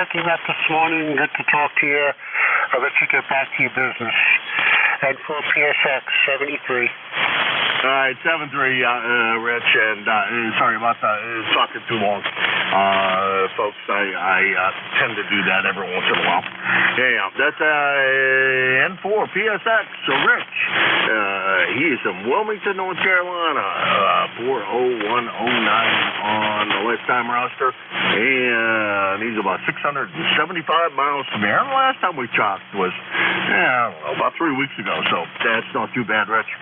picking up this morning. Good to talk to you. I'll let you get back to your business. And for PSX 73. All right, 7-3, Rich, and sorry about talking too long. Folks, I tend to do that every once in a while. Yeah, that's N4, PSX, so Rich. He is from Wilmington, North Carolina, 40109 on the lifetime roster, and he's about 675 miles from here. The last time we talked was, I don't know, about 3 weeks ago, so that's not too bad, Rich.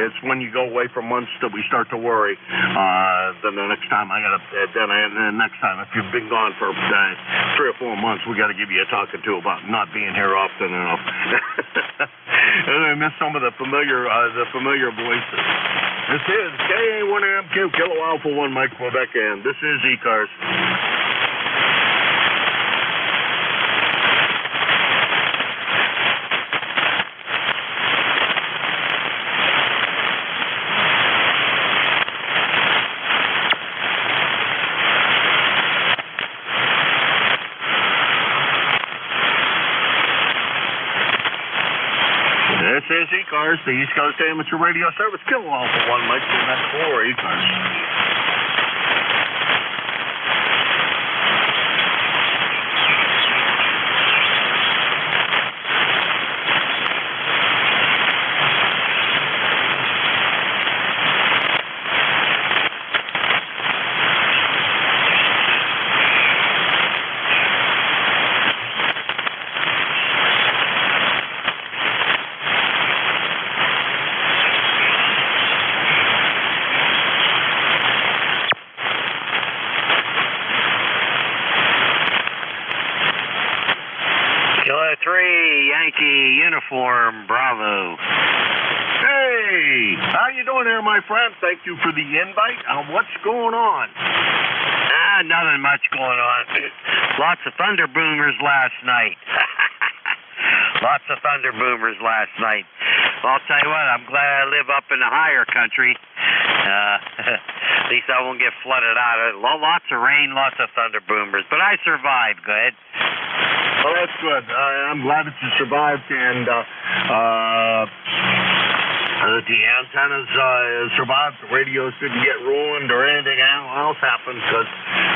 It's when you go away for months that we start to worry. Then the next time next time, if you've been gone for 3 or 4 months, we got to give you a talking to about not being here often enough. And I miss some of the familiar voices. This is KA1MQ, Kilo Alpha 1 Mike Quebec, and this is ECARS. This is ECARS, the East Coast Amateur Radio Service. Kilo Alpha 1 Mike Quebec for ECARS. Kilo 3, Yankee Uniform, Bravo. Hey, how you doing there, my friend? Thank you for the invite. What's going on? Nothing much going on. Lots of thunder boomers last night. Lots of thunder boomers last night. Well, I'll tell you what, I'm glad I live up in the higher country. At least I won't get flooded out. Lots of rain, lots of thunder boomers, but I survived. Go ahead. Well, that's good. I'm glad that you survived, and the antennas survived. The radios didn't get ruined or anything else happened, because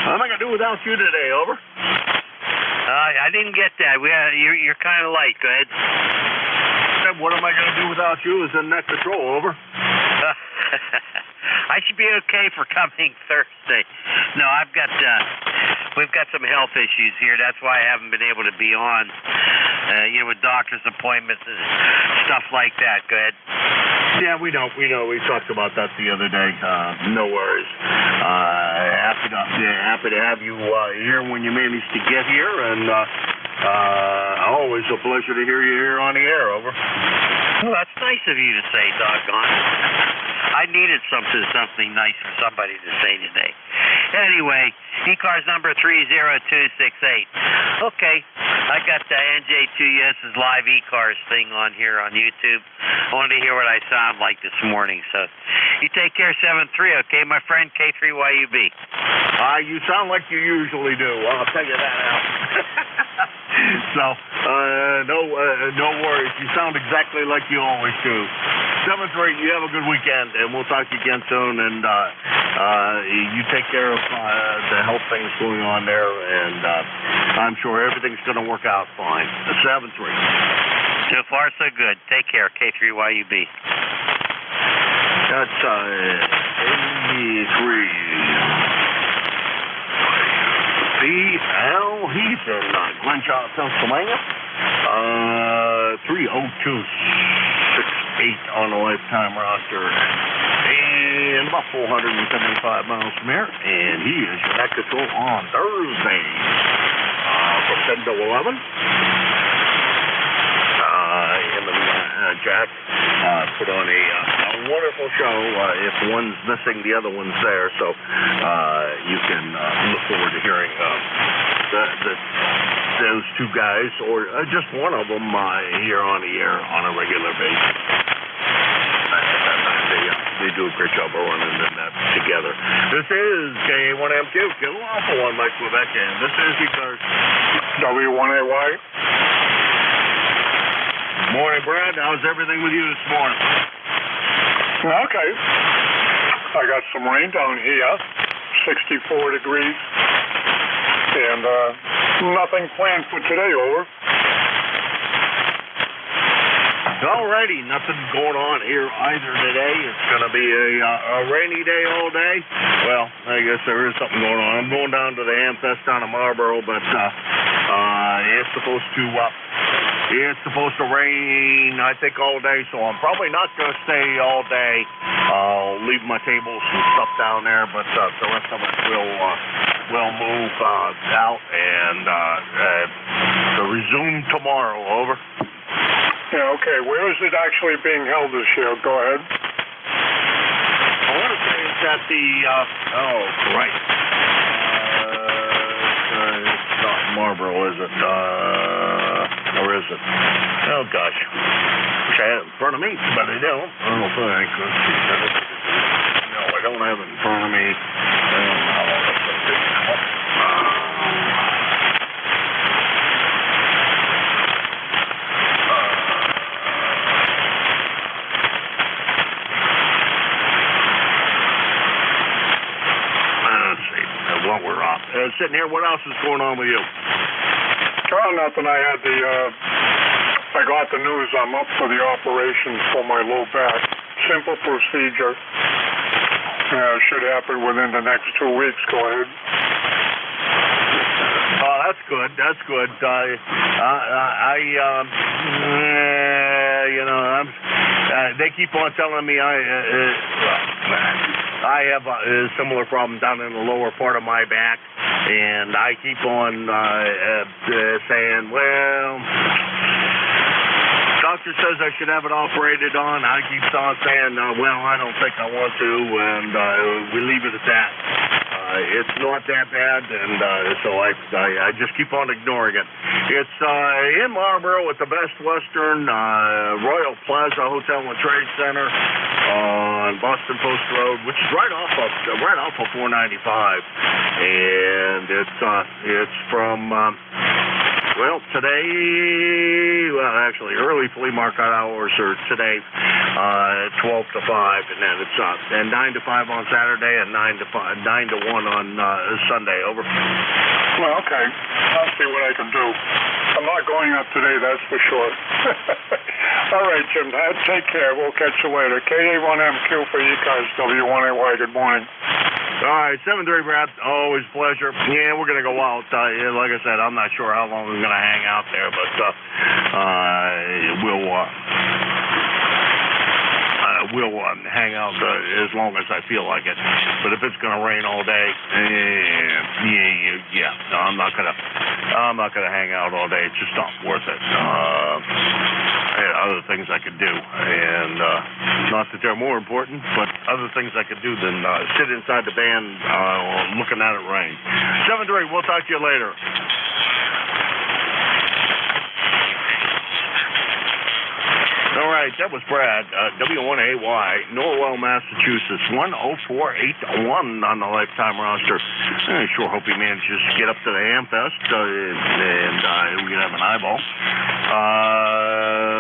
what am I going to do without you today? Over? I didn't get that. You're kind of light. Go ahead. What am I going to do without you is in net control. Over? I should be okay for coming Thursday. No, we've got some health issues here. That's why I haven't been able to be on, with doctor's appointments and stuff like that. Go ahead. Yeah, we know. We talked about that the other day. No worries. Happy to have you here when you manage to get here, and always a pleasure to hear you here on the air. Over. Well, that's nice of you to say, doggone. I needed something nice for somebody to say today. Anyway, ECARS number 30268. Okay, I got the NJ2US's live ECARS thing on here on YouTube. I wanted to hear what I sound like this morning, so you take care, 7-3, okay, my friend, K3YUB. You sound like you usually do. I'll tell you that now. So, no worries. You sound exactly like you always do. 7-3, you have a good weekend, and we'll talk to you again soon, and you take care of the health things going on there, and I'm sure everything's going to work out fine. 7-3. So far, so good. Take care, K3YUB. That's 83. He's in Glenshaw, Pennsylvania. 30268 on the lifetime roster. And about 475 miles from here. And he is your net control on Thursday from 10 to 11. Him and Jack put on a wonderful show. If one's missing, the other one's there. So you can look forward to hearing those two guys, or just one of them here on the air on a regular basis. they do a great job of running that together. This is KA1MQ, Kilo Alpha 1 Mike Quebec, and this is ECARS. W1AY. Morning, Brad. How's everything with you this morning? Okay. I got some rain down here, 64 degrees, and nothing planned for today, over. Alrighty, nothing going on here either today. It's going to be a rainy day all day. Well, I guess there is something going on. I'm going down to the Amfest down in Marlboro, but it's supposed to rain, I think, all day, so I'm probably not going to stay all day. I'll leave my tables and stuff down there, but the rest of it will move out and resume tomorrow. Over. Yeah, okay. Where is it actually being held this year? Go ahead. I want to say it's at the, right. It's not Marlboro, is it? Or is it? Oh, gosh. Wish I had it in front of me, but I don't. I don't think. Let's see. No, I don't have it in front of me. I don't know how long it's going to take to come up. Sitting here, what else is going on with you? Oh, nothing. I got the news. I'm up for the operation for my low back. Simple procedure. Should happen within the next 2 weeks. Go ahead. Oh, that's good. That's good. They keep on telling me I have a similar problem down in the lower part of my back, and I keep on saying, well, doctor says I should have it operated on. I keep on saying, well, I don't think I want to, and we leave it at that. It's not that bad, and so I just keep on ignoring it. It's in Marlboro at the Best Western Royal Plaza Hotel and Trade Center on Boston Post Road, which is right off of 495, and it's from today. Well, actually, early flea market hours are today, 12 to 5, and then it's and 9 to 5 on Saturday, and 9 to 1 on Sunday. Over. Well, okay. I'll see what I can do. I'm not going up today, that's for sure. All right, Jim. Take care. We'll catch you later. KA1MQ for ECARS, W1AY. Good morning. All right, 7-3, Brad. Always a pleasure. Yeah, we're going to go out. Like I said, I'm not sure how long we're going to hang out there, but we'll hang out as long as I feel like it. But if it's going to rain all day, I'm not gonna hang out all day. It's just not worth it. I had other things I could do, and not that they're more important, but other things I could do than sit inside the van looking at it rain. 7-3, we'll talk to you later. All right, that was Brad, W1AY, Norwell, Massachusetts, 10481 on the lifetime roster. I sure hope he manages to get up to the Amfest, and we can have an eyeball.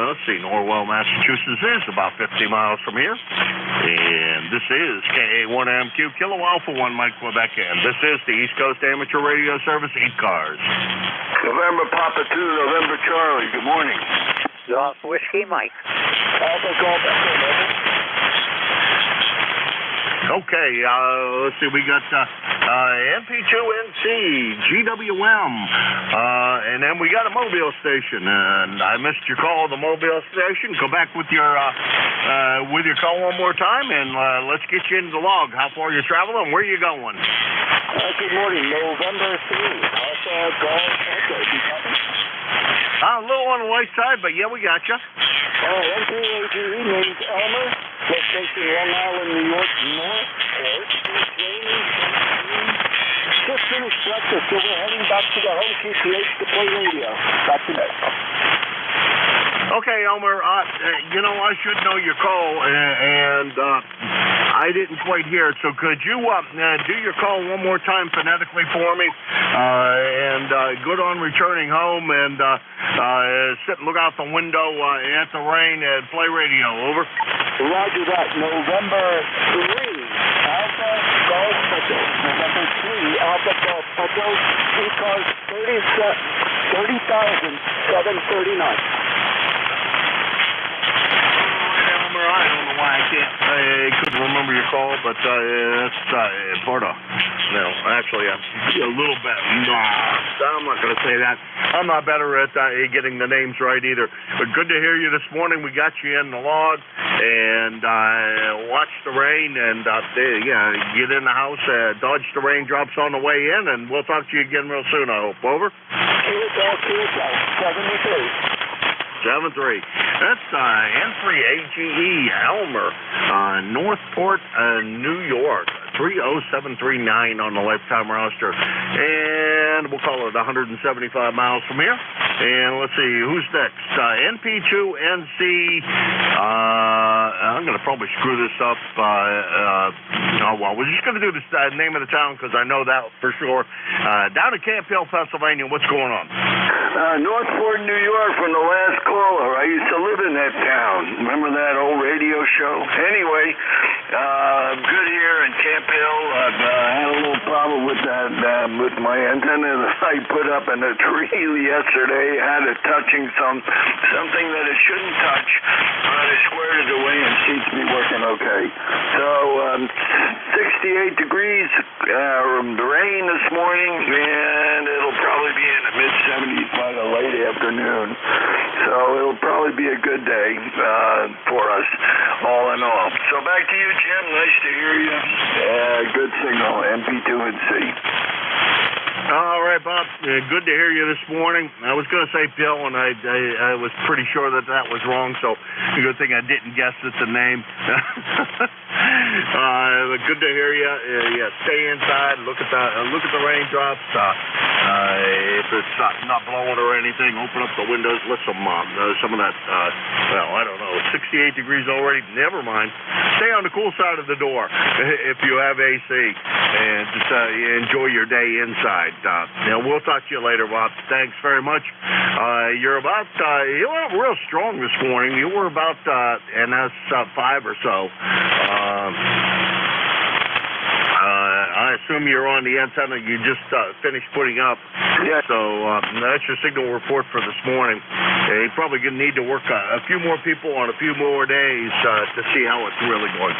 Let's see, Norwell, Massachusetts is about 50 miles from here. And this is KA1MQ, Kilo Alpha 1 Mike Quebec, and this is the East Coast Amateur Radio Service, ECARS. November Papa 2, November Charlie, good morning. Whiskey Mike. Okay, let's see, we got NP2NC, GWM, and then we got a mobile station, and I missed your call at the mobile station. Go back with your call one more time, and let's get you into the log. How far you're traveling, where you going? Good morning, November 3, Alpha Golf Echo. A little on the light side, but yeah, we got you. NP2NC named Elmer, location Long Island, New York, North Port. It's raining, just finished breakfast, so we're heading back to the home QTH to play radio. Back to bed. Okay, Elmer, I should know your call, and I didn't quite hear it, so could you do your call one more time phonetically for me? And good on returning home, and sit and look out the window at the rain and play radio. Over. Roger that. November 3, Alpha Golf Echo. November 3, Alpha Golf Echo. ECARS 30,739. I don't know why I couldn't remember your call, but that's part of. No, actually, a little bit. No, I'm not going to say that. I'm not better at getting the names right either. But good to hear you this morning. We got you in the log and watch the rain and get in the house, dodge the raindrops on the way in, and we'll talk to you again real soon, I hope. Over. QSL 73. 7-3. That's N3AGE Elmer, Northport, New York. 30739 on the lifetime roster. And we'll call it 175 miles from here. And let's see, who's next? NP2NC. I'm going to probably screw this up. We're just going to do the name of the town because I know that for sure. Down in Camp Hill, Pennsylvania, what's going on? Northport, New York, from the last caller. I used to live in that town. Remember that old radio show? Anyway, good here in Camp Hill. I've had a little problem with that, with my antenna that I put up in a tree yesterday. Had it touching something that it shouldn't touch. I squared it away and it seems to be working okay. So, 68 degrees, rain this morning, and it'll probably be in the mid-70s by the late afternoon. So it'll probably be a good day for us, all in all. So back to you, Jim. Nice to hear you. Good signal, MP2NC. All right, Bob. Good to hear you this morning. I was going to say Bill, and I was pretty sure that was wrong, so a good thing I didn't guess it's a name. Good to hear you. Stay inside. Look at the raindrops. If it's not blowing or anything, open up the windows. Let some of that. I don't know. 68 degrees already. Never mind. Stay on the cool side of the door if you have AC, and just enjoy your day inside. We'll talk to you later, Bob. Thanks very much. You were real strong this morning. You were about NS5 or so. I assume you're on the antenna you just finished putting up. Yeah. So that's your signal report for this morning. You're probably going to need to work a few more people on a few more days to see how it's really going.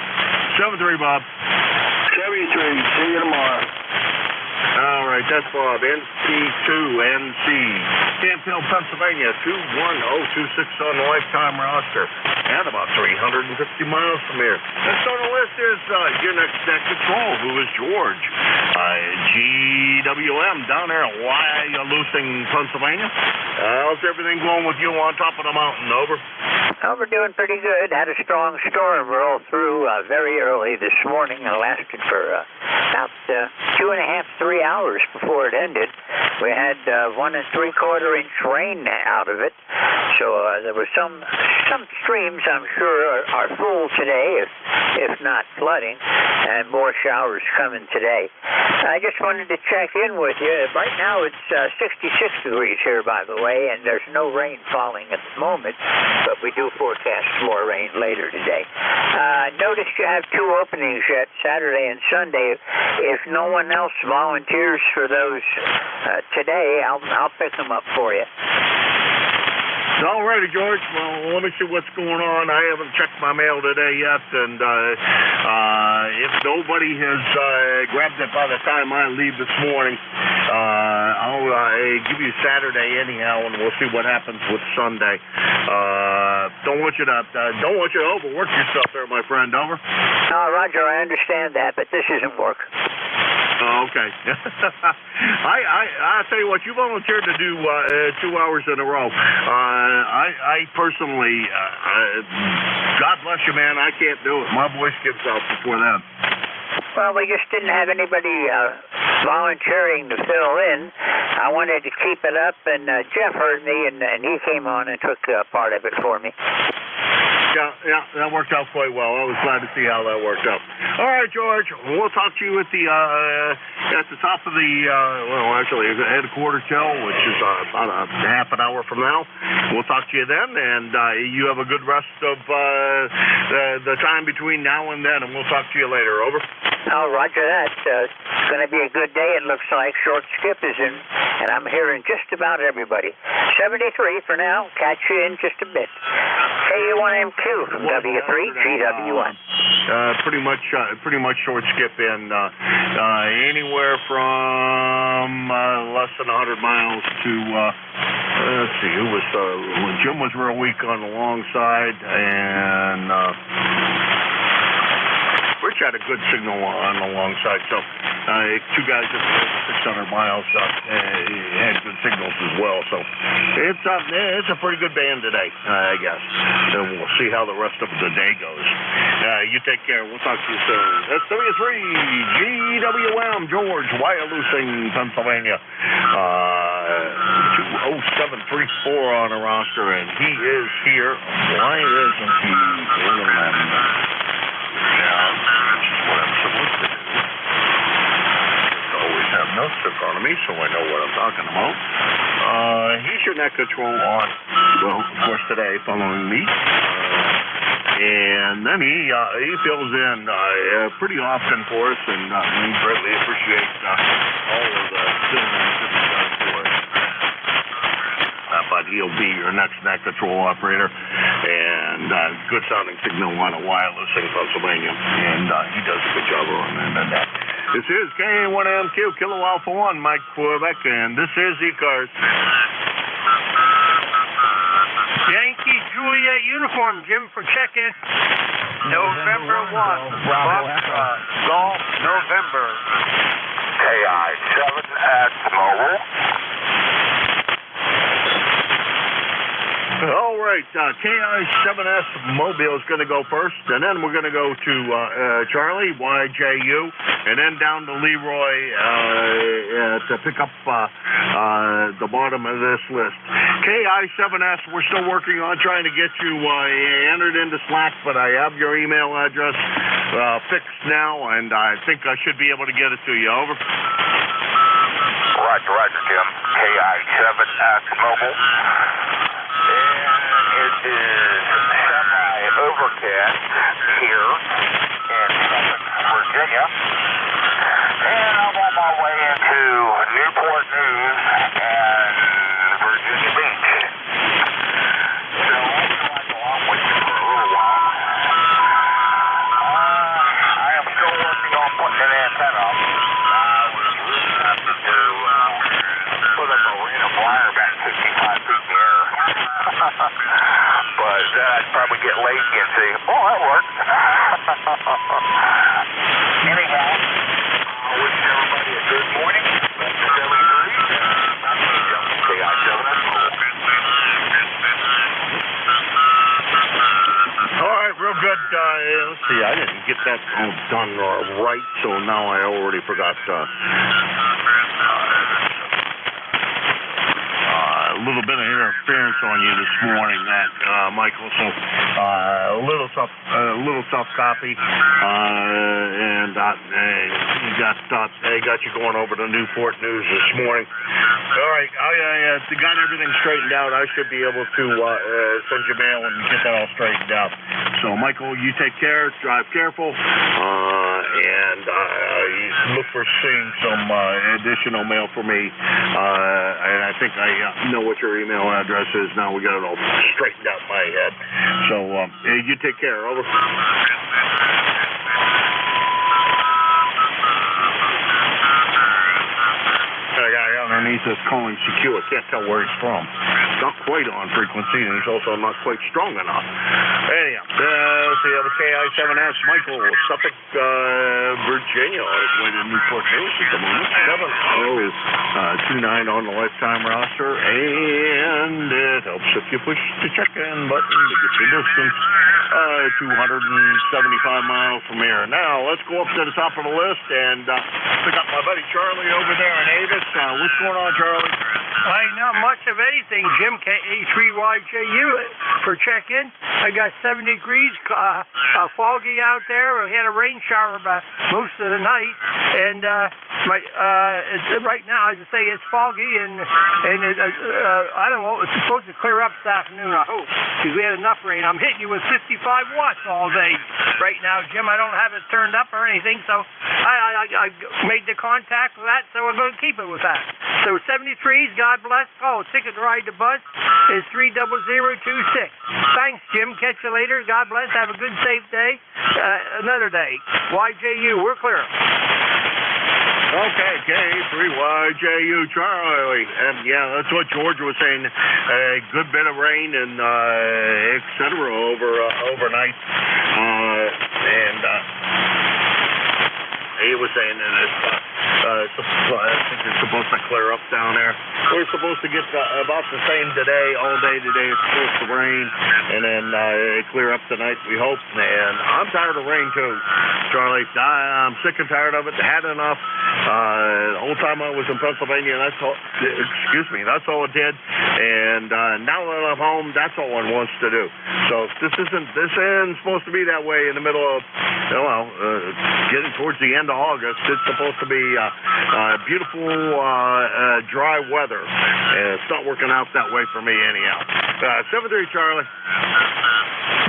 7-3, Bob. 73. See you tomorrow. All right, that's Bob, NP2NC, Camp Hill, Pennsylvania, 21026 on the lifetime roster, and about 350 miles from here. Next on the list is your next control, who is George, GWM, down there in Wyalusing, Pennsylvania. How's everything going with you on top of the mountain? Over. Oh, we're doing pretty good. Had a strong storm roll through very early this morning and lasted for about 2.5, 3 hours before it ended. We had 1 3/4 inch rain out of it, so there was some streams I'm sure are full today, if not flooding, and more showers coming today. I just wanted to check in with you. Right now it's 66 degrees here, by the way, and there's no rain falling at the moment, but we do forecast more rain later today. Noticed you have 2 openings yet, Saturday and Sunday. If no one else volunteers for those today, I'll pick them up for you. All righty, George. Well, let me see what's going on. I haven't checked my mail today yet, and if nobody has grabbed it by the time I leave this morning, I'll give you Saturday anyhow, and we'll see what happens with Sunday. Don't want you to overwork yourself there, my friend. Over. Roger, I understand that, but this isn't work. Oh, okay. I tell you what, you volunteered to do 2 hours in a row. I personally, God bless you, man. I can't do it. My voice gives out before then. Well, we just didn't have anybody volunteering to fill in. I wanted to keep it up, and Jeff heard me, and he came on and took part of it for me. Yeah, that worked out quite well. I was glad to see how that worked out. All right, George, we'll talk to you at the top of the, actually at a quarter till, which is about a half an hour from now. We'll talk to you then, and you have a good rest of the time between now and then, and we'll talk to you later. Over. Oh, roger that. It's going to be a good day. It looks like short skip is in, and I'm hearing just about everybody. 73 for now. Catch you in just a bit. K1MQ from W3GW1. Pretty much short skip in anywhere from less than 100 miles to let's see, who was Jim was real weak on the long side, and Rich had a good signal on the long side. So two guys at 600 miles had good signals as well. So it's a pretty good band today, I guess. And we'll see how the rest of the day goes. You take care. We'll talk to you soon. That's W3GWM, George, Wyalusing, Pennsylvania. 20734 on the roster, and he is here. Why isn't he? Look at that. What I'm supposed to do. I always have notes in front of me, so I know what I'm talking about. He's your net control on, well, of course, today, following me. And then he fills in pretty often for us, and we greatly appreciate all of the filling that he does for us. But he'll be your next net control operator, and good sounding signal on a wireless in Pennsylvania, and he does a good job on that. This is K1MQ, Kilo Alpha 1, Mike Quebec, and this is ECARS. Yankee Juliet uniform, Jim for check-in. November 1, Foxtrot, Golf, November. KI-7S Mobile. All right, KI-7S Mobile is going to go first, and then we're going to go to Charlie, YJU, and then down to Leroy to pick up the bottom of this list. KI-7S, we're still working on trying to get you entered into Slack, but I have your email address fixed now, and I think I should be able to get it to you. Over. Roger, Jim. KI-7S Mobile. It is semi-overcast here in Southern Virginia, and I'm on my way into Newport News and Virginia Beach. So I'll try to go on with you for a little while. I am still working on putting an antenna up. I was really happy to put up a random wire about 65 feet in the air. But then I'd probably get lazy and say, oh, that worked. Anyhow, I wish everybody a good morning. All right, real good. Let's see, I didn't get that done right, so now I already forgot. A little bit of interference on you this morning, Michael. So a little tough copy, and got you going over to Newport News this morning. All right, I got everything straightened out. I should be able to send you mail and get that all straightened out. So, Michael, you take care. Drive careful, and look for seeing some additional mail for me. And I think I know what your email address is now. We got it all straightened out in my head. So you take care. Over. Underneath this calling secure. Can't tell where he's from. Not quite on frequency, and he's also not quite strong enough. Anyhow, let's see, KI-7S, Michael, Suffolk, Virginia, on his way to Newport News at the moment. 7-0 29 on the lifetime roster, and it helps if you push the check-in button to get your distance 275 miles from here. Now, let's go up to the top of the list and pick up my buddy Charlie over there in Avis. What's going on, Charlie? Hey, not much of anything, Jim, KA3YJU for check-in. I got 7 degrees, foggy out there. We had a rain shower about most of the night, and right now, as I say, it's foggy, and I don't know, it's supposed to clear up this afternoon, I hope, because we had enough rain. I'm hitting you with 55 watts all day right now, Jim. I don't have it turned up or anything, so I made the contact with that, so we're going to keep it with that. So 73s, God bless. Oh, ticket to ride the bus is 30026. Thanks, Jim. Catch you later. God bless. Have a good, safe day. Another day. YJU, we're clear. Okay, K3YJU Charlie. And yeah, that's what George was saying. A good bit of rain and et cetera overnight. And he was saying that I think it's supposed to clear up down there. We're supposed to get about the same today, all day today. It's supposed to rain, and then clear up tonight, we hope. And I'm tired of rain too, Charlie. I'm sick and tired of it. Had enough. The whole time I was in Pennsylvania, that's all. Excuse me, that's all it did. And now that I'm home, that's all one wants to do. So this isn't supposed to be that way in the middle of, getting towards the end of August. It's supposed to be beautiful, dry weather. And it's not working out that way for me anyhow. 7-3, Charlie.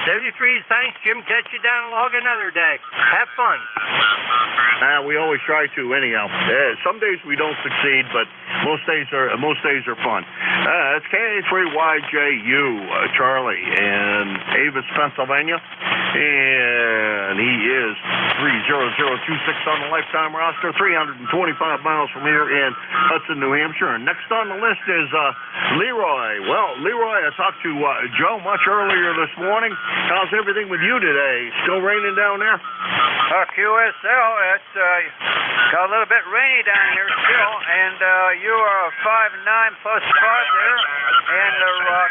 73s, thanks, Jim. Catch you down and log another day. Have fun. We always try to anyhow. Some days we don't succeed, but most days are fun. It's K3YJU, Charlie, in Avis, Pennsylvania. And he is 30026 on the lifetime roster, 325 miles from here in Hudson, New Hampshire. And next on the list is Leroy. Well, Leroy, I talked to Joe much earlier this morning. How's everything with you today? Still raining down there? QSL, it's got a little bit rainy down here still, and you are 5'9" plus 5 there, and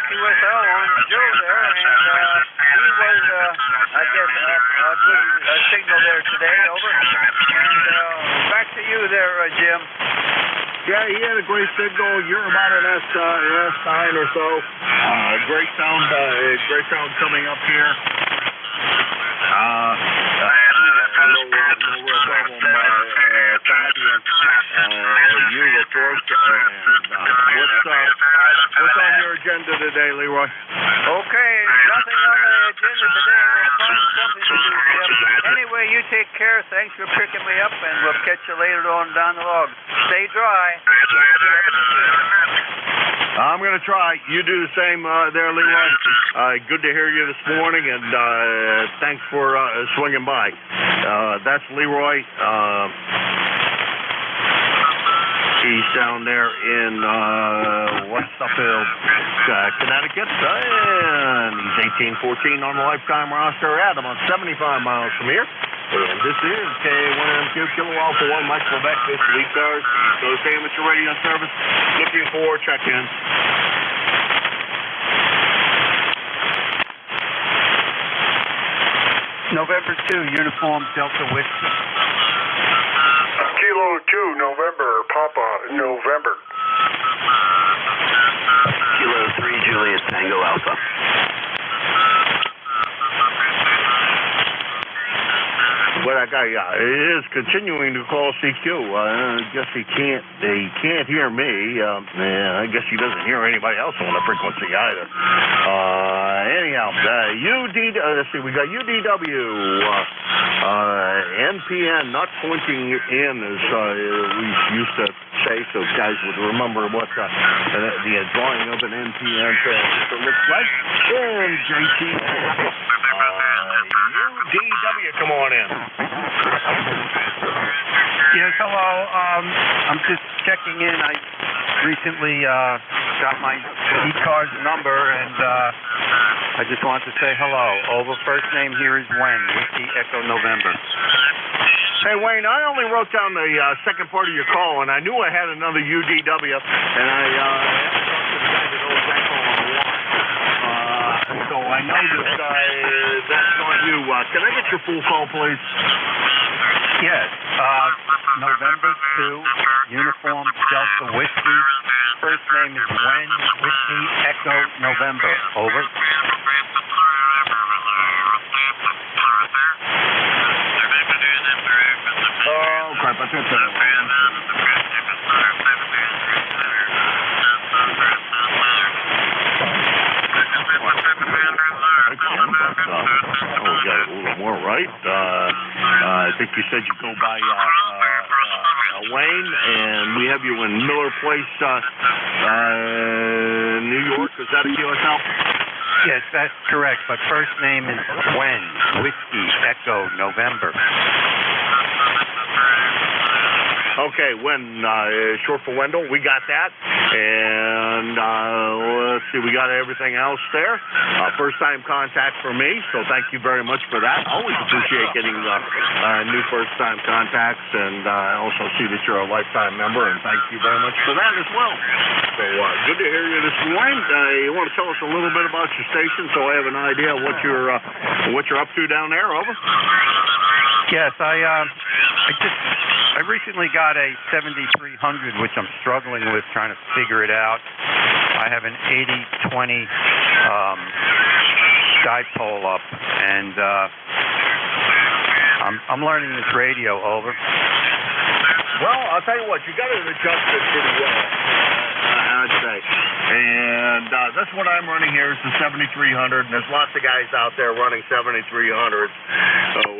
QSL on Joe there, and he was, I guess, a good signal there today, over. And back to you there, Jim. Yeah, he had a great signal. You're about an S9 or so. Great sound coming up here. No real problem. You, of course. What's on your agenda today, Leroy? Okay, nothing on the agenda today. We'll find something to do, Jim. Anyway, you take care. Thanks for picking me up, and we'll catch you later on down the log. Stay dry. I'm going to try. You do the same there, Leroy. Good to hear you this morning, and thanks for swinging by. That's Leroy. He's down there in West Suffield, Connecticut, and he's 1814 on the lifetime roster at about 75 miles from here. And this is K1MQ Kilo Alpha 1 Mike Quebec. This is ECARS. Those amateur radio service looking for check-ins. November 2, Uniform Delta Whiskey. Kilo 2, November, Papa, November. Kilo 3, Juliet Tango Alpha. Well, that guy is continuing to call CQ. I guess he can't hear me. I guess he doesn't hear anybody else on the frequency either. Anyhow, let's see, we got UDW, NPN not pointing in as we used to say, so guys would remember what the drawing of an NPN transistor looks like. And JT. UDW, come on in. Yes, hello. I'm just checking in. I recently got my ECARS number, and I just wanted to say hello. Over first name here is Wayne, Whiskey Echo November. Hey, Wayne, I only wrote down the second part of your call, and I knew I had another UDW, and I haven't talked to the guy that owns that call on the line. So I know that that's not you. Can I get your full call, please? Yes. November 2, Uniform Delta Whiskey, first name is Wen, Whiskey, Echo, November. Over. Oh, crap, I took that. We got a little more right. I think you said you go by Wayne, and we have you in Miller Place, New York. Is that a QSL? Yes, that's correct. But first name is Wen, Whiskey, Echo, November. Okay, Wen, short for Wendell. We got that. And let's see, we got everything else there. First-time contact for me, so thank you very much for that. Always appreciate getting new first-time contacts, and I also see that you're a lifetime member, and thank you very much for that as well. So good to hear you this morning. You want to tell us a little bit about your station, so I have an idea of what you're up to down there? Over. Yes, I recently got a 7300, which I'm struggling with trying to figure it out. I have an 8020 dipole up, and I'm learning this radio. Over. Well, I'll tell you what, you got it adjusted pretty well, I'd say. And that's what I'm running here is the 7300, and there's lots of guys out there running 7300s. So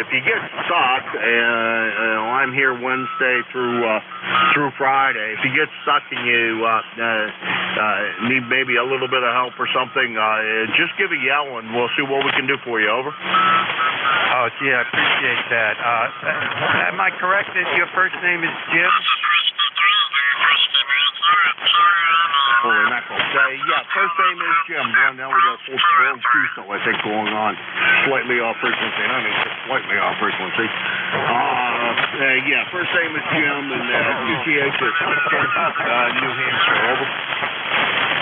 if you get stuck, I'm here Wednesday through Friday. If you get stuck and you need maybe a little bit of help or something, just give a yell, and we'll see what we can do for you. Over. Oh, gee, I appreciate that. Am I correct that your first name is Jim? Holy mackerel. Yeah, first name is Jim. Well, now we got full Cuso, I think, going on. Slightly off frequency. I mean, just slightly off frequency. Yeah, first name is Jim, and UTH is New Hampshire. Over.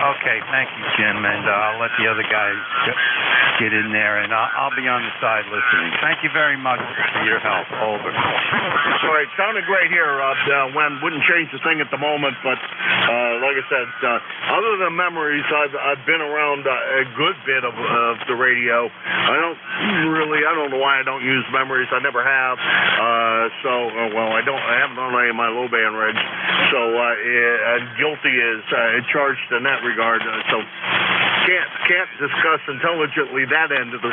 Okay, thank you, Jim, and I'll let the other guys get in there, and I'll be on the side listening. Thank you very much for your help. Over. All right, sounded great here. Wen, wouldn't change the thing at the moment, but like I said, other than memories, I've been around a good bit of the radio. I don't know why I don't use memories. I never have. I haven't on any of my low band rigs. So guilty is charged in that regard. So can't discuss intelligently that end of the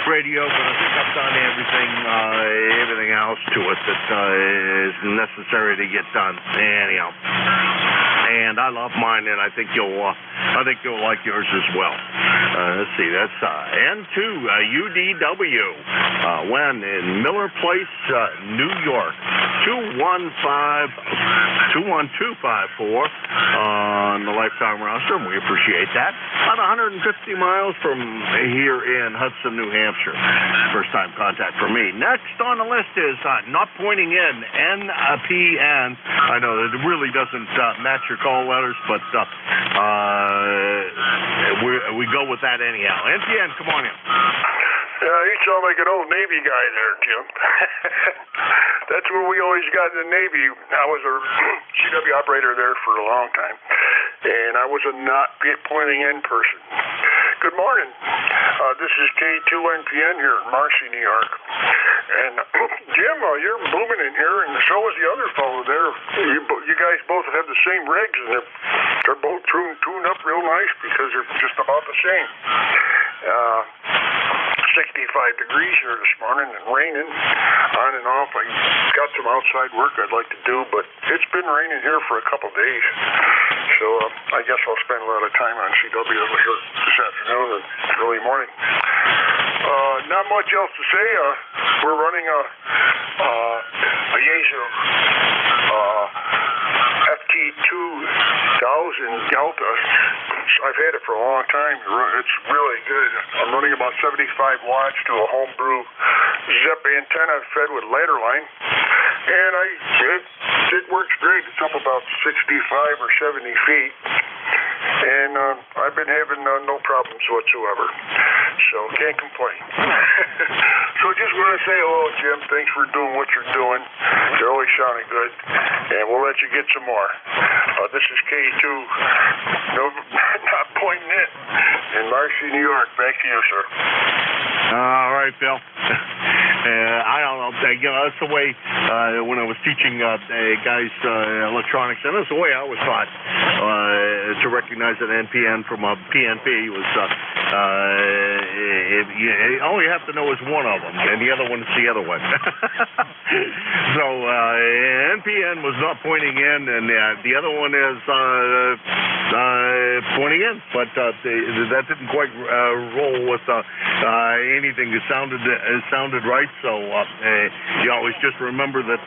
radio, but I think I've done everything else to it that is necessary to get done. Anyhow. And I love mine, and I think you'll like yours as well. Let's see, that's N2 UDW, when in Miller Place, New York, 21254 on the lifetime roster. We appreciate that. About 150 miles from here in Hudson, New Hampshire. First time contact for me. Next on the list is not pointing in, NPN. I know that it really doesn't match your call letters, but we go with that anyhow. NPN, come on in. You sound like an old Navy guy there, Jim. That's where we always got in the Navy. I was a CW operator there for a long time, and I was a not pointing in person. Good morning. This is K2NPN here in Marcy, New York. And Jim, you're booming in here, and so is the other fellow there. You guys both have the same rigs, and they're both tuned up real nice because they're just about the same. 65 degrees here this morning and raining on and off. I got some outside work I'd like to do, but it's been raining here for a couple days. So I guess I'll spend a lot of time on CW here this afternoon and early morning. Not much else to say. We're running a Yaesu FT2000 Delta. I've had it for a long time. It's really good. I'm running about 75 watts to a homebrew ZEP antenna fed with ladder line, and it works great. It's up about 65 or 70 feet, and I've been having no problems whatsoever. so can't complain. So just want to say hello, Jim. Thanks for doing what you're doing. You're always sounding good, and we'll let you get some more. This is K2, no, not pointing it, in Marcy, New York. Back to you, sir. All right, Phil. I don't know. That's the way when I was teaching guys electronics, and that's the way I was taught to recognize an NPN from a PNP was all you have to know is one of them, and the other one is the other one. So NPN was not pointing in, and the other one is pointing in, but that didn't quite roll with anything that sounded right. So you always just remember that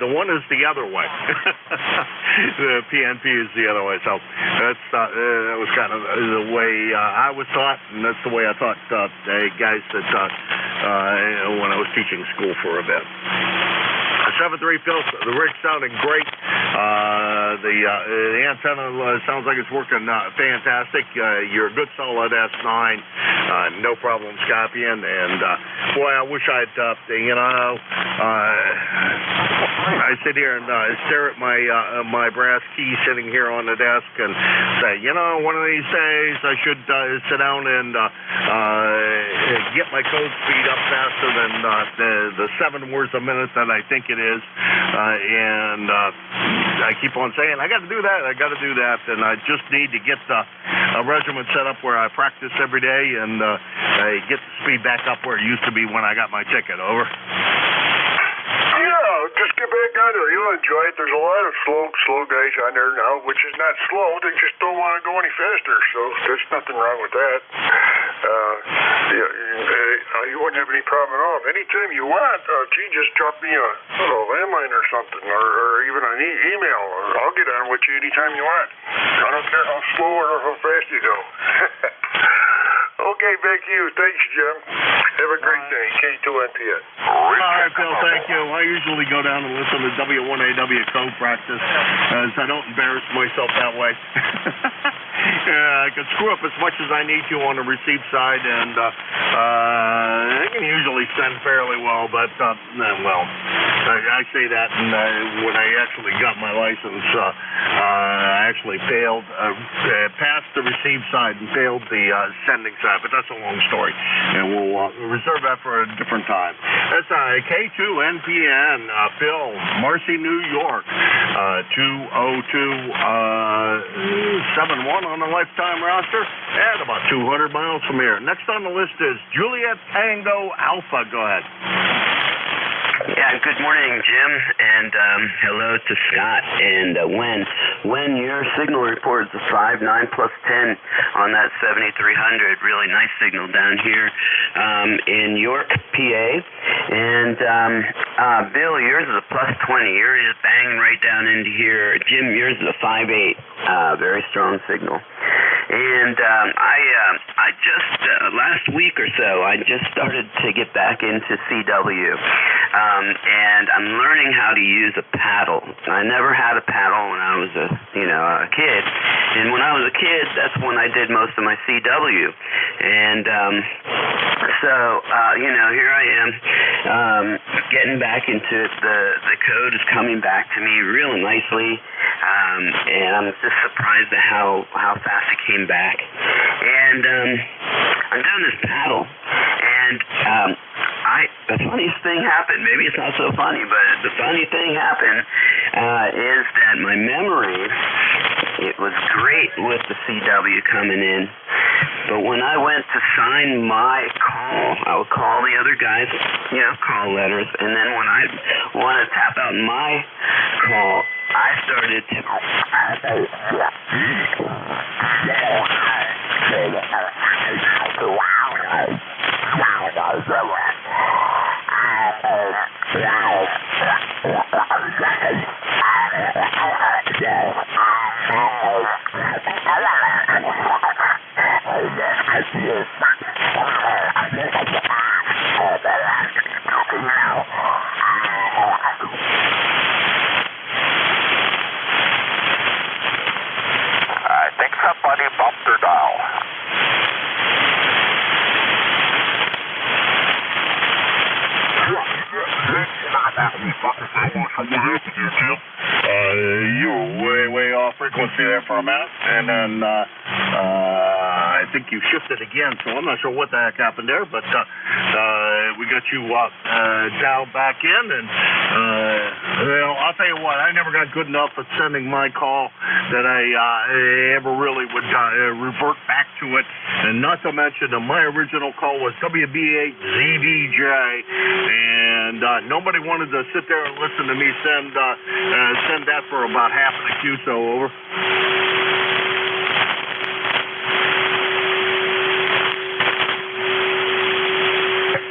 the one is the other way. The PNP is the other way. So that was kind of the way I was taught, and that's the way I taught guys that when I was teaching school for a bit. 7-3, Phil. The rig's sounding great. The antenna sounds like it's working fantastic. You're a good solid S9. No problems copying. And boy, I wish I'd, I sit here and stare at my brass key sitting here on the desk and say, one of these days I should sit down and get my code speed up faster than the 7 words a minute that I think it is. And I keep on saying, I got to do that, and I just need to get a regimen set up where I practice every day and get the speed back up where it used to be when I got my ticket. Over. Yeah, just get back on there. You'll enjoy it. There's a lot of slow guys on there now, which is not slow. They just don't want to go any faster, so there's nothing wrong with that. You wouldn't have any problem at all. Anytime you want, just drop me a landline or something, or even an email, or I'll get on with you anytime you want. I don't care how slow or how fast you go. Okay, back to you. Thanks, Jim. Have a great day. K2NPN. All right, Phil, thank you. I usually go down and listen to W1AW code practice, as I don't embarrass myself that way. I can screw up as much as I need to on the receive side, and I can usually send fairly well, but, I say that, and when I actually got my license, I actually failed, passed the receive side and failed the sending side, but that's a long story, and we'll reserve that for a different time. That's K2NPN, Phil, Marcy, New York, 20271 on the lifetime roster, and about 200 miles from here. Next on the list is Juliet Tango Alpha. Go ahead. Yeah, good morning, Jim, and hello to Scott and When your signal report is a 5.9 plus 10 on that 7300, really nice signal down here in York, PA, and Bill, yours is a plus 20. Yours is banging right down into here. Jim, yours is a 5.8, very strong signal. And I just last week or so, I just started to get back into CW, and I'm learning how to use a paddle. I never had a paddle when I was a kid, and when I was a kid, that's when I did most of my CW. And so here I am getting back into it. The code is coming back to me really nicely, and I'm just surprised at how fast it came back. And I'm doing this paddle, and the funniest thing happened. Maybe it's not so funny, but the funny thing happened is that my memory, it was great with the CW coming in, but when I went to sign my call, I would call the other guys, call letters, and then when I want to tap out my call, I started to I think somebody bumped their dial. off frequency there for a minute, and then I think you shifted again, so I'm not sure what the heck happened there, but we got you dialed back in, and I'll tell you what, I never got good enough at sending my call that I ever really would revert back to it, and not to mention that my original call was WB8ZBJ, and nobody wanted to sit there and listen to me send that for about half of the queue, so over.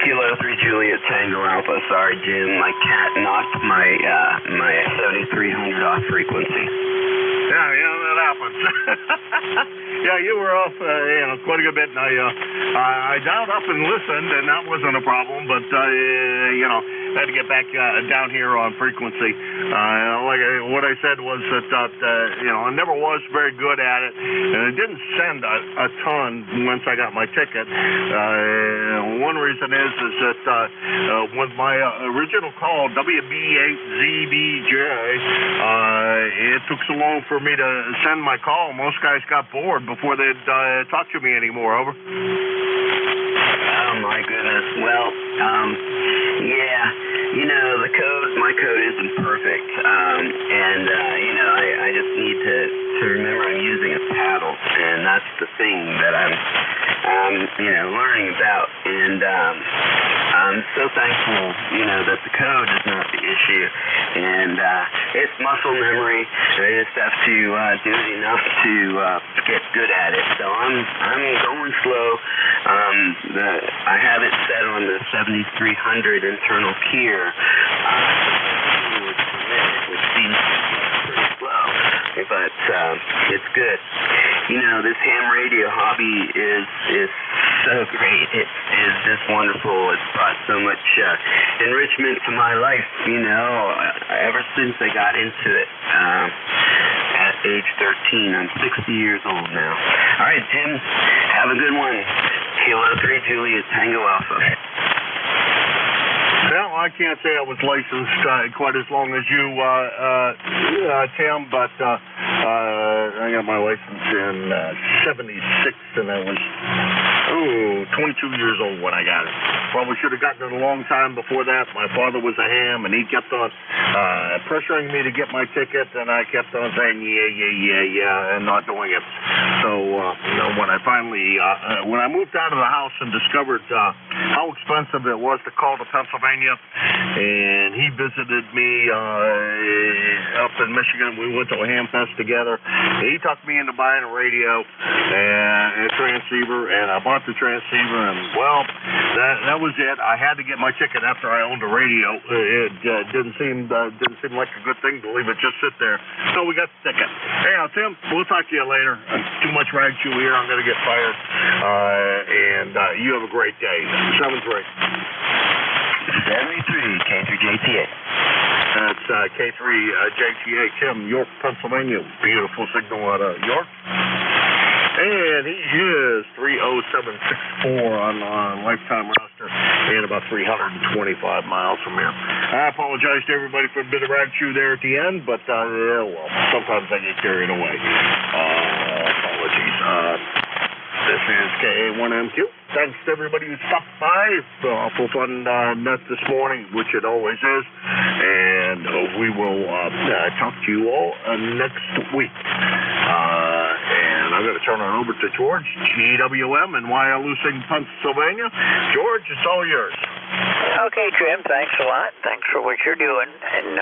Kilo 3 Juliet Tango Alpha. Sorry, Jim. My cat knocked my 7300 off frequency. Yeah, that happens. Yeah, you were off, quite a good bit, and I dialed up and listened, and that wasn't a problem, but, I had to get back down here on frequency. What I said was that, I never was very good at it, and it didn't send a ton once I got my ticket. One reason is that with my original call, WB8ZBJ, it took so long for me to send my call, most guys got bored before they'd talk to me anymore. Over. Oh my goodness. Well, my code isn't perfect, and I just need to remember I'm using a paddle, and that's the thing that I'm learning about, and I'm so thankful, that the code is not the issue, and it's muscle memory. I just have to do it enough to get good at it. So I'm going slow. I have it set on the 7300 internal keyer, which seems pretty slow, but it's good. This ham radio hobby is so great. It is just wonderful. It's brought so much enrichment to my life, ever since I got into it at age 13. I'm 60 years old now. All right, Jim, have a good one. Kilo 3 Juliet Tango Alpha. Well, I can't say I was licensed quite as long as you, Tim, but I got my license in 76, and I was 22 years old when I got it. Probably should have gotten it a long time before that. My father was a ham, and he kept on pressuring me to get my ticket, and I kept on saying, yeah, and not doing it. So, when I finally, when I moved out of the house and discovered how expensive it was to call to Pennsylvania, and he visited me up in Michigan. We went to a ham fest together. He talked me into buying a radio and a transceiver, and I bought the transceiver, and that was it. I had to get my ticket after I owned a radio. It didn't seem like a good thing to leave it just sit there. So we got the ticket. Hey, Tim, we'll talk to you later. Too much rag chew here. I'm going to get fired. And you have a great day. 7-3. 73 K3JTA. That's K3JTA. Tim, York, Pennsylvania. Beautiful signal out of York. And he is 30764 on lifetime roster and about 325 miles from here. I apologize to everybody for a bit of rag chew there at the end, but sometimes I get carried away. Apologies. This is KA1MQ. Thanks to everybody who stopped by. Awful fun net this morning, which it always is. And we will talk to you all next week. And I'm going to turn it over to George, GWM in Wyalusing, Pennsylvania. George, it's all yours. Okay, Jim, thanks a lot. Thanks for what you're doing, and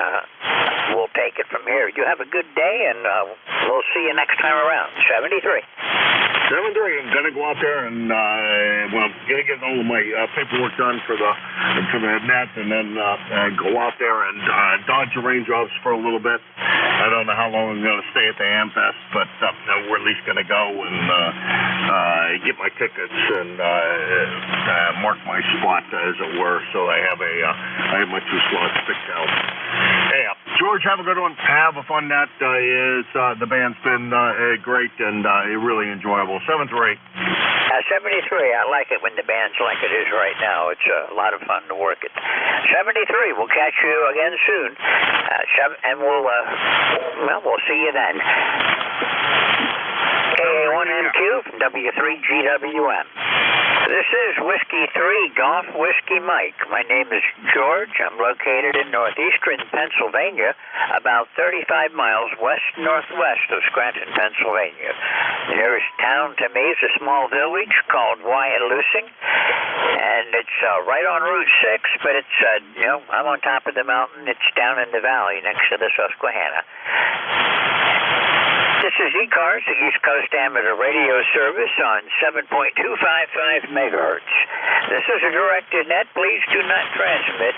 we'll take it from here. You have a good day, and we'll see you next time around. 73. 7-3. I'm going to go out there and, going to get all of my paperwork done for the net, and then go out there and dodge the raindrops for a little bit. I don't know how long I'm going to stay at the Amfest, but we're at least going to go and get my tickets and mark my spot, as it were, so I have my 2 slots picked out. Hey, George, have a good one. Have a fun net. The band's been great and really enjoyable. 7-3. 73. I like it when the band's like it is right now. It's a lot of fun to work it. 73. We'll catch you again soon. And we'll see you then. KA1MQ from W3GWM. This is Whiskey 3 Golf Whiskey Mike. My name is George. I'm located in northeastern Pennsylvania, about 35 miles west-northwest of Scranton, Pennsylvania. The nearest town to me is a small village called Wyalusing, and it's right on Route 6, but it's, I'm on top of the mountain. It's down in the valley next to the Susquehanna. This is ECARS, the East Coast Amateur Radio Service on 7.255 megahertz. This is a directed net. Please do not transmit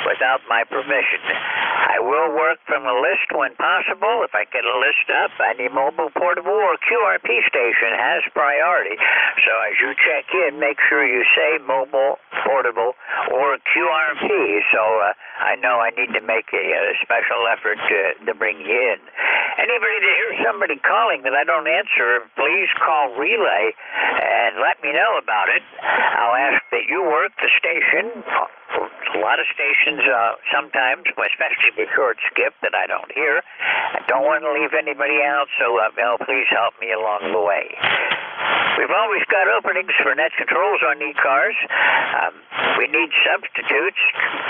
without my permission. I will work from a list when possible. If I get a list up, any mobile, portable, or QRP station has priority. So as you check in, make sure you say mobile, portable, or QRP. So I know I need to make a special effort to bring you in. Anybody that hears somebody calling that I don't answer, please call Relay and let me know about it. I'll ask that you work the station. A lot of stations sometimes, especially the short skip that I don't hear. I don't want to leave anybody out, so please help me along the way. We've always got openings for net controls on ECARS. We need substitutes.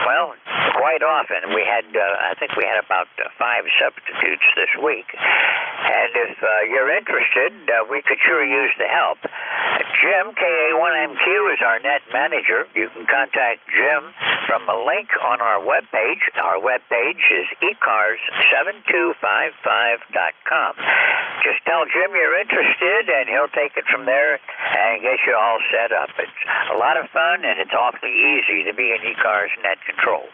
Well, quite often. We had, I think we had about 5 substitutes this week. And if you're interested, we could sure use the help. Jim, KA1MQ, is our net manager. You can contact Jim from a link on our webpage. Our webpage is ECARS7255.com. Just tell Jim you're interested, and he'll take it from there and get you all set up. It's a lot of fun, and it's awfully easy to be an ECARS net control.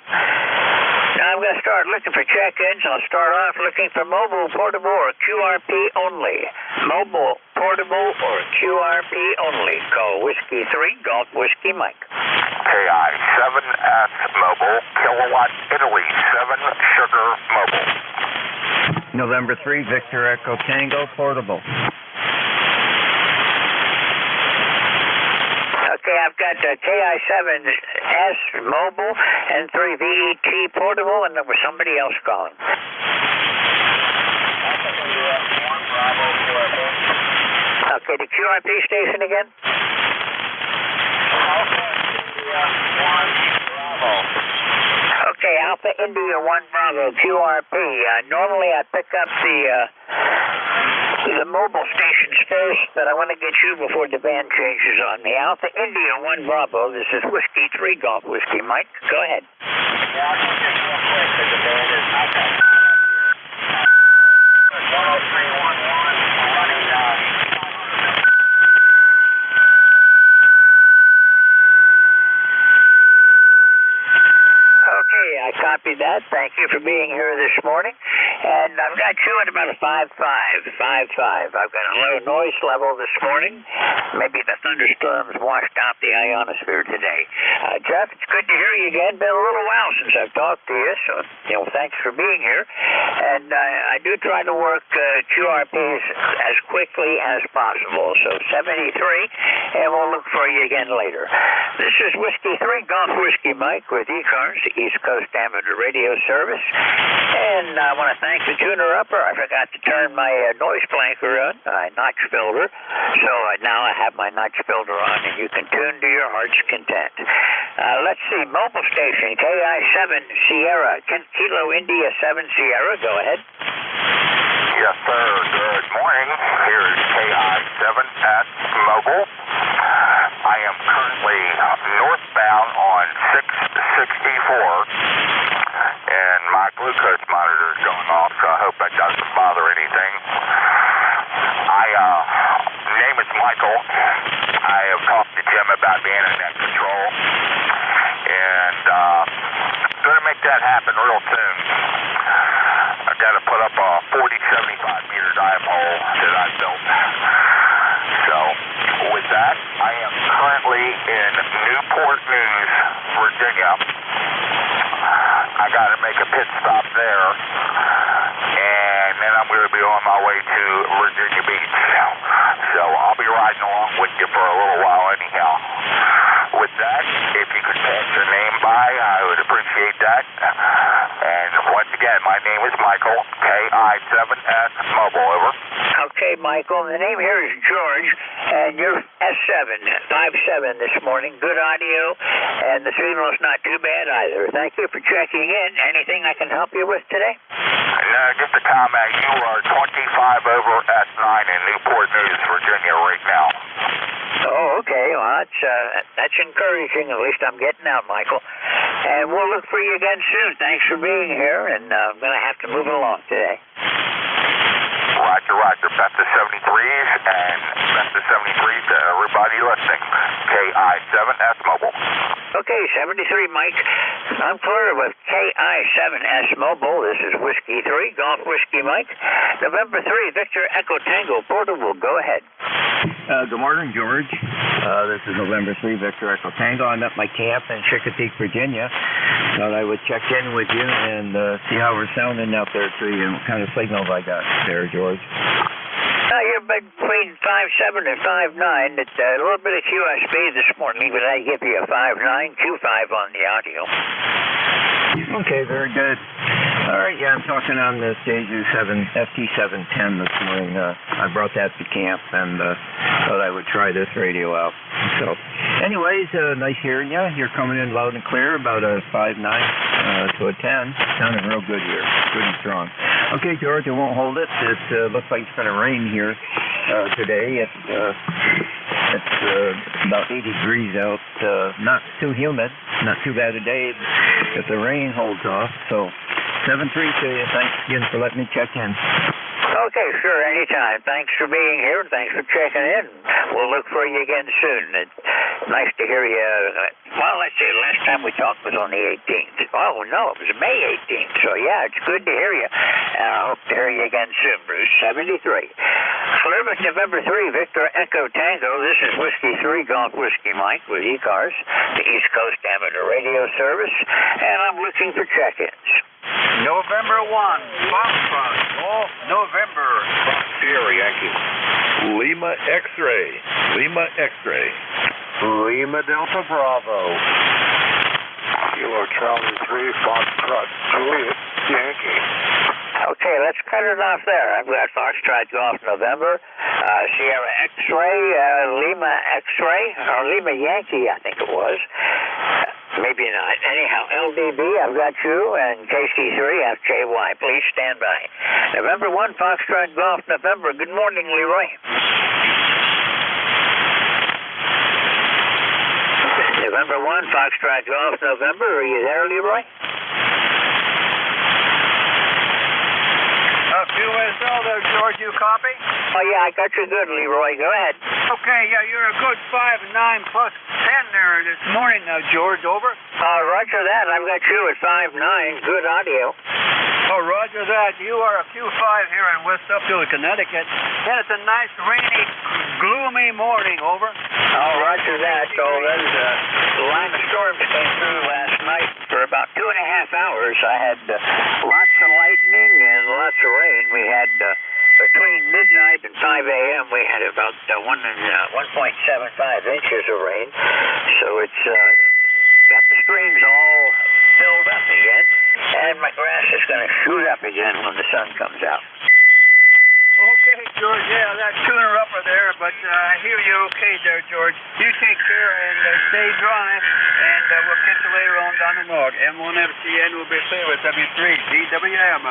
Now I'm going to start looking for check-ins. I'll start off looking for mobile, portable, or QRP only. Mobile, portable, or QRP only. Call Whiskey 3 Golf Whiskey Mike. KI7S Mobile, Kilowatt Italy 7 Sugar Mobile. November 3, Victor Echo Tango, portable. Okay, I've got KI7S Mobile and 3 VET portable, and there was somebody else calling. Okay, the QRP station again? Okay, Alpha India 1 Bravo QRP. Normally I pick up the mobile stations first, but I want to get you before the band changes on me. Alpha India 1 Bravo. This is Whiskey 3 Golf Whiskey Mike. Go ahead. Yeah, I'll just real quick because the band is okay. 10311 running Okay, I copied that. Thank you for being here this morning. And I've got you at about a 5.5. I've got a low noise level this morning. Maybe the thunderstorms washed out the ionosphere today. Jeff, it's good to hear you again. Been a little while since I've talked to you, so thanks for being here. And I do try to work QRPs as quickly as possible. So 73, and we'll look for you again later. This is Whiskey 3 Golf Whiskey Mike with ECARS, the East Coast Amateur Radio Service. And I want to thank the tuner-upper. I forgot to turn my noise blanker on, my notch filter. So now I have my notch filter on, and you can tune to your heart's content. Let's see, mobile station, KI7 Sierra, Kilo India 7 Sierra. Go ahead. Yes, sir. Good morning. Here is KI7S Mobile. I am currently northbound on 664, and my glucose monitor is going off, so I hope that doesn't bother anything. Name is Michael. I have talked to Jim about being in net control, and going to make that happen real soon. I've got to put up a 40-75 meter dive hole that I built. So, with that, I am currently in Newport News, Virginia. I got to make a pit stop there, and then I'm going to be on my way to Virginia Beach. So, I'll be riding along with you for a little while anyhow. With that, if you could pass your name by, I would appreciate that. And once again, again. My name is Michael, KI7S Mobile, over. Okay, Michael, the name here is George, and you're S7, 5-7 this morning. Good audio, and the signal's not too bad either. Thank you for checking in. Anything I can help you with today? No, just a comment. You are 25 over S9 in Newport News, Virginia right now. Oh, okay. Well, that's encouraging. At least I'm getting out, Michael. And we'll look for you again soon. Thanks for being here, and I'm going to have to move along today. Roger, roger. Best of 73s, and best of 73s to everybody listening. KI7S Mobile. Okay, 73, Mike. I'm clear with KI7S Mobile. This is Whiskey 3, Golf Whiskey Mike. November 3, Victor Echo Tango Portable. Go ahead. Good morning, George. This is November 3, Victor Echo Tango. I'm at my camp in Chickasha, Virginia. Thought I would check in with you and see how we're sounding out there to you and what kind of signals I got there, George. You're between 5-7 and 5-9. It's a little bit of QSB this morning, but I give you a 5-9, 2-5 on the audio. Okay, very good. All right, yeah, I'm talking on the Stage 7 FT710 this morning. I brought that to camp and thought I would try this radio out. So, anyways, nice hearing you. You're coming in loud and clear, about a 5-9 to a 10. Sounding real good here, good and strong. Okay, George, I won't hold it. It looks like it's going to rain here today. It's about 80 degrees out. Not too humid, not too bad a day if the rain holds off. So 7-3 to you. Thanks again for letting me check in. Okay, sure, anytime. Thanks for being here, and thanks for checking in. We'll look for you again soon. It's nice to hear you. Well, let's see, last time we talked was on the 18th. Oh, no, it was May 18th. So, yeah, it's good to hear you. And I hope to hear you again soon, Bruce. 73. Clearback, November 3, Victor Echo Tango. This is Whiskey 3, Golf Whiskey Mike with ECARS, the East Coast Amateur Radio Service, and I'm looking for check-ins. November 1, Foxtrot, Golf, November. Sierra Yankee. Lima X-Ray. Lima X-Ray. Lima Delta Bravo. Kilo Charlie 3, Foxtrot, Juliet, Yankee. Okay, let's cut it off there. I've got Foxtrot Golf November, Sierra X-Ray, Lima X-Ray, or Lima Yankee, I think it was. Maybe not. Anyhow, LDB, I've got you, and KC3, FJY. Please stand by. November 1, Foxtrot Golf November. Good morning, Leroy. November 1, Foxtrot Golf November. Are you there, Leroy? QSL there, George, you copy? Oh, yeah, I got you good, Leroy. Go ahead. Okay, yeah, you're a good 5-9 plus 10 there this morning, George, over. Roger that. I've got you at 5-9. Good audio. Oh, roger that. You are a Q5 here in West Upfield, Connecticut. And it's a nice, rainy, gloomy morning, over. Oh, roger that. So then the line of storms came through last night for about 2.5 hours. I had lots of lightning and lots of rain. We had between midnight and 5 a.m. we had about 1.75 inches of rain. So it's got the streams all filled up again, and my grass is going to shoot up again when the sun comes out. Okay, George, yeah, that tuner upper there, but I hear you okay there, George. You take care and stay dry, and we'll catch you later on down the road. M1FCN will be clear with W3, DWM.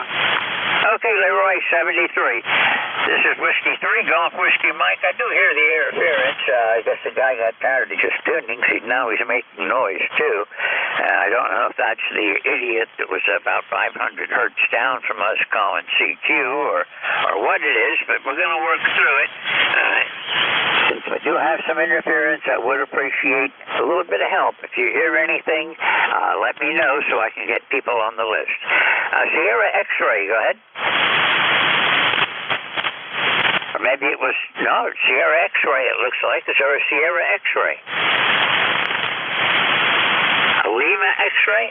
Okay, Leroy, 73. This is Whiskey 3, Golf Whiskey Mike. I do hear the interference. I guess the guy got tired of just tuning. Now he's making noise, too. I don't know if that's the idiot that was about 500 hertz down from us calling CQ or what it is, but we're going to work through it. Since we do have some interference, I would appreciate a little bit of help. If you hear anything, let me know so I can get people on the list. Sierra X-Ray, go ahead. Or maybe it was, no, Sierra X-Ray it looks like. Is there a Sierra X-Ray? A Lima X-Ray?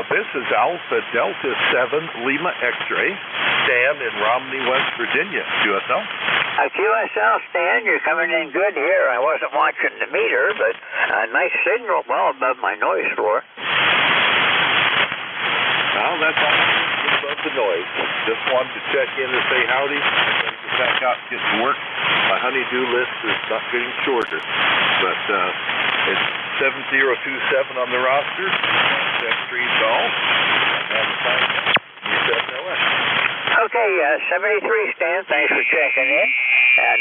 This is Alpha Delta 7 Lima X-Ray. Stan in Romney, West Virginia. QSL? QSL, Stan, you're coming in good here. I wasn't watching the meter, but a nice signal well above my noise floor. Well, that's all above the noise. Just wanted to check in and say howdy. I'm going to get back out and get to work. My honey-do list is not getting shorter. But it's 7027 on the roster. Steph Street Golf. And NJ2US. Okay, 73 Stan, thanks for checking in.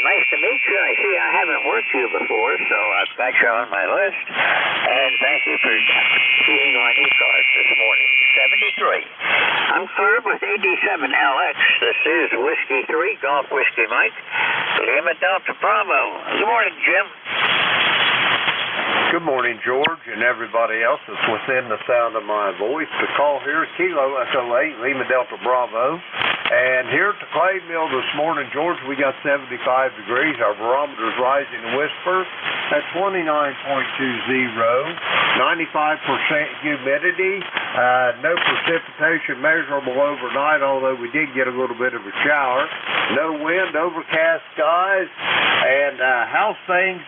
Nice to meet you. I see I haven't worked you before, so I've got you on my list. And thank you for being on ECARS this morning. 73. I'm clear with 87LX. This is Whiskey 3, Golf Whiskey Mike. Lima Delta Bravo. Good morning, Jim. Good morning, George, and everybody else that's within the sound of my voice. The call here is Kilo Echo 8, Lima Delta Bravo. And here at the clay mill this morning, George, we got 75 degrees. Our barometer's rising to whisper at 29.20. 95% humidity. No precipitation measurable overnight, although we did get a little bit of a shower. No wind, overcast skies. And how's things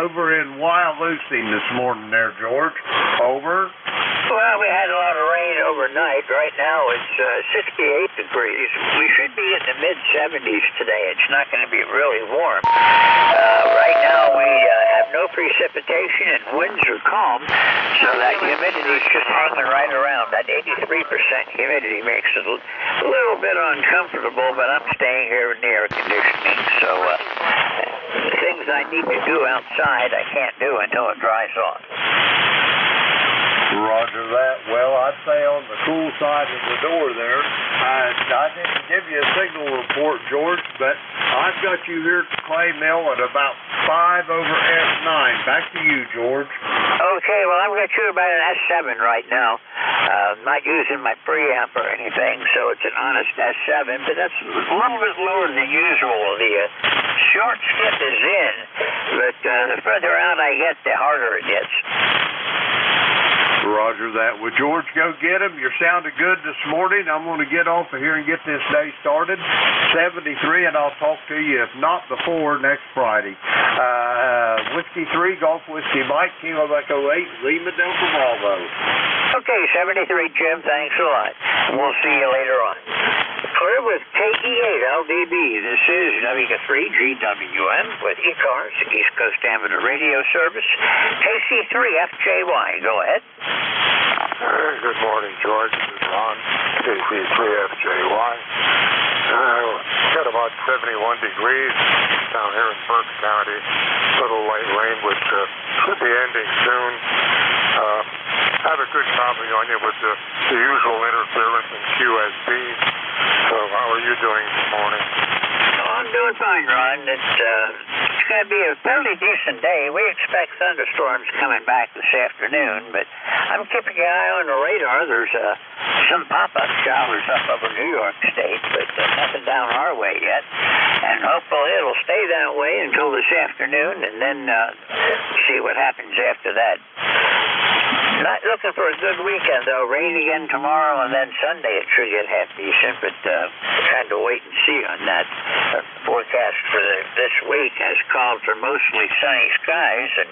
over in Wyalusing this morning there, George? Over. Well, we had a lot of rain overnight. Right now it's 68 degrees. We should be in the mid-70s today. It's not going to be really warm. Right now we have no precipitation and winds are calm, so that humidity is just hanging right around. That 83% humidity makes it a little bit uncomfortable, but I'm staying here in the air conditioning, so things I need to do outside I can't do until it dries off. Roger that. Well, I'd say on the cool side of the door there, I didn't give you a signal report, George, but I've got you here at the clay mill at about 5 over S9. Back to you, George. Okay, well, I've got you about an S7 right now. Not using my preamp or anything, so it's an honest S7, but that's a little bit lower than usual. The short skip is in, but the further out I get, the harder it gets. Roger that. Well, George, go get him. You're sounding good this morning. I'm going to get off of here and get this day started. 73, and I'll talk to you, if not before, next Friday. Whiskey 3, Golf Whiskey Mike, Kilo Echo 8, Lima Delta Bravo. Okay, 73, Jim. Thanks a lot. We'll see you later on. Clear with KE8LDB. This is W3GWM with ECARS, East Coast Amateur Radio Service. KC3FJY. Go ahead. Good morning, George. This is Ron, KC3FJY. Got about 71 degrees down here in Berks County. Little light rain, which should be ending soon. Have a good copy on you with the usual interference in QSB. So how are you doing this morning? I'm doing fine, Ron. It's going to be a fairly decent day. We expect thunderstorms coming back this afternoon, but I'm keeping an eye on the radar. There's some pop-up showers up over New York State, but nothing down our way yet. And hopefully it'll stay that way until this afternoon, and then see what happens after that. Not looking for a good weekend, though. Rain again tomorrow, and then Sunday it should get half decent, but kind of wait and see on that. Forecast for this week has called for mostly sunny skies, and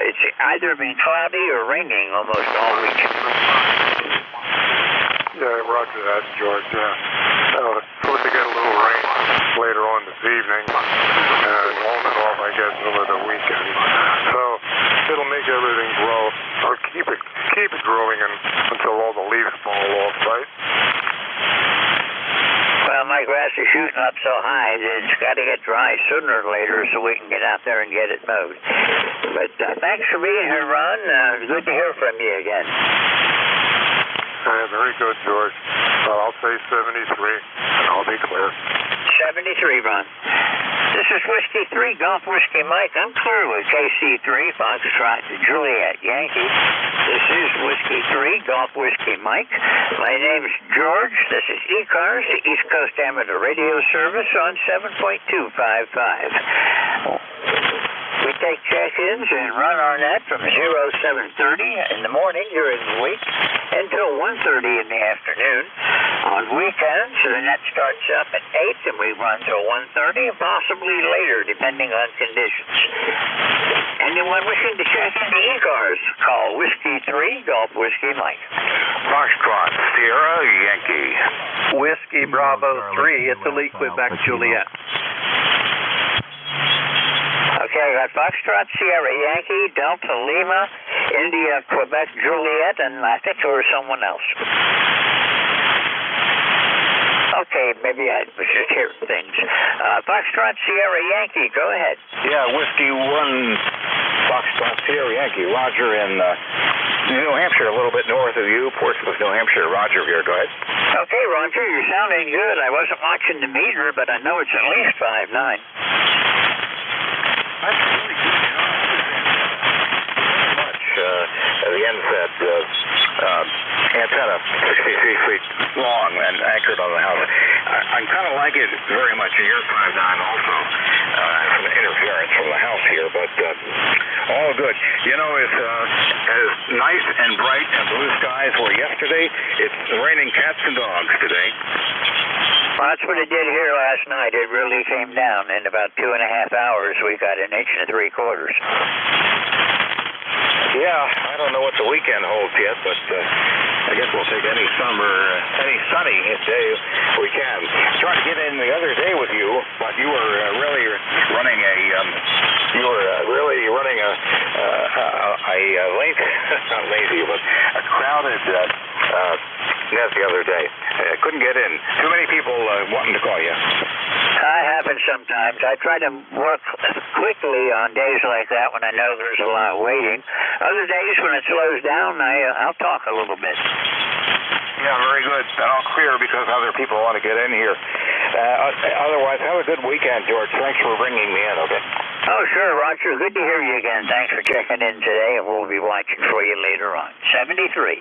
it's either been cloudy or raining almost all week. Yeah, roger that, George. Yeah. Supposed to get a little rain later on this evening, and on and off, I guess, over the weekend. So it'll make everything grow, or keep it growing until all the leaves fall off, right? Well, my grass is shooting up so high that it's got to get dry sooner or later so we can get out there and get it mowed. But thanks for being here, Ron. Good to hear from you again. Very good, George. Well, I'll say 73, and I'll be clear. 73, Ron. This is Whiskey 3, Golf Whiskey Mike. I'm clear with KC3, Foxtrot to Juliet Yankee. This is Whiskey 3, Golf Whiskey Mike. My name's George. This is ECARS, the East Coast Amateur Radio Service on 7.255. We take check-ins and run our net from 07:30 in the morning during the week until 1:30 in the afternoon. On weekends, the net starts up at 8 and we run till 1:30 and possibly later depending on conditions. Anyone wishing to check into ECARS, call Whiskey 3, Golf Whiskey Mike. Foxtrot, Sierra, Yankee. Whiskey Bravo 3, Italy, Quebec, Juliet. Okay, I got Foxtrot, Sierra, Yankee, Delta, Lima, India, Quebec, Juliet, and I think there was someone else. Okay, maybe I was just hearing things. Foxtrot, Sierra, Yankee, go ahead. Yeah, Whiskey 1, Foxtrot, Sierra, Yankee. Roger in New Hampshire, a little bit north of you, Portsmouth, New Hampshire. Roger here, go ahead. Okay, Roger, you're sounding good. I wasn't watching the meter, but I know it's at least 5.9. That's really good. Very much. The NZ antenna, 63 feet long and anchored on the house. I kind of like it very much in your 5.9 also. Some interference from the house here, but all good. You know, it's as nice and bright and blue skies were yesterday. It's raining cats and dogs today. Well, that's what it did here last night. It really came down. In about 2.5 hours, we got 1 3/4 inches. Yeah, I don't know what the weekend holds yet, but I guess we'll take any sunny day we can. Tried to get in the other day with you, but you were really running a not lazy, but a crowded net the other day. Couldn't get in. Too many people wanting to call you. That happens sometimes. I try to work quickly on days like that when I know there's a lot waiting. Other days when it slows down, I'll talk a little bit. Yeah, very good. And I'll clear because other people want to get in here. Otherwise, have a good weekend, George. Thanks for bringing me in, okay? Oh, sure, Roger. Good to hear you again. Thanks for checking in today, and we'll be watching for you later on. 73.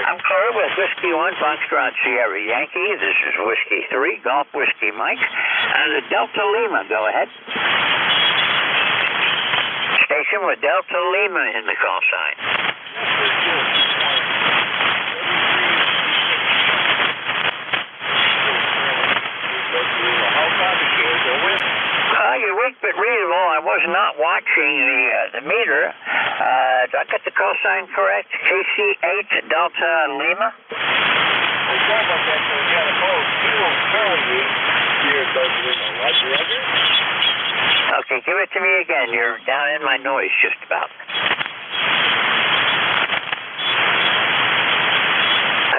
I'm clear with Whiskey 1, Foxtrot, Sierra, Yankee. This is Whiskey 3, Golf Whiskey Mike. And the Delta Lima, go ahead. Station with Delta Lima in the call sign. You're weak but reasonable. I was not watching the meter. Did I get the call sign correct? KC8 Delta Lima? Okay, give it to me again. You're down in my noise just about.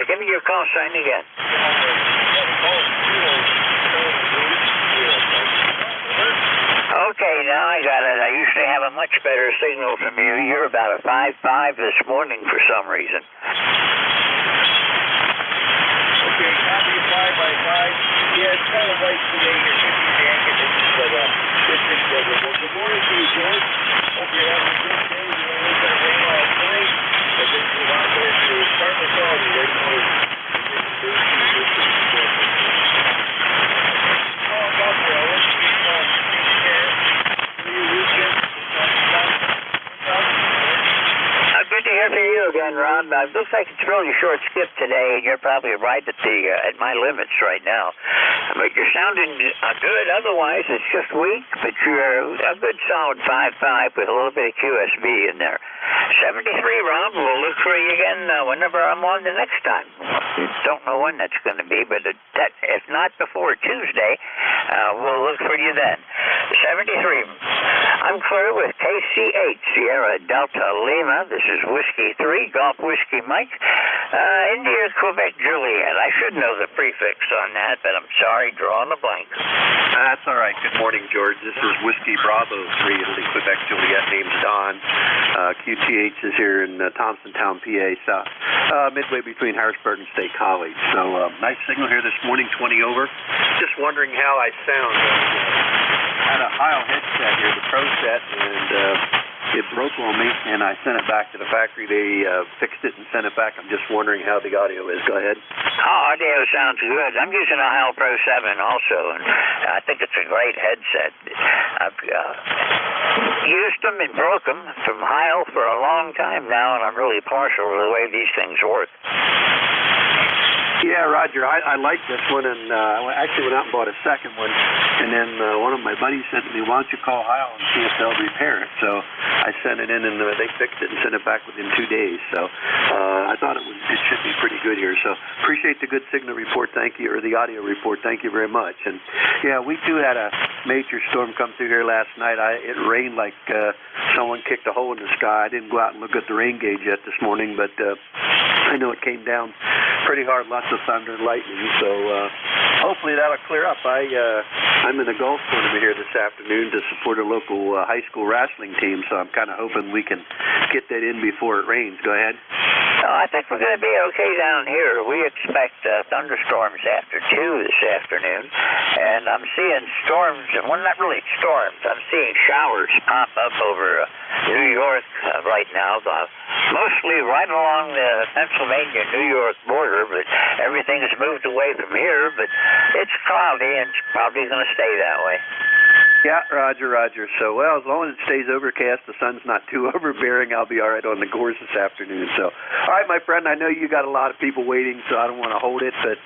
Give me your call sign again. Okay, now I got it. I usually have a much better signal from you. You're about a 5.5 this morning for some reason. Okay, happy 5x5. Yeah, it's kind of like today. You're 50 Dan conditions, but it's been good. Well, good morning to you, George. Hope you're having a good day. You know, we've been rain last night. I think we're out there to start the call. You ready for it? Good to hear from you again, Ron. It looks like it's really short skip today, and you're probably right at my limits right now. But you're sounding good. Otherwise, it's just weak, but you're a good solid 5.5 with a little bit of QSB in there. 73, Ron. We'll look for you again whenever I'm on the next time. Don't know when that's going to be, but if not before Tuesday, we'll look for you then. 73. I'm clear with KC8 Sierra Delta Lima. This is Whiskey 3, Golf Whiskey Mike. India, Quebec, Juliet. I should know the prefix on that, but I'm sorry, drawing a blank. That's all right. Good morning, George. This is Whiskey Bravo 3, Italy, Quebec, Juliet. Name's Don. QTH is here in Thompsontown, PA, midway between Harrisburg and State College. So nice signal here this morning, 20 over. Just wondering how I sound. I had a Heil headset here, the Pro set, and it broke on me, and I sent it back to the factory. They fixed it and sent it back. I'm just wondering how the audio is. Go ahead. Audio sounds good. I'm using a Heil Pro 7 also, and I think it's a great headset. I've used them and broke them from Heil for a long time now, and I'm really partial to the way these things work. Yeah, Roger, I like this one, and I actually went out and bought a second one, and then one of my buddies said to me, why don't you call Heil and see if they'll repair it? So I sent it in, and they fixed it and sent it back within 2 days. So I thought it should be pretty good here. So appreciate the good signal report, thank you, or the audio report, thank you very much. And yeah, we too had a major storm come through here last night. It rained like someone kicked a hole in the sky. I didn't go out and look at the rain gauge yet this morning, but I know it came down pretty hard, lots of thunder and lightning, so hopefully that'll clear up. I'm in a golf tournament here this afternoon to support a local high school wrestling team, so I'm kind of hoping we can get that in before it rains. Go ahead. I think we're going to be okay down here. We expect thunderstorms after 2 this afternoon, and I'm seeing storms, well, not really storms, I'm seeing showers pop up over New York right now, mostly right along the Pennsylvania-New York border, but everything has moved away from here, but it's cloudy, and it's probably going to stay that way. Yeah, Roger. So, well, as long as it stays overcast, the sun's not too overbearing, I'll be all right on the course this afternoon. So, all right, my friend, I know you got a lot of people waiting, so I don't want to hold it, but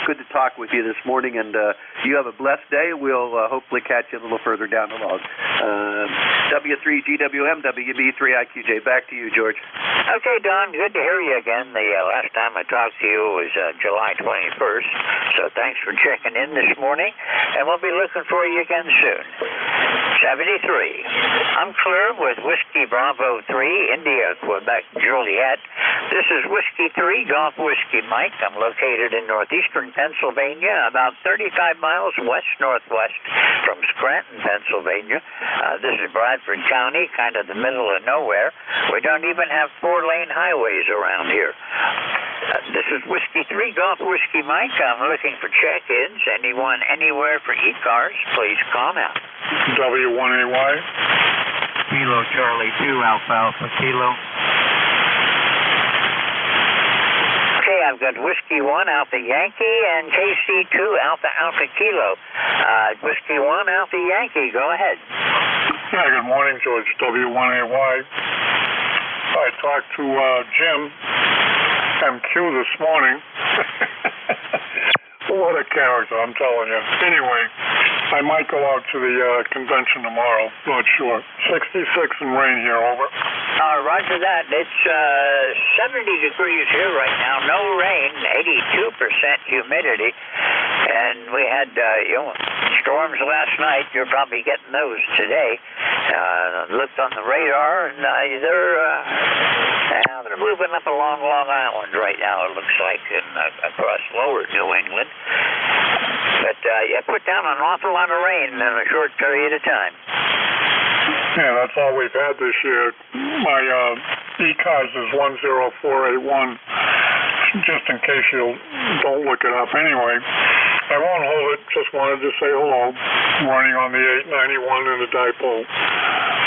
good to talk with you this morning, and you have a blessed day. We'll hopefully catch you a little further down the log. W3GWM, WB3IQJ. Back to you, George. Okay, Don, good to hear you again. The last time I talked to you was July 21st, so thanks for checking in this morning, and we'll be looking for you again soon. 73. I'm clear with Whiskey Bravo 3, India, Quebec, Juliet. This is Whiskey 3, Golf Whiskey Mike. I'm located in northeastern Pennsylvania, about 35 miles west-northwest from Scranton, Pennsylvania. This is Bradford County, kind of the middle of nowhere. We don't even have 4-lane highways around here. This is Whiskey 3, Golf Whiskey Mike. I'm looking for check-ins. Anyone, anywhere for ECARS, please call now. W1AY. Kilo Charlie 2, Alpha Kilo. Okay, I've got Whiskey 1, Alpha Yankee, and KC2, Alpha Kilo. Whiskey 1, Alpha Yankee, go ahead. Yeah, good morning, George. W1AY. I talked to Jim MQ this morning. What a character, I'm telling you. Anyway, I might go out to the convention tomorrow. Not sure. 66 and rain here, over. Roger that. It's 70 degrees here right now. No rain, 82% humidity. And we had, storms last night. You're probably getting those today. Looked on the radar, and they're moving up along Long Island right now, it looks like, and across lower New England. But put down an awful lot of rain in a short period of time. Yeah, that's all we've had this year. My ECARS is 10481, just in case you don't look it up. Anyway, I won't hold it, just wanted to say hello. Running on the 891 in the dipole.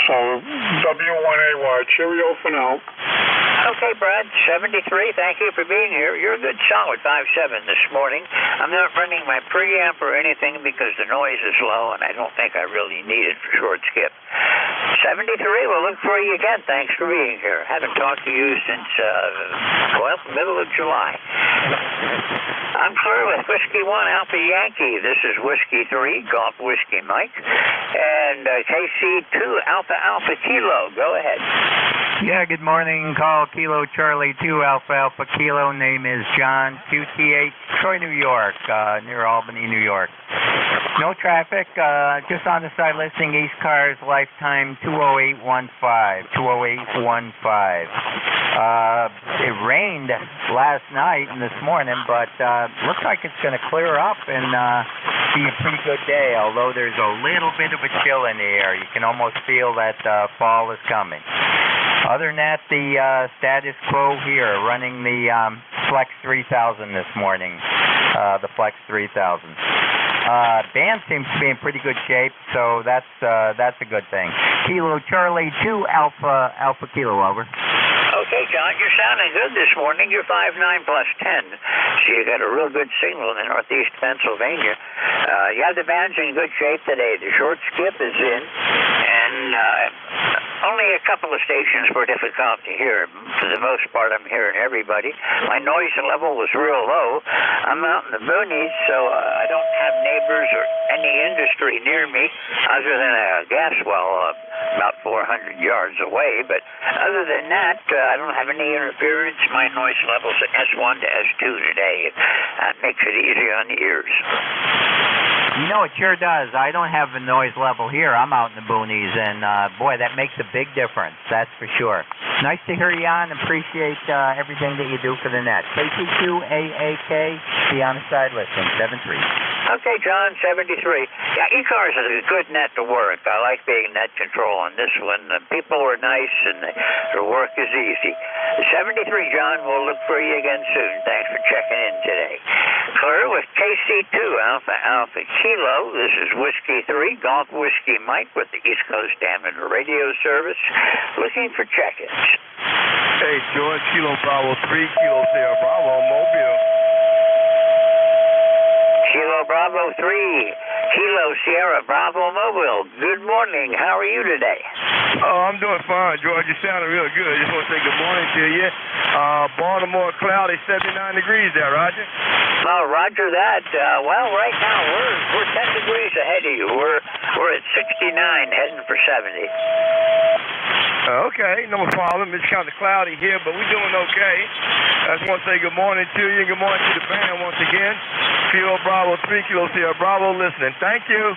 So, W1AY, cheerio for now. Okay, Brad, 73, thank you for being here. You're a good solid 5.7 this morning. I'm not running my preamp or anything because the noise is low, and I don't think I really need it for short skip. 73, we'll look for you again. Thanks for being here. Haven't talked to you since, middle of July. I'm clear with Whiskey 1, Alpha Yankee. This is Whiskey 3, Golf Whiskey Mike. And KC2, Alpha Kilo. Go ahead. Yeah, good morning. Call Kilo Charlie 2, Alpha Kilo. Name is John, QTH, Troy, New York, near Albany, New York. No traffic, just on the side listing, ECARS lifetime 20815, 20815. It rained last night and this morning, but looks like it's going to clear up and be a pretty good day, although there's a little bit of a chill in the air. You can almost feel that fall is coming. Other than that, the status quo here, running the Flex 3000 this morning, the Flex 3000. Band seems to be in pretty good shape, so that's a good thing. Kilo Charlie 2 Alpha Kilo, over. Okay, John, you're sounding good this morning. You're 5'9 plus 10. So you got a real good signal in northeast Pennsylvania. You have the bands in good shape today. The short skip is in, and only a couple of stations were difficult to hear. For the most part, I'm hearing everybody. My noise level was real low. I'm out in the boonies, so I don't have neighbors or any industry near me other than a gas well about 400 yards away. But other than that, I don't have any interference. My noise level's at S1 to S2 today. That makes it easy on the ears. You know, it sure does. I don't have a noise level here. I'm out in the boonies, and boy, that makes a big difference. That's for sure. Nice to hear you on. Appreciate everything that you do for the net. KT2AAK, be on the side listening, 73. Okay, John, 73. Yeah, ECARS is a good net to work. I like being net control on this one. The people are nice, and the work is easy. 73, John, we'll look for you again soon. Thanks for checking in today. Clear with KC2 Alpha Kilo. This is Whiskey 3, Golf Whiskey Mike with the East Coast Amateur Radio Service. Looking for check-ins. Hey, George, Kilo Bravo 3, Kilo Sierra Bravo, Mobile. Kilo Bravo 3, Kilo Sierra Bravo Mobile. Good morning. How are you today? Oh, I'm doing fine, George. You sounding real good. Just want to say good morning to you. Baltimore cloudy, 79 degrees there, Roger. Oh, Roger that. Well, right now we're 10 degrees ahead of you. We're at 69, heading for 70. Okay, no problem. It's kind of cloudy here, but we're doing okay. I just want to say good morning to you and good morning to the band once again. Kilo Bravo 3, Kilo Sierra Bravo listening. Thank you.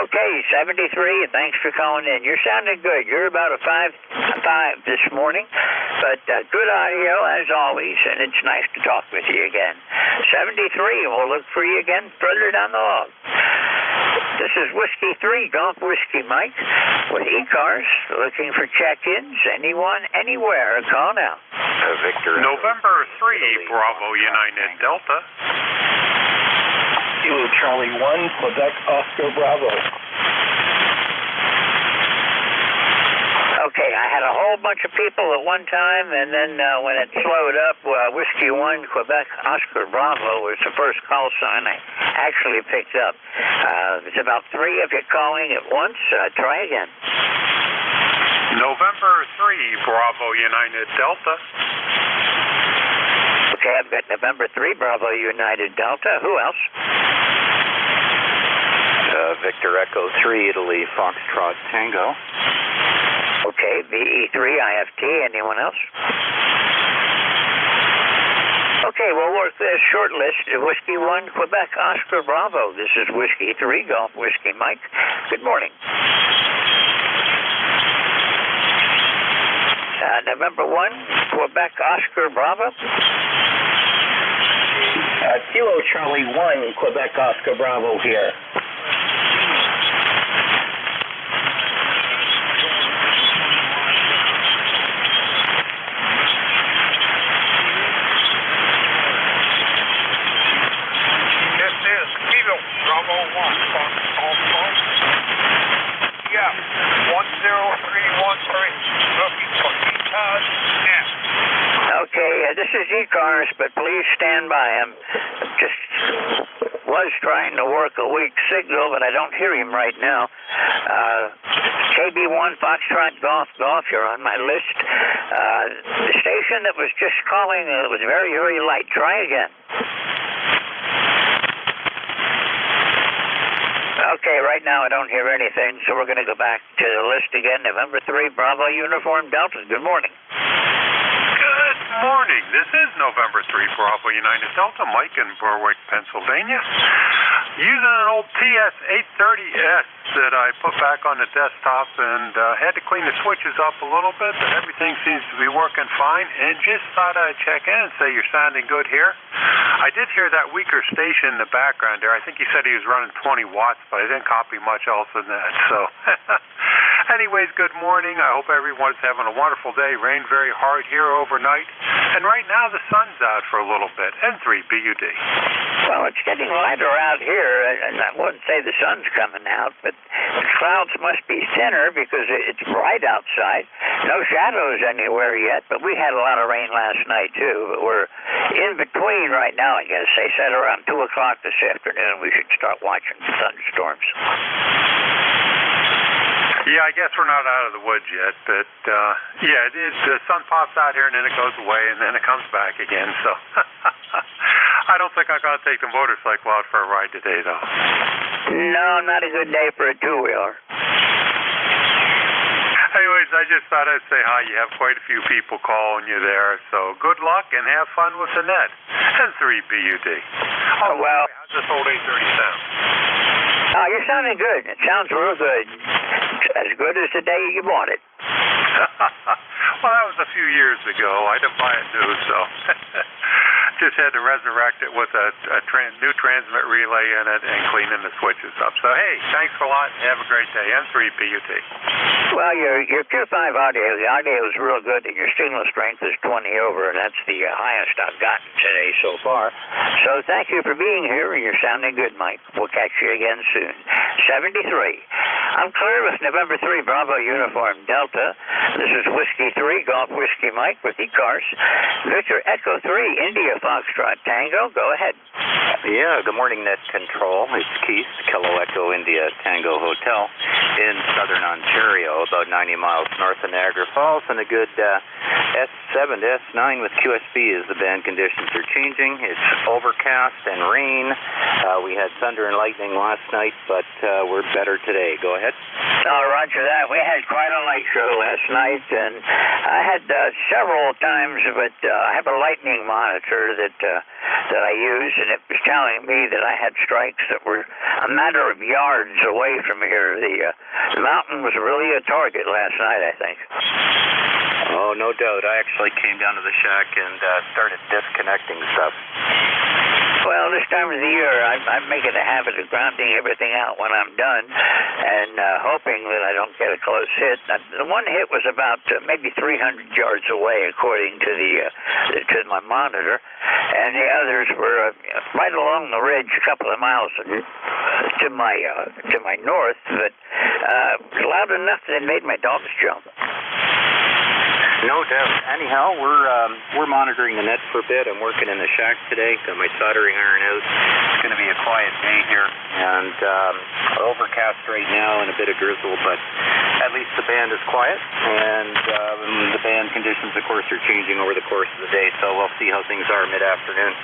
Okay, 73, and thanks for calling in. You're sounding good. You're about a 5 this morning, but good audio as always, and it's nice to talk with you again. 73, and we'll look for you again further down the log. This is Whiskey 3, Golf Whiskey Mike, with ECARS, looking for check-ins. Anyone, anywhere, call now. Victor. November 3, Bravo United Delta. Kilo Charlie 1, Quebec Oscar Bravo. Okay, I had a whole bunch of people at one time, and then when it slowed up, Whiskey 1, Quebec Oscar Bravo was the first call sign I actually picked up. There's about 3 of you calling at once. Try again. November 3, Bravo United Delta. Okay, I've got November 3, Bravo United Delta. Who else? Victor Echo 3, Italy, Foxtrot Tango. Okay, VE3, IFT. Anyone else? Okay, we'll work this short list. Whiskey 1, Quebec Oscar Bravo. This is Whiskey 3, Golf Whiskey Mike. Good morning. November 1, Quebec Oscar Bravo. Kilo Charlie 1, Quebec Oscar Bravo here. This is Kilo Bravo 1, yeah, 10313, looking for ECARS net. Okay, this is ECARS, but please stand by. I'm just was trying to work a weak signal, but I don't hear him right now. KB1 Foxtrot Golf, you're on my list. The station that was just calling was very, very light. Try again. Okay, right now I don't hear anything, so we're going to go back to the list again. November 3, Bravo Uniform Delta. Good morning. Good morning. This is November 3, Bravo United Delta. Mike in Berwick, Pennsylvania. Using an old TS-830S that I put back on the desktop and had to clean the switches up a little bit, but everything seems to be working fine. And just thought I'd check in and say you're sounding good here. I did hear that weaker station in the background there. I think he said he was running 20 watts, but I didn't copy much else than that. So, anyways, good morning. I hope everyone's having a wonderful day. Rained very hard here overnight. And right now the sun's out for a little bit. N3 BUD. Well, it's getting lighter out here, and I wouldn't say the sun's coming out, but The clouds must be thinner because it's bright outside. No shadows anywhere yet, but we had a lot of rain last night too. But we're in between right now, I guess. They said around 2 o'clock this afternoon we should start watching thunderstorms. Yeah, I guess we're not out of the woods yet, but yeah, the sun pops out here and then it goes away and then it comes back again. So I don't think I'm going to take the motorcycle out for a ride today, though. No, not a good day for a two-wheeler. Anyways, I just thought I'd say hi. You have quite a few people calling you there, so good luck and have fun with the net. And 3BUD. Oh, well, how's this old 830 sound? You're sounding good. It sounds real good. As good as the day you bought it. Well, that was a few years ago. I didn't buy it new, so just had to resurrect it with a new transmit relay in it and cleaning the switches up. So, hey, thanks a lot. Have a great day. N3PUT. Well, your Q5 audio, the audio is real good, and your signal strength is 20 over, and that's the highest I've gotten today so far. So thank you for being here, and you're sounding good, Mike. We'll catch you again soon. 73. I'm clear with November 3, Bravo Uniform Delta. This is Whiskey 3, Golf Whiskey Mike with ECARS. Victor Echo 3, India Foxtrot Tango. Go ahead. Yeah, good morning, Net Control. It's Keith, Kilo Echo India Tango Hotel in southern Ontario, about 90 miles north of Niagara Falls, and a good S7 to S9 with QSB as the band conditions are changing. It's overcast and rain. We had thunder and lightning last night, but we're better today. Go ahead. Roger that. We had quite a light show last night, and I had several times, but I have a lightning monitor that I use, and it was telling me that I had strikes that were a matter of yards away from here. The mountain was really a target last night, I think. Oh, no doubt. I actually came down to the shack and started disconnecting stuff. Well, this time of the year, I'm making a habit of grounding everything out when I'm done and hoping that I don't get a close hit. The one hit was about maybe 300 yards away, according to to my monitor, and the others were right along the ridge, a couple of miles to my north, but loud enough that it made my dogs jump. No doubt. Anyhow, we're monitoring the net for a bit. I'm working in the shack today. Got my soldering iron out. It's going to be a quiet day here, and overcast right now and a bit of drizzle, but at least the band is quiet, and the band conditions, of course, are changing over the course of the day, so we'll see how things are mid-afternoon.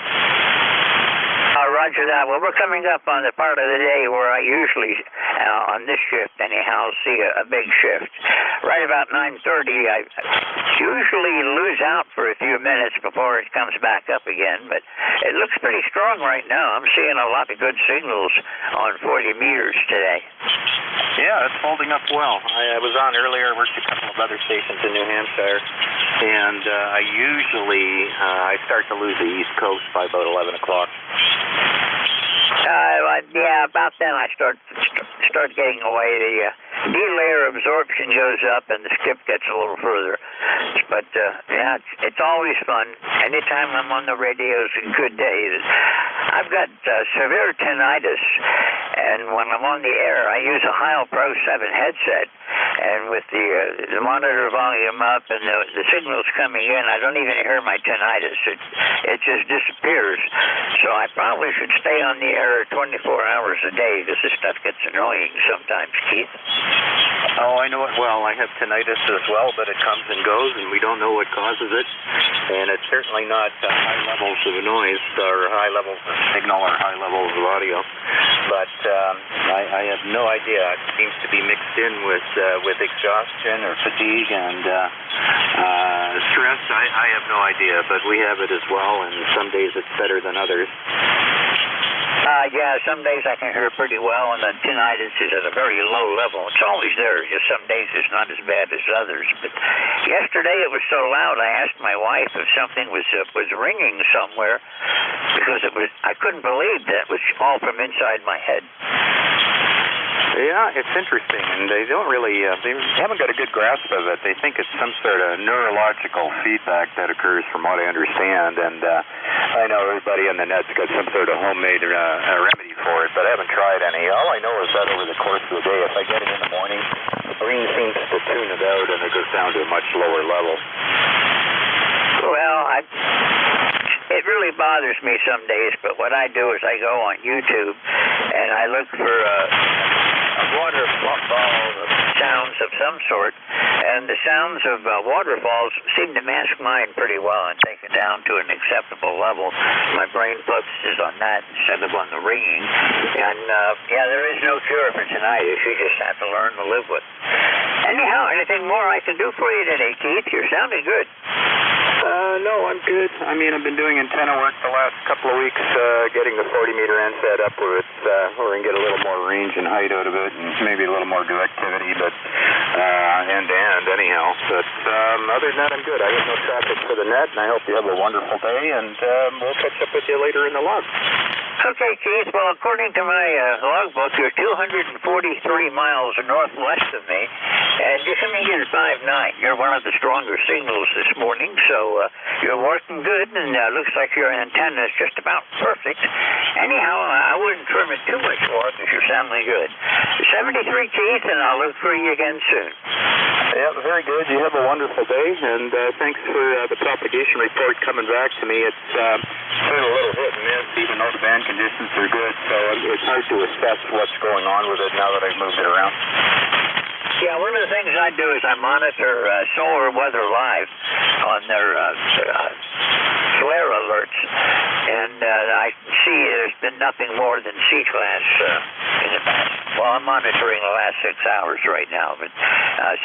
Roger that. Well, we're coming up on the part of the day where I usually, on this shift anyhow, see a big shift. Right about 9:30, I usually lose out for a few minutes before it comes back up again, but it looks pretty strong right now. I'm seeing a lot of good signals on 40 meters today. Yeah, it's holding up well. I was on earlier, worked a couple of other stations in New Hampshire, and I usually I start to lose the East Coast by about 11 o'clock. Yeah, about then I start getting away. The D-layer absorption goes up and the skip gets a little further. But, yeah, it's always fun. Anytime I'm on the radio is a good day. I've got severe tinnitus, and when I'm on the air, I use a Heil Pro 7 headset. And with the monitor volume up and the signals coming in, I don't even hear my tinnitus. It just disappears. So I probably should stay on the air 24 hours a day because this stuff gets annoying sometimes, Keith. Oh, I know it well. I have tinnitus as well, but it comes and goes, and we don't know what causes it. And it's certainly not high levels of noise or high levels of signal or high levels of audio. But I have no idea. It seems to be mixed in with exhaustion or fatigue and stress. I have no idea, but we have it as well, and some days it's better than others. Yeah, some days I can hear pretty well, and the tinnitus is at a very low level. It's always there. Just some days it's not as bad as others. But yesterday it was so loud, I asked my wife if something was ringing somewhere because I couldn't believe that it was all from inside my head. Yeah, it's interesting, and they don't really, they haven't got a good grasp of it. They think it's some sort of neurological feedback that occurs from what I understand, and I know everybody on the net's got some sort of homemade remedy for it, but I haven't tried any. All I know is that over the course of the day, if I get it in the morning, the brain seems to tune it out and it goes down to a much lower level. Well, it really bothers me some days, but what I do is I go on YouTube and I look for a waterfall sounds of some sort, and the sounds of waterfalls seem to mask mine pretty well and take it down to an acceptable level. My brain focuses on that instead of on the ringing, and yeah, there is no cure for tinnitus. You just have to learn to live with it. Anyhow, anything more I can do for you today, Keith? You're sounding good. No, I'm good. I mean, I've been doing antenna work the last couple of weeks, getting the 40-meter end set up where it's where we can get a little more range and height out of it, and maybe a little more directivity, but end-to-end anyhow. But other than that, I'm good. I have no traffic for the net, and I hope you have a wonderful day, and we'll catch up with you later in the log. Okay, Keith. Well, according to my logbook, you're 243 miles northwest of me, and you're coming in 5'9". You're one of the stronger signals this morning, so you're working good, and looks like your antenna is just about perfect. Anyhow, I wouldn't trim it too much more because you're sounding good. 73, Keith, and I'll look for you again soon. Yeah, very good. You have a wonderful day, and thanks for the propagation report coming back to me. It's been a little hit and miss, even though the band conditions are good, so it's hard to assess what's going on with it now that I've moved it around. Yeah, one of the things I do is I monitor solar weather live on their flare alerts, and I see there's been nothing more than C-class in the past. Well, I'm monitoring the last 6 hours right now, but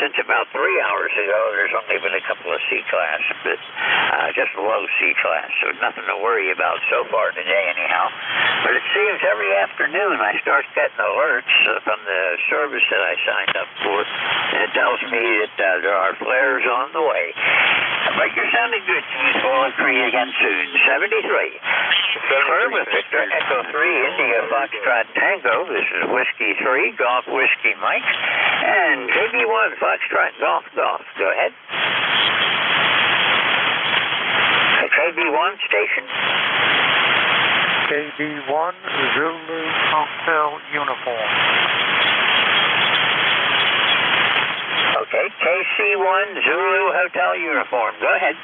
since about 3 hours ago, there's only been a couple of C-class, but just low C-class, so nothing to worry about so far today anyhow. But it seems every afternoon I start getting alerts from the service that I signed up for, and it tells me that there are flares on the way. But you're sounding good, Keith. We'll look for you again soon. 73. Clear with Victor Echo 3 India Foxtrot Tango. This is Whiskey 3 Golf Whiskey Mike, and KB1 Foxtrot Golf Golf. Go ahead. KB1 station. KB1 Zulu Hotel Uniform. Okay, KC1 Zulu Hotel Uniform. Go ahead.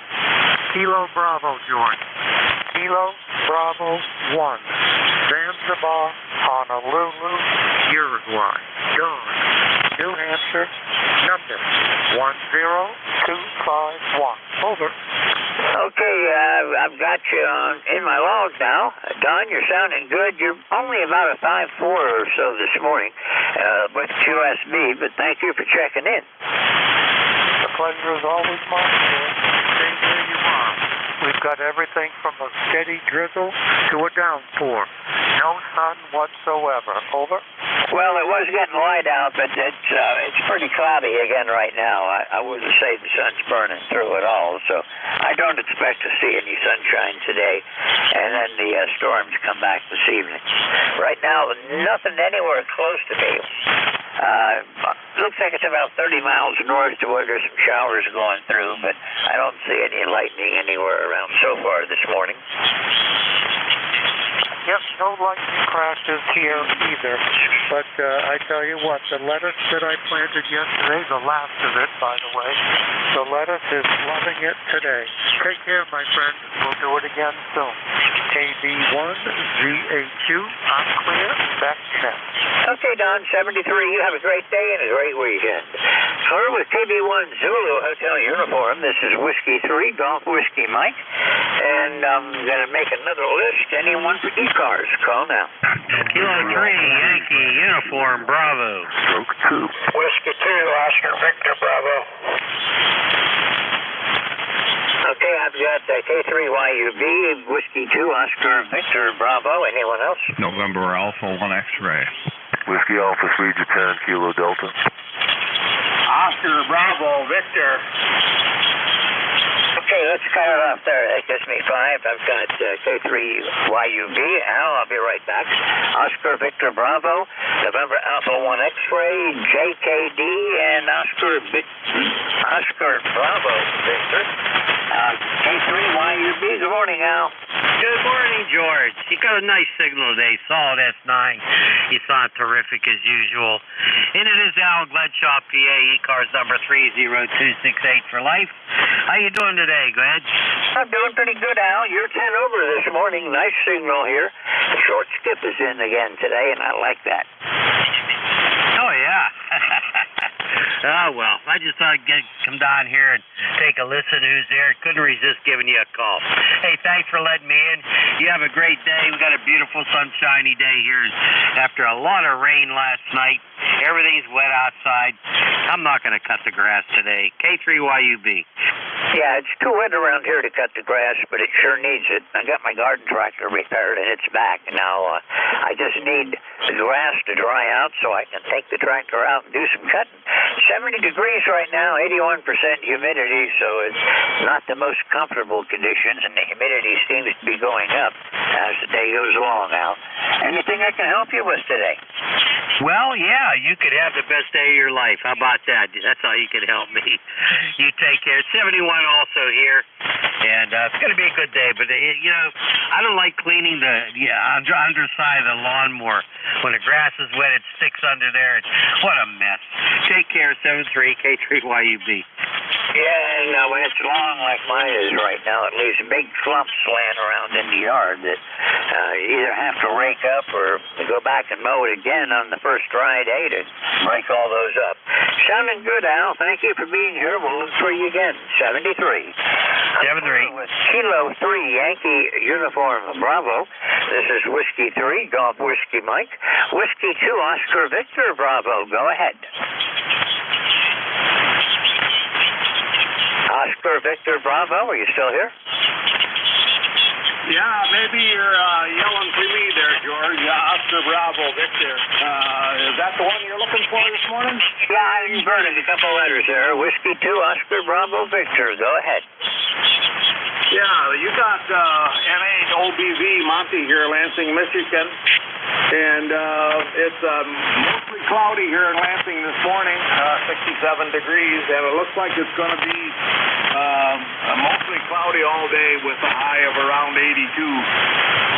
Kilo Bravo, George. Kilo Bravo 1. Zanzibar, Honolulu, Uruguay. Dawn, New Hampshire, number 10251. Over. Okay, I've got you in my log now. Don, you're sounding good. You're only about a 5'4" or so this morning with QSB, but thank you for checking in. The pleasure is always mine, George. Stay where you are. We've got everything from a steady drizzle to a downpour. No sun whatsoever. Over. Well, it was getting light out, but it's pretty cloudy again right now. I wouldn't say the sun's burning through at all, so I don't expect to see any sunshine today. And then the storms come back this evening. Right now, nothing anywhere close to me. Looks like it's about 30 miles north to where there's some showers going through, but I don't see any lightning anywhere around so far this morning. Yep, no lightning crashes here either. But I tell you what, the lettuce that I planted yesterday, the last of it, by the way, the lettuce is loving it today. Take care, my friend. We'll do it again soon. KB1ZAQ, I'm clear. Back next. Okay, Don, 73. You have a great day and a great weekend. Clear with KB1 Zulu Hotel Uniform. This is Whiskey 3, Golf Whiskey Mike. And I'm going to make another list. Anyone for ECARS? Call now. Kilo 3, Yankee Uniform, Bravo. Stroke 2. Whiskey 2, Oscar Victor, Bravo. Okay, I've got K3YUB, Whiskey 2, Oscar Victor, Bravo. Anyone else? November Alpha 1 X-Ray. Whiskey Alpha 3 Japan Kilo Delta. Oscar Bravo Victor. Okay, let's cut it off there. That gives me 5. I've got K3YUB. Al, I'll be right back. Oscar Victor Bravo, November Alpha 1 X-Ray, JKD, and Oscar Bravo Victor. K3YUB. Good morning, Al. Good morning, George. You got a nice signal today. Solid S9. You sound terrific as usual. And it is Alan Gledshaw, PA, ECARS number 30268 for life. How you doing today, Gled? I'm doing pretty good, Al. You're 10 over this morning. Nice signal here. The short skip is in again today, and I like that. Oh, yeah. Oh, well, I just thought I'd come down here and take a listen who's there. Couldn't resist giving you a call. Hey, thanks for letting me in. You have a great day. We got a beautiful sunshiny day here after a lot of rain last night. Everything's wet outside. I'm not going to cut the grass today. K3YUB. Yeah, it's too wet around here to cut the grass, but it sure needs it. I got my garden tractor repaired, and it's back. Now, I just need the grass to dry out so I can take the tractor out and do some cutting. 70 degrees right now, 81% humidity, so it's not the most comfortable conditions, and the humidity seems to be going up as the day goes along now. Anything I can help you with today? Well, yeah, you could have the best day of your life. How about that? That's how you can help me. You take care. 71 also here, and it's going to be a good day. But, I don't like cleaning the underside of the lawnmower. When the grass is wet, it sticks under there. What a mess. Take care, 73K3YUB. Yeah, and when it's long like mine is right now, it leaves big clumps laying around in the yard that you either have to rake up or go back and mow it again on the first dry day to break all those up. Sounding good, Al. Thank you for being here. We'll look for you again. 73. 73. With Kilo 3 Yankee Uniform Bravo. This is Whiskey 3, Golf Whiskey Mike. Whiskey 2, Oscar Victor Bravo. Go ahead. Oscar Victor Bravo, are you still here? Yeah, maybe you're yelling for me there, George. Oscar Bravo Victor. Is that the one you're looking for this morning? Yeah, I inverted a couple letters there. Whiskey 2, Oscar Bravo Victor. Go ahead. Yeah, you got N8OBV Monty here, Lansing, Michigan. And it's mostly cloudy here in Lansing this morning, 67 degrees, and it looks like it's going to be mostly cloudy all day with a high of around 82.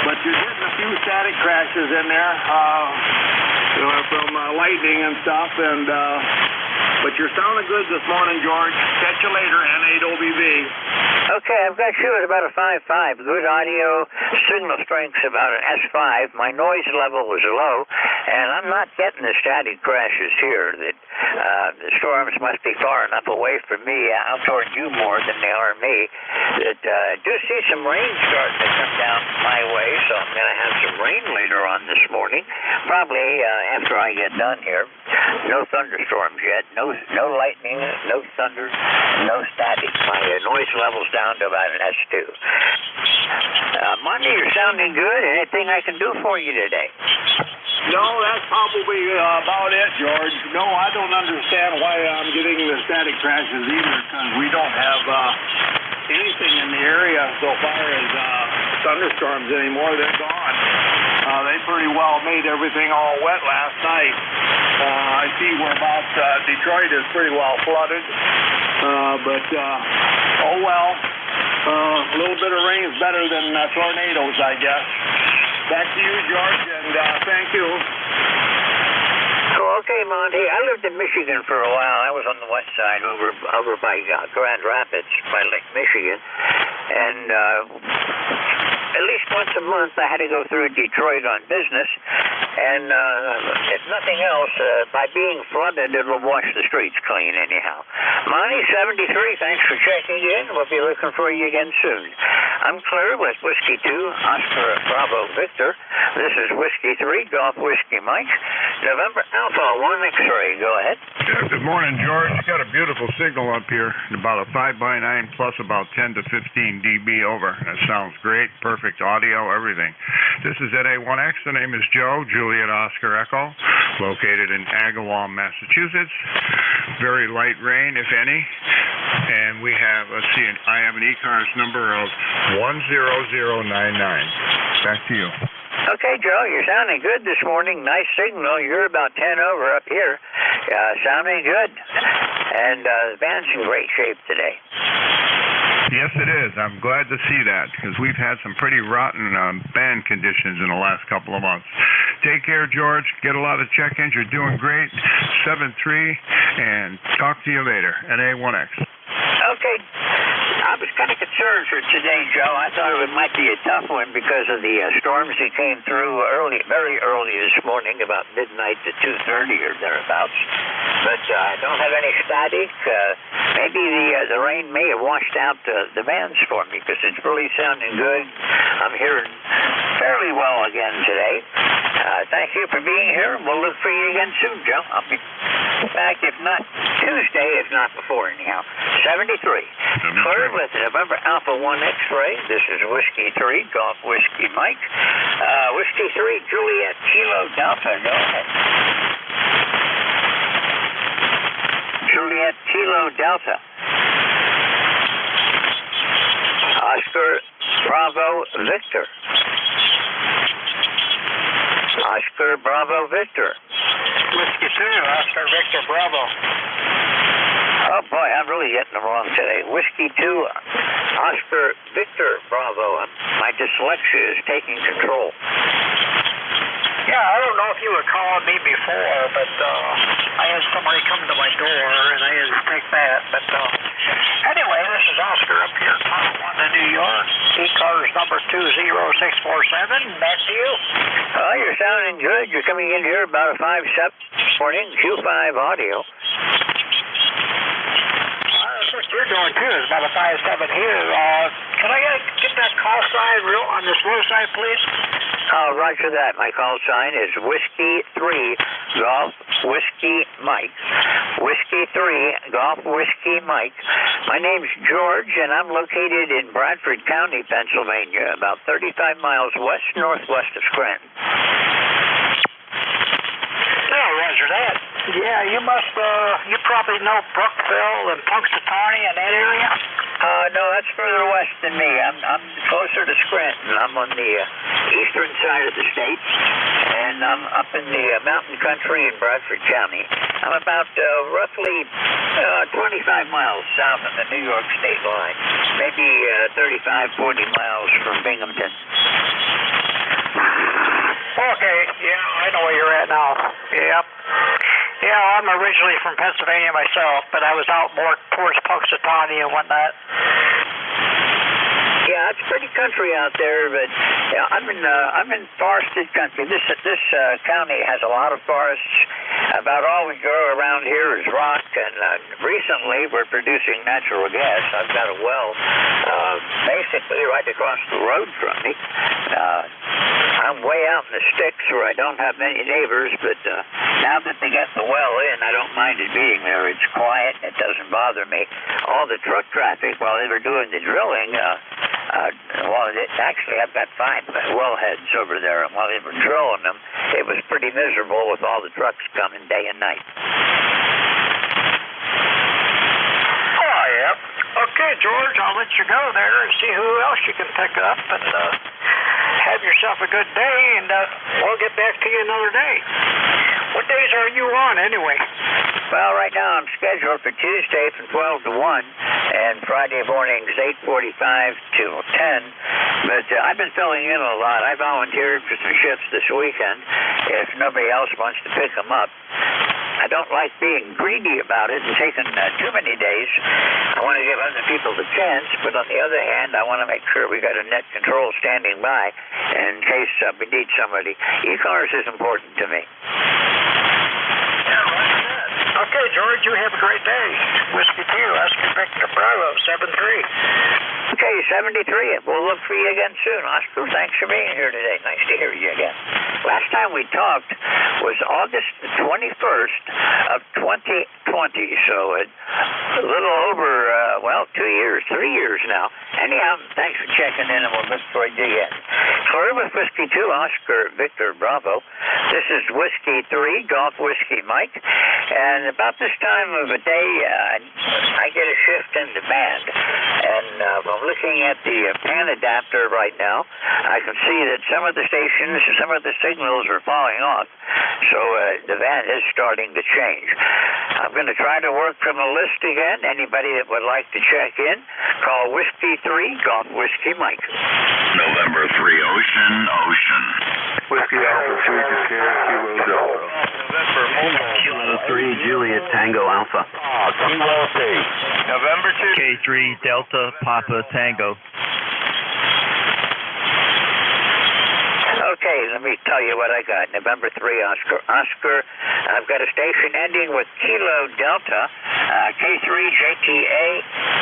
But you're getting a few static crashes in there from lightning and stuff, and but you're sounding good this morning, George. Catch you later, N8OBV. Okay, I've got you at about a 5.5. Good audio. Signal strength's about an S5. My noise level was low, and I'm not getting the static crashes here. That the storms must be far enough away from me, out toward you more than they are me. That do see some rain starting to come down my way, so I'm going to have some rain later on this morning. Probably after I get done here. No thunderstorms yet. No lightning, no thunder, no static. My noise level's down to about an S2. Monty, you're sounding good. Anything I can do for you today? No, that's probably about it, George. No, I don't understand why I'm getting the static crashes either, because we don't have anything in the area so far as thunderstorms anymore. They're gone. They pretty well made everything all wet last night. I see where about Detroit is pretty well flooded. But oh well. A little bit of rain is better than tornadoes, I guess. Back to you, George, and thank you. Okay, Monty. I lived in Michigan for a while. I was on the west side over by Grand Rapids, by Lake Michigan. And at least once a month I had to go through Detroit on business. And if nothing else, by being flooded, it will wash the streets clean anyhow. Monty, 73, thanks for checking in. We'll be looking for you again soon. I'm clear with Whiskey 2, Oscar Bravo Victor. This is Whiskey 3, Golf Whiskey Mike. November Alpha 1 X-ray. Go ahead. Yeah, good morning, George. Got a beautiful signal up here. About a 5x9 plus about 10 to 15 dB over. That sounds great. Perfect audio, everything. This is NA1X. The name is Joe, Juliet Oscar Echo, located in Agawam, Massachusetts. Very light rain, if any. And we have, let's see, I have an ECARS number of 10099. Back to you. Okay, Joe, you're sounding good this morning. Nice signal. You're about 10 over up here. Sounding good. And the band's in great shape today. Yes, it is. I'm glad to see that because we've had some pretty rotten band conditions in the last couple of months. Take care, George. Get a lot of check-ins. You're doing great. 7-3, and talk to you later. NA1X. Okay. I was kind of concerned for today, Joe. I thought it might be a tough one because of the storms that came through very early this morning, about midnight to 2:30 or thereabouts. But I don't have any static. Maybe the rain may have washed out the bands for me because it's really sounding good. I'm hearing fairly well again today. Thank you for being here. We'll look for you again soon, Joe. I'll be back, if not Tuesday, if not before, anyhow. 73. Clear with November Alpha 1 X-ray. This is Whiskey 3, Golf Whiskey Mike. Whiskey 3, Juliet Kilo Delta. Go ahead. Juliet Kilo Delta. Oscar Bravo Victor. Oscar Bravo Victor. Whiskey 2, Oscar Victor Bravo. Oh boy, I'm really getting them wrong today. Whiskey 2, Oscar Victor Bravo. My dyslexia is taking control. Yeah, I don't know if you were calling me before, but I had somebody come to my door, and I had to take that. But anyway, this is Oscar up here, Tunnel 1 to New York. ECARS number 20647. Back to you. Oh, you're sounding good. You're coming in here about a 5-7 morning, Q5 audio. That's what you're doing, too. It's about a 5-7 here. Can I get that call sign on this roadside, please? Roger that. My call sign is Whiskey 3, Golf Whiskey Mike. Whiskey 3, Golf Whiskey Mike. My name's George, and I'm located in Bradford County, Pennsylvania, about 35 miles west-northwest of Scranton. Yeah, roger that. Yeah, you probably know Brookville and Punxsutawney and that area? No, that's further west than me. I'm closer to Scranton. I'm on the eastern side of the state, and I'm up in the mountain country in Bradford County. I'm about roughly 25 miles south of the New York state line, maybe 35, 40 miles from Binghamton. Okay, yeah, I know where you're at now. Yep. Yeah, I'm originally from Pennsylvania myself, but I was out more towards Punxsutawney and whatnot. Yeah, it's pretty country out there, but yeah, I'm in forested country. This county has a lot of forests. About all we grow around here is rock, and recently we're producing natural gas. I've got a well basically right across the road from me. I'm way out in the sticks where I don't have many neighbors, but now that they got the well in, I don't mind it being there. It's quiet. It doesn't bother me. All the truck traffic while they were doing the drilling, actually I've got 5 wellheads over there, and while they were drilling them, it was pretty miserable with all the trucks coming day and night. Oh, yeah. Okay, George, I'll let you go there and see who else you can pick up, and have yourself a good day, and we'll get back to you another day. What days are you on, anyway? Well, right now I'm scheduled for Tuesday from 12 to 1, and Friday mornings 8:45 to 10. But I've been filling in a lot. I volunteered for some shifts this weekend if nobody else wants to pick them up. I don't like being greedy about it and taking too many days. I want to give other people the chance, but on the other hand, I want to make sure we got a net control standing by in case we need somebody. ECARS is important to me. Okay, George, you have a great day. Whiskey 2, Oscar Victor Bravo, 7-3. Okay, 73. We'll look for you again soon, Oscar. Thanks for being here today. Nice to hear you again. Last time we talked was August 21st of 2020, so a little over, 3 years now. Anyhow, thanks for checking in, and we'll look for you again. Clear with Whiskey 2, Oscar Victor Bravo. This is Whiskey 3, Golf Whiskey Mike, and about this time of the day, I get a shift in demand, and I'm looking at the pan adapter right now. I can see that some of the stations, some of the signals are falling off, so the band is starting to change. I'm going to try to work from a list again. Anybody that would like to check in, call Whiskey 3, Golf Whiskey Mike. November 3, Ocean. Whiskey Alpha 3 Japan, Kilo Delta. Kilo 3, Juliet Tango Alpha. Kilo 3. November 2. K3 Delta Papa Tango. Okay, let me tell you what I got. November 3, Oscar. I've got a station ending with Kilo Delta, K3 JTA,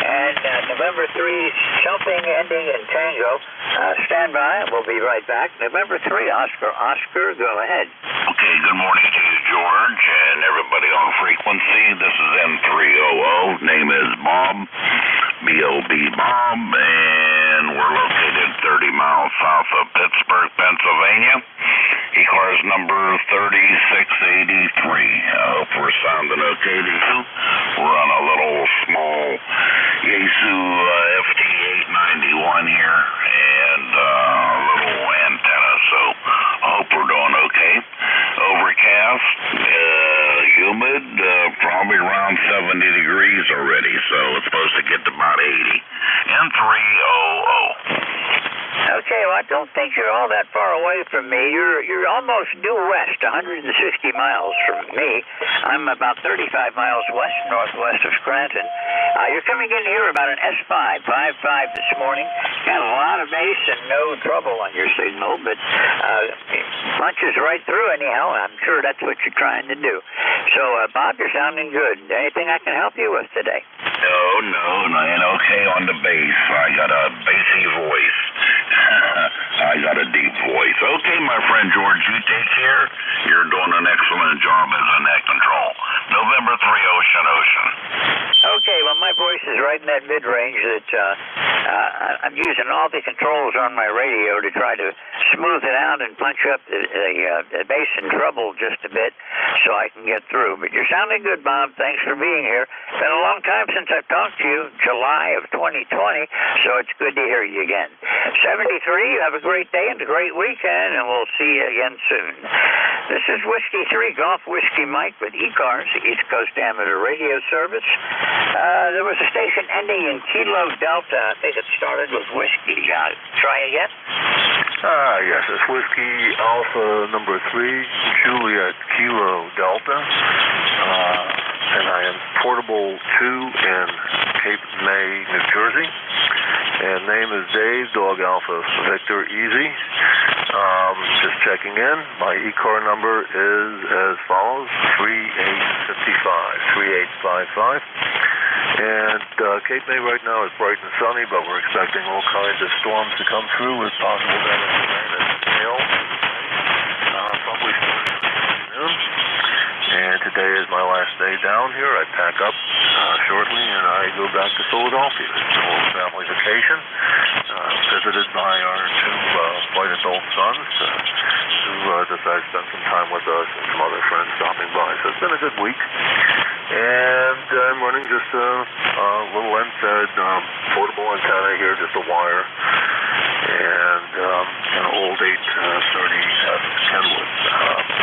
and November 3, something ending in Tango. Stand by. We'll be right back. November 3, Oscar, go ahead. Okay, good morning to you, George, and everybody on frequency. This is M300. Name is Bob, B-O-B Bob, and we're located 30 miles south of Pittsburgh, Pennsylvania. ECARS number 3683. I hope we're sounding okay to you. We're on a little small Yaesu FT891 here, and a little antenna, so I hope we're doing okay. Overcast, humid, probably around 70 degrees already, so it's supposed to get to about 80. M300. Okay, well, I don't think you're all that far away from me. You're almost due west, 160 miles from me. I'm about 35 miles northwest of Scranton. You're coming in here about an S5, 5.5 this morning. Got a lot of bass and no trouble on your signal, but punches right through anyhow. I'm sure that's what you're trying to do. So, Bob, you're sounding good. Anything I can help you with today? No, I ain't okay on the bass. I got a bassy voice. I got a deep voice. Okay, my friend George, you take care. You're doing an excellent job as a net control. November 3, Ocean. Okay, well, my voice is right in that mid-range that I'm using all the controls on my radio to try to smooth it out and punch up the bass and treble just a bit so I can get through. But you're sounding good, Bob. Thanks for being here. Been a long time since I've talked to you, July of 2020, so it's good to hear you again. 73, have a great day and a great weekend, and we'll see you again soon. This is Whiskey 3, Golf Whiskey Mike with ECARS, East Coast Amateur Radio Service. There was a station ending in Kilo Delta. I think it started with Whiskey. Try again? Yes, it's Whiskey Alpha number 3, Juliet Kilo Delta. And I am portable 2 in Cape May, New Jersey. And name is Dave, Dog Alpha Victor Easy. Just checking in. My ECAR number is as follows, 3855. And Cape May right now is bright and sunny, but we're expecting all kinds of storms to come through with possible damage to rain and hail. Probably noon. And today is my last day down here. I pack up shortly and I go back to Philadelphia. It's a little family vacation. Visited by our 2 quite adult sons who decided to spend some time with us and some other friends stopping by. So it's been a good week. And I'm running just a little end-fed portable antenna here, just a wire, and an old 830 Kenwood.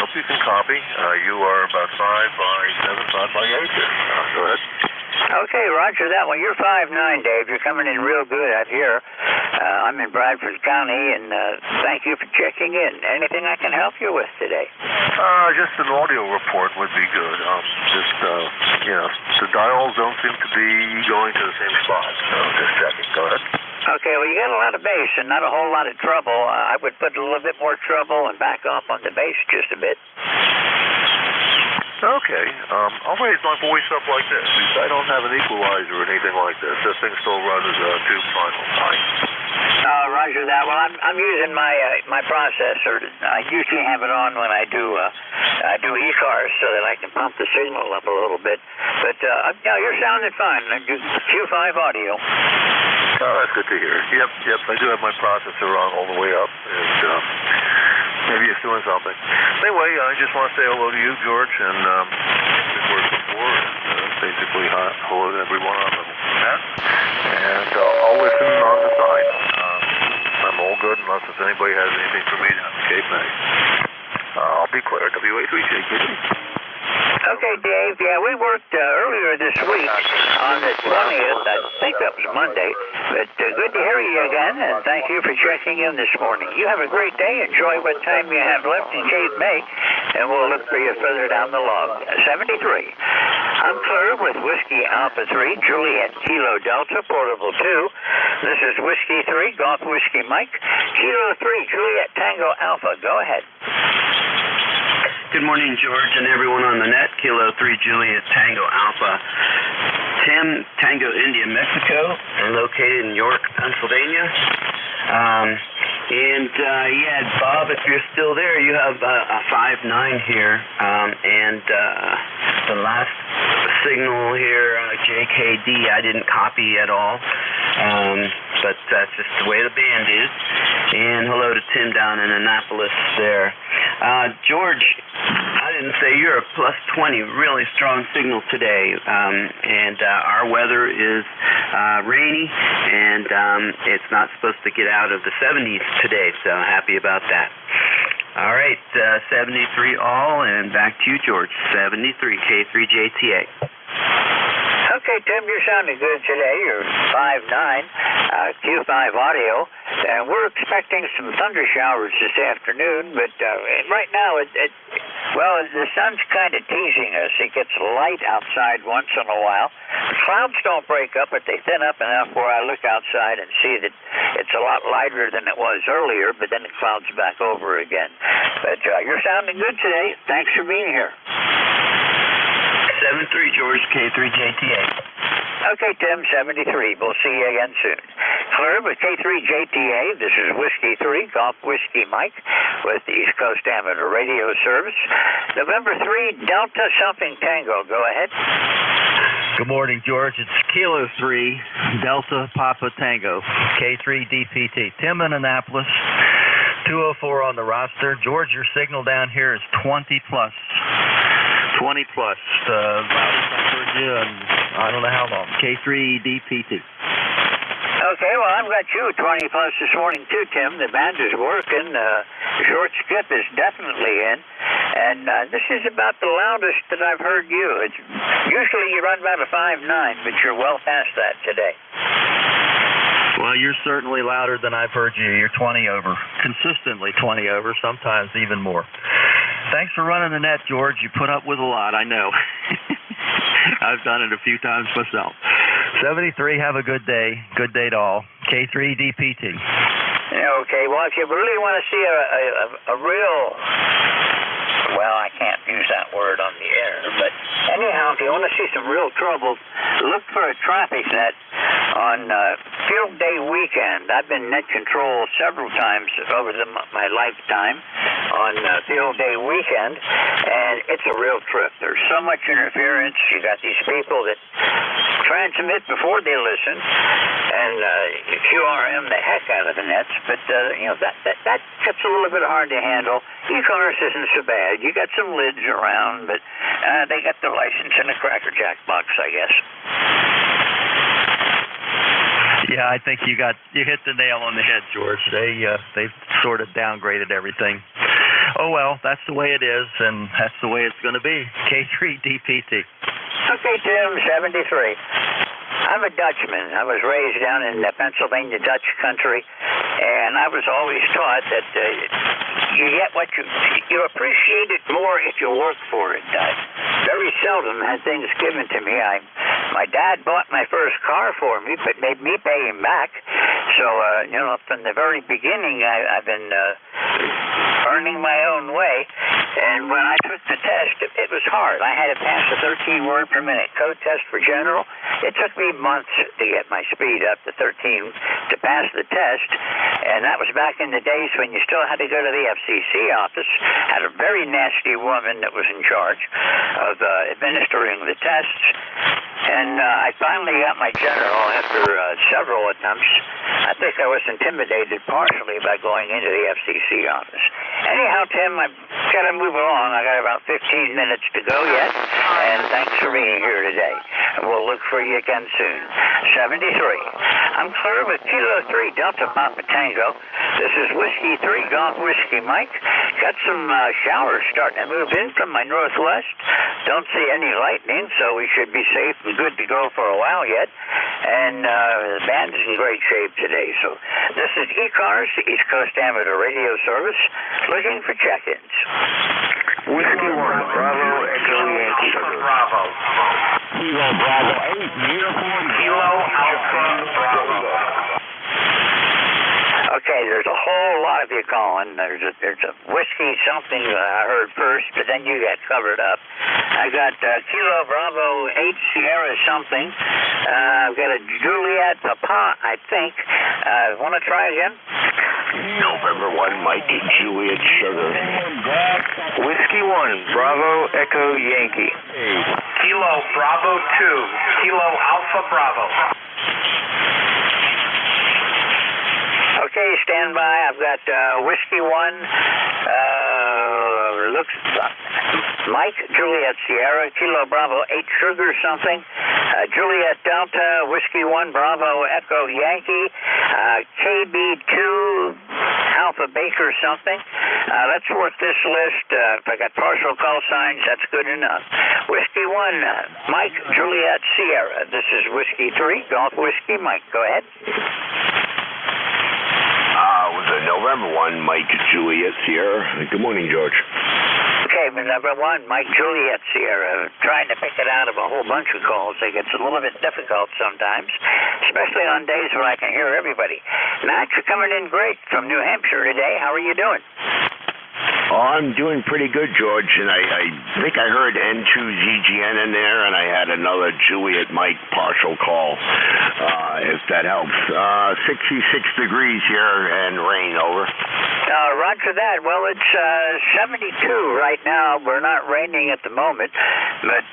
Hope you can copy. You are about 5 by 7, 5 by 8 here. Go ahead. Okay, roger that one. You're 5'9", Dave. You're coming in real good out here. I'm in Bradford County, and thank you for checking in. Anything I can help you with today? Just an audio report would be good. The dials don't seem to be going to the same spot, so just checking. Go ahead. Okay, well, you got a lot of bass and not a whole lot of treble. I would put a little bit more treble and back off on the bass just a bit. Okay, I'll raise my voice up like this. I don't have an equalizer or anything like this. This thing still runs as a 2 final mic. Roger that. Well, I'm using my processor. I usually have it on when I do ECARS so that I can pump the signal up a little bit. But no, you're sounding fine. I do Q5 audio. Oh, that's good to hear. Yep. I do have my processor on all the way up, and maybe it's doing something. Anyway, I just want to say hello to you, George, and we've worked before, and basically hello to everyone on the net. And I'll listen on the side. I'm all good unless if anybody has anything for me down in Cape May. I'll be clear. WA3JKD. Okay, Dave. Yeah, we worked earlier this week on the 20th. I think that was Monday. But good to hear you again, and thank you for checking in this morning. You have a great day. Enjoy what time you have left in Cape May, and we'll look for you further down the log. 73. I'm Claire with Whiskey Alpha 3, Juliet Kilo Delta, Portable 2. This is Whiskey 3, Golf Whiskey Mike. Kilo 3, Juliet Tango Alpha. Go ahead. Good morning, George, and everyone on the net. Kilo 3 Juliet Tango Alpha. Tim, Tango India, Mexico, and located in York, Pennsylvania. Bob, if you're still there, you have a 5-9 here, and the last signal here, JKD, I didn't copy at all, but that's just the way the band is. And hello to Tim down in Annapolis there. George, I didn't say you're a plus 20, really strong signal today, and our weather is rainy, and it's not supposed to get out of the 70s today, so happy about that. All right, 73 all, and back to you, George. 73 K3JTA. Okay, Tim, you're sounding good today. You're 5'9", Q5 audio, and we're expecting some thunder showers this afternoon, but right now, the sun's kind of teasing us. It gets light outside once in a while. The clouds don't break up, but they thin up enough where I look outside and see that it's a lot lighter than it was earlier, but then it clouds back over again. But you're sounding good today. Thanks for being here. 73 George, K3JTA. Okay, Tim, 73. We'll see you again soon. Clear with K3JTA. This is Whiskey 3, Golf Whiskey Mike, with the East Coast Amateur Radio Service. November 3, Delta something Tango. Go ahead. Good morning, George. It's Kilo 3, Delta Papa Tango, K3DPT. Tim in Annapolis, 204 on the roster. George, your signal down here is 20 plus. 20 plus. Loudest I've heard you in I don't know how long. K3DPT. Okay, well, I've got you 20 plus this morning too, Tim. The band is working. The short skip is definitely in. And this is about the loudest that I've heard you. It's usually you run about a 5'9", but you're well past that today. Well, you're certainly louder than I've heard you. You're 20 over. Consistently 20 over, sometimes even more. Thanks for running the net, George. You put up with a lot, I know. I've done it a few times myself. 73, have a good day. Good day to all. K3DPT. Okay, well, if you really want to see a real... Well, I can't use that word on the air, but anyhow, if you want to see some real trouble, look for a traffic net on Field Day weekend. I've been net control several times over my lifetime on Field Day weekend, and it's a real trip. There's so much interference. You got these people that transmit before they listen, and QRM the heck out of the nets, but that gets a little bit hard to handle. ECARS isn't so bad. You got some lids around, but they got the license in a Cracker Jack box, I guess. Yeah, I think you hit the nail on the head, George. They've sort of downgraded everything. Oh well, that's the way it is, and that's the way it's going to be. K3DPT. Okay, Tim, 73. I'm a Dutchman. I was raised down in Pennsylvania Dutch country, and I was always taught that you get what you appreciate it more if you work for it. I very seldom had things given to me. My dad bought my first car for me, but made me pay him back. So, from the very beginning, I've been earning my own way. And when I took the test, it was hard. I had to pass a 13-word per minute code test for general. It took me months to get my speed up to 13 to pass the test. And that was back in the days when you still had to go to the FCC office. Had a very nasty woman that was in charge of administering the tests. And I finally got my general after several attempts. I think I was intimidated partially by going into the FCC office. Anyhow, Tim, I've got to move along. I got about 15 minutes to go yet, and thanks for being here today. We'll look for you again soon. 73. I'm clear with Kilo 3 Delta Papa Tango. This is Whiskey 3 Golf Whiskey Mike. Got some showers starting to move in from my northwest. Don't see any lightning, so we should be safe and good to go for a while yet. And the band is in great shape today. So this is ECARS, East Coast Amateur Radio Service, looking for check-ins. Whiskey 1, Bravo, Echo Yankee. Bravo. Kilo Bravo 8, uniform Kilo Alpha Bravo. Okay, there's a whole lot of you calling. There's a whiskey something that I heard first, but then you got covered up. I got Kilo Bravo 8 Sierra something. I've got a Juliet Papa, I think. Want to try again? November 1, Mikey, Juliet Sugar. Whiskey 1, Bravo, Echo Yankee. Kilo Bravo 2, Kilo Alpha Bravo. Okay, stand by. I've got Whiskey 1, looks Mike, Juliet Sierra, Kilo Bravo 8 Sugar something, Juliet Delta, Whiskey 1 Bravo Echo Yankee, KB2 Alpha Baker something. Let's work this list. If I got partial call signs, that's good enough. Whiskey 1, Mike, Juliet Sierra. This is Whiskey 3, Golf Whiskey Mike. Go ahead. With a November 1, Mike, Juliet Sierra. Good morning, George. Okay, number 1, Mike, Juliet Sierra. Trying to pick it out of a whole bunch of calls. It gets a little bit difficult sometimes, especially on days when I can hear everybody. Matt, you're coming in great from New Hampshire today. How are you doing? Oh, I'm doing pretty good, George, and I think I heard N2ZGN in there, and I had another Juliet Mike partial call, if that helps. 66 degrees here and rain, over. Roger that. Well, it's 72 right now. We're not raining at the moment, but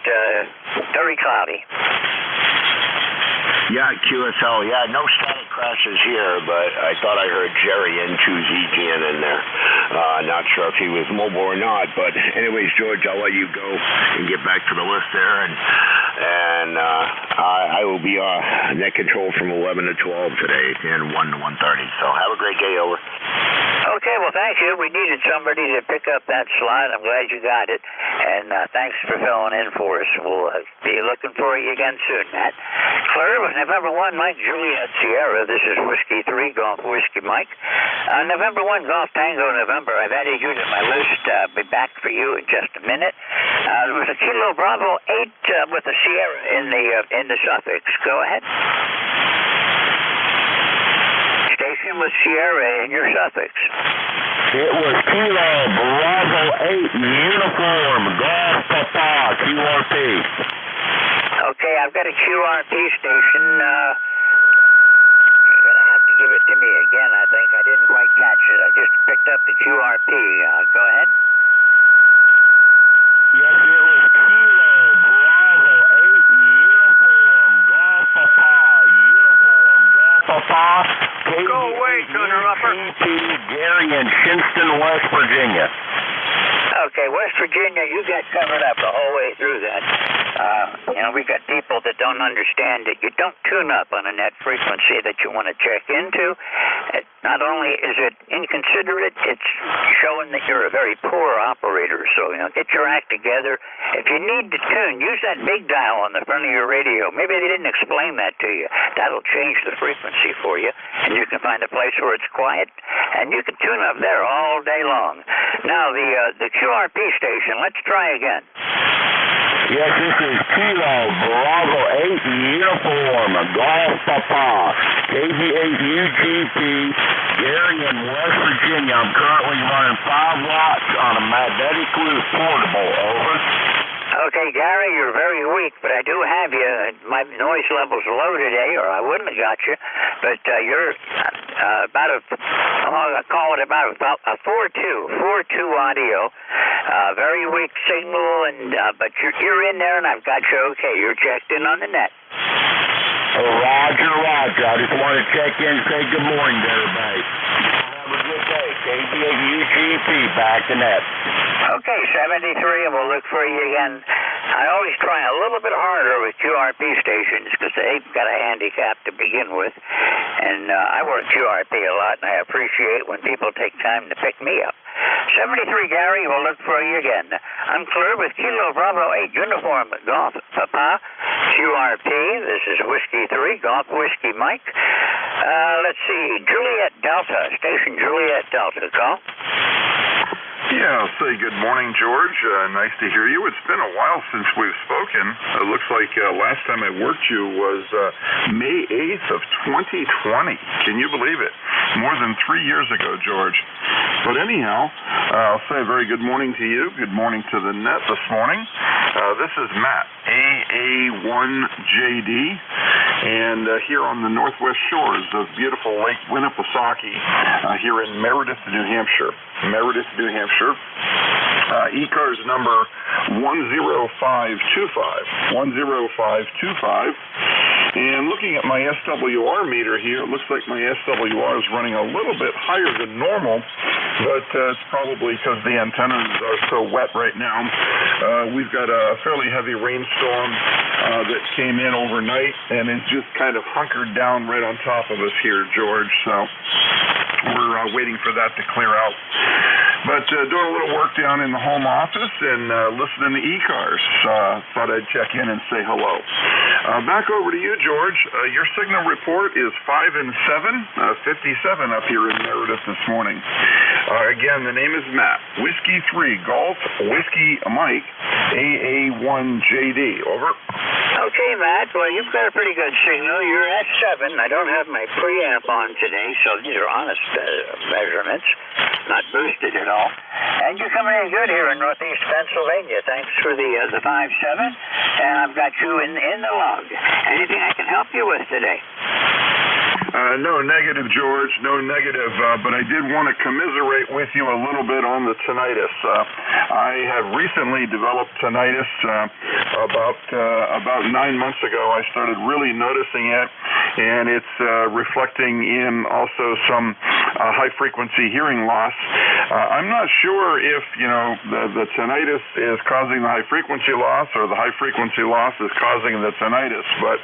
very cloudy. Yeah, QSL. Yeah, no static crashes here, but I thought I heard Jerry N2ZGN in there. Not sure if he was mobile or not, but anyways, George, I'll let you go and get back to the list there, and I will be net control from 11 to 12 today, and 1 to 1:30. So have a great day, over. Okay, well, thank you. We needed somebody to pick up that slot. I'm glad you got it, and thanks for filling in for us. We'll be looking for you again soon, Matt. Clear with November 1, Mike, Juliet Sierra. This is Whiskey 3, Golf Whiskey Mike. November 1, Golf Tango November. I've added you to my list. I'll be back for you in just a minute. There was a Kilo Bravo 8 with a Sierra in the suffix. Go ahead. Station with Sierra in your suffix. It was Kilo Bravo 8 uniform Golf Papa QRP. Okay, I've got a QRP station. You're going to have to give it to me again, I think. I didn't quite catch it. I just picked up the QRP. Go ahead. Yes, it was Kilo Bravo 8 uniform Golf Papa uniform Golf Papa. Go away, tuner-upper. Gary in Shinston, West Virginia. Okay, West Virginia, you got covered up the whole way through that. We got people that don't understand that you don't tune up on a net frequency that you want to check into. Not only is it inconsiderate, it's showing that you're a very poor operator. So, get your act together. If you need to tune, use that big dial on the front of your radio. Maybe they didn't explain that to you. That'll change the frequency for you, and you can find a place where it's quiet, and you can tune up there all day long. Now, the QRP station, let's try again. Yes, this is Kilo Bravo 8 uniform Golf Papa KG8UGP Gary in West Virginia. I'm currently running 5 watts on a magnetic loop portable, over. Okay, Gary, you're very weak, but I do have you. My noise level's low today, or I wouldn't have got you. But you're about I call it about a 4.2 audio. Very weak signal, but you're in there, and I've got you okay. You're checked in on the net. Oh, Roger. I just want to check in and say good morning to everybody. Have a good good day. KBUGP back to net. Okay, 73, and we'll look for you again. I always try a little bit harder with QRP stations because they've got a handicap to begin with. And I work QRP a lot, and I appreciate when people take time to pick me up. 73, Gary, we'll look for you again. Unclear with Kilo Bravo 8 Uniform Golf Papa. QRP, this is Whiskey 3, Golf Whiskey Mike. Let's see, Juliet Delta, Station Juliet Delta, call. Yeah, I'll say good morning, George. Nice to hear you. It's been a while since we've spoken. It looks like last time I worked you was May 8th of 2020. Can you believe it? More than 3 years ago, George. But anyhow, I'll say a very good morning to you. Good morning to the net this morning. This is Matt, AA1JD, and here on the northwest shores of beautiful Lake Winnipesaukee, here in Meredith, New Hampshire. ECARS number 10525. And looking at my SWR meter here, it looks like my SWR is running a little bit higher than normal, but it's probably because the antennas are so wet right now. We've got a fairly heavy rainstorm that came in overnight and is just kind of hunkered down right on top of us here, George. So we're waiting for that to clear out. But doing a little work down in the home office and listening to ECARS. Thought I'd check in and say hello. Back over to you, George. Your signal report is 5 and 7, 57 up here in Meredith this morning. Again, the name is Matt. Whiskey 3, Golf, Whiskey Mike, AA1JD. Over. Okay, Matt. Well, you've got a pretty good signal. You're at 7. I don't have my preamp on today, so these are honest measurements, not boosted at all. And you're coming in good here in northeast Pennsylvania. Thanks for the 5-7. And I've got you in the log. Anything I can help you with today? No negative, George. No negative. But I did want to commiserate with you a little bit on the tinnitus. I have recently developed tinnitus. About 9 months ago, I started really noticing it, and it's reflecting in also some high-frequency hearing loss. I'm not sure if the tinnitus is causing the high-frequency loss or the high-frequency loss is causing the tinnitus. But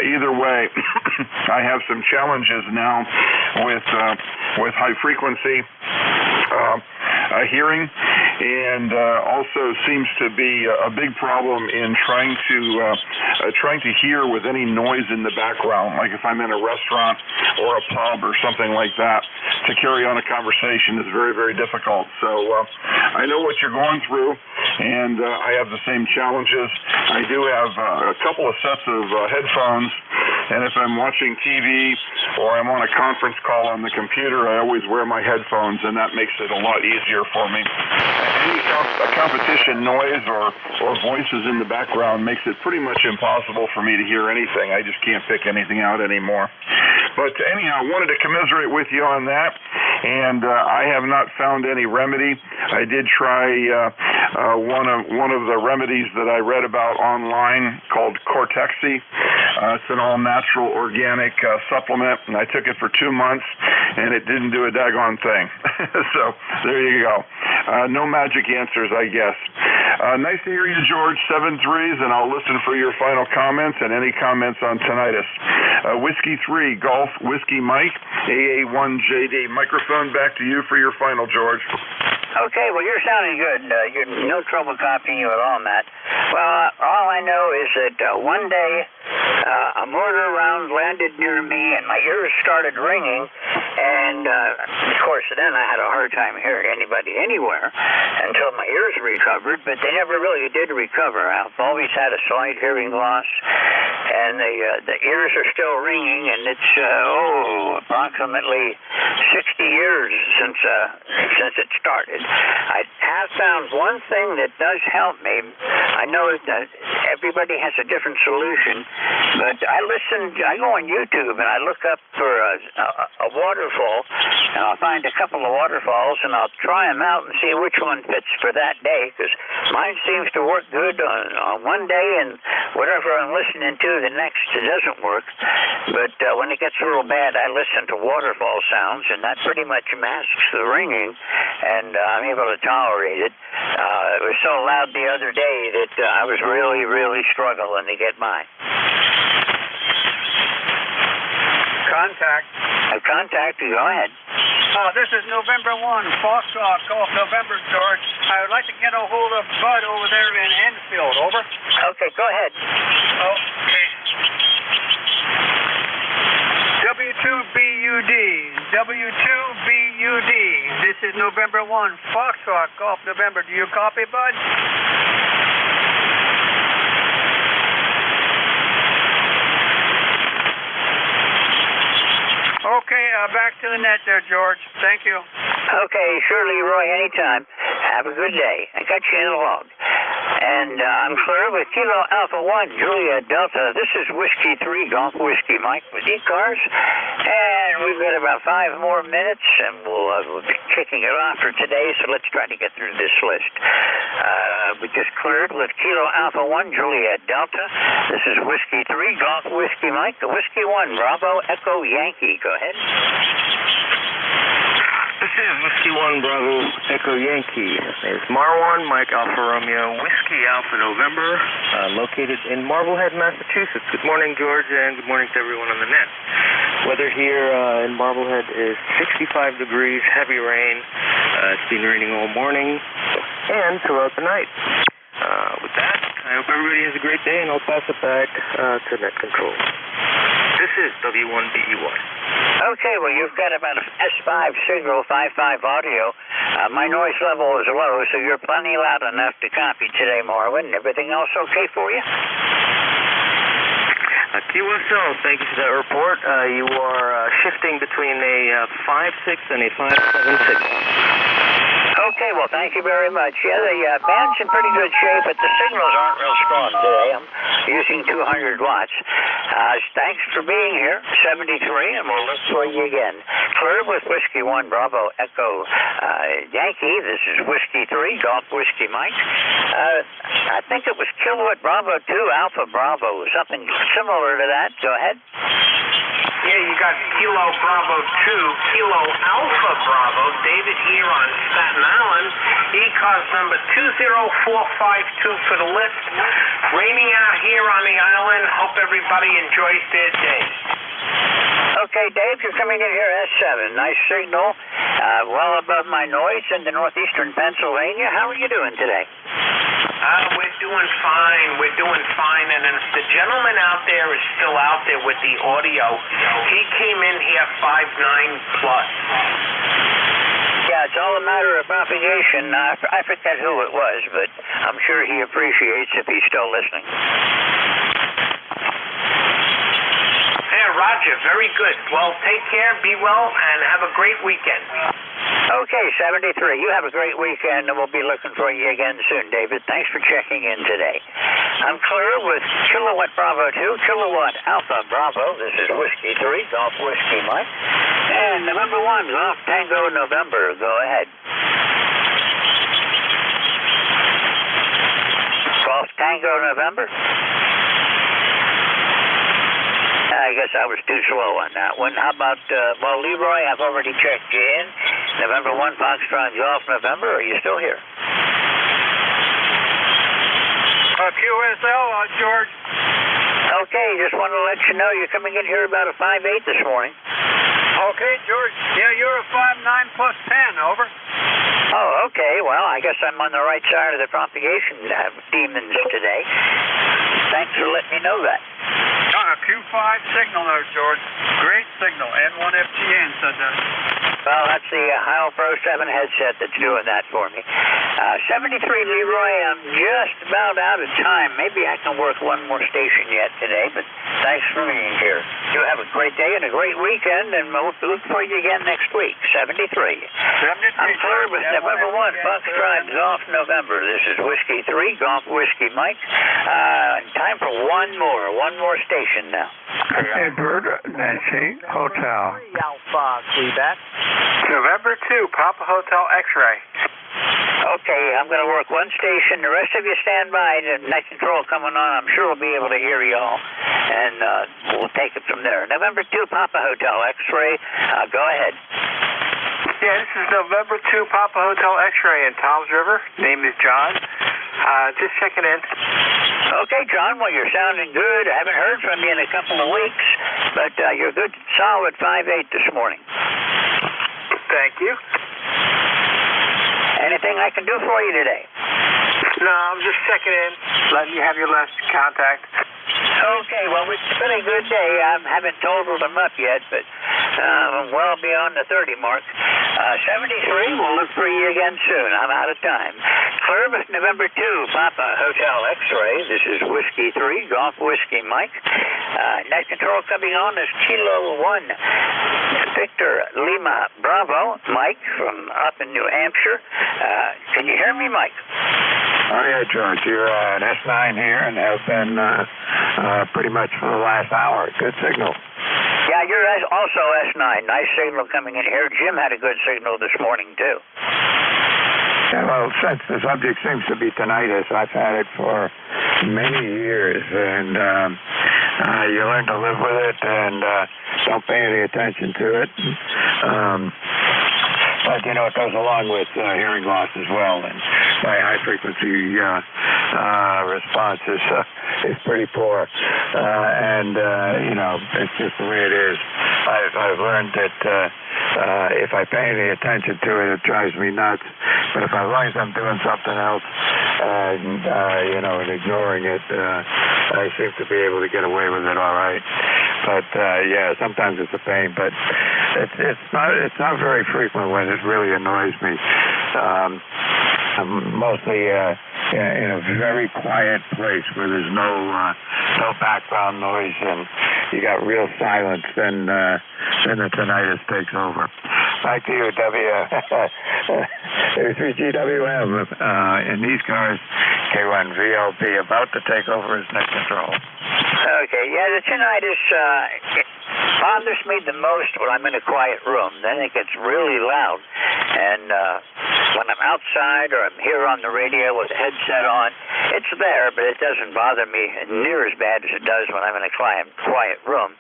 either way, I have some challenges now with high frequency hearing, and also seems to be a big problem in trying to hear with any noise in the background. Like if I'm in a restaurant or a pub or something like that, to carry on a conversation is very, very difficult. So I know what you're going through, and I have the same challenges. I do have a couple of sets of headphones, and if I'm watching TV or I'm on a conference call on the computer, I always wear my headphones, and that makes it a lot easier for me. Any competition noise or voices in the background makes it pretty much impossible for me to hear anything. I just can't pick anything out anymore. But anyhow, I wanted to commiserate with you on that, and I have not found any remedy. I did try one of the remedies that I read about online called Cortexi. It's an all-natural organic supplement, and I took it for 2 months, and it didn't do a daggone thing. So there you go. No magic answers, I guess. Nice to hear you, George. 7 3s, and I'll listen for your final comments and any comments on tinnitus. Whiskey 3, Golf, Whiskey Mike, AA1JD. Microphone back to you for your final, George. Okay, well, you're sounding good. You're no trouble copying you at all, Matt. Well, all I know is that one day a mortar round landed near me, and my ears started ringing, and of course, then I had a hard time hearing anybody anywhere until my ears recovered, but they never really did recover. I've always had a slight hearing loss, and the ears are still ringing, and it's approximately 60 years since it started. I have sounds. One thing that does help me, I know that everybody has a different solution, but I go on YouTube and I look up for a waterfall, and I'll find a couple of waterfalls, and I'll try them out and see which one fits for that day, because mine seems to work good on one day, and whatever I'm listening to the next, it doesn't work. But when it gets a little bad, I listen to waterfall sounds, and that pretty much masks the ringing, and I'm able to tolerate it. It was so loud the other day that I was really, really struggling to get by. Contact, go ahead. This is November 1, Foxtrot, Golf November, George. I would like to get a hold of Bud over there in Enfield, over. Okay, go ahead. Okay. W2BUD. W2BUD. This is November 1, Foxtrot, Golf November. Do you copy, Bud? Okay, back to the net there, George. Thank you. Okay, sure, Leroy, anytime. Have a good day. I got you in the log. And I'm clear with Kilo Alpha 1, Julia Delta. This is Whiskey 3, Golf Whiskey Mike with ECARS. And we've got about 5 more minutes, and we'll be kicking it off for today, so let's try to get through this list. We just cleared with Kilo Alpha 1, Julia Delta. This is Whiskey 3, Golf Whiskey Mike, the Whiskey 1, Bravo Echo Yankee. Go ahead. This is Whiskey 1 Bravo Echo Yankee. It's Marwan Mike Alpha Romeo Whiskey Alpha November, located in Marblehead, Massachusetts. Good morning, George, and good morning to everyone on the net. Weather here in Marblehead is 65 degrees, heavy rain. It's been raining all morning and throughout the night. With that, I hope everybody has a great day, and I'll pass it back to net control. This is W1BE1. Okay, well, you've got about a S5 signal, 5.5 audio. My noise level is low, so you're plenty loud enough to copy today, Marwin. Everything else okay for you? QSL, thank you for that report. You are shifting between a 5.6 and a 5.7 signal. Okay, well, thank you very much. Yeah, the band's in pretty good shape, but the signals aren't real strong today. I'm using 200 watts. Thanks for being here, 73, and we'll look for you again. Clear with Whiskey 1, Bravo Echo Yankee. This is Whiskey 3, Golf Whiskey Mike. I think it was Kilowatt Bravo 2, Alpha Bravo, something similar to that. Go ahead. Yeah, you got Kilo Bravo 2, Kilo Alpha Bravo, David here on Staten Island. ECARS number 20452 for the list. Raining out here on the island. Hope everybody enjoys their day. Okay, Dave, you're coming in here S7. Nice signal, well above my noise in the northeastern Pennsylvania. How are you doing today? We're doing fine. We're doing fine. And if the gentleman out there is still out there with the audio, he came in here 5.9 plus. Yeah, it's all a matter of propagation. I forget who it was, but I'm sure he appreciates if he's still listening. Yeah, Roger. Very good. Well, take care, be well, and have a great weekend. Okay, 73. You have a great weekend, and we'll be looking for you again soon, David. Thanks for checking in today. I'm clear with Kilowatt Bravo 2, Kilowatt Alpha Bravo. This is Whiskey 3, Golf Whiskey Mike. And November 1, Golf Tango November. Go ahead. Golf Tango November. I guess I was too slow on that one. How about, well, Leroy, I've already checked you in. November 1, Foxtrot Golf November. Are you still here? QSL, George. Okay, just want to let you know you're coming in here about a 5.8 this morning. Okay, George. Yeah, you're a 5.9 plus 10, over. Oh, okay. Well, I guess I'm on the right side of the propagation demons today. Thanks for letting me know that. Q5 signal there, George. Great signal. N1FGN said that. Well, that's the Heil Pro 7 headset that's doing that for me. 73, Leroy, I'm just about out of time. Maybe I can work one more station yet today, but Thanks for being here. You have a great day and a great weekend, and we'll look for you again next week. 73. I'm clear with November 1, Foxtrot Golf November. This is Whiskey 3, Golf Whiskey Mike. Time for one more station now. Edward, Nancy, Hotel. Alpha, Quebec. November 2, Papa Hotel X-Ray. Okay, I'm going to work one station. The rest of you stand by. The night control coming on. I'm sure we'll be able to hear you all, and we'll take it from there. November 2, Papa Hotel X-Ray. Go ahead. Yeah, this is November 2, Papa Hotel X-Ray in Toms River. Name is John. Just checking in. Okay, John, well, you're sounding good. I haven't heard from you in a couple of weeks, but you're good, solid 5'8" this morning. Thank you. Anything I can do for you today? No, I'm just checking in, letting you have your last contact. Okay, well, it's been a good day. I haven't totaled them up yet, but well beyond the 30 mark. 73, we'll look for you again soon. I'm out of time. Clearbus, November 2, Papa Hotel X-Ray. This is Whiskey 3, Golf Whiskey Mike. Net control coming on is Kilo 1, Victor Lima Bravo, Mike from up in New Hampshire. Can you hear me, Mike? Oh, yeah, George. You're an S9 here and have been pretty much for the last hour. Good signal. Yeah, you're also S9. Nice signal coming in here. Jim had a good signal this morning, too. Yeah, well, since the subject seems to be tinnitus, I've had it for many years, and you learn to live with it and don't pay any attention to it. But, you know, it goes along with hearing loss as well, and my high-frequency response is pretty poor. You know, it's just the way it is. I've learned that if I pay any attention to it, it drives me nuts. But as long as I'm doing something else, you know, and ignoring it, I seem to be able to get away with it all right. But yeah, sometimes it's a pain, but it's not very frequent when it really annoys me. I'm mostly in a very quiet place where there's no background noise and you got real silence, then the tinnitus takes over. Back to you, W3GWM in these cars, K1VLP about to take over as net control. Okay, yeah, the tinnitus bothers me the most when I'm in a quiet room. Then it gets really loud. And when I'm outside or I'm here on the radio with a headset on, it's there, but it doesn't bother me near as bad as it does when I'm in a quiet room.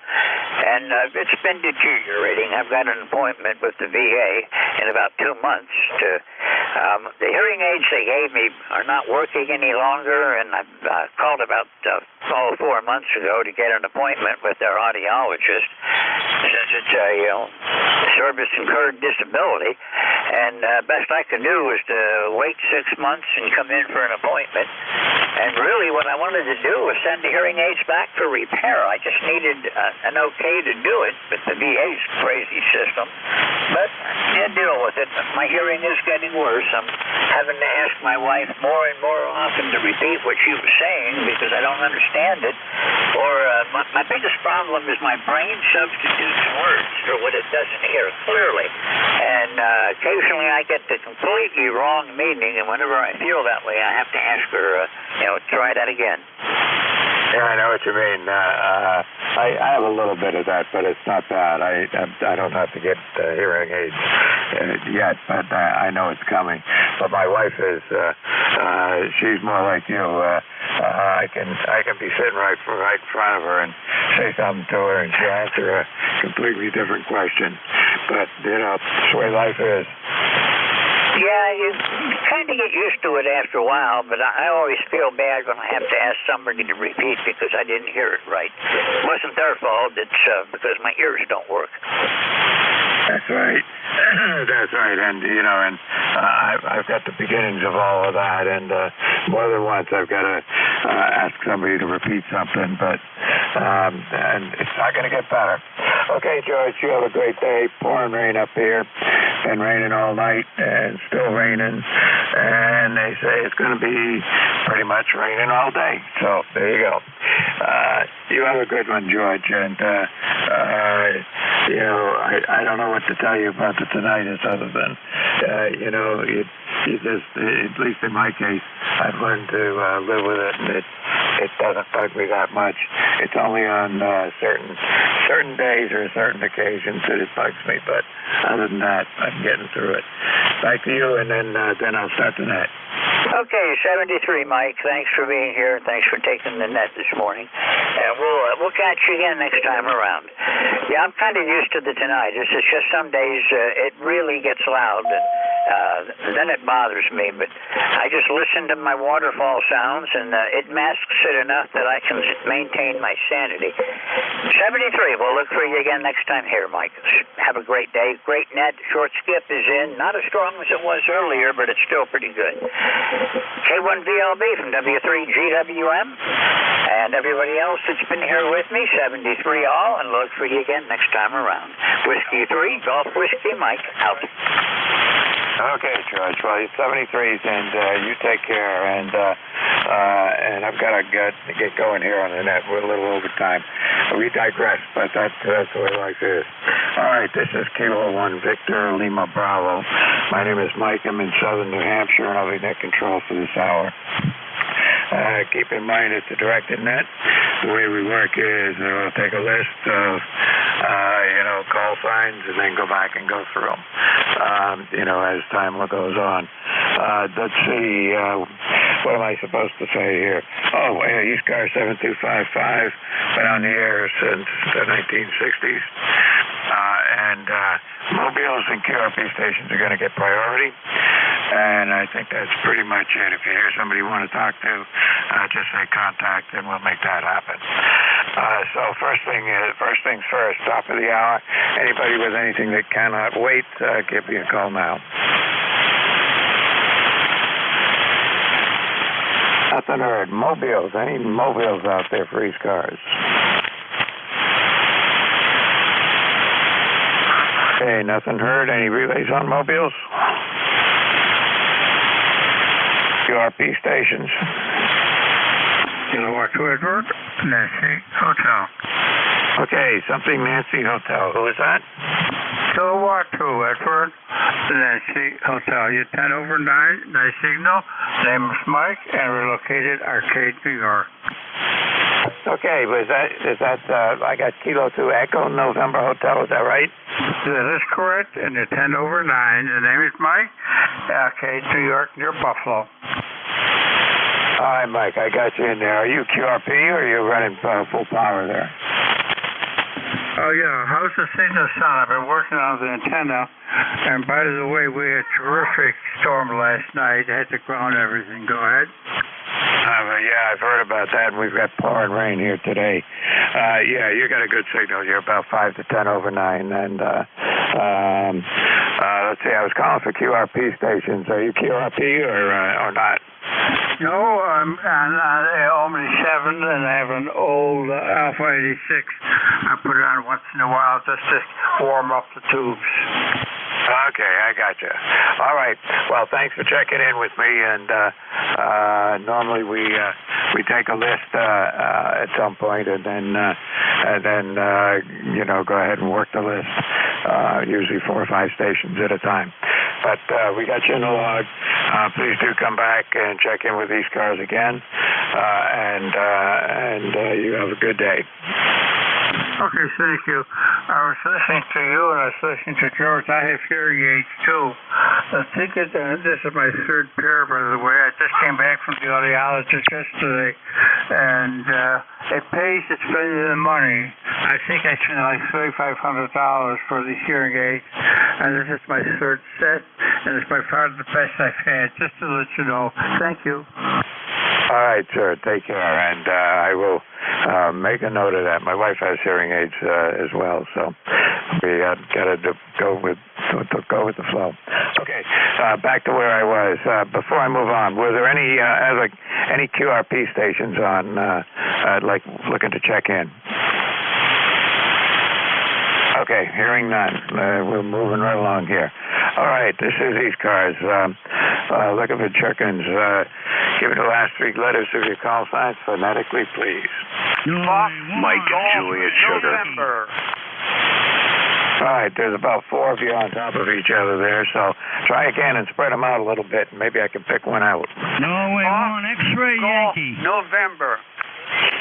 And it's been deteriorating. I've got an appointment with the VA in about 2 months. The hearing aids they gave me are not working any longer, and I've called about 4 months ago to get an appointment with their audiologist, since it's a service-incurred disability. And best I could do was to wait 6 months and come in for an appointment. And really what I wanted to do was send the hearing aids back for repair. I just needed an okay to do it with the VA's crazy system. But I deal with it. My hearing is getting worse. I'm having to ask my wife more and more often to repeat what she was saying because I don't understand it. Or my biggest problem is my brain substitutes words for what it doesn't hear clearly. And occasionally I get the completely wrong meaning, and whenever I feel that way, I have to ask her, try that again. Yeah, I know what you mean. I have a little bit of that, but it's not bad. I don't have to get hearing aids yet, but I know it's coming. But my wife is, she's more like you. I can be sitting right in front of her and say something to her, and she'll answer a completely different question. But, that's the way life is. Yeah, you kind of get used to it after a while, but I always feel bad when I have to ask somebody to repeat because I didn't hear it right. It wasn't their fault. It's because my ears don't work. That's right. That's right. And, I've got the beginnings of all of that, and more than once I've got to ask somebody to repeat something, but and it's not going to get better. Okay, George, you have a great day. Pouring rain up here. Been raining all night and still raining, and they say it's going to be pretty much raining all day. So there you go. You have a good one, George, and I don't know what to tell you about the tinnitus other than you just, at least in my case, I've learned to live with it, and it doesn't bug me that much. It's only on certain days or certain occasions that it bugs me, but other than that, I'm getting through it. Back to you, and then I'll start the net. Okay, 73, Mike. Thanks for being here. Thanks for taking the net this morning. And we'll catch you again next time around. Yeah, I'm kind of used to the tinnitus. It's just some days it really gets loud, and then it bothers me. But I just listen to my waterfall sounds, and it masks it enough that I can maintain my sanity. 73. We'll look for you again next time here, Mike. Have a great day. Great net. Short skip is in. Not as strong as it was earlier, but it's still pretty good. K1VLB from W3GWM. And everybody else that's been here with me, 73 all, and look for you again next time around. Whiskey 3, Golf Whiskey Mike, out. Okay, George. Well, you're 73s, and you take care. And I've got to get going here on the net. We're a little over time. We digress, but that's the way life is. All right, this is Kilo 1 Victor Lima Bravo. My name is Mike. I'm in southern New Hampshire, and I'll be net control for this hour. Keep in mind it's a directed net. The way we work is we'll take a list of call signs and then go back and go through them as time goes on. Let's see, what am I supposed to say here? Oh, ECARS 7255, been on the air since the 1960s. And mobiles and QRP stations are going to get priority. And I think that's pretty much it. If you hear somebody you want to talk to, just say contact, and we'll make that happen. So first things first, top of the hour. Anybody with anything that cannot wait, give me a call now. Nothing heard. Mobiles. Any mobiles out there for ECARS? Okay, nothing heard. Any relays on mobiles? QRP stations. Kilowatt 2 Edward, Nancy Hotel. Okay, something Nancy Hotel. Who is that? Kilowatt 2 Edward, Nancy Hotel. You're 10 over 9, nice signal. Name is Mike, and we're located Arcade, New York. Okay, but is that I got Kilo 2 Echo November Hotel, is that right? That is correct, and you're 10 over 9. The name is Mike, Arcade, New York, near Buffalo. All right, Mike, I got you in there. Are you QRP or are you running full power there? Oh, yeah. How's the signal sound? I've been working on the antenna. And by the way, we had a terrific storm last night. Had to ground everything. Go ahead. Yeah, I've heard about that, and we've got pouring rain here today. Yeah, you got a good signal. You're about 5 to 10 over 9. And let's see, I was calling for QRP stations. Are you QRP or not? No, I'm on Omni 7, and I have an old Alpha 86. I put it on once in a while just to warm up the tubes. Okay, I got you. All right. Well, thanks for checking in with me. And normally we take a list at some point, and then go ahead and work the list. Usually 4 or 5 stations at a time. But we got you in the log. Please do come back and check in with ECARS again. And you have a good day. Okay, thank you. I was listening to you, and I was listening to George. I have hearing aids, too. I think this is my 3rd pair, by the way. I just came back from the audiologist yesterday, and it pays to spend the money. I think I spent like $3,500 for these hearing aids, and this is my 3rd set, and it's by far the best I've had, just to let you know. Thank you. All right, sir. Take care, and I will make a note of that. My wife has hearing aids as well, so we got to go with the flow. Okay, back to where I was. Before I move on, were there any QRP stations on, looking to check in? Okay, hearing none. We're moving right along here. All right, this is ECARS. Looking for check-ins. Give me the last three letters of your call signs phonetically, please. Mike and Juliet Sugar. November. All right, there's about four of you on top of each other there, so try again and spread them out a little bit, and maybe I can pick one out. Norway 1, X-ray Yankee. November.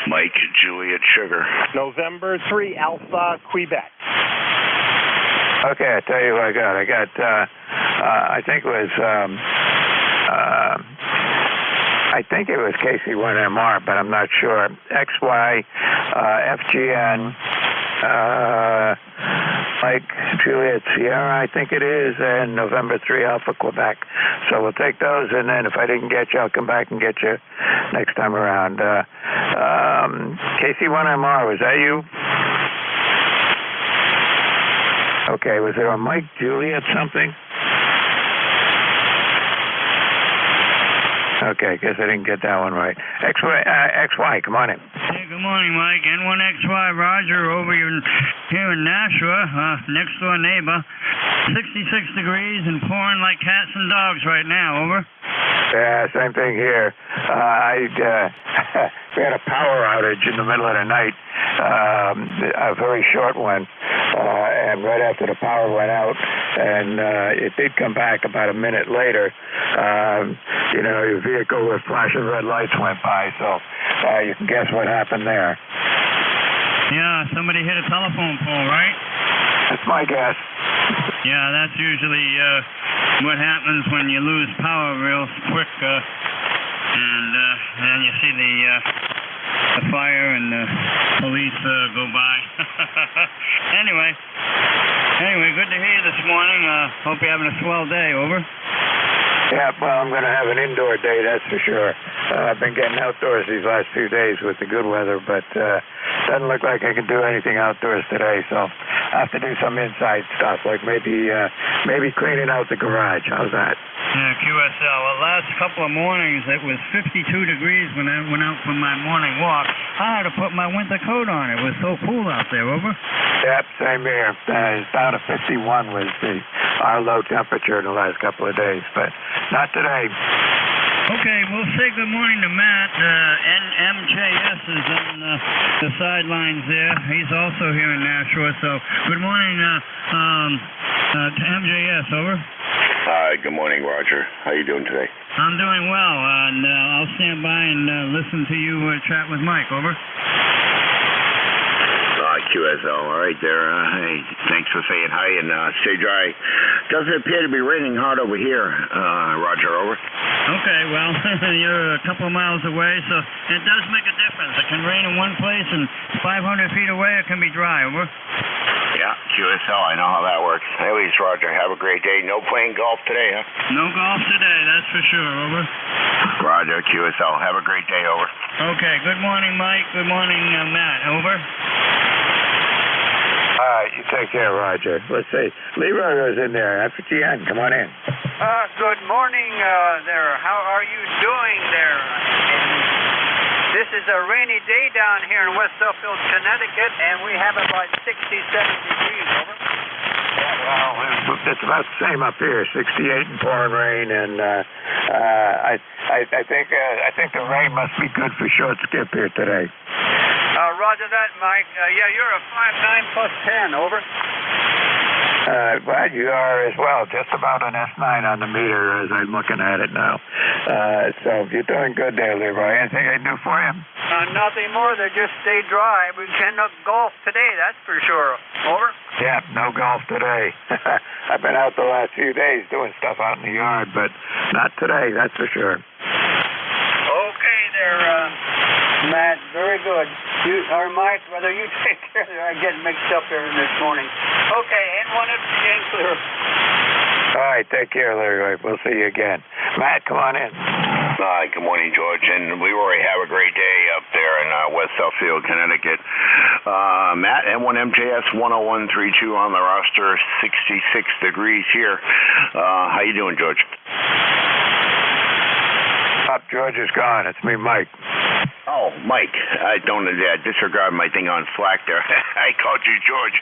Mike, Juliet Sugar. November 3, Alpha, Quebec. Okay, I tell you what I got. I got, I think it was KC1MR, but I'm not sure. XY, FGN, Mike, Juliet, Sierra, I think it is, and November 3, Alpha, Quebec. So we'll take those, and then if I didn't get you, I'll come back and get you next time around. KC1MR, was that you? Okay, was there a Mike, Juliet, something? Okay, guess I didn't get that one right. XY, come on in. Hey, good morning, Mike. N1XY, Roger, over here in Nashua, next door neighbor. 66 degrees and pouring like cats and dogs right now, over. Yeah, same thing here. We had a power outage in the middle of the night, a very short one, and right after the power went out, and it did come back about a minute later. Your vehicle with flashing red lights went by, so you can guess what happened there. Yeah, somebody hit a telephone pole, right? That's my guess. Yeah, that's usually what happens when you lose power real quick, and then you see the fire and the police go by. Anyway, good to hear you this morning. Hope you're having a swell day, over. Yeah, well, I'm going to have an indoor day, that's for sure. I've been getting outdoors these last few days with the good weather, but doesn't look like I can do anything outdoors today, so I have to do some inside stuff, like maybe cleaning out the garage. How's that? Yeah, QSL. Well, last couple of mornings it was 52 degrees when I went out for my morning walk. I had to put my winter coat on. It was so cool out there, over. Yep, same here. It's down to 51 was our low temperature in the last couple of days, but not today. Okay, we'll say good morning to Matt. NJ2US is on the sidelines there. He's also here in Nashua, so good morning to MJS, over. Hi, good morning, Roger. How you doing today? I'm doing well, and I'll stand by and listen to you chat with Mike, over. QSL, all right there. Hey, thanks for saying hi, and stay dry. Doesn't appear to be raining hard over here, Roger, over. Okay, well, you're a couple of miles away, so it does make a difference. It can rain in one place, and 500 feet away it can be dry, over. Yeah, QSL, I know how that works. Anyways, Roger, have a great day. No playing golf today, huh? No golf today, that's for sure, over. Roger, QSL, have a great day, over. Okay, good morning, Mike. Good morning, Matt, over. All right, you take care, Roger. Let's see. Leroy was in there. FGN, come on in. Good morning there. How are you doing there? This is a rainy day down here in West Suffield, Connecticut, and we have about 67 degrees, over. Well, it's about the same up here, 68 and pouring rain, and I think the rain must be good for short skip here today. Roger that, Mike. Yeah, you're a 5'9 plus 10, over. Well, you are as well, just about an S9 on the meter as I'm looking at it now. So you're doing good there, Leroy. Anything I can do for you? Nothing more than just stay dry. We cannot golf today, that's for sure. Over? Yeah, no golf today. I've been out the last few days doing stuff out in the yard, but not today, that's for sure. Okay there, Matt, very good. Or Mike, whether you take care of it, I get mixed up here this morning. Okay, N1 FGN clear. All right, take care, Larry. We'll see you again. Matt, come on in. Hi, good morning, George. And we already have a great day up there in West Suffield, Connecticut. Matt, N1MJS 10132 on the roster, 66 degrees here. How you doing, George? George is gone. It's me, Mike. Oh, Oh, Mike, I don't disregard my thing on Slack there. I called you George.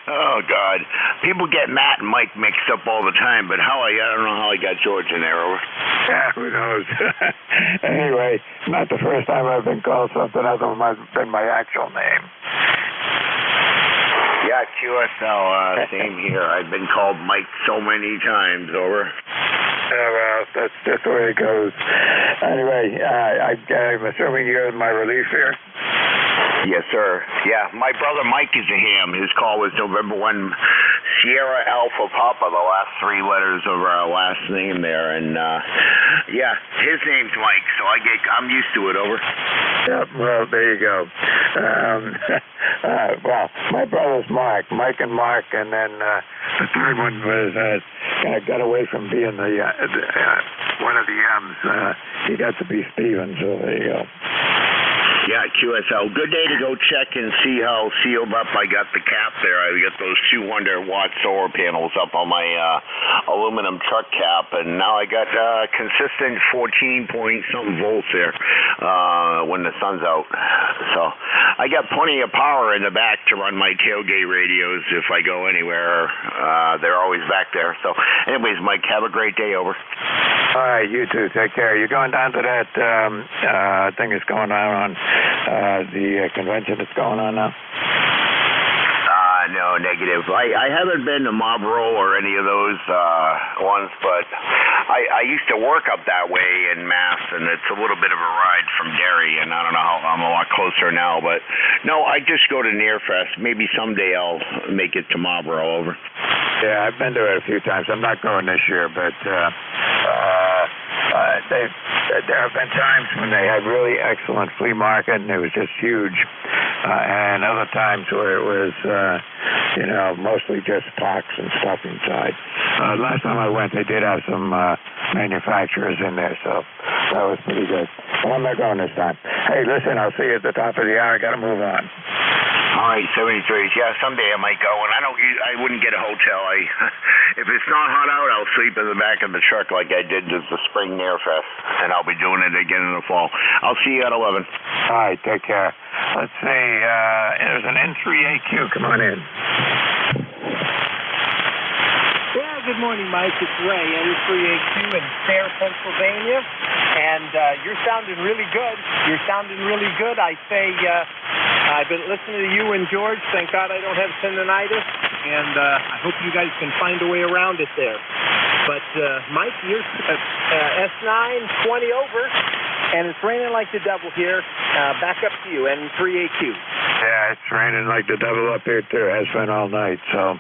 Oh, God. People get Matt and Mike mixed up all the time, but I don't know how I got George in there. Over. Yeah, who knows? Anyway, not the first time I've been called something other than my actual name. Yeah, QSL, same here. I've been called Mike so many times. Over. Yeah, well, that's just the way it goes. Anyway, I'm assuming you're my relief here? Yes, sir. Yeah, my brother Mike is a ham. His call was November 1, Sierra Alpha Papa, the last three letters of our last name there. And, yeah, his name's Mike, so I'm used to it. Over. Yep, well, there you go. Well, my brother's Mark, Mike and Mark, and then the third one was kind of got away from being the one of the M's. He got to be Steven, so there you go. Yeah, QSL. Good day to go check and see how sealed up I got the cap there. I got those 200-watt solar panels up on my aluminum truck cap, and now I got consistent 14-point-something volts there when the sun's out. So I got plenty of power in the back to run my tailgate radios if I go anywhere. They're always back there. So anyways, Mike, have a great day. Over. All right, you too. Take care. You're going down to that thing that's going on the convention that's going on now? No, negative. I haven't been to Marlboro or any of those ones, but I used to work up that way in Mass, and it's a little bit of a ride from Derry, and I don't know how I'm a lot closer now, but no, I just go to Nearfest. Maybe someday I'll make it to Marlboro. Over. Yeah, I've been to it a few times. I'm not going this year, but there have been times when they had really excellent flea market, and it was just huge, and other times where it was, mostly just parks and stuff inside. Last time I went, they did have some manufacturers in there, so that was pretty good. But I'm not going this time. Hey, listen, I'll see you at the top of the hour. I got to move on. All right, 73s. Yeah, someday I might go, and I wouldn't get a hotel. If it's not hot out, I'll sleep in the back of the truck like I did at the spring Nearfest, and I'll be doing it again in the fall. I'll see you at 11. All right, take care. Let's see. There's an N3AQ. Come on in. Yeah, good morning, Mike. It's Ray, N3AQ in Sayre, Pennsylvania, and you're sounding really good. I say I've been listening to you and George. Thank God I don't have tendonitis, and I hope you guys can find a way around it there. But, Mike, you're S9, 20 over, and it's raining like the devil here. Back up to you, N3AQ. Yeah, it's raining like the devil up here, too. It has been all night, so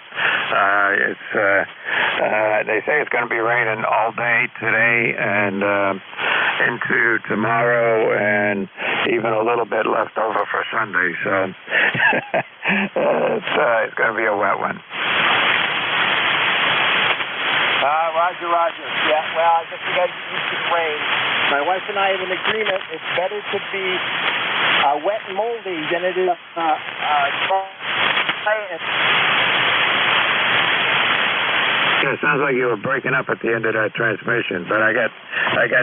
they say it's going to be raining all day today and into tomorrow, and even a little bit left over for Sunday, so it's going to be a wet one. Roger. Yeah, well, I guess we got to get used to the rain. My wife and I have an agreement. It's better to be wet and moldy than it is Yeah, it sounds like you were breaking up at the end of that transmission, but I got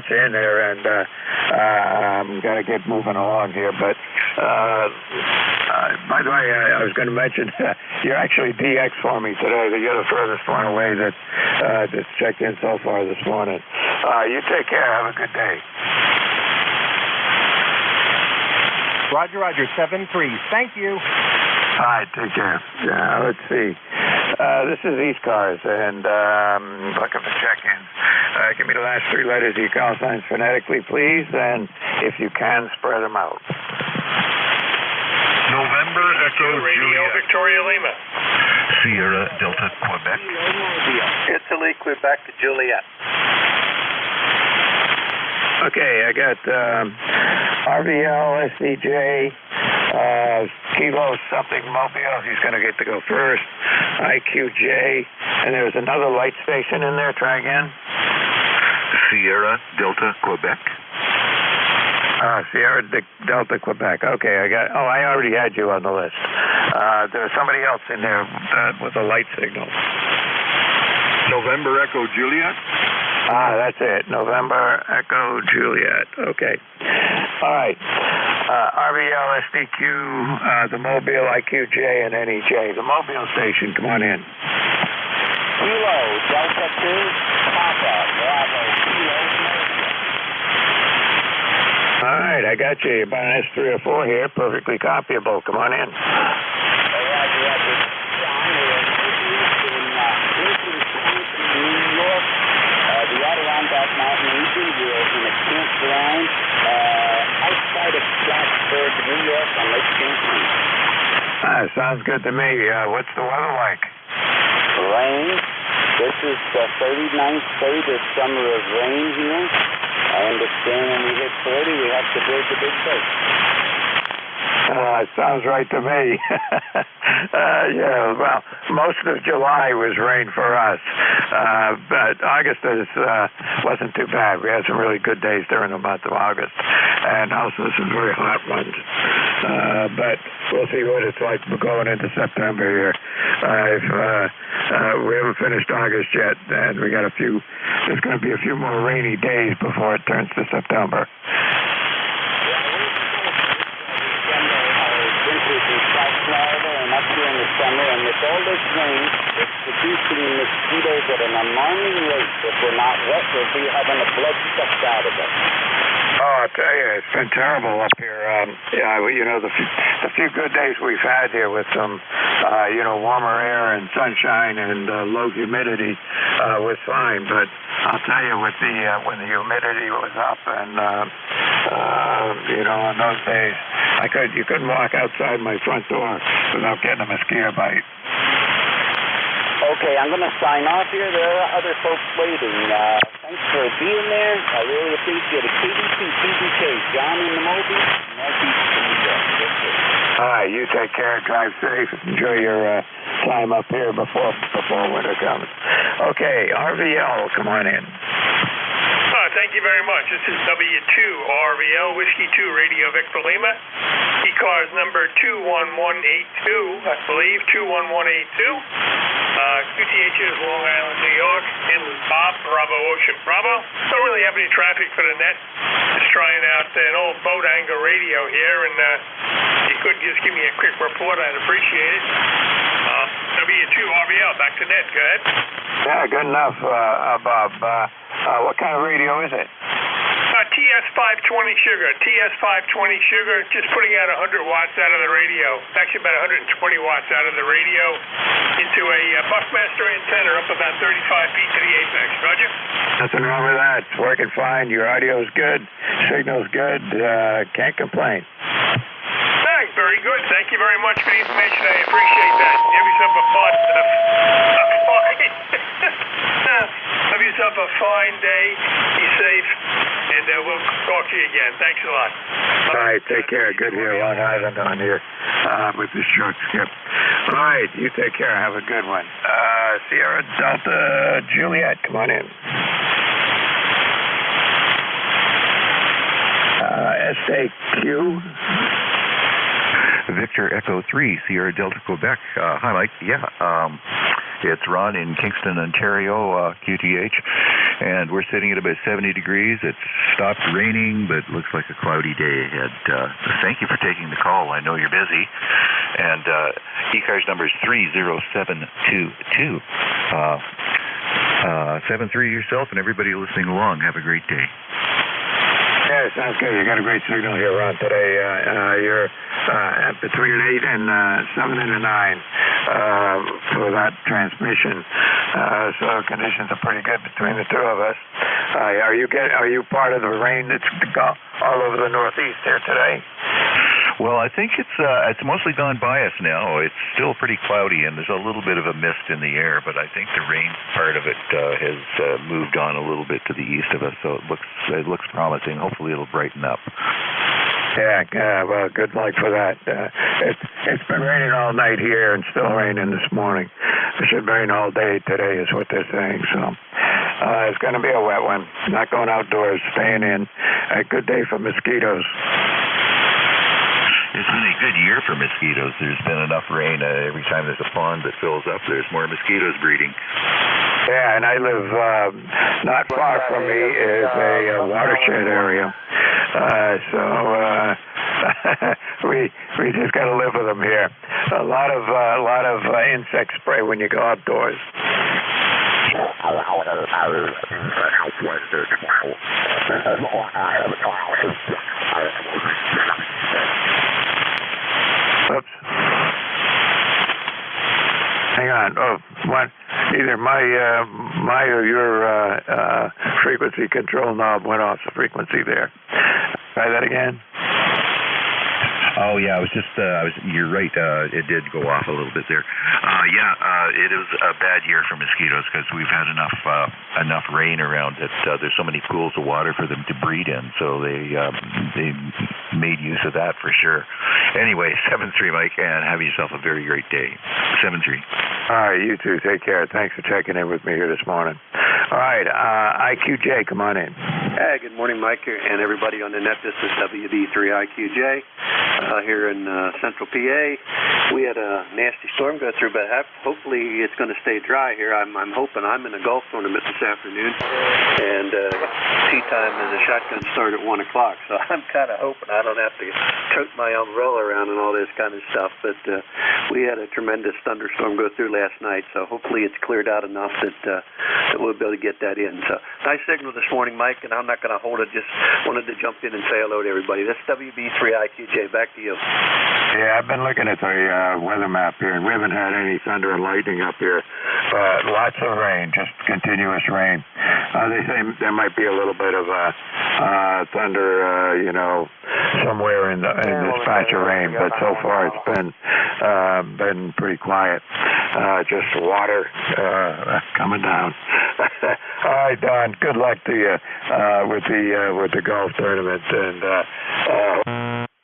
you in there, and I'm going to get moving along here. But by the way, I was going to mention you're actually DX for me today. You're the furthest one away that's checked in so far this morning. You take care. Have a good day. Roger, 7-3. Thank you. All right, take care. Yeah, let's see. This is ECARS, and looking for check-ins. Give me the last three letters of your call signs phonetically, please, and if you can, spread them out. November Echo Radio Victoria Lima. Sierra Delta Quebec. Italy, Quebec, Juliet. Okay, I got RVL, SDJ, Kilo something Mobile. He's going to get to go first. IQJ, and there was another light station in there. Try again. Sierra Delta Quebec. Sierra Delta Quebec. Okay, I already had you on the list. There was somebody else in there with a light signal. November Echo Juliet. That's it. November Echo Juliet. Okay. All right. RVL, SDQ, the Mobile, IQJ, and NEJ. The Mobile station, come on in. Kilo, Delta 2, Papa, Bravo, Kilo, America. All right, I got you. About an S3 or 4 here, perfectly copyable. Come on in. New York, the Adirondack Mountain region. We're in a campground outside of Plattsburgh, New York, on Lake Champlain. Sounds good to me. What's the weather like? Rain. This is the 39th straight summer of rain here. I understand when we hit 40, we have to build the big boat. Sounds right to me. Yeah, well, most of July was rain for us, but August wasn't too bad. We had some really good days during the month of August, and also some very hot ones. But we'll see what it's like going into September here. We haven't finished August yet, and we got there's going to be a few more rainy days before it turns to September. Up here in the summer, and with all this rain, it's producing mosquitoes at an alarming rate. If we're not wet, we'll be having the blood sucked out of us. Oh, I tell you, it's been terrible up here. The few good days we've had here with some, warmer air and sunshine and low humidity was fine. But I'll tell you, with when the humidity was up and on those days, you couldn't walk outside my front door without getting a mosquito bite. Okay, I'm going to sign off here. There are other folks waiting. Thanks for being there. I really appreciate it. KDC, TBK, John in the Moby, Northeast New York. All right, you take care. Drive safe. Enjoy your time up here before winter comes. Okay, RVL, come on in. Thank you very much. This is W2RVL, Whiskey 2, Radio Victor Lima. ECARS number 21182, I believe, 21182. QTH is Long Island, New York. Inland Bob, Bravo, Ocean Bravo. Don't really have any traffic for the net. Just trying out an old boat anchor radio here, and if you could just give me a quick report, I'd appreciate it. W2RVL, back to net. Go ahead. Yeah, good enough, Bob. What kind of radio is it? TS520 Sugar. TS520 Sugar, just putting out 100 watts out of the radio. Actually, about 120 watts out of the radio into a Buckmaster antenna up about 35 feet to the apex. Roger? Nothing wrong with that. It's working fine. Your audio's good. Signal's good. Can't complain. Very good. Thank you very much for the information. I appreciate that. Have yourself a fine day. Be safe, and we'll talk to you again. Thanks a lot. All right, take care. Good here, Long Island on here with the short skip. All right, you take care. Have a good one. Sierra Delta Juliet, come on in. SAQ. Victor Echo 3, Sierra Delta, Quebec. Hi, Mike. Yeah, it's Ron in Kingston, Ontario, QTH, and we're sitting at about 70 degrees. It's stopped raining, but looks like a cloudy day ahead. Thank you for taking the call. I know you're busy. And ECARS number is 30722. 73 yourself and everybody listening along. Have a great day. Yeah, sounds good. You got a great signal here, Ron, today. You're between an 8 and 7 and a 9 for that transmission. So conditions are pretty good between the two of us. Are you part of the rain that's all over the Northeast here today? Well, I think it's mostly gone by us now. It's still pretty cloudy, and there's a little bit of a mist in the air, but I think the rain part of it has moved on a little bit to the east of us, so it looks promising. Hopefully it'll brighten up. Yeah, well, good luck for that. It's been raining all night here and still raining this morning. It should rain all day today is what they're saying, so it's going to be a wet one. Not going outdoors, staying in. A good day for mosquitoes. It's been a good year for mosquitoes. There's been enough rain. Every time there's a pond that fills up, there's more mosquitoes breeding. Yeah, and I live not far from me is a watershed area. So we just got to live with them here. A lot of insect spray when you go outdoors. Oops. Hang on. Oh, what? Either my or your frequency control knob went off the frequency there. Try that again. Oh yeah, you're right. It did go off a little bit there. It is a bad year for mosquitoes because we've had enough rain around that there's so many pools of water for them to breed in. So they made use of that for sure. Anyway, 7-3, Mike, and have yourself a very great day. 7-3. All right, you too. Take care. Thanks for checking in with me here this morning. All right, IQJ, come on in. Hey, good morning, Mike, and everybody on the net. This is WD3IQJ here in central PA. We had a nasty storm go through, but hopefully it's going to stay dry here. I'm hoping. I'm in a golf tournament this afternoon, and tea time and the shotgun start at 1 o'clock, so I'm kind of hoping I don't have to tote my umbrella around and all this kind of stuff, but we had a tremendous thunderstorm go through last night, so hopefully it's cleared out enough that we'll be able to get that in. So nice signal this morning, Mike, and I'm not going to hold it. Just wanted to jump in and say hello to everybody. This is WB3IQJ. Back to you. Yeah, I've been looking at the weather map here, and we haven't had any thunder and lightning up here, but lots of rain, just continuous rain. They say there might be a little bit of thunder, somewhere in this patch of rain, but so far it's been pretty quiet. Just water coming down. All right, Don. Good luck to you with the golf tournament, and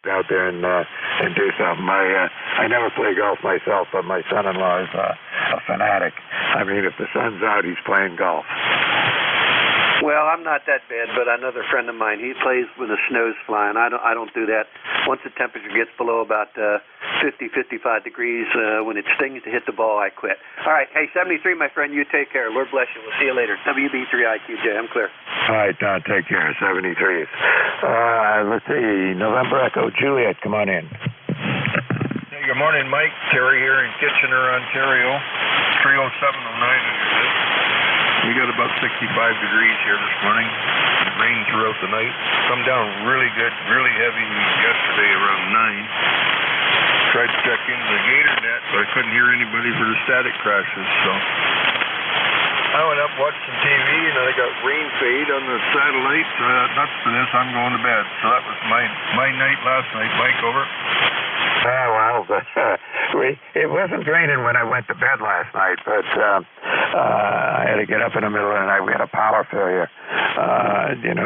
out there and do something. I never play golf myself, but my son-in-law is a fanatic. I mean, if the sun's out, he's playing golf. Well, I'm not that bad, but another friend of mine, he plays when the snow's flying. I don't do that. Once the temperature gets below about 50, 55 degrees, when it stings to hit the ball, I quit. All right. Hey, 73, my friend, you take care. Lord bless you. We'll see you later. WB3IQJ. I'm clear. All right, Don, take care. 73s. Let's see. November Echo Juliet, come on in. Hey, good morning, Mike. Terry here in Kitchener, Ontario. 30709 is it. We got about 65 degrees here this morning. It rained throughout the night. Come down really good, really heavy yesterday around 9. Tried to check into the gator net, but I couldn't hear anybody for the static crashes, so I went up, watched some TV, and I got rain fade on the satellite. Nuts for this, I'm going to bed. So that was my night last night. Mike, over. Well, it wasn't raining when I went to bed last night, but I had to get up in the middle of the night. We had a power failure,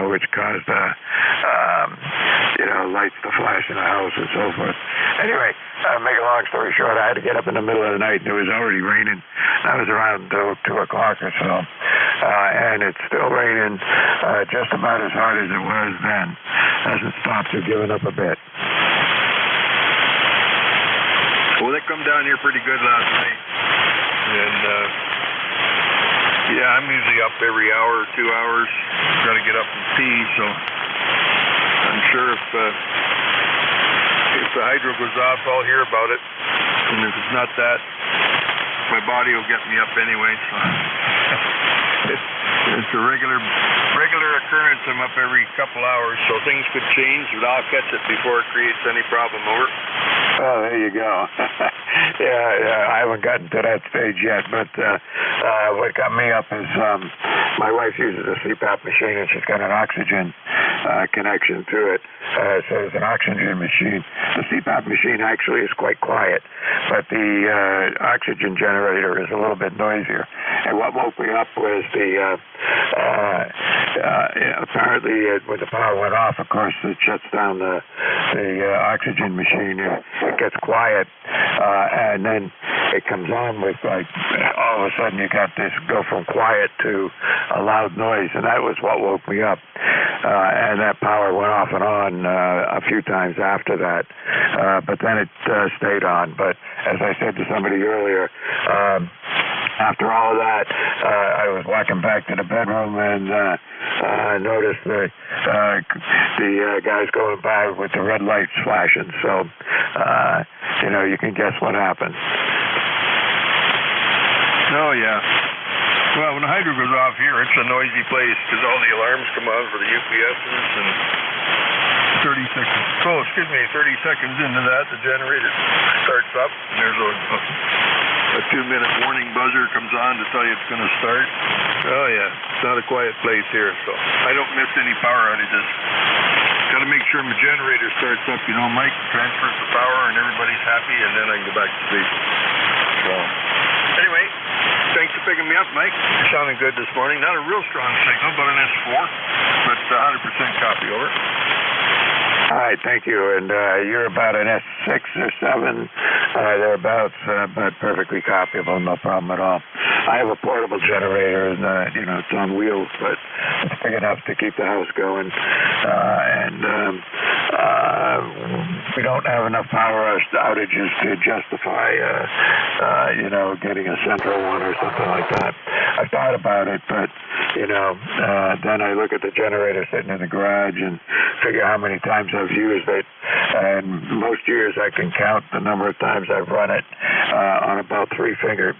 which caused, lights to flash in the house and so forth. Anyway, make a long story short, I had to get up in the middle of the night, and it was already raining. That was around 2 o'clock or so, and it's still raining just about as hard as it was then. Hasn't stopped or given up a bit. Well, they come down here pretty good last night, and I'm usually up every hour or 2 hours. Got to get up and pee, so I'm sure if the hydro goes off, I'll hear about it, and if it's not that, my body will get me up anyway. So it's a regular occurrence. I'm up every couple hours, so things could change, but I'll catch it before it creates any problem. Over. Oh, there you go. Yeah, I haven't gotten to that stage yet, but what got me up is my wife uses a CPAP machine, and she's got an oxygen connection to it. So it's an oxygen machine. The CPAP machine actually is quite quiet, but the oxygen generator is a little bit noisier. And what woke me up was apparently when the power went off, of course, it shuts down the oxygen machine. It gets quiet, and then it comes on with all of a sudden you got this go from quiet to a loud noise, and that was what woke me up. And that power went off and on a few times after that, but then it stayed on. But as I said to somebody earlier, after all of that, I was walking back to the bedroom and noticed the guys going by with the red lights flashing. So, you can guess what happened. Oh, yeah. Well, when the hydro goes off here, it's a noisy place because all the alarms come on for the UPSs and 30 seconds into that, the generator starts up and there's a 2-minute warning buzzer comes on to tell you it's going to start. Oh, yeah. It's not a quiet place here, so I don't miss any power outages. Got to make sure my generator starts up, Mike, transfers the power and everybody's happy, and then I can go back to sleep. So, anyway, thanks for picking me up, Mike. You're sounding good this morning. Not a real strong signal, but an S4, but 100% copy, over. All right, thank you. And you're about an S6 or 7, thereabouts, but perfectly copyable, no problem at all. I have a portable generator, and it's on wheels, but it's big enough to keep the house going. We don't have enough power outages to justify, getting a central one or something like that. I thought about it, but then I look at the generator sitting in the garage and figure how many times I've used it, and most years I can count the number of times I've run it on about three fingers.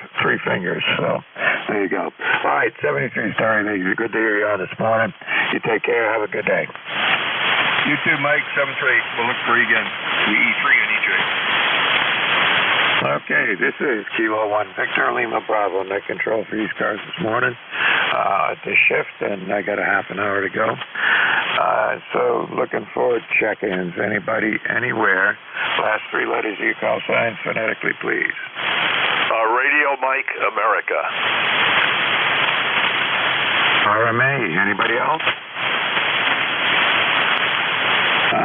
So there you go. All right, 73 Starry League. Good to hear you on this morning. You take care. Have a good day. You too, Mike. 7-8. We'll look for you again. The E3 and EJ. Okay, this is Kilo 1 Victor Lima Bravo, net control for ECARS this morning at this shift, and I got a half an hour to go. So looking for check-ins. Anybody, anywhere. Last 3 letters of your call sign phonetically, please. Radio Mike, America. RMA, anybody else?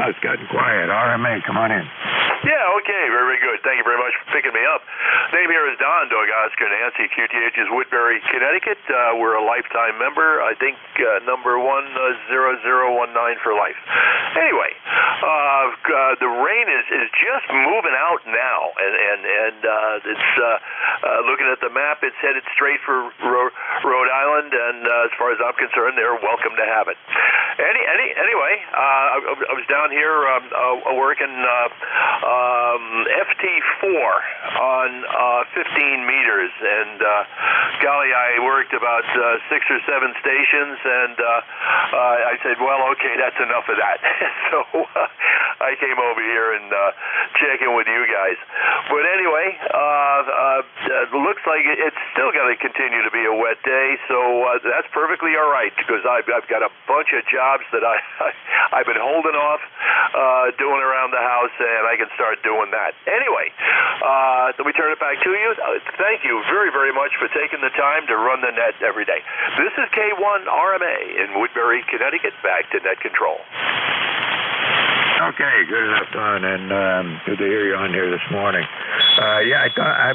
It's gotten quiet. RMA, come on in. Yeah, okay, very, very good. Thank you very much for picking me up. Name here is Don, Dog Oscar Nancy. QTH is Woodbury, Connecticut. We're a lifetime member. I think number 10019 for life. Anyway, the rain is just moving out now, and it's looking at the map. It's headed straight for Rhode Island, and as far as I'm concerned, they're welcome to have it. Anyway, I was down here working FT4 on 15 meters, and golly, I worked about 6 or 7 stations, and I said, well, okay, that's enough of that. So I came over here and check in with you guys. But anyway, it looks like it's still going to continue to be a wet day, so that's perfectly all right, because I've got a bunch of jobs that I've been holding off doing around the house, and I can start doing that. Anyway, let me turn it back to you. Thank you very, very much for taking the time to run the net every day. This is K1 RMA in Woodbury, Connecticut. Back to net control. Okay, good enough, Don, and good to hear you on here this morning. Yeah, I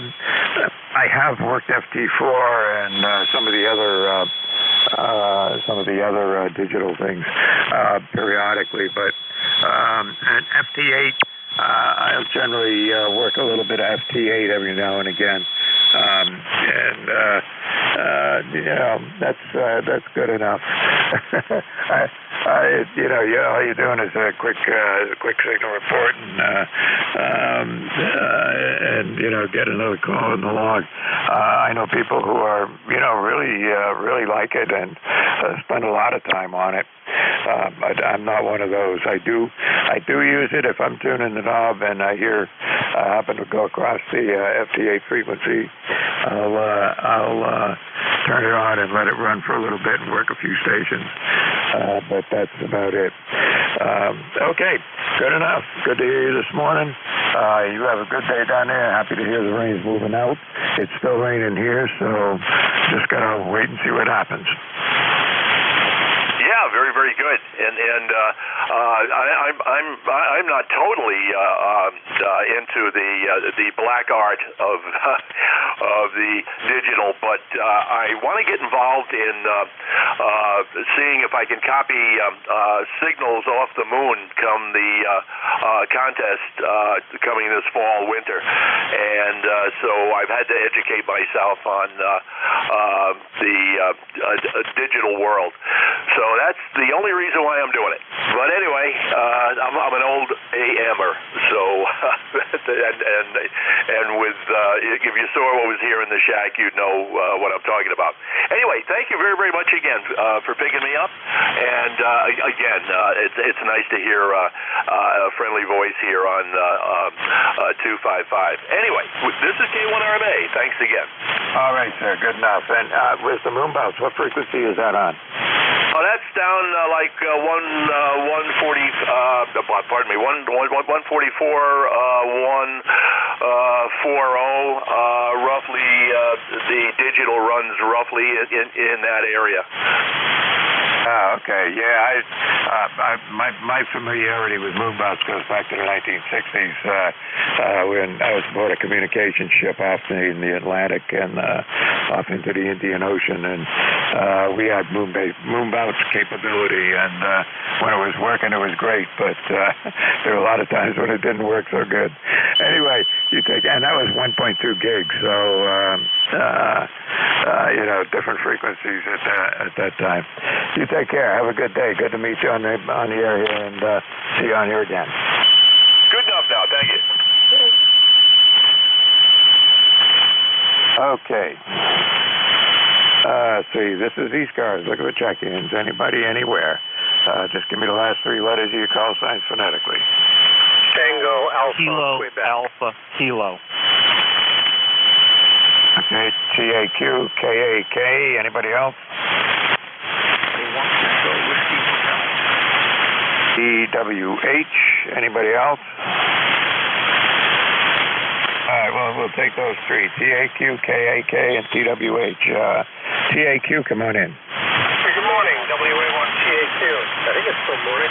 have worked FT4 and some of the other digital things periodically, but and FT8. I'll generally work a little bit of FT8 every now and again, that's good enough. All you're doing is a quick signal report and get another call in the log. I know people who are really like it and spend a lot of time on it. But I'm not one of those. I do use it if I'm tuning the knob and I happen to go across the FT8 frequency. I'll turn it on and let it run for a little bit and work a few stations. But that's about it. Okay, good enough. Good to hear you this morning. You have a good day down there. Happy to hear the rain's moving out. It's still raining here, so just gotta wait and see what happens. Yeah, very, very good. And I'm not totally into the black art of the digital, but I want to get involved in seeing if I can copy signals off the moon come the contest coming this fall, winter. And so I've had to educate myself on the digital world. So that's the only reason why I'm doing it. But anyway, I'm an old AMer, so and with if you saw what was here in the shack, you'd know what I'm talking about. Anyway, thank you very, very much again for picking me up. And again, it's nice to hear a friendly voice here on 255. Anyway, this is K1RMA. Thanks again. All right, sir. Good enough. And with the moon bounce, what frequency is that on? Oh, that's down like 140. Pardon me, 144, 140. Roughly, the digital runs roughly in that area. Oh, okay. Yeah, my familiarity with moonbounce goes back to the 1960s when I was aboard a communication ship off in the Atlantic and off into the Indian Ocean, and we had moonbounce capability, and when it was working, it was great, but there were a lot of times when it didn't work so good. Anyway, and that was 1.2 gigs, so different frequencies at that time. You take care. Have a good day. Good to meet you on the air here, and see you on here again. Good enough now. Thank you. Okay. See, this is ECARS. Look at the check-ins. Anybody, anywhere. Just give me the last three letters of your call signs phonetically. Tango Alpha. Kilo Quebec. Alpha Kilo. Okay, TAQ, KAK. Anybody else? TWH. Anybody else? All right, well, we'll take those three. TAQ, KAK, and TWH. TAQ, come on in. Good morning, WA1TAQ. I think it's still morning.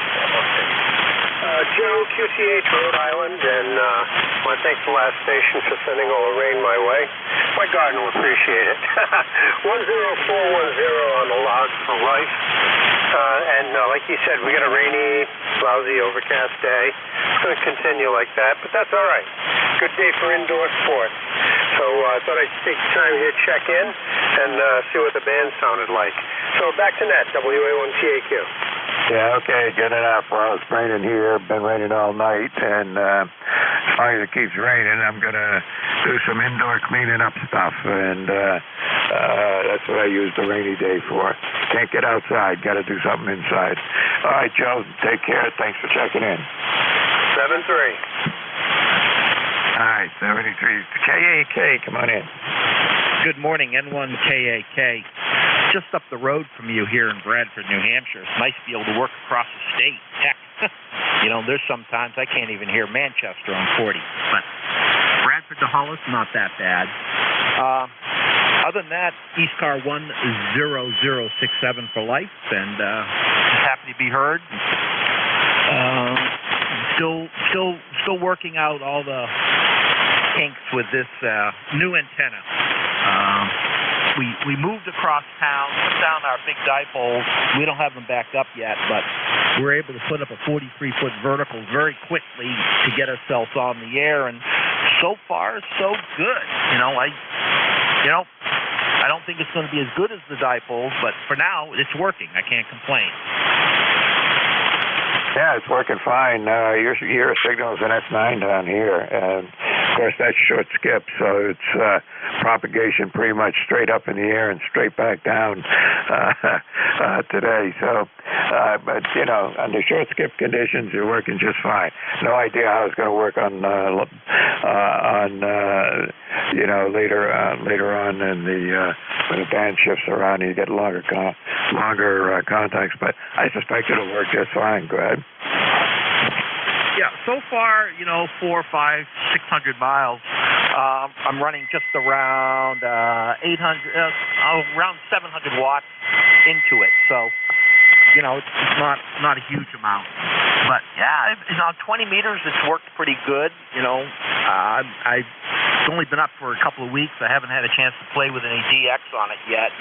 Joe, QTH, Rhode Island, and I want to thank the last station for sending all the rain my way. My garden will appreciate it. 10410 on the log for life. And like you said, we got a rainy, lousy, overcast day. It's going to continue like that, but that's all right. Good day for indoor sports. So I thought I'd take the time here to check in and see what the band sounded like. So back to net, WA1TAQ. Yeah, okay, good enough. Well, it's raining here, been raining all night, and as long as it keeps raining, I'm going to do some indoor cleaning up stuff, and that's what I use the rainy day for. Can't get outside, got to do something inside. All right, Joe, take care. Thanks for checking in. 7-3. All right, 73. KAK, come on in. Good morning, N1KAK. Just up the road from you here in Bradford, New Hampshire. It's nice to be able to work across the state. Heck, there's sometimes I can't even hear Manchester on 40. But Bradford to Hollis, not that bad. Other than that, ECAR 10067 for life, and just happy to be heard. Still working out all the kinks with this new antenna. We moved across town, put down our big dipoles. We don't have them backed up yet, but we're able to put up a 43-foot vertical very quickly to get ourselves on the air, and so far, so good. I don't think it's going to be as good as the dipoles, but for now, it's working. I can't complain. Yeah, it's working fine. Your signal is an S9 down here, and of course that's short skip, so it's propagation pretty much straight up in the air and straight back down today. So, but under short skip conditions, you're working just fine. No idea how it's going to work on later on in when the band shifts around and you get longer contacts. But I suspect it'll work just fine. Go ahead. Yeah, so far, 400, 500, 600 miles. I'm running just around 700 watts into it. So, it's not a huge amount. But yeah, 20 meters, it's worked pretty good. I've only been up for a couple of weeks. I haven't had a chance to play with any DX on it yet.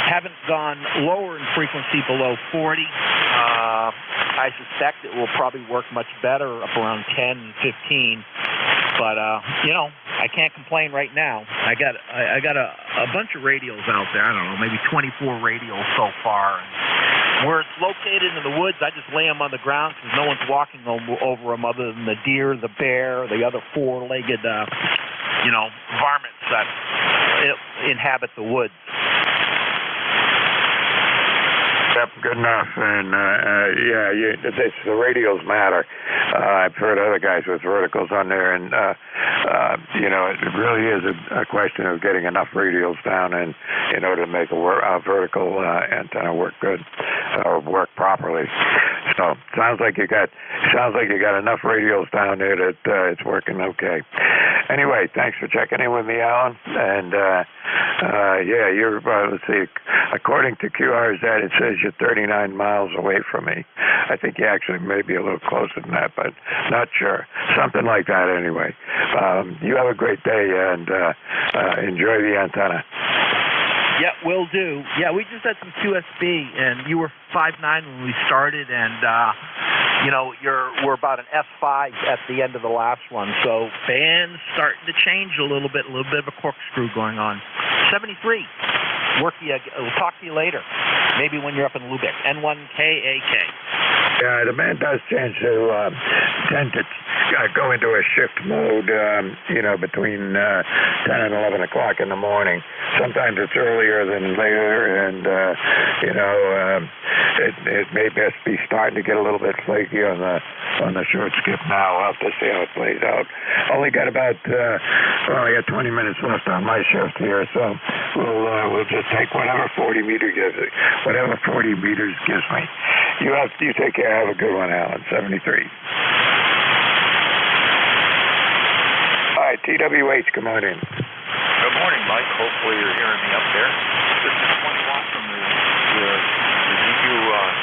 Haven't gone lower in frequency below 40. I suspect it will probably work much better up around 10, 15. But, I I can't complain right now. I got a bunch of radios out there. I don't know, maybe 24 radios so far. And where it's located in the woods, I just lay them on the ground because no one's walking over them other than the deer, the bear, the other four-legged, varmints that inhabit the woods. Yep, good enough. And the radios matter. I've heard other guys with verticals on there, and it really is a question of getting enough radios down in order to make a vertical antenna work good or work properly. So sounds like you got enough radios down there that it's working okay. Anyway, thanks for checking in with me, Alan. And you're let's see. According to QRZ, it says you're 39 miles away from me. I think you actually may be a little closer than that, but not sure. Something like that, anyway. You have a great day and enjoy the antenna. Yeah, will do. Yeah, we just had some QSB, and you were 5'9" when we started, and we're about an F5 at the end of the last one. So band's starting to change a little bit of a corkscrew going on. 73. We'll talk to you later. Maybe when you're up in Lubeck. N1KAK. Yeah, the band does tend to go into a shift mode, between 10 and 11 o'clock in the morning. Sometimes it's earlier than later, and it may best be starting to get a little bit flaky on the short skip now. I'll have to see how it plays out. Only got about I got 20 minutes left on my shift here, so we'll just take whatever 40 meters gives me. Whatever 40 meters gives me. You take care. Have a good one, Alan. 73. All right, TWH, come on in. Good morning, Mike. Hopefully you're hearing me up there. This is 20 watts from the ZQ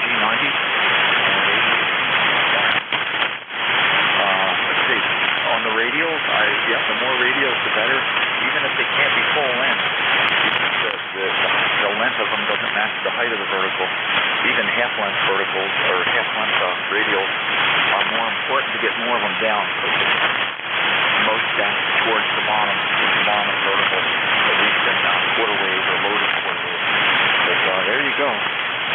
G90. Let's see. On the radios, the more radios, the better. Even if they can't be full length, the length of them doesn't match the height of the vertical. Even half-length verticals or half-length radials are more important to get more of them down. Most down towards the bottom vertical, at least in quarter wave or loaded quarter wave. But there you go.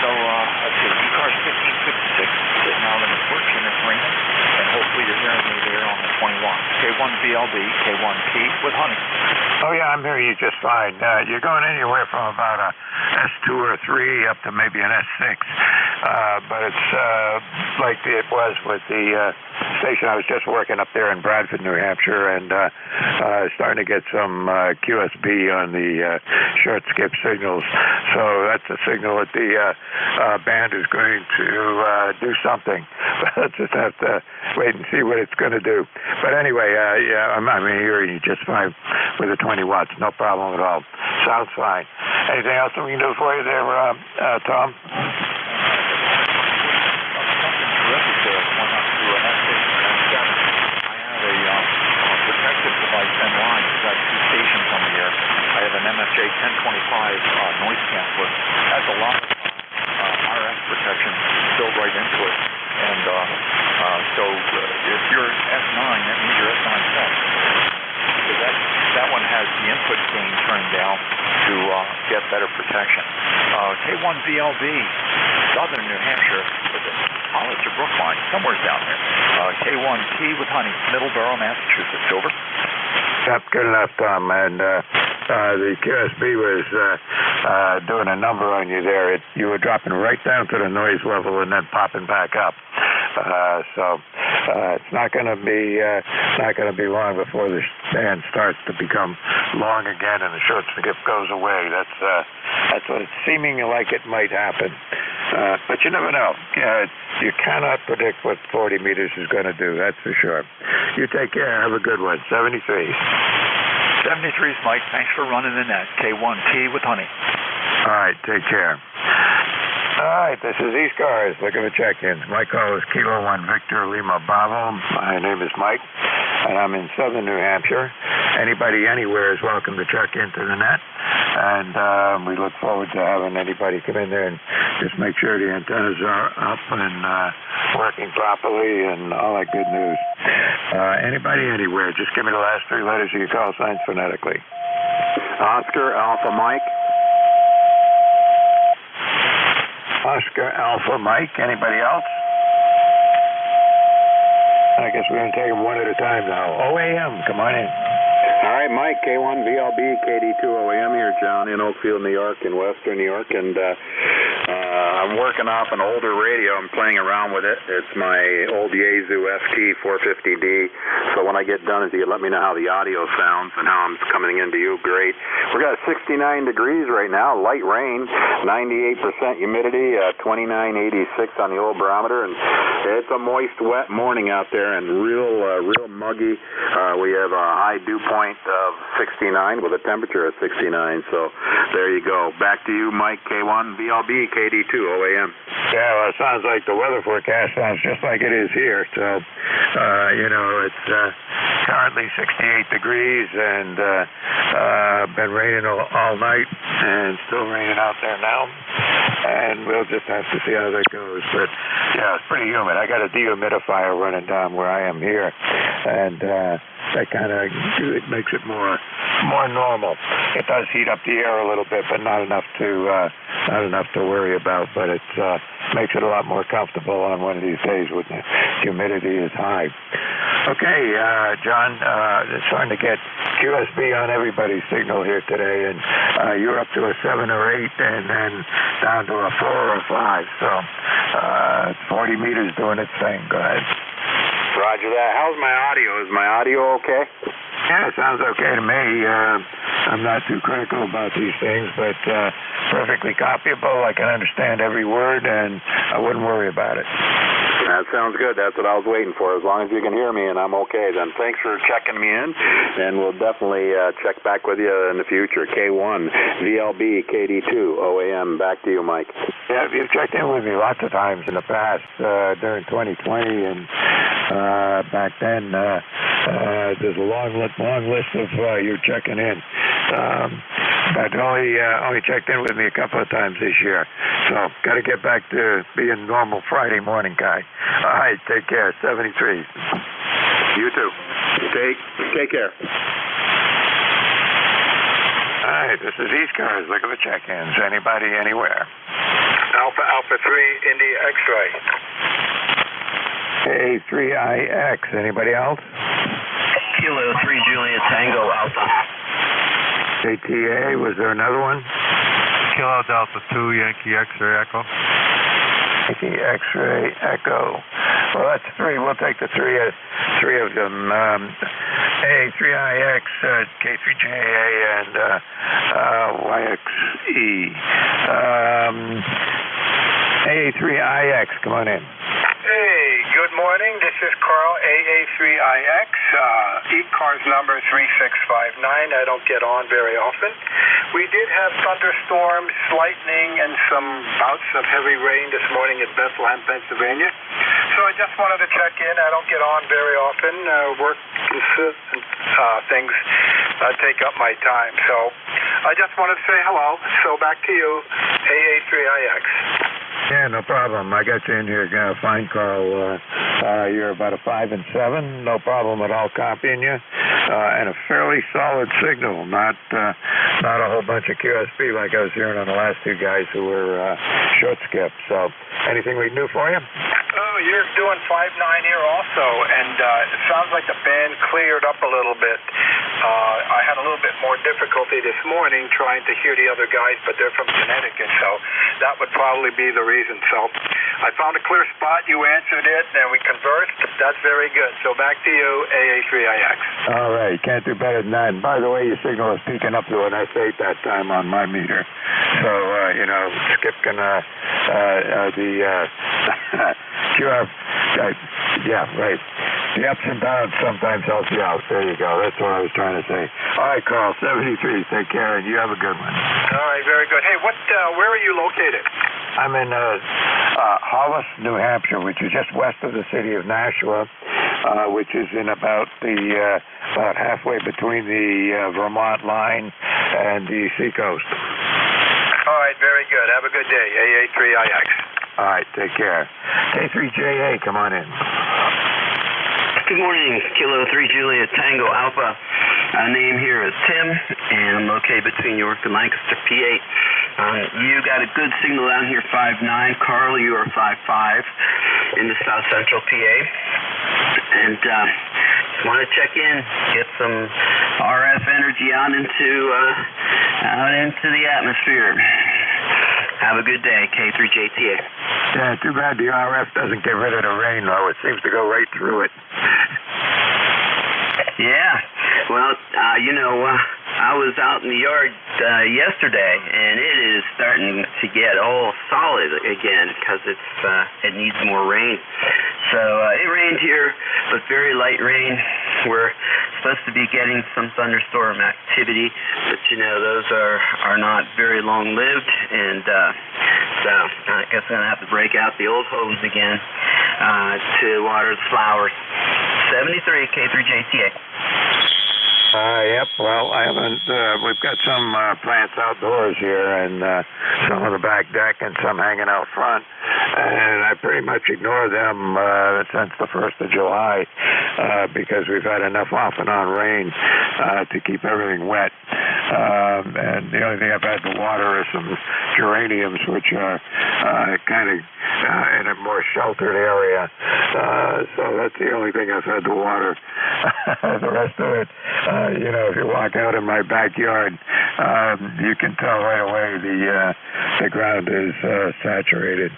So let's see, ECARS 1556 sitting out in the porch and it's raining, and hopefully you're hearing me there on the 21. K1VLB, K1P with honey. Oh yeah, I'm hearing you just fine. You're going anywhere from about a S2 or 3 up to maybe an S6, but it's like it was with the station I was just working up there in Bradford, New Hampshire, and starting to get some QSB on the short skip signals. So that's a signal that the band is going to do something. Let's just have to wait and see what it's going to do. But anyway, I'm hearing you just fine with the 20 watts. No problem at all. Sounds fine. Anything else we can do for you there, Tom? I have an MFJ 1025 noise canceller. Has a lot of RF protection built right into it. And so if you're S9, that means you're S9 Plus. Because that one has the input gain turned down to get better protection. K1VLB, Southern New Hampshire, College or Brookline, somewhere's down there. K1T with honey, Middleborough, Massachusetts. Over. Yep, good enough, Tom. And the QSB was doing a number on you there. You were dropping right down to the noise level and then popping back up. So it's not going to be long before the band starts to become long again and the short skip goes away. That's what it's seeming like it might happen. But you never know. You cannot predict what 40 meters is going to do. That's for sure. You take care. Have a good one. 73. 73's Mike. Thanks for running the net. K1T with honey. All right. Take care. All right. This is ECARS. Looking for check-ins. My call is Kilo 1 Victor Lima Bravo. My name is Mike, and I'm in Southern New Hampshire. anybody anywhere is welcome to check into the net. And we look forward to having anybody come in there and just make sure the antennas are up and working properly and all that good news. Anybody anywhere, just give me the last three letters of your call signs phonetically. Oscar Alpha Mike. Oscar Alpha Mike. Anybody else? I guess we're going to take them one at a time now. OAM, come on in. All right, Mike, K1 VLB, KD2 OAM here, John, in Oakfield, New York, in Western New York, and I'm working off an older radio. I'm playing around with it. It's my old Yaesu FT450D, so when I get done, if you could let me know how the audio sounds and how I'm coming into you, great. We've got 69 degrees right now, light rain, 98% humidity, 2986 on the old barometer, and it's a moist, wet morning out there and real muggy. We have a high dew point of 69 with a temperature of 69, so there you go. Back to you, Mike, K1 VLB, KD2 OAM. Yeah, well, it sounds like the weather forecast sounds just like it is here. So, it's currently 68 degrees and been raining all night and still raining out there now. And we'll just have to see how that goes. But, yeah, it's pretty humid. I got a dehumidifier running down where I am here. And that kind of makes it more normal. It does heat up the air a little bit, but not enough to worry about. But it makes it a lot more comfortable on one of these days when the humidity is high. Okay, John, it's starting to get QSB on everybody's signal here today, and you're up to a 7 or 8, and then down to a 4 or 5. So it's 40 meters doing its thing. Go ahead. Roger that. How's my audio? Is my audio okay? Yeah, it sounds okay to me. I'm not too critical about these things, but perfectly copyable. I can understand every word, and I wouldn't worry about it. That sounds good. That's what I was waiting for. As long as you can hear me and I'm okay, then thanks for checking me in, and we'll definitely check back with you in the future. K1, VLB, KD2, OAM. Back to you, Mike. Yeah, you've checked in with me lots of times in the past, during 2020, and back then, there's a long list of you're checking in. But only checked in with me a couple of times this year. So, got to get back to being a normal Friday morning guy. All right, take care. 73. You too. Take care. All right, this is ECARS. Look at the check-ins. Anybody, anywhere? Alpha 3, India X-ray. A3IX. Anybody else? Kilo 3, Juliet Tango Alpha. ATA, was there another one? Kilo Delta 2, Yankee X-ray Echo. Yankee X-ray Echo. Well, that's 3. We'll take the three of them. A3IX, K3JA, and YXE. AA3IX, come on in. Hey, good morning. This is Carl, AA3IX, ECARS number 3659. I don't get on very often. We did have thunderstorms, lightning, and some bouts of heavy rain this morning in Bethlehem, Pennsylvania. So I just wanted to check in. I don't get on very often. Work things take up my time. So I just wanted to say hello. So back to you, AA3IX. Yeah, no problem. I got you in here. Fine, Carl. You're about a 5 and 7. No problem at all copying you. And a fairly solid signal. Not a whole bunch of QSB like I was hearing on the last two guys who were short skip. So anything we can do for you? Oh, you're doing 5.9 here also, and it sounds like the band cleared up a little bit. I had a little bit more difficulty this morning trying to hear the other guys, but they're from Connecticut, so that would probably be the reason. So I found a clear spot. You answered it, and we conversed. That's very good. So back to you, AA3IX. All right. Can't do better than that. And by the way, your signal is peaking up to an S8 that time on my meter. So, Skip can, QR, yeah, right. The ups and downs sometimes help you out. There you go. That's what I was trying to say. All right, Carl, 73. Take care, and you have a good one. All right, very good. Hey, where are you located? I'm in Hollis, New Hampshire, which is just west of the city of Nashua. which is in about halfway between the Vermont line and the seacoast. All right, very good. Have a good day. AA3IX. All right, take care. K3JA, come on in. Good morning, Kilo 3 Juliet Tango Alpha. Name here is Tim, and I'm located between York and Lancaster, PA. You got a good signal down here, 5'9". Carl, you are 5'5" in the south central PA. And just want to check in, get some RF energy out into the atmosphere. Have a good day, K3JTA. Yeah, too bad the RF doesn't get rid of the rain, though. It seems to go right through it. Yeah. Well, I was out in the yard yesterday, and it is starting to get all solid again because it needs more rain. So it rained here, but very light rain. We're supposed to be getting some thunderstorm activity, but those are not very long-lived, and so I guess I'm gonna have to break out the old hose again to water the flowers. 73 K3JTA. Yep, well, I haven't, we've got some plants outdoors here, and some on the back deck and some hanging out front, and I pretty much ignore them since the 1st of July because we've had enough off and on rain to keep everything wet. And the only thing I've had to water is some geraniums, which are kind of in a more sheltered area. So that's the only thing I've had to water. The rest of it, if you walk out in my backyard, you can tell right away the ground is saturated.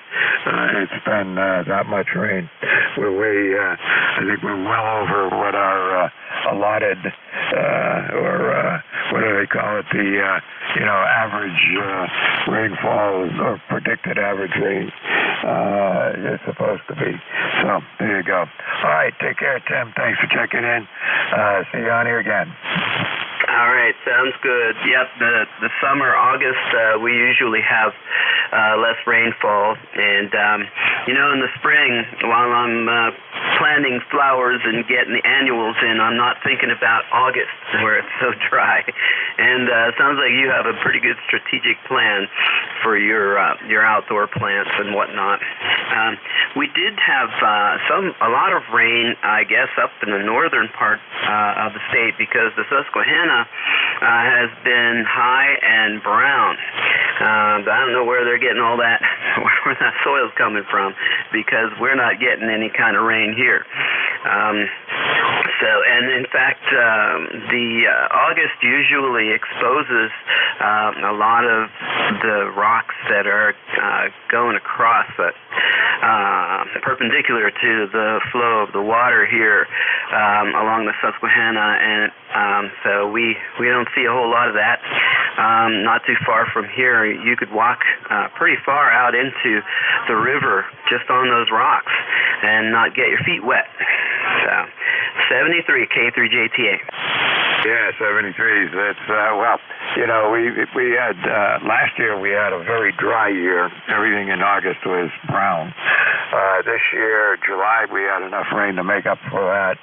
It's been that much rain. I think we're well over what our allotted, or what do they call it, the average rainfall or predicted average rain is supposed to be. So there you go. All right, take care, Tim. Thanks for checking in. See you on here again. All right, sounds good. Yep, the summer, August, we usually have less rainfall, and in the spring, while I'm planting flowers and getting the annuals in, I'm not thinking about August where it's so dry. And it sounds like you have a pretty good strategic plan for your outdoor plants and whatnot. We did have a lot of rain, I guess, up in the northern part of the state because the Susquehanna has been high and brown. But I don't know where they're getting all that, where that soil's coming from, because we're not getting any kind of rain here. And in fact, the August usually exposes a lot of the rocks that are going across that perpendicular to the flow of the water here along the Susquehanna, and so we don't see a whole lot of that. Not too far from here, you could walk pretty far out into the river just on those rocks and not get your feet wet. So 73 K3JTA. Yeah, 73s. That's we had last year we had a very dry year. Everything in August was brown. This year, July, we had enough rain to make up for that,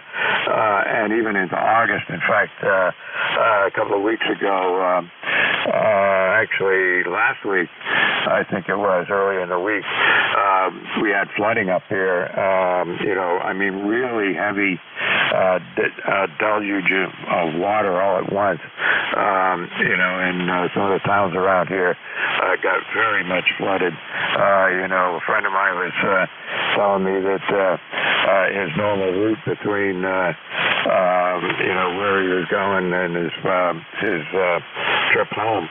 and even into August. In fact, a couple of weeks ago, actually last week, I think it was early in the week, we had flooding up here. Really heavy deluge of water all at once. And some of the towns around here got very much flooded. A friend of mine was telling me that his normal route between where he was going and his trip home,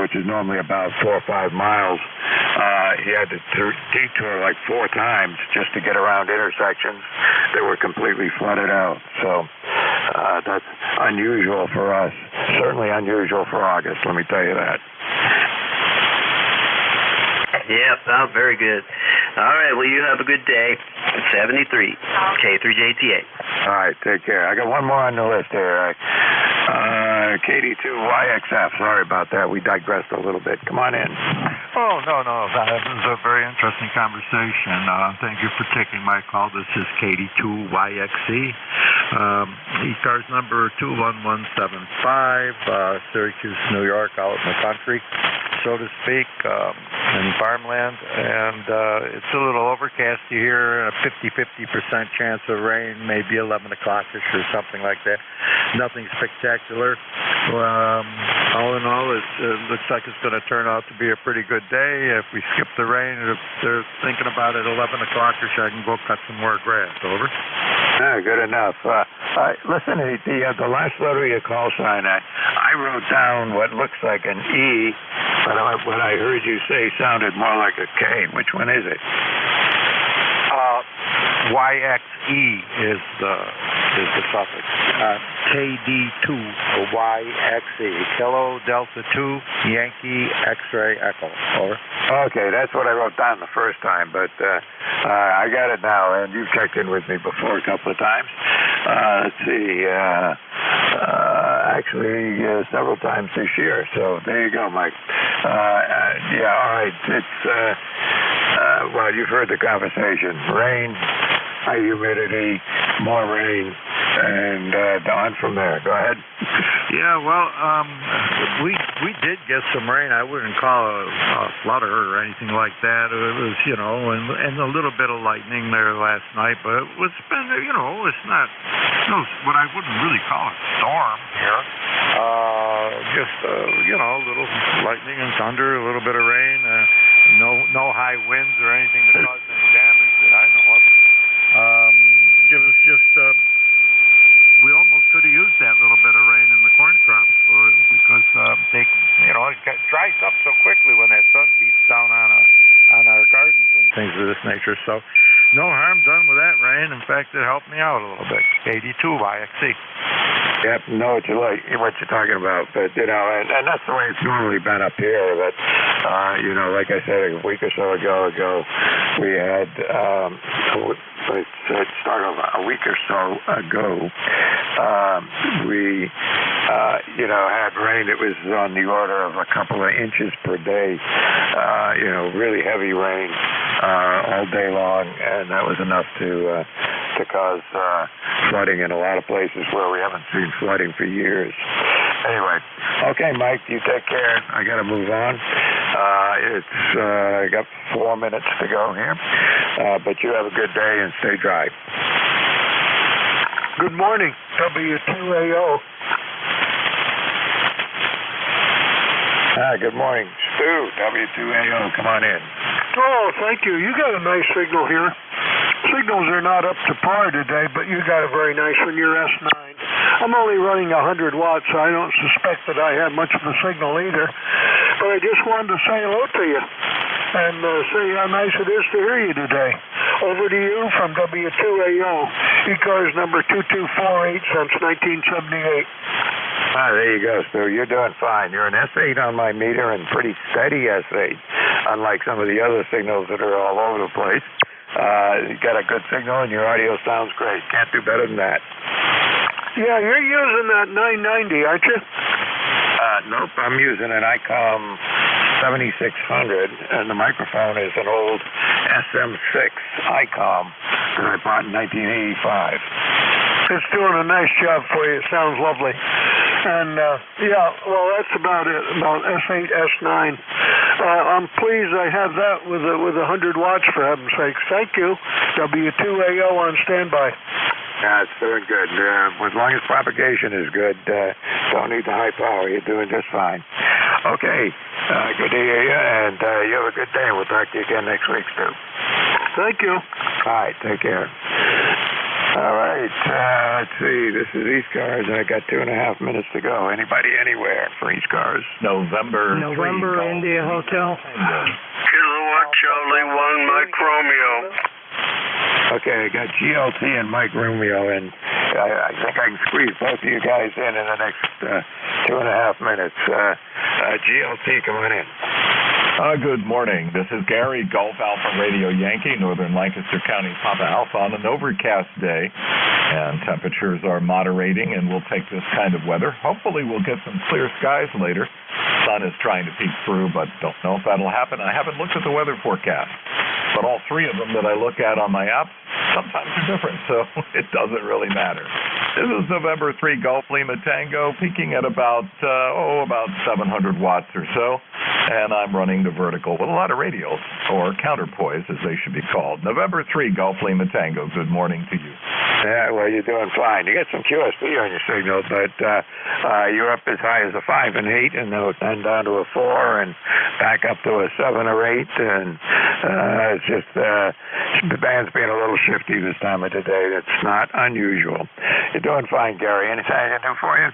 which is normally about 4 or 5 miles, he had to detour like 4 times just to get around intersections that were completely flooded out. So that's unusual for us. Certainly unusual for August, let me tell you that. Yep, very good. All right, well, you have a good day. 73 K3JTA. All right, take care. I got one more on the list here. KD2YXF. Sorry about that. We digressed a little bit. Come on in. Oh, no. That was a very interesting conversation. Thank you for taking my call. This is KD2YXE. ECARS number 21175, Syracuse, New York, out in the country, so to speak, in farmland. And it's a little overcast here, a 50% chance of rain, maybe 11 o'clock-ish or something like that. Nothing spectacular. All in all, it looks like it's going to turn out to be a pretty good day. If we skip the rain, if they're thinking about it 11 o'clock-ish, I can go cut some more grass. Over. Good enough. Listen, the last letter of your call sign, I wrote down what looks like an E, but what I heard you say sounded more like a K. Which one is it? YXE is the suffix. KD2 or YXE. Kilo Delta 2 Yankee X-ray Echo. Over. Okay, that's what I wrote down the first time, but I got it now, and you've checked in with me before a couple of times. Let's see. Actually, several times this year. So there you go, Mike. Yeah, all right. It's well, you've heard the conversation. Rain, high humidity, more rain, and on from there. Go ahead. Yeah, well, we did get some rain. I wouldn't call it a flutter or anything like that. It was, and a little bit of lightning there last night, but it's been, it's not, what I wouldn't really call a storm here. Just, a little lightning and thunder, a little bit of rain, no high winds or anything that caused any damage that I know of. It was just, we almost could have used that little bit of rain in the corn crops because they, it dries up so quickly when that sun beats down on our gardens and things of this nature. So no harm done with that rain. In fact, it helped me out a little bit. KD2YXE. Yep, know what you're talking about, but and that's the way it's normally been up here. But like I said a week or so ago, we had it started a week or so ago. We had rain. It was on the order of a couple of inches per day. Really heavy rain all day long, and that was enough to cause flooding in a lot of places where we haven't seen flooding for years. Anyway, okay, Mike, you take care. I got to move on. I got 4 minutes to go here, but you have a good day and stay dry. Good morning, W2AO. Good morning, Stu, W2AO. Come on in. Oh, thank you. You got a nice signal here. Signals are not up to par today, but you got a very nice one. You're S9. I'm only running 100 watts, so I don't suspect that I have much of a signal either. But I just wanted to say hello to you and say how nice it is to hear you today. Over to you from W2AO, ECARS number 2248 since 1978. There you go, Stu. You're doing fine. You're an S8 on my meter and pretty steady S8, unlike some of the other signals that are all over the place. You got a good signal and your audio sounds great. Can't do better than that. Yeah, you're using that 990, aren't you? Nope, I'm using an ICOM 7600, and the microphone is an old SM6 ICOM that I bought in 1985. It's doing a nice job for you. It sounds lovely. And, well, that's about it, about S8, S9. I'm pleased I have that with 100 watts, for heaven's sakes. Thank you. W2AO on standby. Yeah, it's doing good. As long as propagation is good, don't need the high power. You're doing just fine. Okay, good to hear you, and you have a good day. We'll talk to you again next week, Stu. Thank you. All right, take care. All right, let's see. This is ECARS, and I got 2.5 minutes to go. Anybody anywhere for ECARS? November India Hotel. Kilowatt Charlie 1 Mike Romeo. Okay, I got GLT and Mike Romeo, and I think I can squeeze both of you guys in the next 2.5 minutes. GLT, come on in. Good morning. This is Gary, Golf Alpha Radio Yankee, Northern Lancaster County, Papa Alpha, on an overcast day. And temperatures are moderating, and we'll take this kind of weather. Hopefully we'll get some clear skies later. Sun is trying to peek through, but don't know if that'll happen. I haven't looked at the weather forecast. But all three of them that I look at on my apps sometimes are different, so it doesn't really matter. This is November 3 Golf Lima Tango, peaking at about 700 watts or so, and I'm running the vertical with a lot of radials, or counterpoise as they should be called. November 3 Golf Lima Tango, good morning to you. Yeah, well, you're doing fine. You got some QSP on your signal, but you're up as high as a 5 and 8, and then down to a 4, and back up to a 7 or 8, and it's just the band's being a little shifty this time of the day. That's not unusual. You're doing fine, Gary. Anything I can do for you?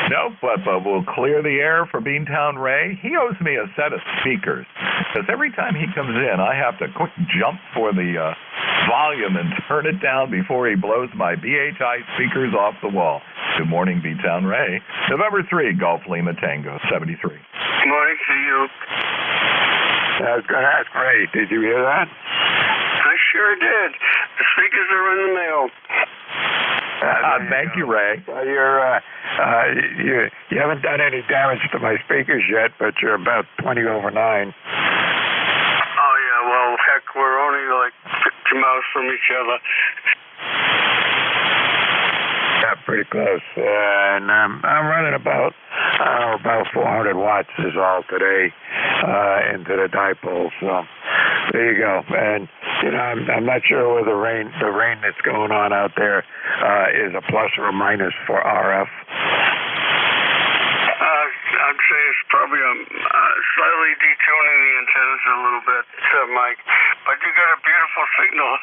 No, but we'll clear the air for Beantown Ray. He owes me a set of speakers, because every time he comes in, I have to quick jump for the volume and turn it down before he blows my BHI speakers off the wall. Good morning, Beantown Ray. November 3, Golf Lima Tango, 73. Good morning to you. That's great. Did you hear that? I sure did. The speakers are in the mail. Thank you, Ray. You haven't done any damage to my speakers yet, but you're about 20 over 9. Oh, yeah, well, heck, we're only like 50 miles from each other. Yeah, pretty close. And I'm running about 400 watts is all today into the dipole. So there you go. And I'm not sure whether the rain that's going on out there is a plus or a minus for RF. I'd say it's probably slightly detuning the antennas a little bit, Mike. But you got a beautiful signal.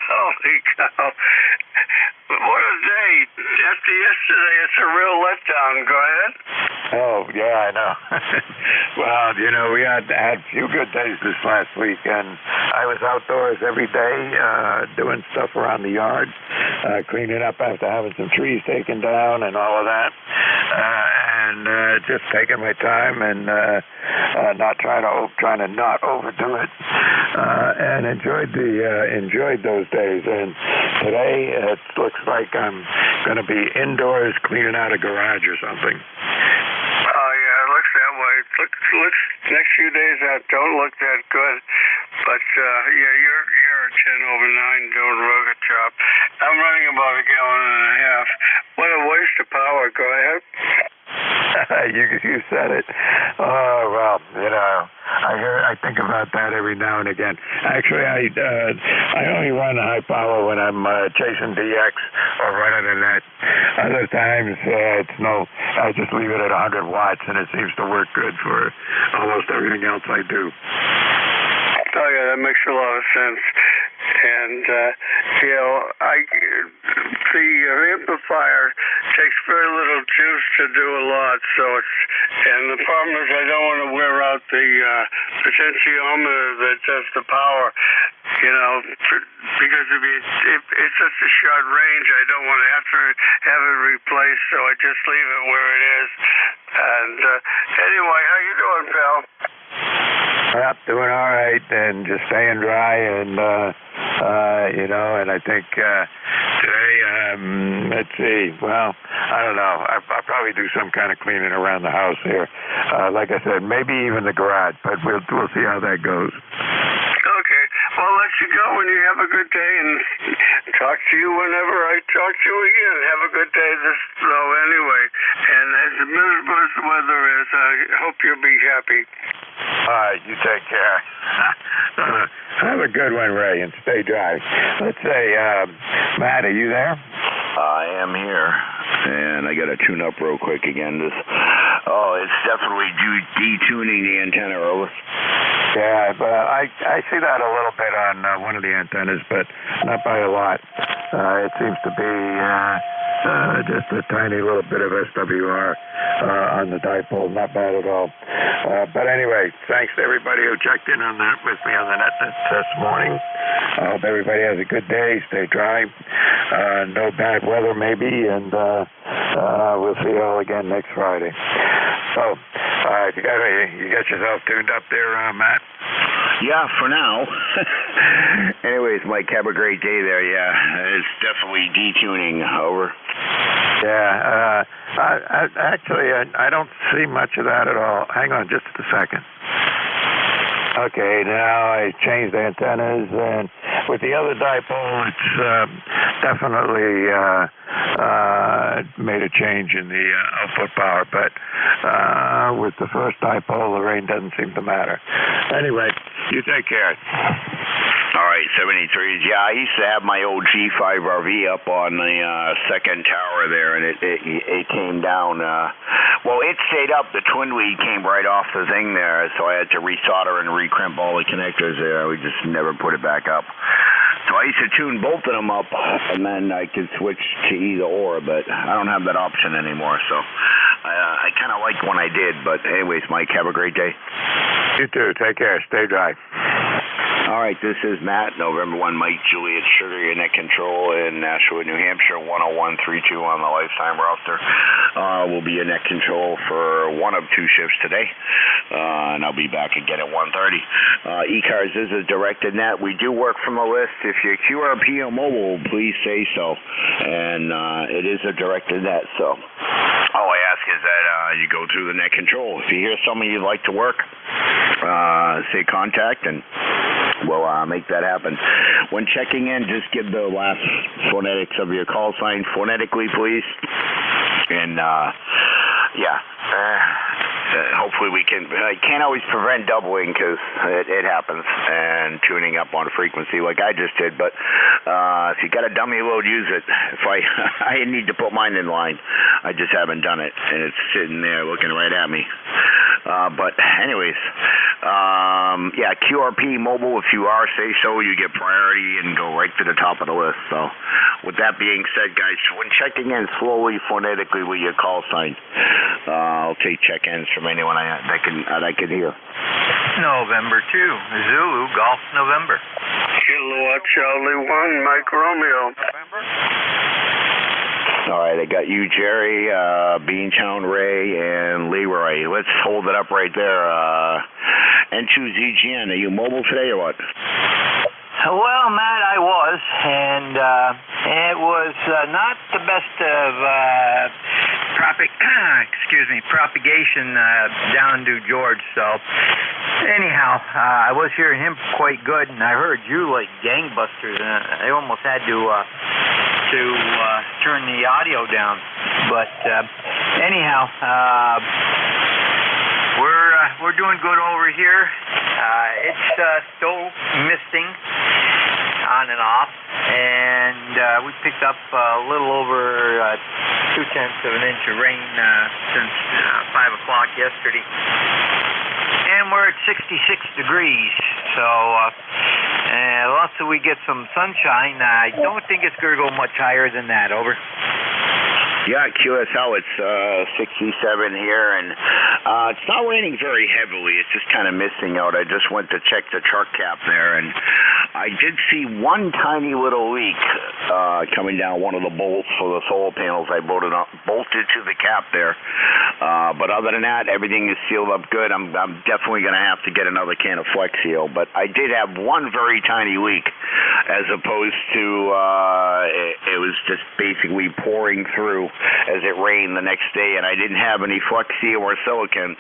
Holy cow. What a day. After yesterday, it's a real letdown. Go ahead. Oh, yeah, I know. Well, we had a few good days this last week, and I was outdoors every day doing stuff around the yard, cleaning up after having some trees taken down and all of that, and just taking my time and not trying to not overdo it, and enjoyed those days. And today it looks like I'm going to be indoors cleaning out a garage or something. Oh, yeah, it looks that way. Looks next few days that don't look that good. But, yeah, you're 10 over 9 doing rocket job. I'm running about 1.5 gallons. What a waste of power. Go ahead. You said it. Oh, well, I think about that every now and again. Actually, I only run high power when I'm chasing DX or running a net. Other times, I just leave it at 100 watts, and it seems to work good for almost everything else I do. Oh, yeah, that makes a lot of sense. And, the amplifier takes very little juice to do a lot, and the problem is I don't want to wear out the potentiometer that does the power, because if it's such a short range, I don't want to have it replaced, so I just leave it where it is. And, anyway, how you doing, pal? Yep, doing all right, and just staying dry, and and I think today, let's see, well, I don't know, I'll probably do some kind of cleaning around the house here. Like I said, maybe even the garage, but we'll see how that goes. Okay, well, I'll let you go when you have a good day, and talk to you whenever I talk to you again. Have a good day anyway. And as miserable as the weather is, I hope you'll be happy. All right, you take care. Have a good one, Ray, and stay dry. Let's say, Matt, are you there? I am here, and I got to tune up real quick again. It's definitely detuning the antenna, Otis. Yeah, but I see that a little bit on one of the antennas, but not by a lot. It seems to be just a tiny little bit of SWR on the dipole. Not bad at all. But anyway, thanks to everybody who checked in on that with me on the net this morning. I hope everybody has a good day. Stay dry. No bad weather, maybe, and we'll see you all again next Friday. So, You got yourself tuned up there, Matt? Yeah, for now. Anyways, Mike, have a great day there. Yeah, it's definitely detuning. Over. Yeah, actually, I don't see much of that at all. Hang on just a second. Okay, now I changed the antennas, and with the other dipole, it's definitely made a change in the output power, but with the first dipole, the rain doesn't seem to matter. Anyway, you take care. All right, 73s. Yeah, I used to have my old G5RV up on the second tower there, and it came down. Well, it stayed up. The twin lead came right off the thing there, so I had to resolder and recrimp all the connectors there. We just never put it back up. So I used to tune both of them up, and then I could switch to either or, but I don't have that option anymore, so I kind of liked when I did. But anyways, Mike, have a great day. You too. Take care. Stay dry. All right, this is Matt, November 1, Mike, Juliet, Sugar, your net control in Nashua, New Hampshire, 10132 on the lifetime roster. Will be your net control for one of two shifts today, and I'll be back again at 1:30. ECARS is a directed net. We do work from a list. If you're QRP or mobile, please say so, and it is a directed net, so all I ask is that you go through the net control. If you hear someone you'd like to work, say contact, and we'll make that happen. When checking in, just give the last phonetics of your call sign phonetically, please. And, hopefully we can. I can't always prevent doubling because it happens, and tuning up on frequency like I just did. But if you got a dummy load, use it. If I need to put mine in line, I just haven't done it, and it's sitting there looking right at me. But anyways, QRP mobile, if you are, say so, you get priority and go right to the top of the list. So with that being said, guys, when checking in slowly, phonetically with your call sign, I'll take check-ins from anyone that I can hear. November 2, Zulu, Golf, November. Kilowatt Charlie 1, Mike Romeo. November. All right, I got you, Jerry, Beantown Ray, and Leroy. Let's hold it up right there. N2ZGN, are you mobile today or what? Well, Matt, I was, and it was not the best of propagation down to George. So anyhow, I was hearing him quite good, and I heard you like gangbusters, and I almost had to turn the audio down. But anyhow, we're doing good over here. It's still misting on and off, and we picked up a little over 0.2 of an inch of rain since 5 o'clock yesterday, and we're at 66 degrees. So unless we get some sunshine, I don't think it's going to go much higher than that. Over. Yeah, QSL, it's 67 here, and it's not raining very heavily. It's just kind of misting out. I just went to check the truck cap there, and I did see one tiny little leak coming down one of the bolts for the solar panels. I bolted to the cap there. But other than that, everything is sealed up good. I'm definitely going to have to get another can of Flex Seal. But I did have one very tiny leak, as opposed to it was just basically pouring through as it rained the next day, and I didn't have any Flex Seal or silicone,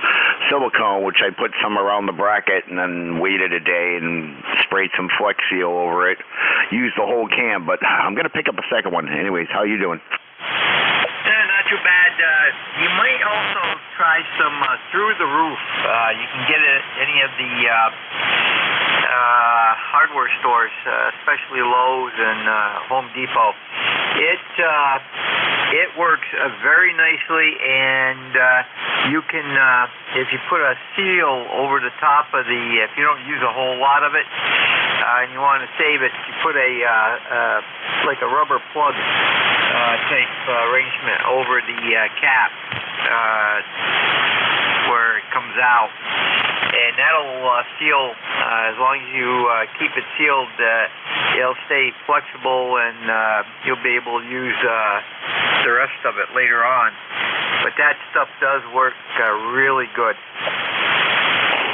which I put some around the bracket and then waited a day and sprayed some Flex Seal over it. Used the whole can, but I'm going to pick up a second one. Anyways, how you doing? Not too bad. You might also try some through the roof. You can get it at any of the hardware stores, especially Lowe's and Home Depot. It works very nicely, and you can, if you put a seal over the top of the, if you don't use a whole lot of it, and you want to save it, you put a like a rubber plug type arrangement over the cap where it comes out, and that'll seal, as long as you keep it sealed, it'll stay flexible and you'll be able to use the rest of it later on. But that stuff does work really good.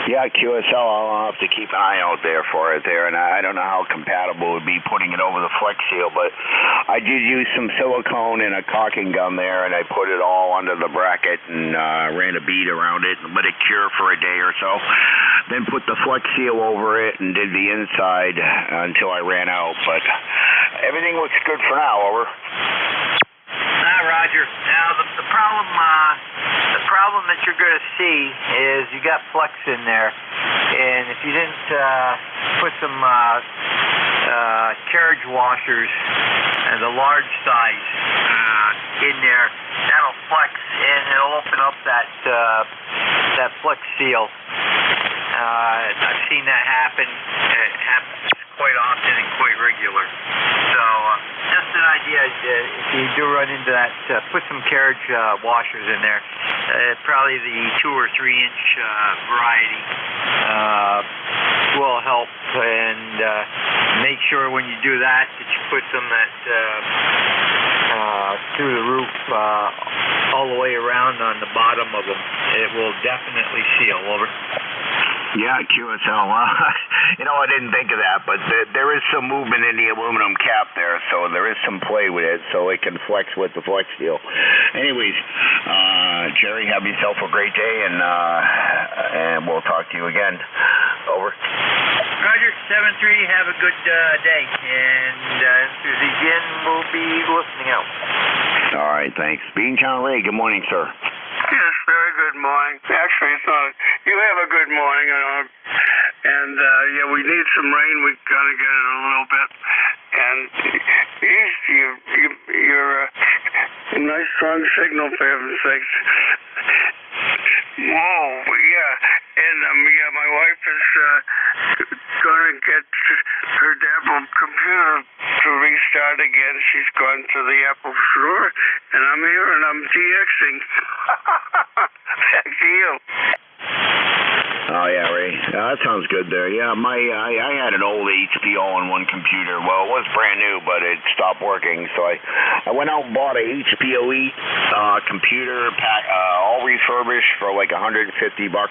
Yeah, QSL, I'll have to keep an eye out there for it there, and I don't know how compatible it would be putting it over the Flex Seal, but I did use some silicone and a caulking gun there, and I put it all under the bracket and ran a bead around it and let it cure for a day or so. Then put the Flex Seal over it and did the inside until I ran out, but everything looks good for now, over. Roger. Now the problem that you're going to see is you got flex in there, and if you didn't put some carriage washers, the large size, in there, that'll flex and it'll open up that flex seal. I've seen that happen. It happens quite often and quite regular. So just an idea, if you do run into that, put some carriage washers in there. Probably the 2 or 3 inch variety will help, and make sure when you do that you put some that through the roof all the way around on the bottom of them. It will definitely seal. Over. Yeah, QSL. I didn't think of that, but there is some movement in the aluminum cap there, so there is some play with it, so it can flex with the Flex Seal. Anyways, Jerry, have yourself a great day, and we'll talk to you again. Over. Roger, 7-3, have a good day, and again, we'll be listening out. All right, thanks. Beantown Ray, good morning, sir. Yes, very good morning. Actually, it's not. You have a good morning, and yeah, we need some rain. We're gonna get it a little bit, and you're a nice strong signal for heaven's sakes. Whoa, yeah, and yeah, my wife is gonna get her Apple computer to restart again. She's gone to the Apple store, and I'm here and I'm DXing. Thank you. Oh yeah, Ray. That sounds good there. Yeah, I had an old HP all-in-one computer. Well, it was brand new, but it stopped working. So I went out and bought a HPOE computer, all refurbished for like $150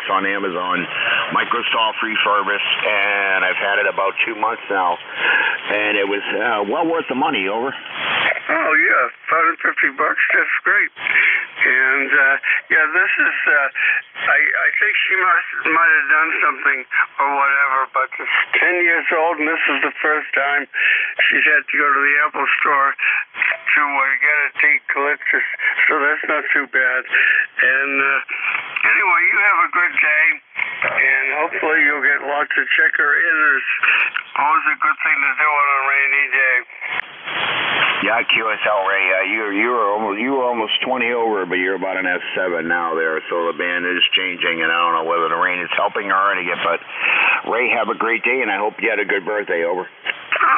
on Amazon, Microsoft refurbished, and I've had it about 2 months now, and it was well worth the money. Over. Oh yeah, $150. That's great. And yeah, this is. I think she might have done something or whatever, but it's 10 years old, and this is the first time she's had to go to the Apple store to get a declitcher, so that's not too bad. And anyway, you have a good day, and hopefully you'll get lots of checker inners. Always a good thing to do on a rainy day. Yeah, QSL Ray, you were almost 20 over, but you're about an S7 now there, so the band is changing, and I don't know whether the rain is helping or hurting it, but Ray, have a great day, and I hope you had a good birthday. Over. Oh,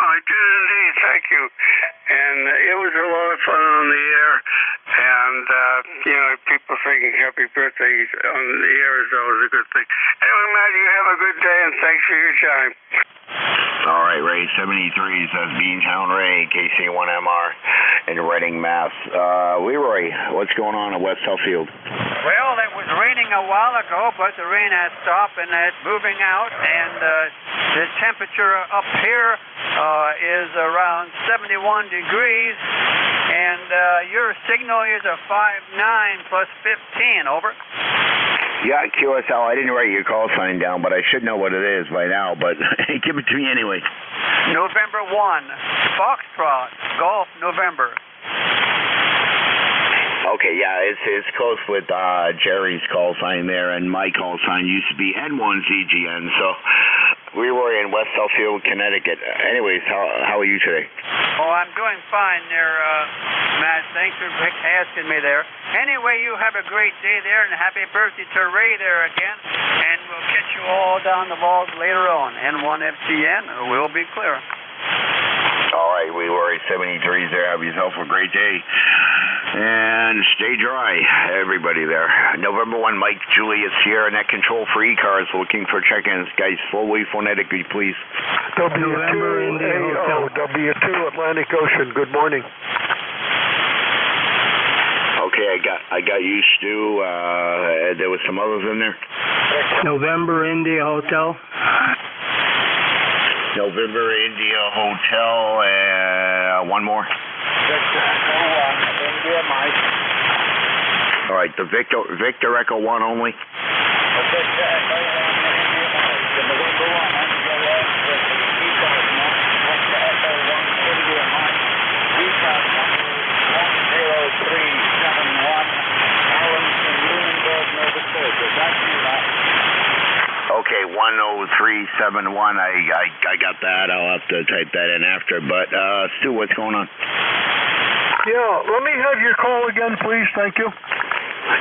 I did indeed, thank you. And it was a lot of fun on the air, and people saying happy birthday on the air is always a good thing. Anyway, Matt, you have a good day, and thanks for your time. All right, Ray, 73 says Beantown Ray, KC1MR in Reading, Mass. Leroy, what's going on at West Suffield? Well, it was raining a while ago, but the rain has stopped and it's moving out, and the temperature up here is around 71 degrees, and your signal is a 5.9 plus 15, over. Yeah, QSL, I didn't write your call sign down, but I should know what it is by now, but give it to me anyway. November 1, Foxtrot, Golf, November. Okay, yeah, it's close with Jerry's call sign there, and my call sign used to be N1ZGN, so we were in West Suffield, Connecticut. Anyways, how are you today? Oh, I'm doing fine there, Matt. Thanks for asking me there. Anyway, you have a great day there, and happy birthday to Ray there again, and we'll catch you all down the balls later on. N1FCN will be clear. All right, we were at 73s there. Have yourself a great day. And stay dry, everybody there. November 1, Mike, Juliet, Sierra, net control for ECARS. Looking for check-ins. Guys, slowly, phonetically, please. W2AO, W2 Atlantic Ocean. Good morning. Okay, I got you, Stu. There was some others in there. November India Hotel. November India Hotel. One more. India, Mike. All right, the Victor Echo 1 only. Victor Echo 1, India, Mike. The November 1, NJ2US, ECARS number, Victor Echo 1, India, Mike. ECARS number 10371, Allenson, Lunenburg, Nova Scotia. That's you, Mike. Okay, 10371. I got that. I'll have to type that in after. But Stu, what's going on? Yeah, let me have your call again, please. Thank you.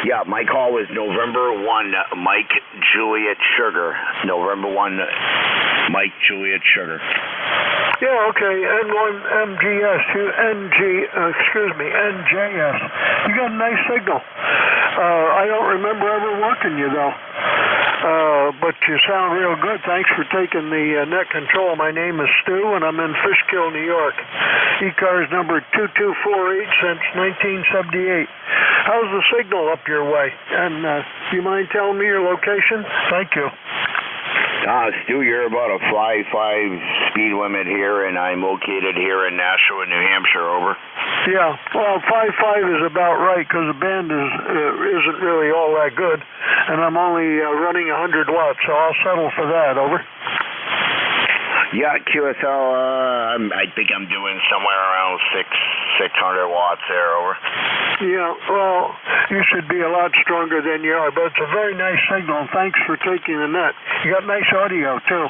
Yeah, my call was November 1, Mike, Juliet, Sugar. November 1, Mike, Juliet, Sugar. Yeah, okay, N1 MGS to NJS. You got a nice signal. I don't remember ever working you, though. But you sound real good. Thanks for taking the net control. My name is Stu, and I'm in Fishkill, New York. ECARS number 2248 since 1978. How's the signal up your way? And do you mind telling me your location? Thank you. Stu, you're about a 5.5 speed limit here, and I'm located here in Nashua, New Hampshire. Over. Yeah, well, 5.5 is about right because the band isn't really all that good, and I'm only running 100 watts, so I'll settle for that. Over. Yeah, QSL, I think I'm doing somewhere around 600 watts there. Over. Yeah, well, you should be a lot stronger than you are, but it's a very nice signal. Thanks for taking the net. You got nice audio, too.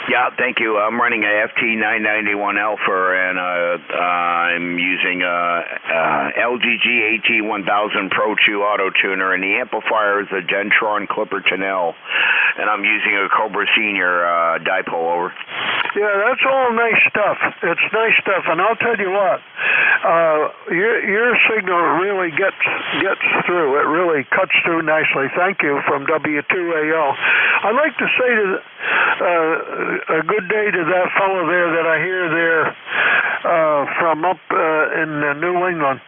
Yeah, thank you. I'm running a FT991 Alpha, and I'm using LGG AT1000 Pro 2 Auto Tuner, and the amplifier is a Dentron Clipperton L, and I'm using a Cobra Senior dipole. Over. Yeah, that's all nice stuff. It's nice stuff, and I'll tell you what, your signal really gets through. It really cuts through nicely. Thank you from W2AO. I'd like to say a good day to that fellow there that I hear there from up in New England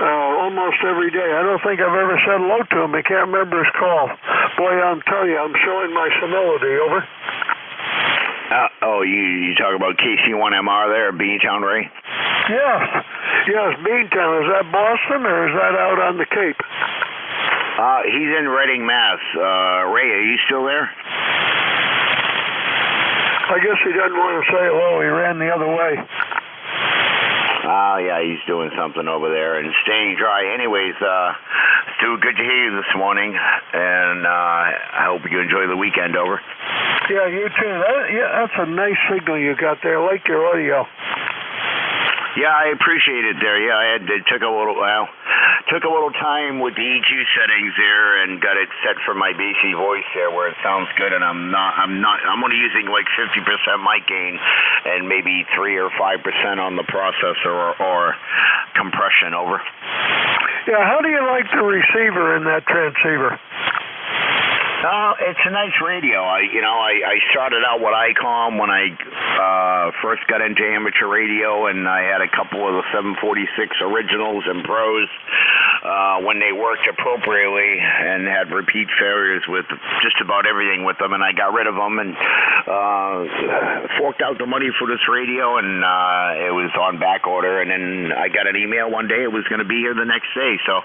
almost every day. I don't think I've ever said hello to him. I can't remember his call. Boy, I'm telling you, I'm showing my senility. Over. You talk about KC1MR there, Beantown, Ray? Yes, Beantown. Is that Boston or is that out on the Cape? He's in Reading, Mass. Ray, are you still there? I guess he doesn't want to say hello. He ran the other way. Yeah, he's doing something over there and staying dry. Anyways, Stu, good to hear you this morning, and I hope you enjoy the weekend. Over. Yeah, you too. That's a nice signal you got there. I like your audio. Yeah, I appreciate it there. Yeah, it took a little time with the EQ settings there, and got it set for my bassy voice there, where it sounds good. And I'm only using like 50% mic gain, and maybe 3 or 5% on the processor or compression. Over. Yeah, how do you like the receiver in that transceiver? It's a nice radio. I started out with ICOM when I first got into amateur radio, and I had a couple of the 746 originals and pros when they worked appropriately, and had repeat failures with just about everything with them, and I got rid of them and forked out the money for this radio, and it was on back order, and then I got an email one day it was going to be here the next day, so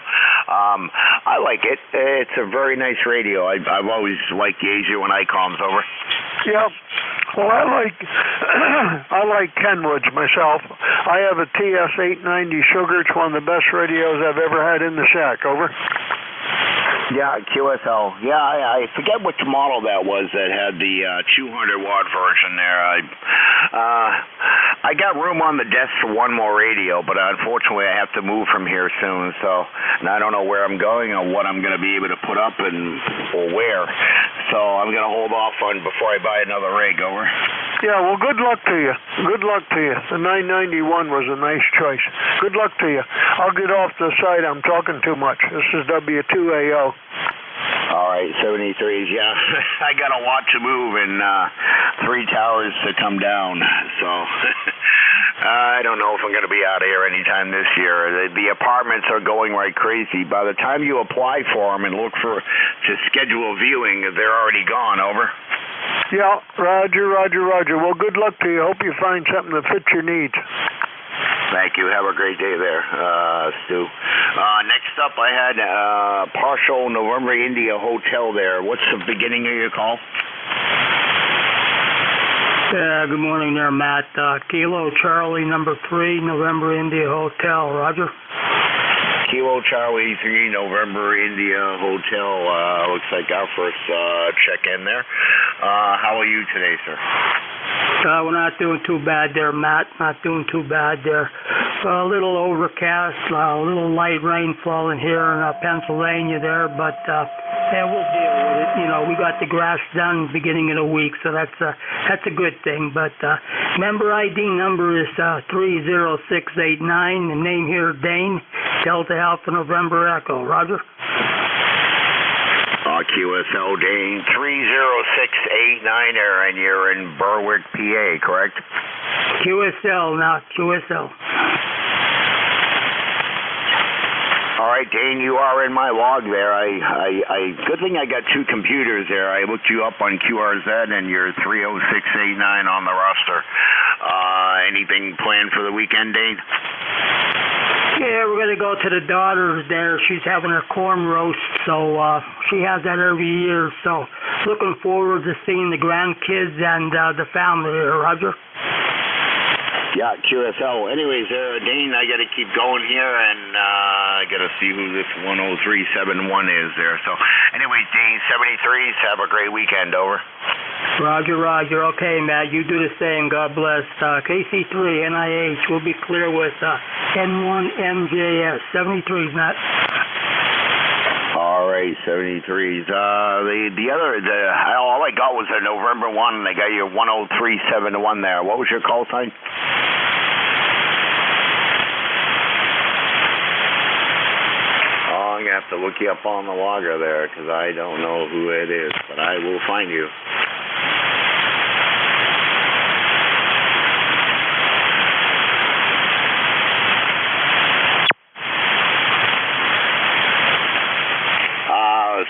I like it. It's a very nice radio. I've always liked the ASIO and ICOMs. Over. Yep. Well, I like Kenwood's myself. I have a TS890 Sugar. It's one of the best radios I've ever had in the shack. Over. Yeah, QSL. Yeah, I forget which model that was that had the 200-watt version there. I got room on the desk for one more radio, but unfortunately I have to move from here soon, and I don't know where I'm going or what I'm going to be able to put up or where. So I'm going to hold off on before I buy another rig. Over. Yeah, well, good luck to you. Good luck to you. The 991 was a nice choice. Good luck to you. I'll get off the site. I'm talking too much. This is W2AO. All right, 73s, yeah. I got to watch a move and 3 towers to come down, so I don't know if I'm going to be out of here anytime this year. The apartments are going like crazy. By the time you apply for them and look to schedule a viewing, they're already gone. Over. Yeah, roger. Well, good luck to you. Hope you find something that fits your needs. Thank you. Have a great day there, Stu. Next up, I had partial November India Hotel there. What's the beginning of your call? Yeah, good morning there, Matt. Kilo Charlie number 3, November India Hotel. Roger. Kilo Charlie 3, November India Hotel. Looks like our first check-in there. How are you today, sir? We're not doing too bad there, Matt. Not doing too bad there. A little overcast, a little light rainfall in here in Pennsylvania there, but yeah, we'll deal with it. You know, we got the grass done beginning of the week, so that's a good thing. But member ID number is 30689. The name here, Dane, Delta Alpha November Echo. Roger. QSL Dane 30689 there, and you're in Berwick, PA, correct? QSL, not QSL. All right, Dane, you are in my log there. Good thing I got 2 computers there. I looked you up on QRZ, and you're 30689 on the roster. Anything planned for the weekend, Dane? Yeah, we're going to go to the daughter's there. She's having her corn roast, so she has that every year. So looking forward to seeing the grandkids and the family here, Roger. Yeah, QSL. Anyways, Dane, I got to keep going here, and I got to see who this 10371 is there. So anyways, Dane, 73s, have a great weekend. Over. Roger. Okay, Matt, you do the same. God bless. KC3, NIH, we'll be clear with N1 NJS. 73s, Matt. All right, 73s. All I got was a November 1, and I got your 10371 there. What was your call sign? I'm going to have to look you up on the logger there, because I don't know who it is, but I will find you.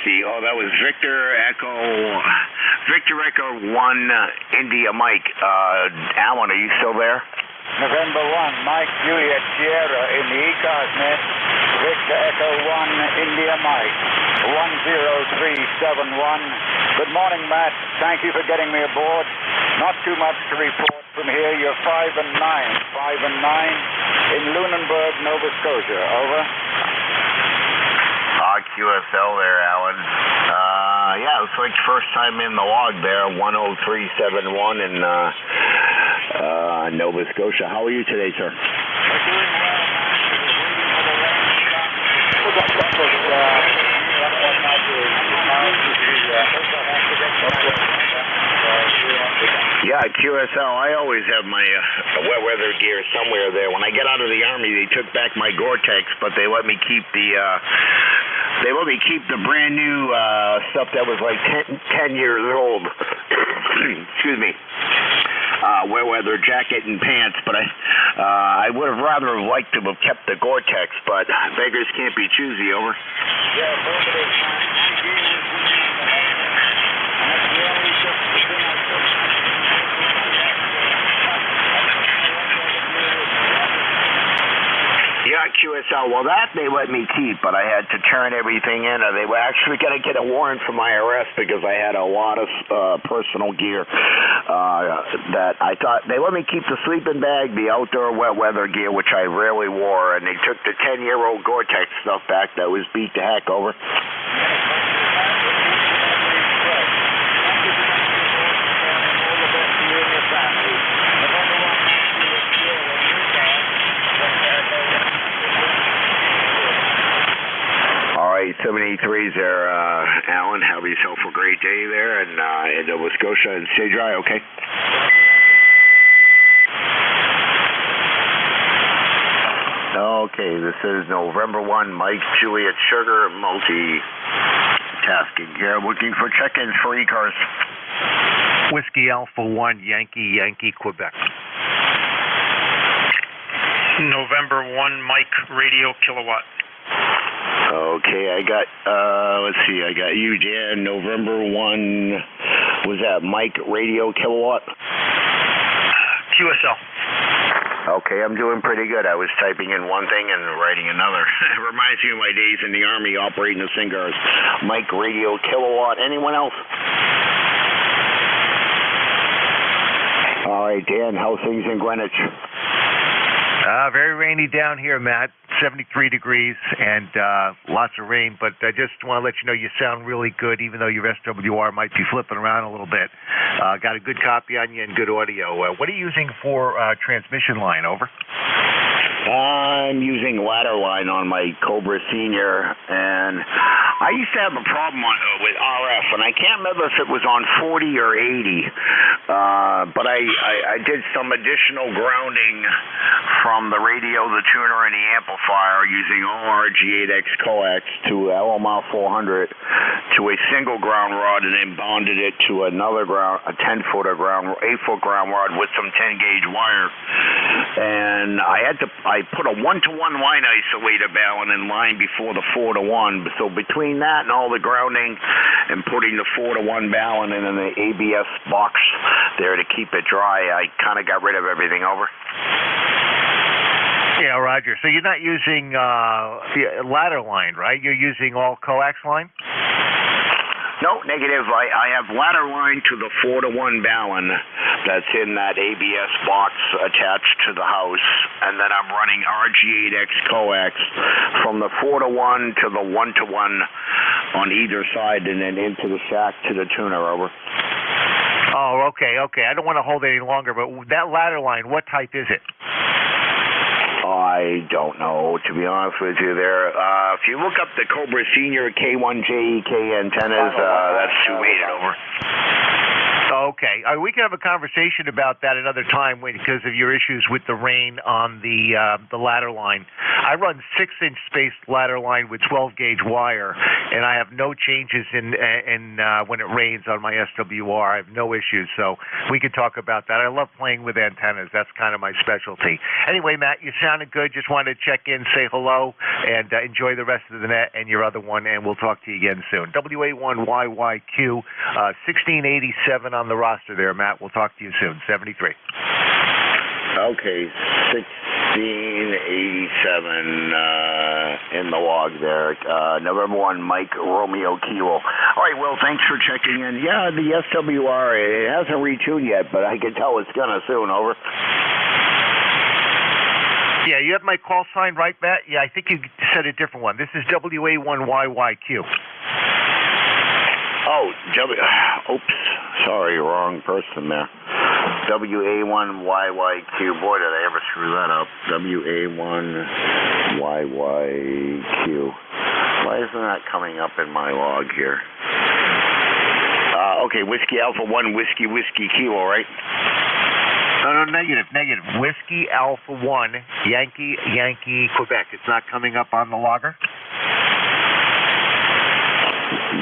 See, that was Victor Echo 1 India Mike. Alan, are you still there? November 1, Mike Juliet Sierra in the ECARS net. Victor Echo 1 India Mike 10371. Good morning, Matt. Thank you for getting me aboard. Not too much to report from here. You're 5 and 9 in Lunenburg, Nova Scotia. Over. QSL there, Alan. Yeah, it looks like first time in the log there, 10371 in Nova Scotia. How are you today, sir? Yeah, QSL, I always have my wet weather gear somewhere there. When I get out of the Army, they took back my Gore-Tex, but they let me keep the brand new stuff that was like 10 years old. Excuse me. Wet weather jacket and pants, but I would have rather liked to have kept the Gore-Tex, but beggars can't be choosy. Over. Yeah, QSL. Well, that they let me keep, but I had to turn everything in. They were actually going to get a warrant from IRS because I had a lot of personal gear that I thought they let me keep the sleeping bag, the outdoor wet weather gear, which I rarely wore, and they took the 10-year-old Gore-Tex stuff back that was beat to heck. Over. All right, 73s there, Alan. Have yourself a great day there in Nova Scotia, and stay dry, okay? Okay, this is November 1, Mike, Juliet, Sugar, multi-tasking here. Looking for check-ins for ECARS. Whiskey Alpha 1, Yankee, Yankee, Quebec. November 1, Mike, Radio, Kilowatt. Okay, I got, let's see, I got you, Dan. November 1, was that Mike, Radio, Kilowatt? QSL. Okay, I'm doing pretty good. I was typing in one thing and writing another. It reminds me of my days in the Army operating the ECARS. Mike, Radio, Kilowatt. Anyone else? All right, Dan, how's things in Greenwich? Very rainy down here, Matt. 73 degrees and lots of rain, but I just want to let you know you sound really good, even though your SWR might be flipping around a little bit. Got a good copy on you and good audio. What are you using for transmission line? Over. I'm using ladder line on my Cobra Senior, and I used to have a problem with RF, and I can't remember if it was on 40 or 80, but I did some additional grounding from the radio, the tuner, and the amplifier using ORG8X coax to LMR 400 to a single ground rod, and then bonded it to another ground, a 10-footer ground, 8-foot ground rod with some 10-gauge wire. And I put a 1-to-1 line isolator balun in line before the 4-to-1. So between that and all the grounding and putting the 4-to-1 balun in the ABS box there to keep it dry, I kind of got rid of everything. Over. Yeah, Roger. So you're not using ladder line, right? You're using all coax line? No, negative. I have ladder line to the 4-to-1 balun that's in that ABS box attached to the house, and then I'm running RG8X coax from the 4-to-1 to the 1-to-1 on either side, and then into the shack to the tuner. Over. Oh, okay. I don't want to hold it any longer, but that ladder line, what type is it? I don't know, to be honest with you there. If you look up the Cobra Senior K1JEK antennas, that's 2-weighted. Over. Okay. We can have a conversation about that another time because of your issues with the rain on the ladder line. I run 6-inch spaced ladder line with 12-gauge wire, and I have no changes in when it rains on my SWR. I have no issues, so we could talk about that. I love playing with antennas. That's kind of my specialty. Anyway, Matt, you sounded good. Just wanted to check in, say hello, and enjoy the rest of the net and your other one, and we'll talk to you again soon. WA1YYQ, 1687 on the roster there, Matt. We'll talk to you soon. 73. Okay, 1687 in the log there. November 1, Mike, Romeo, Kilo. All right, well, thanks for checking in. Yeah, the SWR, it hasn't retuned yet, but I can tell it's going to soon. Over. Yeah, you have my call sign, right, Matt? Yeah, I think you said a different one. This is WA1YYQ. Oh, oops, sorry, wrong person there. WA1YYQ. Boy, did I ever screw that up. WA1YYQ. Why isn't that coming up in my log here? Okay, Whiskey Alpha 1, Whiskey Kilo, right? No, negative. Whiskey Alpha 1, Yankee, Quebec. It's not coming up on the logger?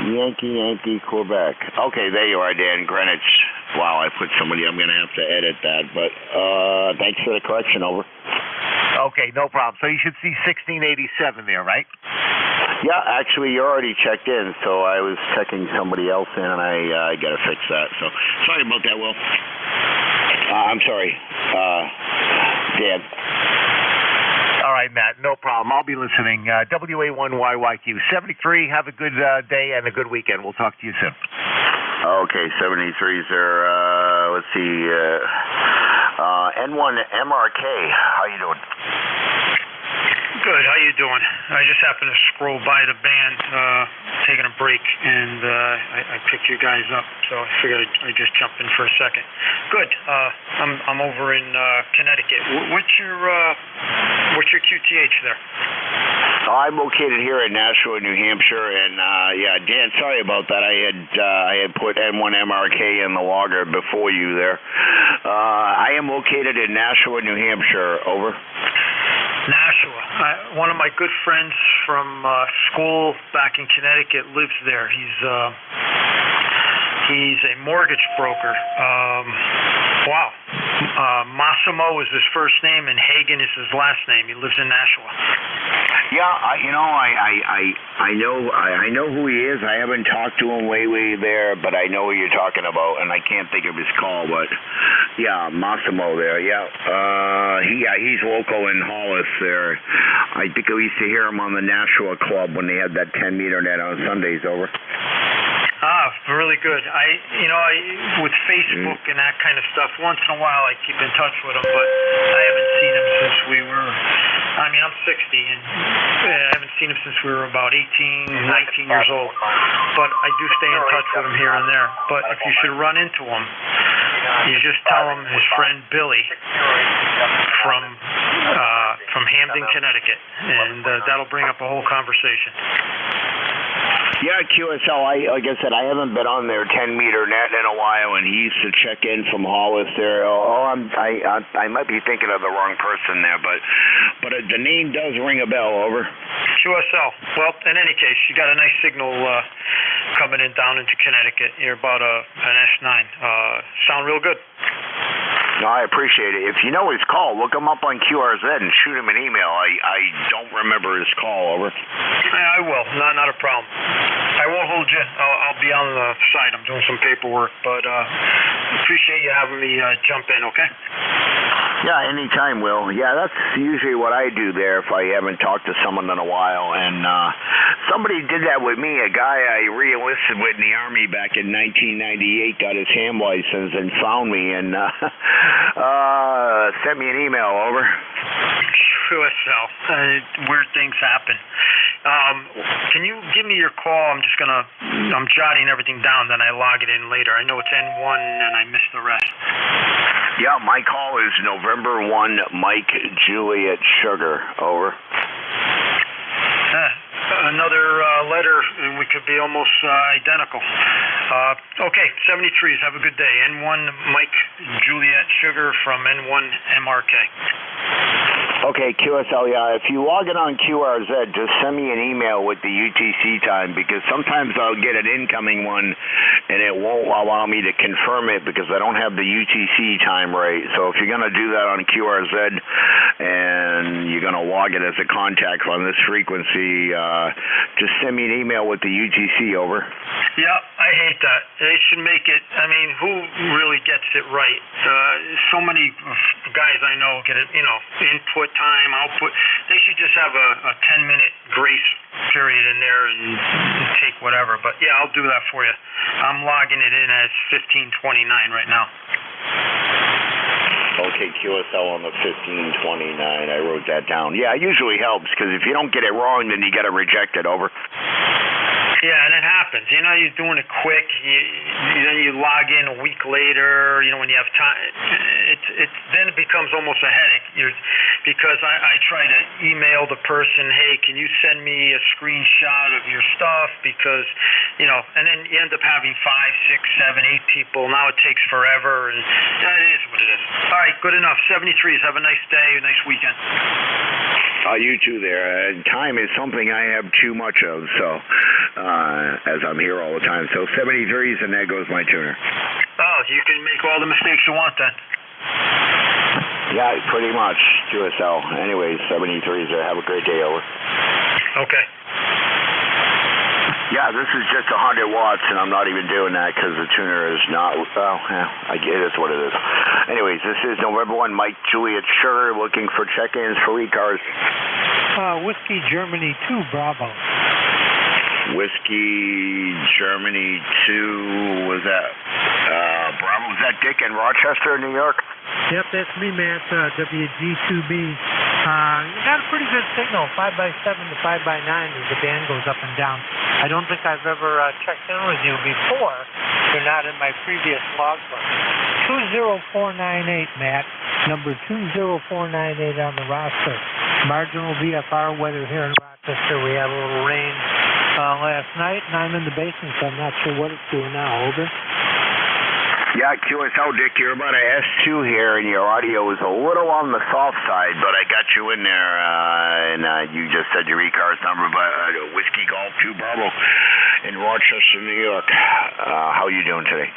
Yankee, Quebec. Okay, there you are, Dan. Greenwich. Wow, I put somebody. I'm going to have to edit that, but thanks for the correction. Over. Okay, no problem. So you should see 1687 there, right? Yeah, actually, you already checked in, so I was checking somebody else in, and I got to fix that. So sorry about that, Will. I'm sorry, Dan. All right, Matt, no problem. I'll be listening. WA1YYQ 73. Have a good day and a good weekend. We'll talk to you soon. Okay, 73s are, let's see, N1 MRK. How you doing? Good. How you doing? I just happened to scroll by the band, taking a break, and I picked you guys up, so I figured I'd just jump in for a second. Good. I'm over in Connecticut. What's your QTH there? I'm located here in Nashua, New Hampshire, and yeah, Dan, sorry about that. I had put N1 MRK in the logger before you there. I am located in Nashua, New Hampshire. Over. Nashua. One of my good friends from school back in Connecticut lives there. He's a mortgage broker. Wow. Massimo is his first name, and Hagen is his last name. He lives in Nashua. Yeah, I know who he is. I haven't talked to him way there, but I know who you're talking about, and I can't think of his call. But yeah, Massimo there. Yeah, he's local in Hollis there. I think I used to hear him on the Nashua Club when they had that 10-meter net on Sundays. Over. Really good. With Facebook and that kind of stuff, once in a while I keep in touch with him, but I haven't seen him since I'm 60, and I haven't seen him since we were about 18, 19 years old. But I do stay in touch with him here and there. But if you should run into him, you just tell him his friend Billy from Hamden, Connecticut, and that'll bring up a whole conversation. Yeah, QSL, like I said, I haven't been on their 10-meter net in a while, and he used to check in from Hollis there. I might be thinking of the wrong person there, but the name does ring a bell. Over. QSL. Well, in any case, you got a nice signal coming in down into Connecticut. You're about an S9. Sound real good. No, I appreciate it. If you know his call, look him up on QRZ and shoot him an email. I don't remember his call. Over. I will. Not a problem. I won't hold you. I'll be on the side. I'm doing some paperwork, but appreciate you having me jump in, okay? Yeah, anytime, Will. Yeah, that's usually what I do there if I haven't talked to someone in a while. And somebody did that with me. A guy I re-enlisted with in the Army back in 1998 got his ham license and found me and sent me an email. Over. QSL. Weird things happen. Can you give me your call? I'm jotting everything down, then I log it in later. I know it's N1 and I missed the rest. Yeah, my call is November 1, Mike Juliet Sugar. Over. Another letter, and we could be almost identical. Okay, 73s, have a good day. N1 Mike Juliet Sugar from N1 MRK. Okay, QSL, yeah, if you log in on QRZ, just send me an email with the UTC time, because sometimes I'll get an incoming one and it won't allow me to confirm it because I don't have the UTC time right. So if you're going to do that on QRZ and you're going to log it as a contact on this frequency, just send me an email with the UTC. Over. Yeah, I hate that. They should make it, who really gets it right? So many guys I know get it, input time, output. They should just have a 10-minute grace period in there and take whatever. But yeah, I'll do that for you. I'm logging it in as 1529 right now. Okay, QSL on the 1529. I wrote that down. Yeah, it usually helps because if you don't get it wrong, then you got to reject it. Over. Yeah, and it happens. You're doing it quick. Then you log in a week later. When you have time, then it becomes almost a headache. Because I try to email the person, hey, can you send me a screenshot of your stuff? Because and then you end up having 5, 6, 7, 8 people. Now it takes forever, and it is what it is. All right, good enough. 73s. Have a nice day, a nice weekend. You too there. Time is something I have too much of, so as I'm here all the time. So 73s, and there goes my tuner. Oh, you can make all the mistakes you want then. Yeah, pretty much. QSL. Anyways, 73s there. Have a great day. Over. Okay. Yeah, this is just 100 watts, and I'm not even doing that because the tuner is not, I get it, it's what it is. Anyways, this is November 1, Mike Juliet Sugar, looking for check-ins for ECARS. Whiskey Germany 2, Bravo. Whiskey Germany 2, was that, Bravo, was that Dick in Rochester, New York? Yep, that's me, Matt, WG2B. You got a pretty good signal, 5x7 to 5x9 as the band goes up and down. I don't think I've ever checked in with you before. You're not in my previous logbook. 20498, Matt. Number 20498 on the roster. Marginal VFR weather here in Rochester. We had a little rain last night, and I'm in the basement, so I'm not sure what it's doing now. Over. Yeah, QSL, Dick, you're about a S2 here, and your audio is a little on the soft side, but I got you in there, and you just said your ECARS number, but Whiskey Golf 2 Bravo in Rochester, New York. How are you doing today?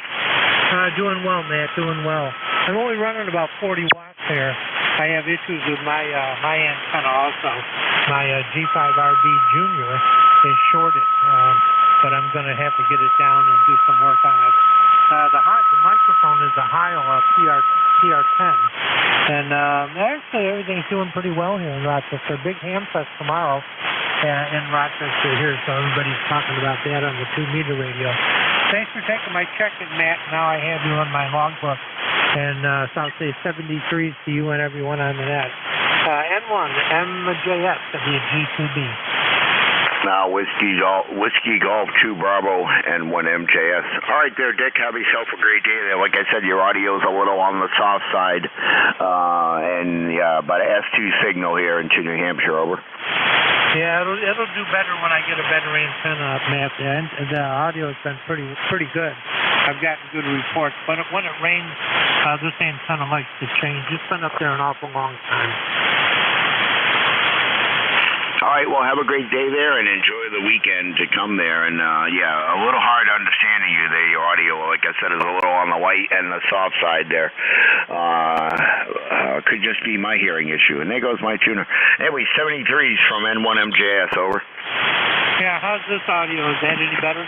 Doing well, Matt, doing well. I'm only running about 40 watts here. I have issues with my antenna also. My G5RB Junior is shorted, but I'm going to have to get it down and do some work on it. The microphone is a Heil PR10, and actually everything's doing pretty well here in Rochester. Big Ham Fest tomorrow in Rochester here, so everybody's talking about that on the 2-meter radio. Thanks for taking my check-in, Matt. Now I have you on my logbook, and so I'll say 73s to you and everyone on the net. N1 NJ2US WG2B. Now, Whiskey Golf 2 Bravo and 1 MJS. All right there, Dick. Have yourself a great day there. Like I said, your audio's a little on the soft side. And yeah, about an S2 signal here into New Hampshire, over. Yeah, it'll do better when I get a better antenna up, Matt. The audio's been pretty good. I've gotten good reports. But when it rains, this antenna likes to change. It's been up there an awful long time. All right, well, have a great day there and enjoy the weekend to come there. And, yeah, a little hard understanding you there. Your audio, like I said, is a little on the white and the soft side there. Could just be my hearing issue. And there goes my tuner. Anyway, 73s from N1 MJS, over. Yeah, how's this audio? Is that any better?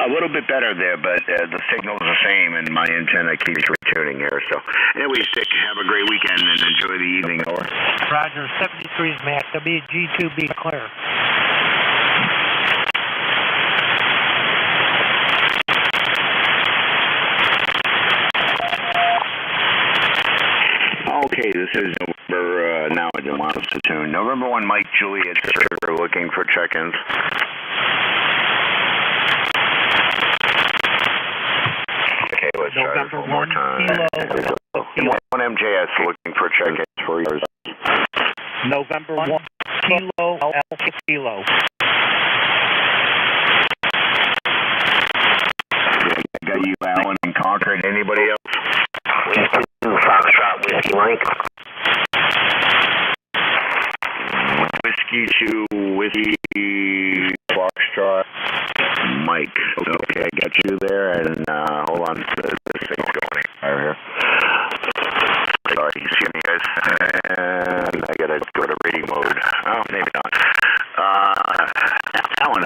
A little bit better there, but the signal's the same, and my antenna keeps retuning here. So, anyway, Dick, have a great weekend and enjoy the evening, over. Roger, 73s, Matt. WG2B clear. Okay, this is November, now I don't want us to tune. November 1, Mike Juliet, Sugar, looking for check-ins. Okay, let's try this one more time. Kilo. 1 MJS looking for check-ins for yours. November 1, Kilo Alpha Kilo. I got you, Alan, and Concord. Anybody else? Foxtrot Whiskey Mike. Whiskey 2, Whiskey Foxtrot Mike. Okay, I got you there, and hold on, this thing's going right here. Sorry, you see me, guys? And I gotta go to reading mode. Oh, maybe not. Alan,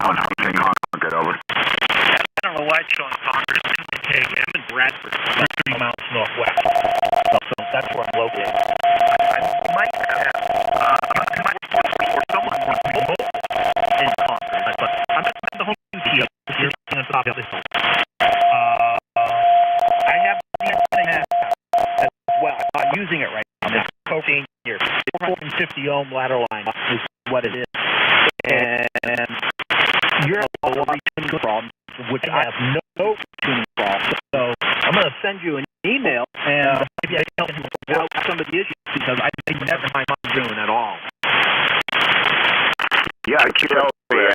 Alan Hunting, Concord, over. I don't know why it's showing Concord. I'm in Bradford, about 30 miles northwest. So that's where I'm located. I might have, or someone wants to go in Concord, but I'm just in the home studio here on top of this one. I have the internet as well. I'm not using it right now. It's 14 years. 450 ohm ladder line is what it is. And you're a tuning problem, which I have no tuning problem. So I'm going to send you an email, and maybe I can help you out some of the issues, because I never mind doing at all. Yeah, I can tell you.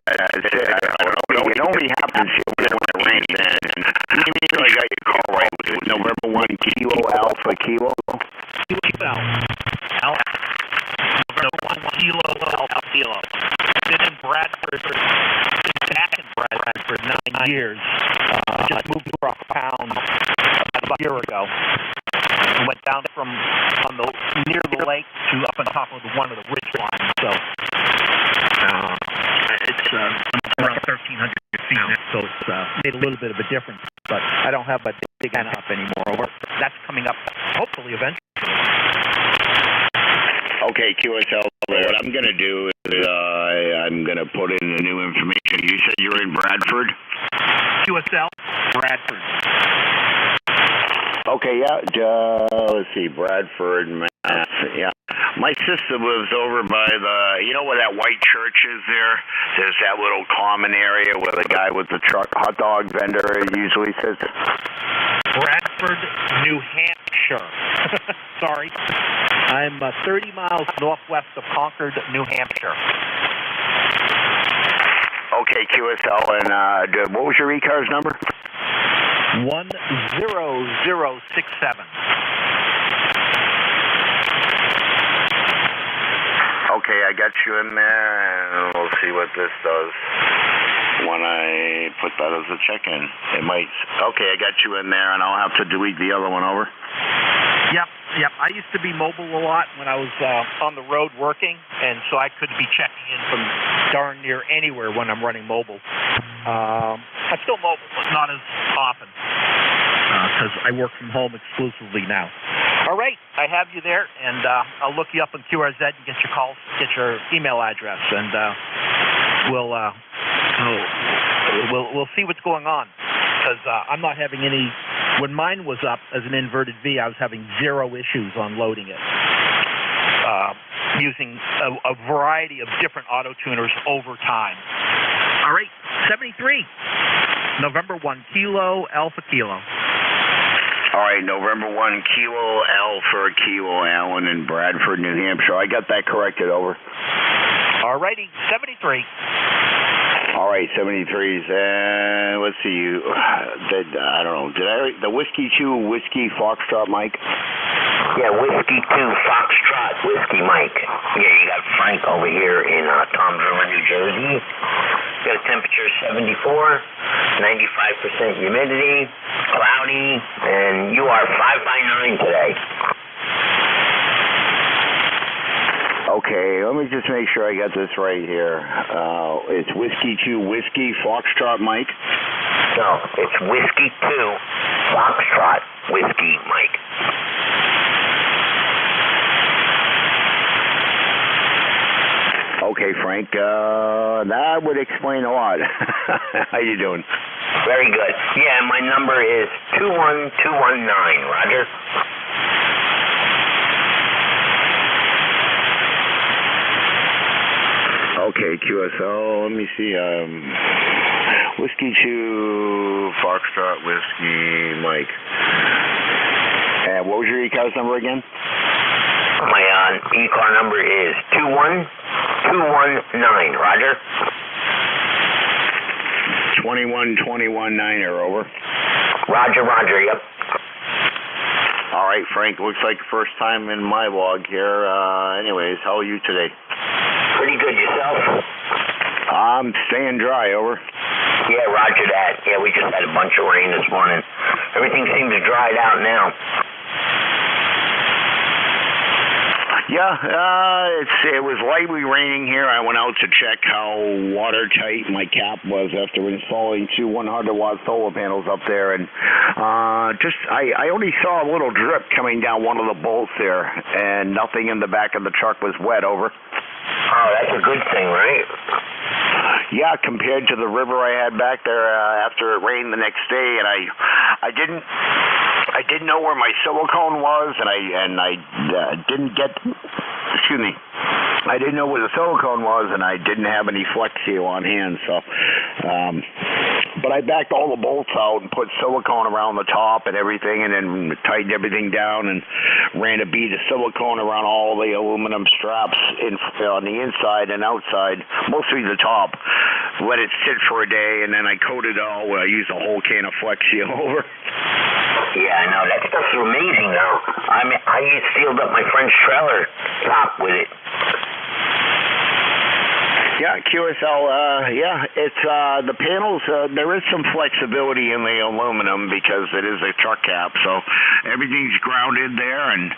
It only happens when it rains. And make sure I got your call right. Was it November 1, Kilo Alpha Kilo? Kilo Alpha. November 1, Kilo Alpha Kilo. Been in Bradford, back in Bradford for 9 years. Just moved across town about a year ago. Went down from near the lake to up on top of one of the ridge lines. So it's around 1,300 feet now. So it's made a little bit of a difference. But I don't have a big antenna up anymore. That's coming up hopefully eventually. Okay, QSL. What I'm going to do is I'm going to put in the new information. You said you're in Bradford? QSL, Bradford. Okay, yeah. Let's see, Bradford, Mass. Yeah. My sister lives over by you know where that white church is there? There's that little common area where the guy with the truck, hot dog vendor usually sits. Bradford, New Hampshire. Sorry. I'm 30 miles northwest of Concord, New Hampshire. Okay, QSL, and what was your ECARS number? 10067. Okay, I got you in there, and we'll see what this does when I put that as a check-in. It might. Okay, I got you in there, and I'll have to delete the other one over. Yep. I used to be mobile a lot when I was on the road working, and so I could be checking in from darn near anywhere when I'm running mobile. I'm still mobile, but not as often because I work from home exclusively now. All right, I have you there, and I'll look you up on QRZ and get your email address, and we'll see what's going on, because I'm not having any. When mine was up as an inverted V, I was having zero issues on loading it, using a variety of different auto tuners over time. All right, 73, November 1 Kilo Alpha Kilo. All right, November 1 Kilo Alpha Kilo Allen in Bradford, New Hampshire. I got that corrected over. All righty, 73. All right, 73s. Let's see. I don't know. The Whiskey 2 Whiskey Foxtrot Mike? Yeah, Whiskey 2 Foxtrot Whiskey Mike. Yeah, you got Frank over here in Toms River, New Jersey. Got a temperature 74, 95% humidity, cloudy, and you are 5x9 today. Okay, let me just make sure I got this right here. It's Whiskey 2 Whiskey Foxtrot Mike? No, it's Whiskey 2 Foxtrot Whiskey Mike. Okay, Frank, that would explain a lot. How you doing? Very good. Yeah, my number is 21219, Roger. Okay, QSL, let me see. Whiskey 2 Foxtrot Whiskey Mike. And what was your ECARS number again? My ECAR number is 21219, Roger. 21219 over. Roger, yep. All right, Frank, looks like first time in my log here. Anyways, how are you today? Pretty good, yourself? I'm staying dry, over. Yeah, roger that. Yeah, we just had a bunch of rain this morning. Everything seems dried out now. Yeah, it was lightly raining here. I went out to check how watertight my cap was after installing two 100-watt solar panels up there, and I only saw a little drip coming down one of the bolts there, and nothing in the back of the truck was wet, over. Oh, that's a good thing, right? Yeah, compared to the river I had back there after it rained the next day, and I didn't know where my silicone was, and I didn't get. Excuse me. I didn't know where the silicone was, and I didn't have any Flex Seal on hand. So, but I backed all the bolts out and put silicone around the top and everything, and then tightened everything down and ran a bead of silicone around all the aluminum straps on the inside and outside, mostly the top. Let it sit for a day, and then I coated it all. I used a whole can of Flex Seal, over. Yeah, I know. That stuff's amazing, though. I sealed up my friend's trailer top with it. Yeah, QSL, it's the panels, there is some flexibility in the aluminum because it is a truck cap, so everything's grounded there and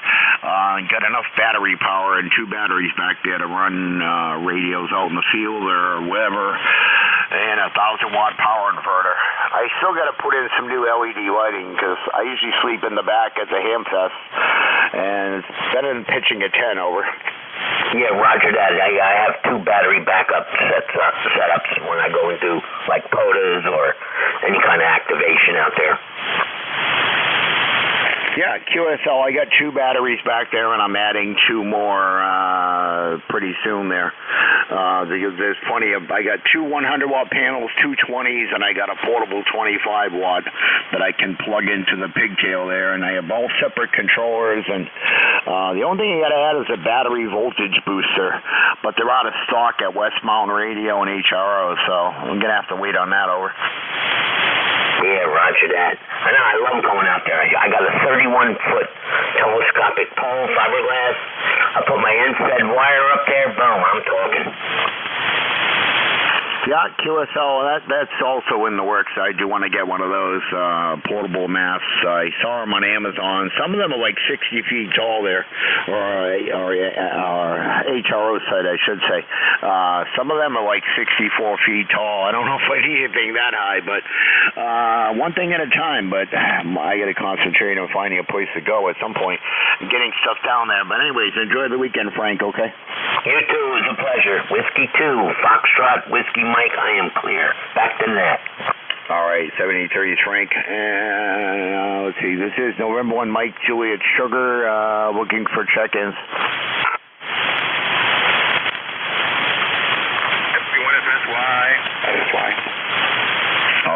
got enough battery power and two batteries back there to run radios out in the field or wherever, and a 1,000-watt power inverter. I still got to put in some new LED lighting because I usually sleep in the back at the Hamfest, and it's better than pitching a 10, over. Yeah, roger that. I have two battery backup setups when I go into like POTAs or any kind of activation out there. Yeah, QSL, I got 2 batteries back there, and I'm adding 2 more pretty soon there. There's plenty of, I got 2 100-watt panels, 2 20s, and I got a portable 25-watt that I can plug into the pigtail there, and I have all separate controllers, and the only thing you got to add is a battery voltage booster, but they're out of stock at West Mountain Radio and HRO, so I'm going to have to wait on that over. Yeah, roger that. I know, I love going out there. I got a 31-foot telescopic pole, fiberglass. I put my NZ wire up there, boom, I'm talking. Yeah, QSL, that's also in the works. I do want to get one of those portable masts. I saw them on Amazon. Some of them are like 60 feet tall there, or HRO site, I should say. Some of them are like 64 feet tall. I don't know if I need anything that high, but one thing at a time. But I got to concentrate on finding a place to go at some point and getting stuff down there. But anyways, enjoy the weekend, Frank, okay? You too, it was a pleasure. Whiskey 2, Foxtrot, Whiskey Mike, I am clear. Back to net. All right, 7030 is Frank. Let's see, this is November 1 Mike, Juliet Sugar, looking for check-ins. Everyone is SY. SY.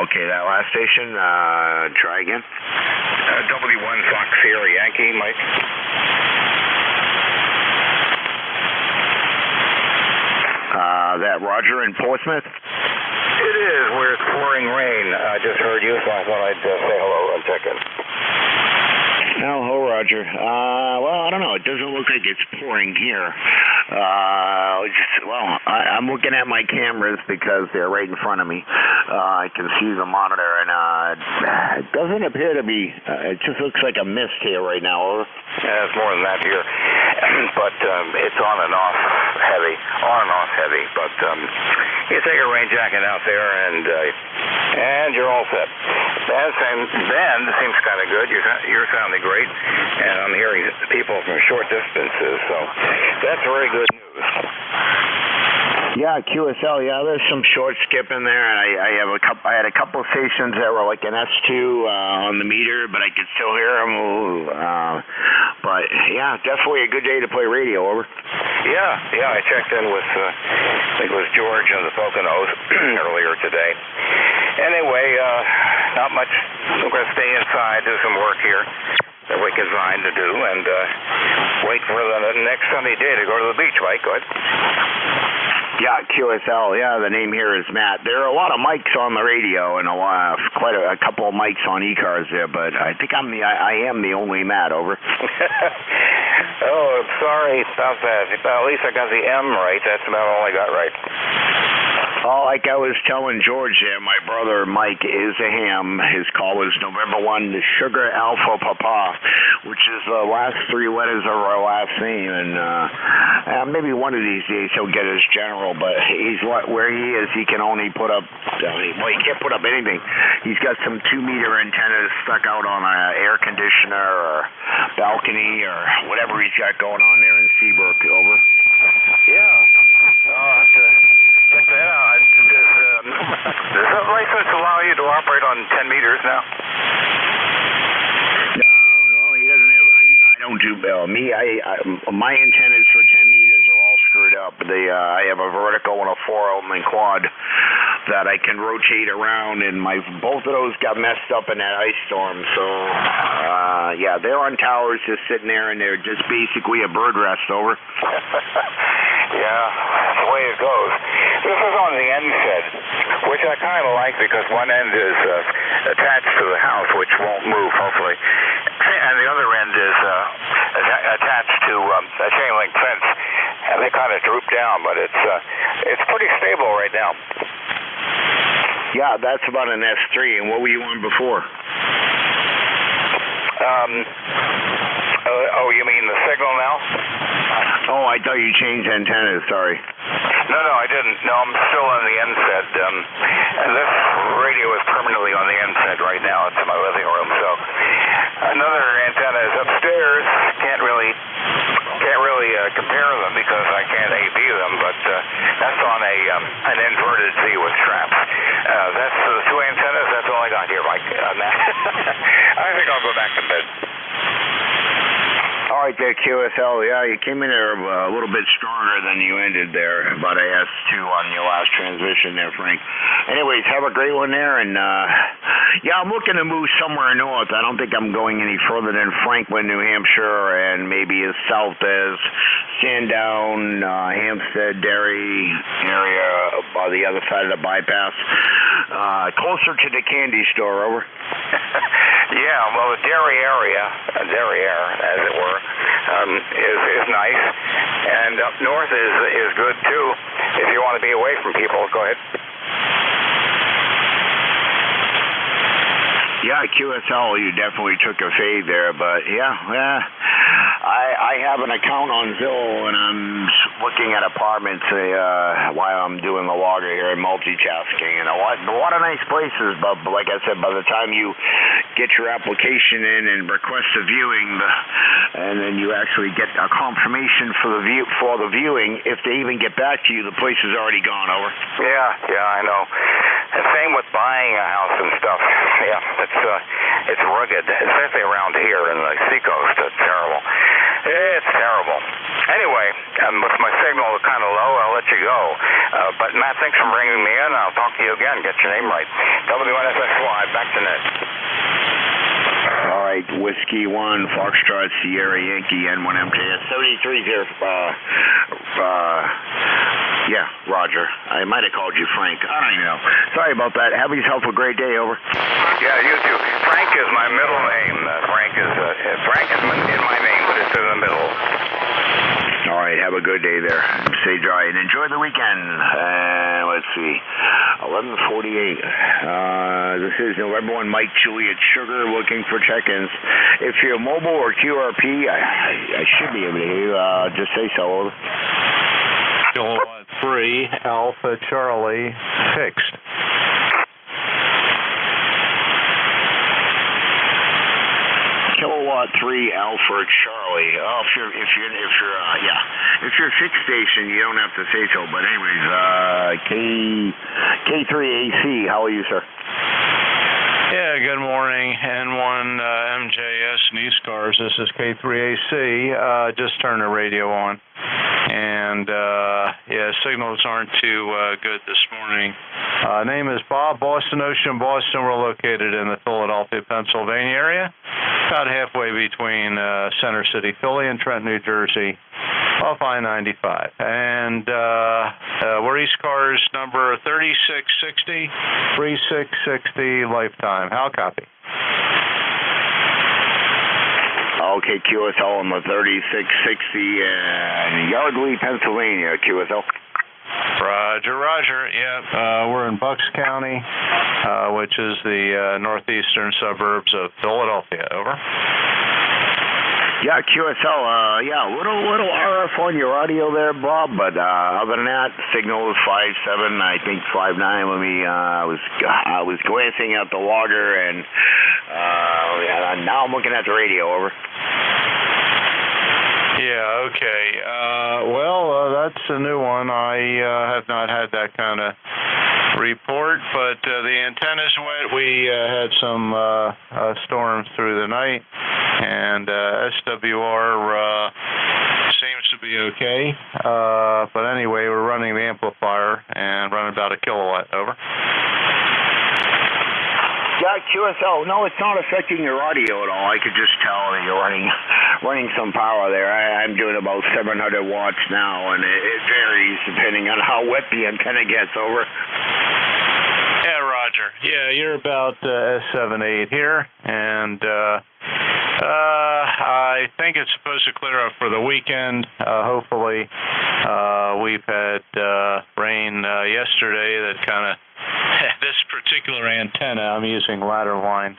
Okay, that last station, try again. W1 Fox Sierra Yankee, Mike. That Roger in Portsmouth? It is, where it's pouring rain. I just heard you, so I thought I'd say hello and check in. Hello, Roger. Well, I don't know. It doesn't look like it's pouring here. I'm looking at my cameras because they're right in front of me. I can see the monitor, and it doesn't appear to be. It just looks like a mist here right now. Over. Yeah, it's more than that here. But it's on and off heavy. But you take a rain jacket out there, and you're all set. Band seems kind of good. You're sounding great, and I'm hearing people from short distances, so that's very good news. Yeah, QSL. Yeah, there's some short skip in there, and I had a couple of stations that were like an S2 on the meter, but I could still hear them. But yeah, definitely a good day to play radio. Over. Yeah, I checked in with I think it was George in the Poconos earlier today. Anyway, not much. We're going to stay inside, do some work here that we can find to do, and wait for the next sunny day to go to the beach, Mike. Go ahead. Yeah, QSL. Yeah, the name here is Matt. There are a lot of mics on the radio, and quite a couple of mics on ECARS there, but I think I am the only Matt. Over. Oh, I'm sorry about that. At least I got the M right. That's about all I got right. Oh, like I was telling George there, my brother Mike is a ham. His call was November 1, the Sugar Alpha Papa, which is the last 3 letters of our last name. And maybe one of these days he'll get his general, but where he is, he can only put up, he can't put up anything. He's got some 2-meter antennas stuck out on an air conditioner or balcony or whatever he's got going on there in Seabrook. Over. Yeah. I'll have to check that out. Does that license allow you to operate on 10 meters now? No, he doesn't have. I don't do my antennas for 10 meters are all screwed up. I have a vertical and a 4-element quad that I can rotate around, and both of those got messed up in that ice storm. So yeah, they're on towers just sitting there, and they're just basically a bird rest. Over. Yeah, that's the way it goes. This is on the end set, which I kind of like because one end is attached to the house, which won't move, hopefully, and the other end is attached to a chain link fence, and they kind of droop down, but it's pretty stable right now. Yeah, that's about an S3. And what were you on before? Oh, you mean the signal now? Oh, I thought you changed antennas. Sorry. No, I didn't. No, I'm still on the NSED. And this radio is permanently on the NSED right now. It's in my living room. So another antenna is upstairs. Can't really compare them because I can't AB them. But that's on an inverted Z with straps. That's the 2 antennas. That's all I got here, Mike. On that. I think I'll go back to bed. All right there, QSL. Yeah, you came in there a little bit stronger than you ended there, about AS2 on your last transmission there, Frank. Anyways, have a great one there, and yeah, I'm looking to move somewhere north. I don't think I'm going any further than Franklin, New Hampshire, and maybe as south as Sandown, Hampstead, Derry area by the other side of the bypass, closer to the candy store. Over. Yeah, well, the Derry area, as it were, is nice, and up north is good too. If you want to be away from people, go ahead. Yeah, QSL, you definitely took a fade there, but yeah, I have an account on Zillow, and I'm looking at apartments while I'm doing the logger here and multitasking, and a lot of nice places, but like I said, by the time you get your application in and request a viewing, and then you actually get a confirmation for the viewing, if they even get back to you, the place is already gone. Over. Yeah, I know. And same with buying a house and stuff. Yeah, it's rugged, especially around here in the seacoast. It's terrible. It's terrible. Anyway, with my signal kind of low, I'll let you go. But Matt, thanks for bringing me in. I'll talk to you again. Get your name right. WNSXY, back to net. All right, Whiskey 1, Foxtrot, Sierra, Yankee, N1MJS, 73 here. Yeah, Roger. I might have called you Frank. I don't even know. Sorry about that. Have yourself a great day. Over. Yeah, you too. Frank is my middle name. Frank is in my name, but it's in the middle. All right, have a good day there. Stay dry and enjoy the weekend. Let's see, 11:48. This is November 1, Mike Juliet Sugar looking for check-ins. If you're mobile or QRP, I should be able to hear you. Just say so. Over. Kilowatt 3, Alpha Charlie, fixed. Kilowatt 3, Alpha Charlie. Oh, if you're fixed station, you don't have to say so. But anyways, K3AC, how are you, sir? Yeah, good morning. N1 MJS and ECARS. This is K3AC. Just turned the radio on. And, yeah, signals aren't too good this morning. Name is Bob, Boston Ocean, Boston. We're located in the Philadelphia, Pennsylvania area, about halfway between Center City, Philly, and Trenton, New Jersey, off I-95. And we're ECARS number 3660, 3660 lifetime. How copy? Okay, QSL on the 3660 in Yardley, Pennsylvania. QSL. Roger. Yeah, we're in Bucks County, which is the northeastern suburbs of Philadelphia. Over. Yeah, QSL. Yeah, little RF on your audio there, Bob. But other than that, signal is 5.7. I think 5.9. Let me. I was glancing at the logger, and now I'm looking at the radio. Over. Yeah, okay. Well, that's a new one. I have not had that kind of report, but the antenna's wet. We had some storms through the night, and SWR seems to be okay. But anyway, we're running the amplifier and running about a kilowatt. Over. Yeah, QSL. No, it's not affecting your audio at all. I could just tell that you're running some power there. I'm doing about 700 watts now, and it varies depending on how wet the antenna gets. Over. Yeah, Roger. Yeah, you're about S78 here, and I think it's supposed to clear up for the weekend. Hopefully, we've had rain yesterday that kind of this particular antenna. I'm using ladder line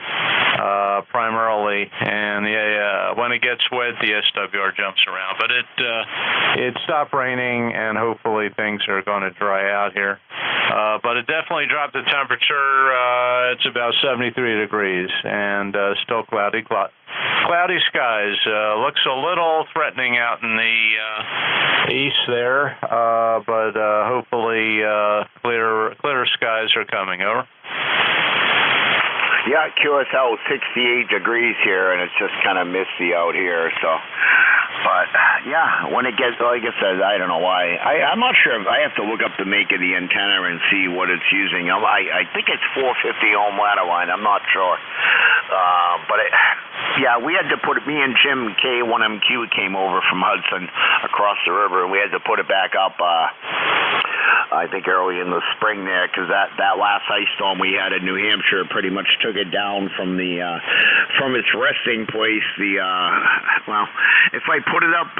primarily, and when it gets wet, the SWR jumps around. But it stopped raining, and hopefully things are going to dry out here. But it definitely dropped the temperature. It's about 73 degrees, and still cloudy skies. Looks a little threatening out in the east there, but hopefully clear skies are coming. Over. Yeah, QSL 68 degrees here, and it's just kind of misty out here. So, but yeah, when it gets, like I said, I don't know why. I'm not sure. I have to look up the make of the antenna and see what it's using. I think it's 450 ohm ladder line. I'm not sure. Yeah, we had to put it. Me and Jim K1MQ came over from Hudson across the river, and we had to put it back up. I think early in the spring there, because that last ice storm we had in New Hampshire pretty much took it down from the from its resting place. Well, if I put it up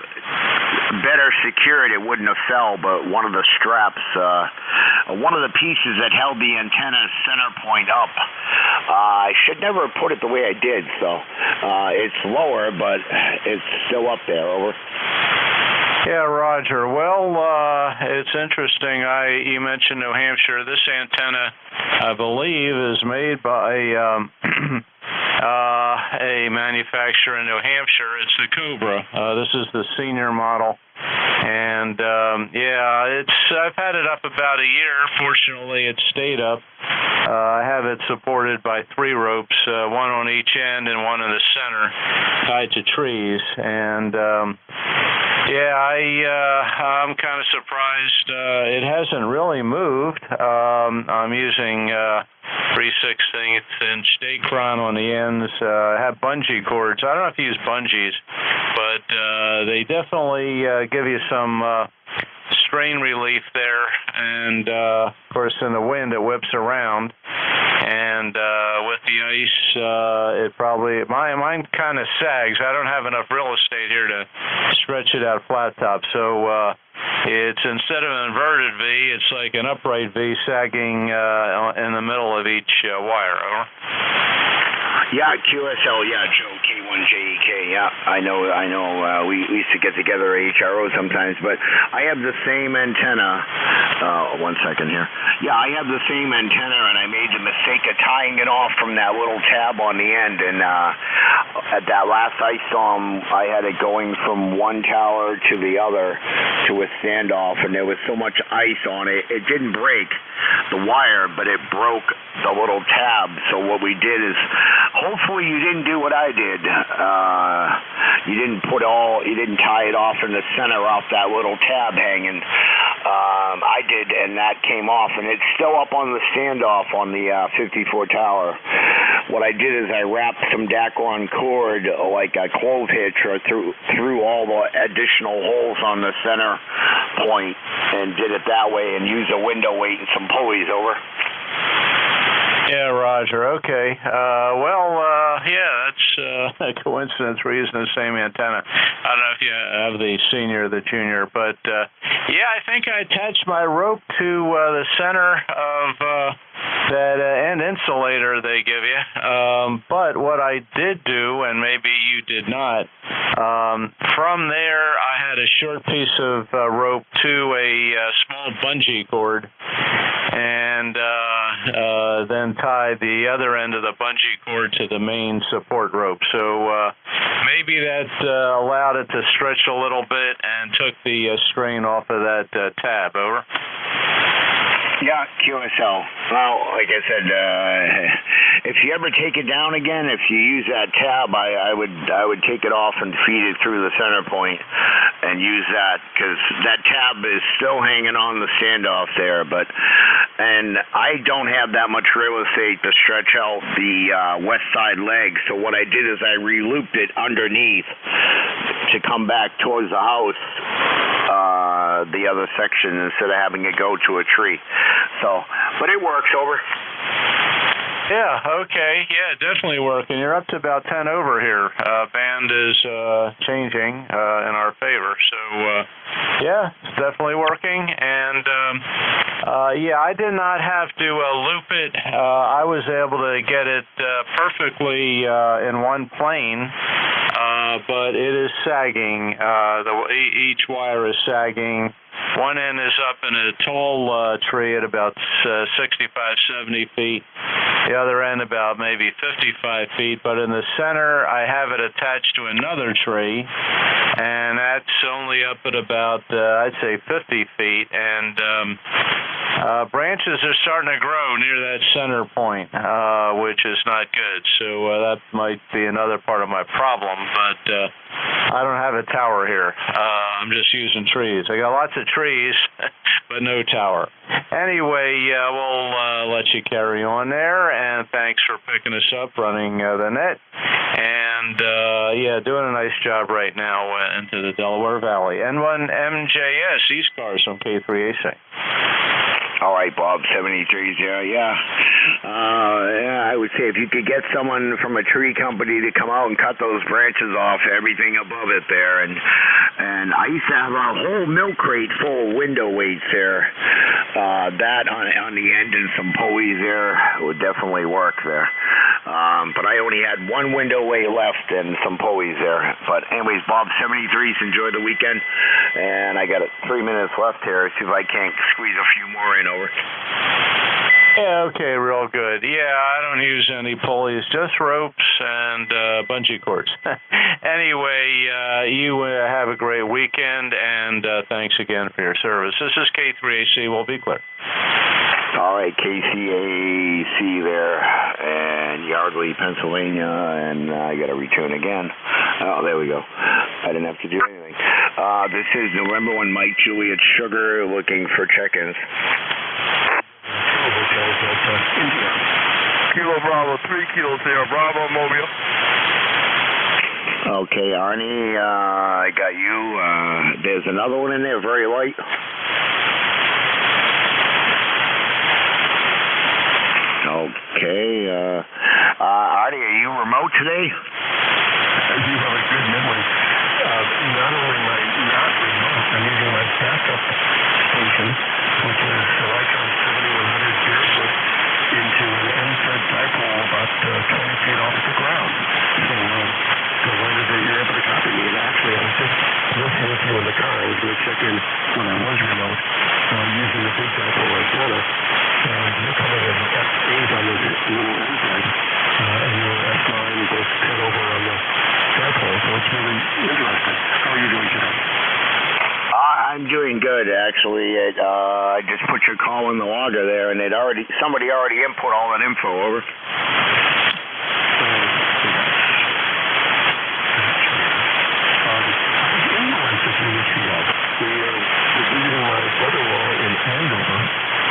better secured, it wouldn't have fell. But one of the straps, one of the pieces that held the antenna center point up, I should never have put it the way I did. So it's lower, but it's still up there. Over. Yeah, Roger. Well, it's interesting. You mentioned New Hampshire. This antenna, I believe, is made by a manufacturer in New Hampshire. It's the Cobra. This is the senior model. And, yeah, I've had it up about a year. Fortunately, it stayed up. I have it supported by 3 ropes, one on each end and one in the center, tied to trees. And, yeah, I'm kind of surprised. It hasn't really moved. I'm using 3/16" Dacron on the ends. I have bungee cords. I don't know if you use bungees, but they definitely give you some strain relief there. And, of course, in the wind, it whips around. And with the ice, it probably, mine kind of sags. I don't have enough real estate here to stretch it out flat top. So it's, instead of an inverted V, it's like an upright V sagging in the middle of each wire. Over. Yeah, QSL, yeah, Joe, K1JEK, yeah, I know, we used to get together at HRO sometimes, but I have the same antenna, 1 second here, yeah, I have the same antenna, and I made the mistake of tying it off from that little tab on the end, and at that last ice storm, I had it going from one tower to the other to a standoff, and there was so much ice on it, it didn't break the wire, but it broke the little tab, so what we did is, hopefully you didn't do what I did. You didn't tie it off in the center off that little tab hanging. I did, and that came off, and it's still up on the standoff on the 54 tower. What I did is I wrapped some Dacron cord like a clove hitch or through all the additional holes on the center point and did it that way and used a window weight and some pulleys. Over. Yeah, Roger. Okay. Yeah, that's a coincidence. We're using the same antenna. I don't know if you have the senior or the junior, but yeah, I think I attached my rope to the center of that end insulator they give you. But what I did do, and maybe you did not, from there I had a short piece of rope to a small bungee cord, and then tied the other end of the bungee cord to the main support rope. So maybe that allowed it to stretch a little bit and took the strain off of that tab. Over. Yeah, QSL. Well, like I said, if you ever take it down again, if you use that tab, I would take it off and feed it through the center point and use that, because that tab is still hanging on the standoff there. And I don't have that much real estate to stretch out the west side leg. So what I did is I re-looped it underneath to come back towards the house. The other section instead of having it go to a tree. So, but it works. Over. Yeah, okay. Yeah, definitely working. You're up to about 10 over here. Band is changing in our favor. So, yeah, it's definitely working. And, yeah, I did not have to loop it. I was able to get it perfectly in one plane. But it is sagging. Each wire is sagging. One end is up in a tall tree at about 65, 70 feet. the other end about maybe 55 feet, but in the center I have it attached to another tree, and that's only up at about, I'd say 50 feet, and branches are starting to grow near that center point, which is not good. So that might be another part of my problem, but I don't have a tower here. I'm just using trees. I got lots of trees, but no tower. Anyway, we'll let you carry on there, and thanks for picking us up, running the net, and yeah, doing a nice job right now into the Delaware Valley. N1 NJ2US ECARS on K3AC. All right, Bob, 73 yeah. Yeah, I would say if you could get someone from a tree company to come out and cut those branches off, everything above it there, and I used to have a whole milk crate full of window weights there. That on the end and some pulleys there would definitely work there. But I only had one window weight left and some pulleys there. But anyways, Bob, 73s, enjoy the weekend, and I got 3 minutes left here. See if I can't squeeze a few more in over. Yeah, okay, real good. Yeah, I don't use any pulleys, just ropes and bungee cords. Anyway, you have a great weekend, and thanks again for your service. This is K3AC. We'll be clear. All right, KCAC there, and Yardley, Pennsylvania, and I got to return again. Oh, there we go. I didn't have to do anything. This is November 1 Mike Juliet Sugar looking for check-ins. Kilo Bravo, 3 kilos there, Bravo Mobile. Okay, Arnie, I got you. There's another one in there, very light. Okay, Artie, are you remote today? I do have a good memory. Not only am I not remote, I'm using my backup station, which is Electron 7100 here, but into an end-fed dipole about 20 feet off the ground. So delighted that you're able to copy me. And actually, I was just listening to you in the car. I was going to check in when I was remote using the big dipole antenna. You're coming in F8 on this little end-fed, and your F9 goes head over on the dipole, so it's really interesting. How are you doing today? I'm doing good, actually. I just put your call in the logger there, and somebody already input all that info, over.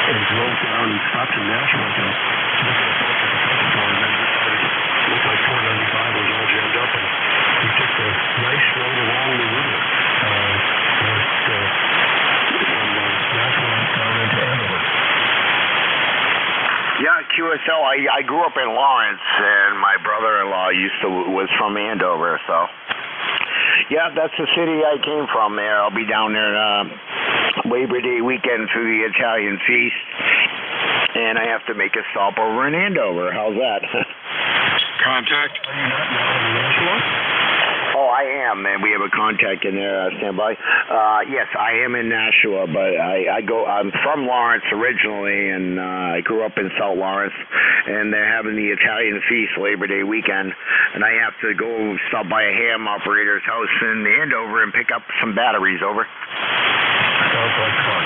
And drove down and stopped in Nashville to look at a boat at the purchase store, and then decided it looked like 495 was all jammed up, and we took the nice road along the river from Nashville down into Andover. Yeah, QSL. I grew up in Lawrence, and my brother-in-law was from Andover, so. Yeah, that's the city I came from there. I'll be down there Labor Day weekend for the Italian feast, and I have to make a stop over in Andover. How's that? Contact? Are you not now in Nashville? Oh, I am, and we have a contact in there. Stand by. Yes, I am in Nashua, but I'm from Lawrence originally, and I grew up in South Lawrence, and they're having the Italian feast Labor Day weekend, and I have to go stop by a ham operator's house in Andover and pick up some batteries, over. Sounds like fun.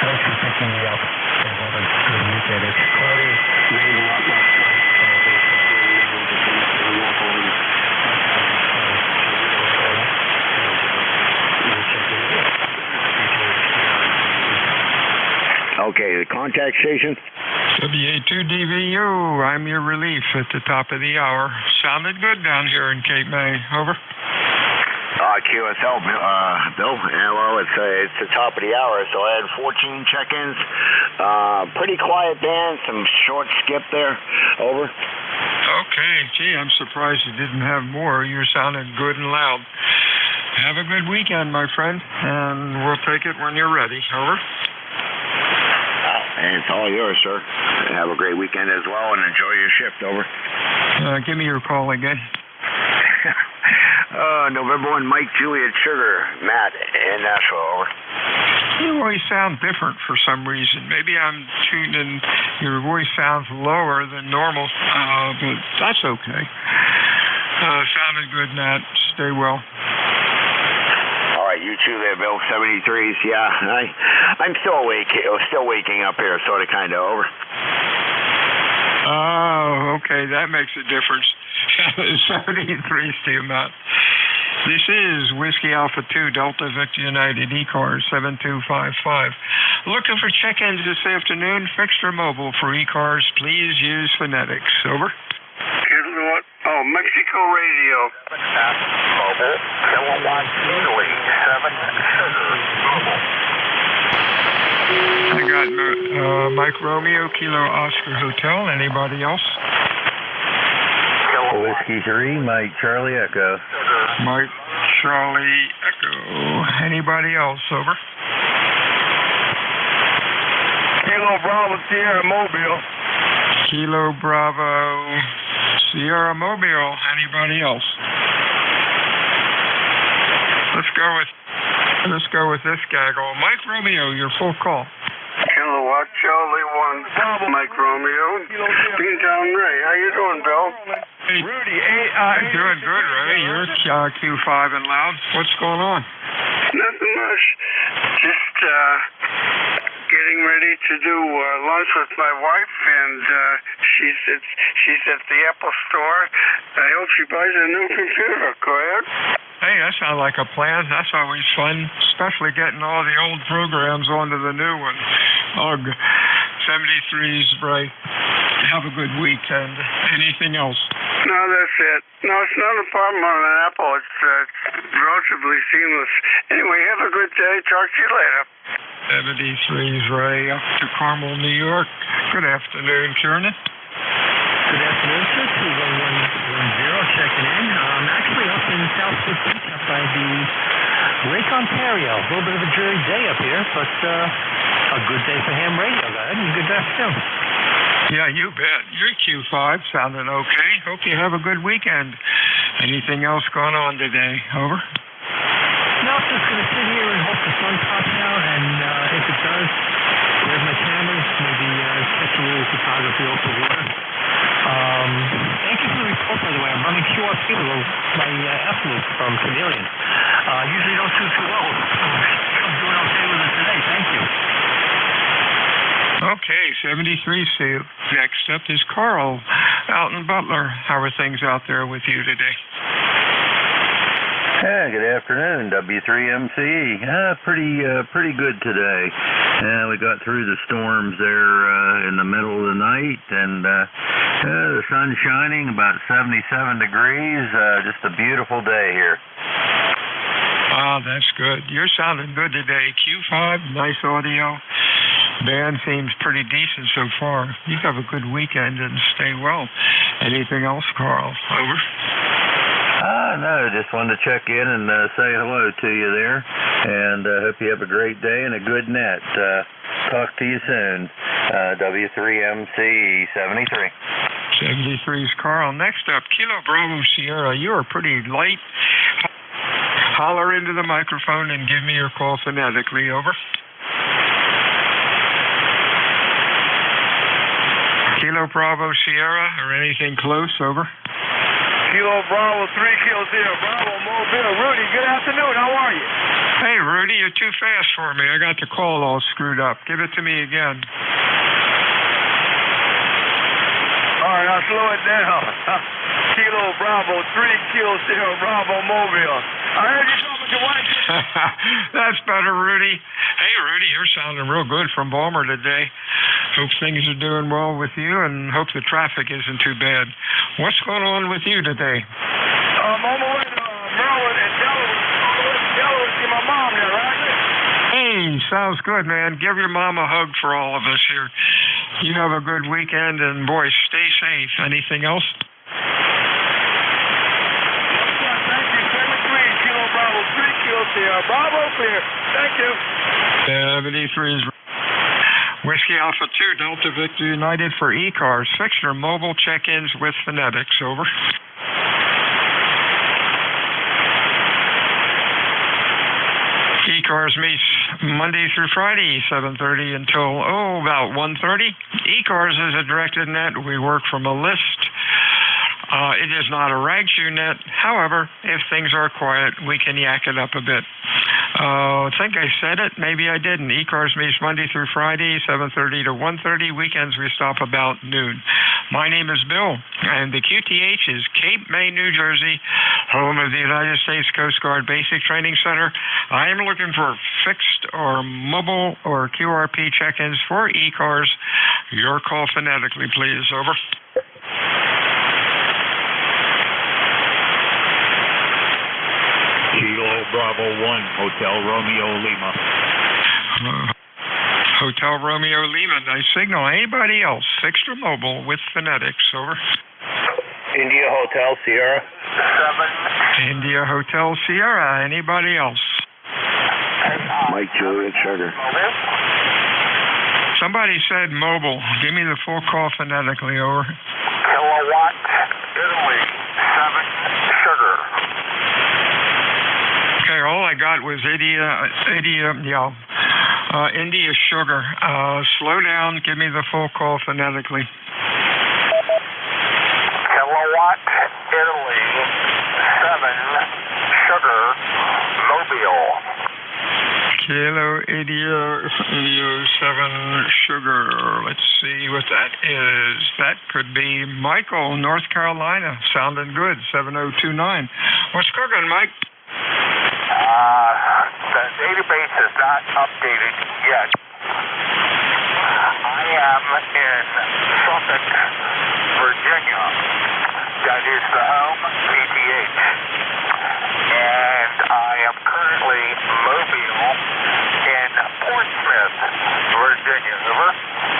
Thanks for picking me up. Have a good weekend. It's cloudy, rained a lot last night. Okay, the contact station? WA2DVU, I'm your relief at the top of the hour. Sounded good down here in Cape May. Over. QSL, Bill. Yeah, well, it's the top of the hour, so I had 14 check-ins. Pretty quiet band, some short skip there. Over. Okay, gee, I'm surprised you didn't have more. You sounded good and loud. Have a good weekend, my friend, and we'll take it when you're ready. Over. And it's all yours, sir. Have a great weekend as well, and enjoy your shift, over. Give me your call again. November 1, Mike Juliet Sugar, Matt in Nashville, over. You always sound different for some reason. Maybe I'm tuning, your voice sounds lower than normal, but that's okay. Sounded good, Matt. Stay well. All right, you too there, Bill. 73s. Yeah, I'm still awake. Still waking up here, sort of, kind of. Over. Oh, okay. That makes a difference. 73s to you, Matt. This is Whiskey Alpha 2, Delta Victor United, ECARS 7255. Looking for check-ins this afternoon. Fixed or mobile for ECARS. Please use phonetics. Over. Oh, Mexico Radio. Mobile, kilowatt Italy, 7 Sugar, mobile. I got Mike Romeo, Kilo Oscar Hotel. Anybody else? Whiskey 3, Mike Charlie Echo. Mike Charlie Echo. Anybody else? Over. Kilo Bravo Sierra Mobile. Kilo Bravo Sierra Mobile. Anybody else? Let's go with this gaggle. Mike Romeo, your full call. Kilowatt Charlie 1, Bravo Mike Romeo. Beantown Ray. How you doing, Bill? Hey, Rudy, doing good, Ray. You're Q5 and loud. What's going on? Nothing much. Just getting ready to do lunch with my wife, and she's at the Apple store. I hope she buys a new computer. Go ahead. Hey, that sounds like a plan. That's always fun, especially getting all the old programs onto the new one. Ugh. 73's, Ray. Have a good weekend. Anything else? No, that's it. No, it's not a problem on an Apple. It's relatively seamless. Anyway, have a good day. Talk to you later. 73's, Ray, up to Carmel, New York. Good afternoon, Kiernan. Good afternoon, sir. 21110 checking in. Actually up in South Beach, up by the Lake Ontario. A little bit of a dreary day up here, but a good day for ham radio, guys, and good afternoon. Yeah, you bet. Your Q5 sounding okay. Hope you have a good weekend. Anything else going on today? Over. No, just going to sit here and hope the sun pops out, and if it does, grab my cameras, maybe catch a little photography off the water. Thank you for the report, by the way. I'm running QRP with my F-loop from Chameleon. Usually don't do too well. I'm doing okay with it today. Thank you. Okay, 73 see you. Next up is Carl out in Butler. How are things out there with you today? Yeah, good afternoon, W3MCE. Pretty good today. We got through the storms there in the middle of the night, and the sun's shining, about 77 degrees. Just a beautiful day here. Ah, that's good. You're sounding good today. Q5, nice audio. Band seems pretty decent so far. You have a good weekend and stay well. Anything else, Carl? Over. No, just wanted to check in and say hello to you there, and hope you have a great day and a good net. Talk to you soon. W3MC 73. 73's Carl. Next up, Kilo Bravo Sierra. You are pretty light. Holler into the microphone and give me your call phonetically. Over. Kilo Bravo Sierra or anything close. Over. Kilo Bravo 3 Kilo Sierra Bravo Mobile. Rudy, good afternoon. How are you? Hey, Rudy, you're too fast for me. I got the call all screwed up. Give it to me again. All right, I'll slow it down. Kilo Bravo 3 Kilo Sierra Bravo Mobile. I heard you talking to your wife. That's better, Rudy. Hey, Rudy, you're sounding real good from Balmer today. Hope things are doing well with you, and hope the traffic isn't too bad. What's going on with you today? I'm on my way to Maryland and Delaware to see my mom here, right? Hey, sounds good, man. Give your mom a hug for all of us here. You have a good weekend, and boy, stay safe. Anything else? Thank you. 73 Kilo Bravo 3 Kilo Sierra Bravo clear. Thank you. 73's Whiskey Alpha 2 Delta Victor United for ECARS. Fixed or mobile check-ins with phonetics. Over. ECARS meets Monday through Friday, 7:30 until, about 1:30. ECARS is a directed net. We work from a list. It is not a rag shoe net. However, if things are quiet, we can yak it up a bit. I think I said it. Maybe I didn't. ECARS meets Monday through Friday, 7:30 to 1:30. Weekends we stop about noon. My name is Bill, and the QTH is Cape May, New Jersey, home of the United States Coast Guard Basic Training Center. I am looking for fixed or mobile or QRP check-ins for ECARS. Your call phonetically, please. Over. Kilo Bravo 1, Hotel Romeo Lima. Hotel Romeo Lima, nice signal. Anybody else? Fixed or mobile with phonetics, over. India Hotel Sierra. 7. India Hotel Sierra, anybody else? Mike Juliet Sugar. Somebody said mobile. Give me the full call phonetically, over. Kilowatt, Italy, 7, sugar. Okay, all I got was India Sugar. Slow down. Give me the full call phonetically. Kilowatt, Italy, 7, sugar, Mobile. Kilo India 7 sugar. Let's see what that is. That could be Michael, North Carolina. Sounding good. 7029. What's cooking, Mike? The database is not updated yet. I am in Suffolk, Virginia. That is the home PTH. And I am currently mobile in Portsmouth, Virginia. Over.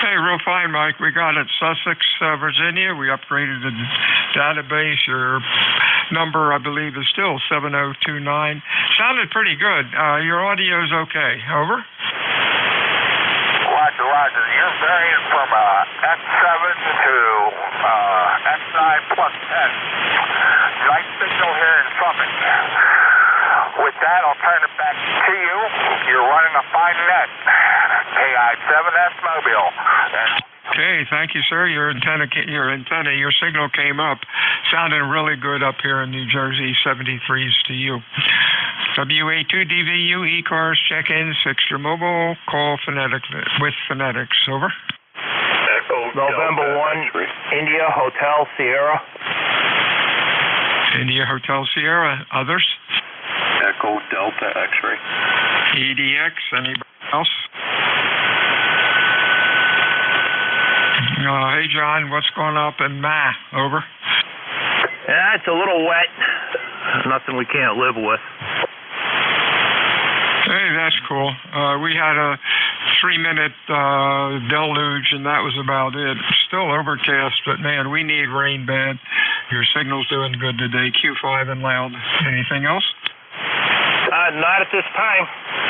Hey, real fine, Mike. We got it. Sussex, Virginia. We upgraded the database. Your number, I believe, is still 7029. Sounded pretty good. Your audio's okay. Over. Roger, roger. You're varying from X7 to X9 plus 10. Nice signal here in Suffolk. With that, I'll turn it back to you. You're running a fine net. KI7S Mobile. Okay, thank you, sir. Your signal came up. Sounding really good up here in New Jersey. 73s to you. WA2DVU ECARS check-in, fixture mobile, call with phonetics. Over. Echo November 1, India Hotel Sierra. India Hotel Sierra. Others? Echo Delta X-ray. EDX. Anybody else? Hey, John, what's going up in Ma? Over. Yeah, it's a little wet. Nothing we can't live with. Hey, that's cool. We had a 3-minute deluge, and that was about it. Still overcast, but man, we need rain bad. Your signal's doing good today. Q5 and loud. Anything else? Not at this time.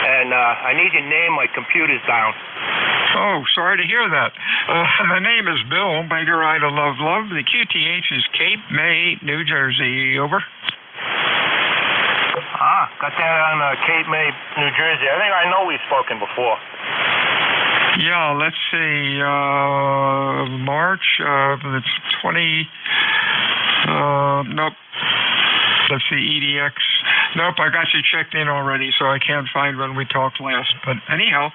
And I need your name. My computer's down. Oh, sorry to hear that. My name is Bill, Baker Ida Love. The QTH is Cape May, New Jersey. Over. Got that on Cape May, New Jersey. I think I know we've spoken before. Yeah, let's see. March, it's 20. Nope. Let's see, EDX. Nope, I got you checked in already, so I can't find when we talked last. But anyhow,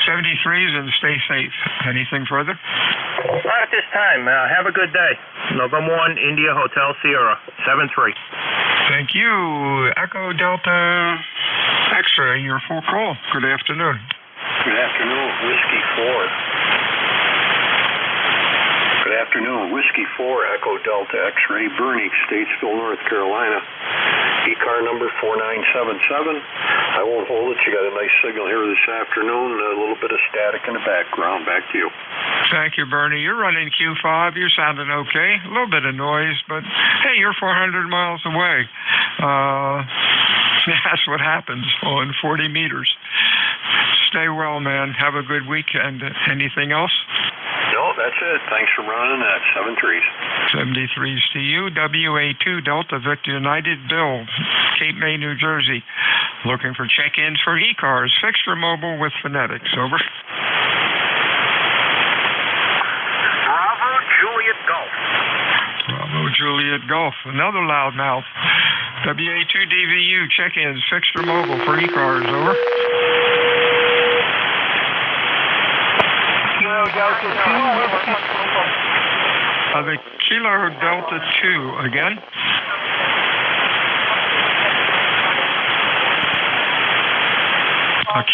73s and stay safe. Anything further? Not at this time. Have a good day. November 1, India Hotel Sierra, 73. Thank you. Echo Delta X-ray, your full call. Good afternoon. Good afternoon, Whiskey 4. Good afternoon, Whiskey 4, Echo Delta X-ray, Bernie, Statesville, North Carolina. ECAR number 4977. I won't hold it. You got a nice signal here this afternoon. A little bit of static in the background. Back to you. Thank you, Bernie. You're running Q5. You're sounding okay. A little bit of noise, but hey, you're 400 miles away. That's what happens on 40 meters. Stay well, man. Have a good weekend. Anything else? No, that's it. Thanks for running that. 73s. 73s to you. WA2 Delta Victor United. Bill, Cape May, New Jersey. Looking for check-ins for ECARS, fixed or mobile with phonetics. Over. Bravo Juliet Golf. Bravo Juliet Golf. Another loudmouth. WA2DVU, check-ins, fixed or mobile for ECARS. Over. Kilo Delta 2. The Kilo Delta 2 again.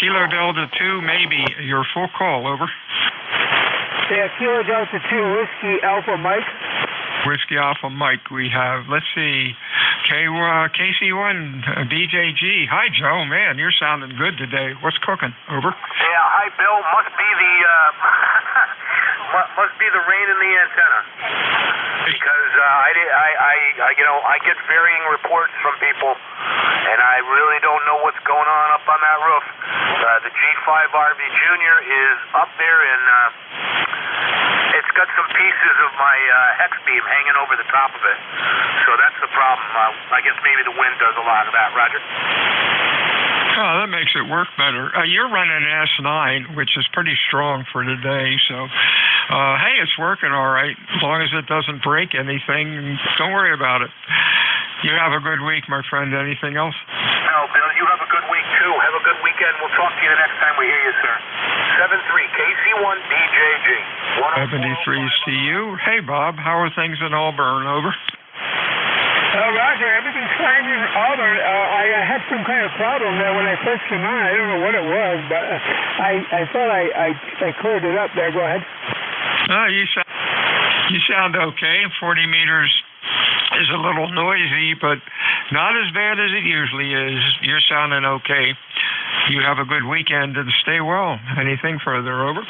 Kilo Delta 2, maybe your full call. Over. Yeah, Kilo Delta 2, Whiskey Alpha Mike. Whiskey Alpha Mike. We have, let's see, KC1 BJG. Hi, Joe. Man, you're sounding good today. What's cooking? Over. Yeah, hi, Bill. Must be the rain in the antenna. Because I get varying reports from people, and I really don't know what's going on up on that roof. The G5 RV Junior is up there, and it's got some pieces of my hex beam hanging over the top of it. So that's the problem. I guess maybe the wind does a lot of that. Roger. Oh, that makes it work better. You're running an S9, which is pretty strong for today. So, hey, it's working all right. As long as it doesn't break anything, don't worry about it. You have a good week, my friend. Anything else? No, Bill, you have a good week, too. Have a good weekend. We'll talk to you the next time we hear you, sir. 73 KC1 BJG. 73CU. Hey, Bob. How are things in Auburn? Over. Roger, everything's fine in Auburn. I had some kind of problem there when I first came on. I don't know what it was, but I thought I cleared it up there. Go ahead. You sound okay. 40 meters is a little noisy, but not as bad as it usually is. You're sounding okay. You have a good weekend and stay well. Anything further? Over.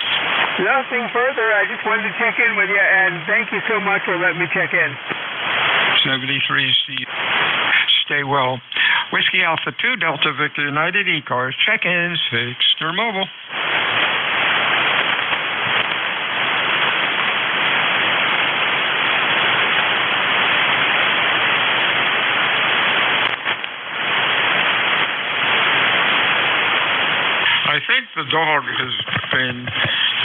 Nothing further. I just wanted to check in with you, and thank you so much for letting me check in. 73C. Stay well. Whiskey Alpha 2, Delta Victor United ECARS. Check-ins, fixed or mobile. I think the dog has been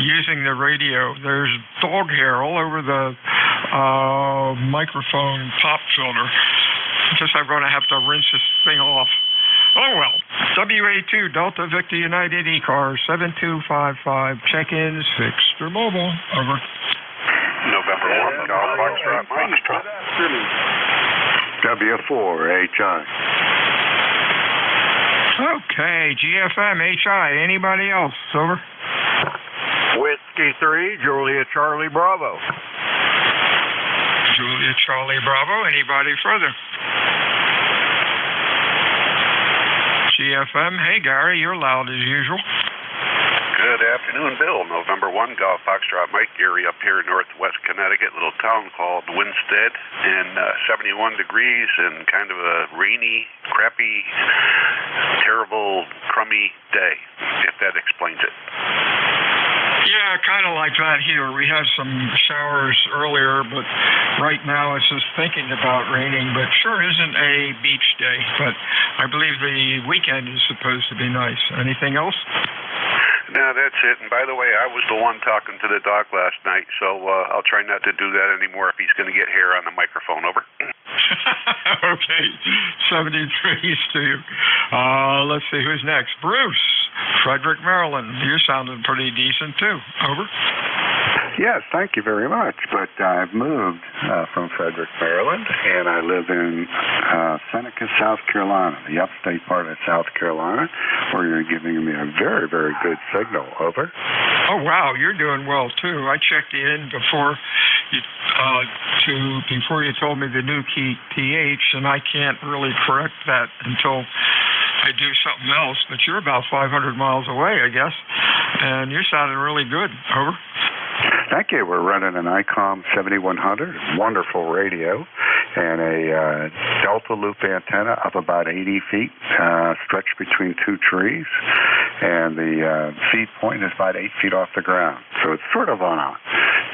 using the radio. There's dog hair all over the microphone pop filter. I guess I'm going to have to rinse this thing off. Oh, well. WA2 Delta Victor United ECARS 7255. Check-ins, fixed or mobile. Over. November 1, Golf Foxtrot Mike. W4HI. Okay, GFM, HI. Anybody else? Over. Whiskey 3, Julia Charlie Bravo. Julia Charlie Bravo. Anybody further? GFM. Hey, Gary, you're loud as usual. Good afternoon, Bill. November 1, Golf Foxtrot Mike, Gary up here in northwest Connecticut, little town called Winstead, and 71 degrees and kind of a rainy, crappy, terrible, crummy day, if that explains it. Yeah, kind of like that here. We had some showers earlier, but right now it's just thinking about raining, but sure isn't a beach day. But I believe the weekend is supposed to be nice. Anything else? No, that's it. And by the way, I was the one talking to the dog last night, so I'll try not to do that anymore if he's going to get hair on the microphone. Over. Okay, 73 Steve. Let's see who's next. Bruce, Frederick, Maryland. You're sounding pretty decent too. Over. Yes, thank you very much. But I've moved from Frederick, Maryland, and I live in Seneca, South Carolina, the upstate part of South Carolina, where you're giving me a very, very good signal. Over. Oh, wow, you're doing well, too. I checked in before you told me the new key TH, and I can't really correct that until I do something else. But you're about 500 miles away, I guess, and you're sounding really good. Over. Thank you. We're running an ICOM 7100, wonderful radio, and a Delta loop antenna up about 80 feet, stretched between two trees, and the feed point is about 8 feet off the ground. So it's sort of on a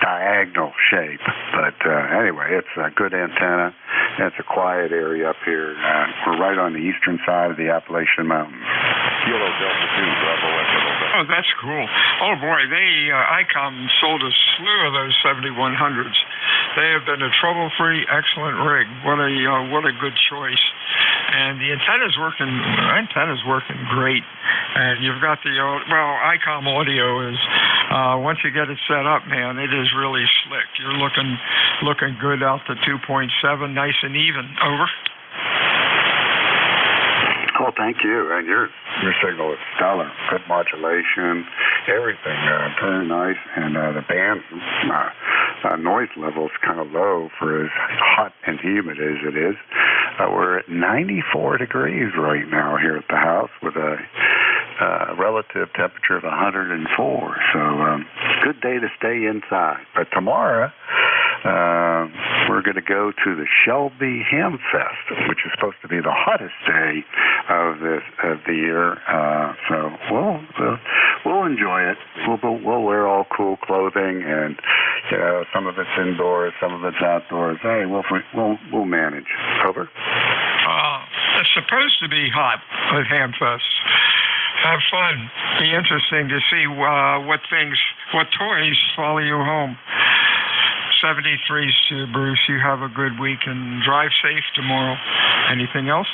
diagonal shape. But anyway, it's a good antenna. And it's a quiet area up here. We're right on the eastern side of the Appalachian Mountains. Kilo Delta 2, Bravo Echo Delta. Oh, that's cool. Oh, boy, ICOM sold a slew of those 7100s. They have been a trouble-free, excellent rig. What a good choice. And the antenna's working great. And you've got ICOM audio is, once you get it set up, man, it is really slick. You're looking good out to 2.7, nice and even. Over. Well, thank you. And your signal is stellar. Good modulation, everything. Very nice. And the band noise level is kind of low for as hot and humid as it is. We're at 94 degrees right now here at the house with a relative temperature of 104. So good day to stay inside. But tomorrow, we're going to go to the Shelby Ham Fest, which is supposed to be the hottest day of the year. So we'll enjoy it. We'll wear all cool clothing, and some of it's indoors, some of it's outdoors. Hey, we'll manage. Over. It's supposed to be hot at Hamfest. Have fun. Be interesting to see what toys follow you home. 73s to Bruce. You have a good week and drive safe tomorrow. Anything else?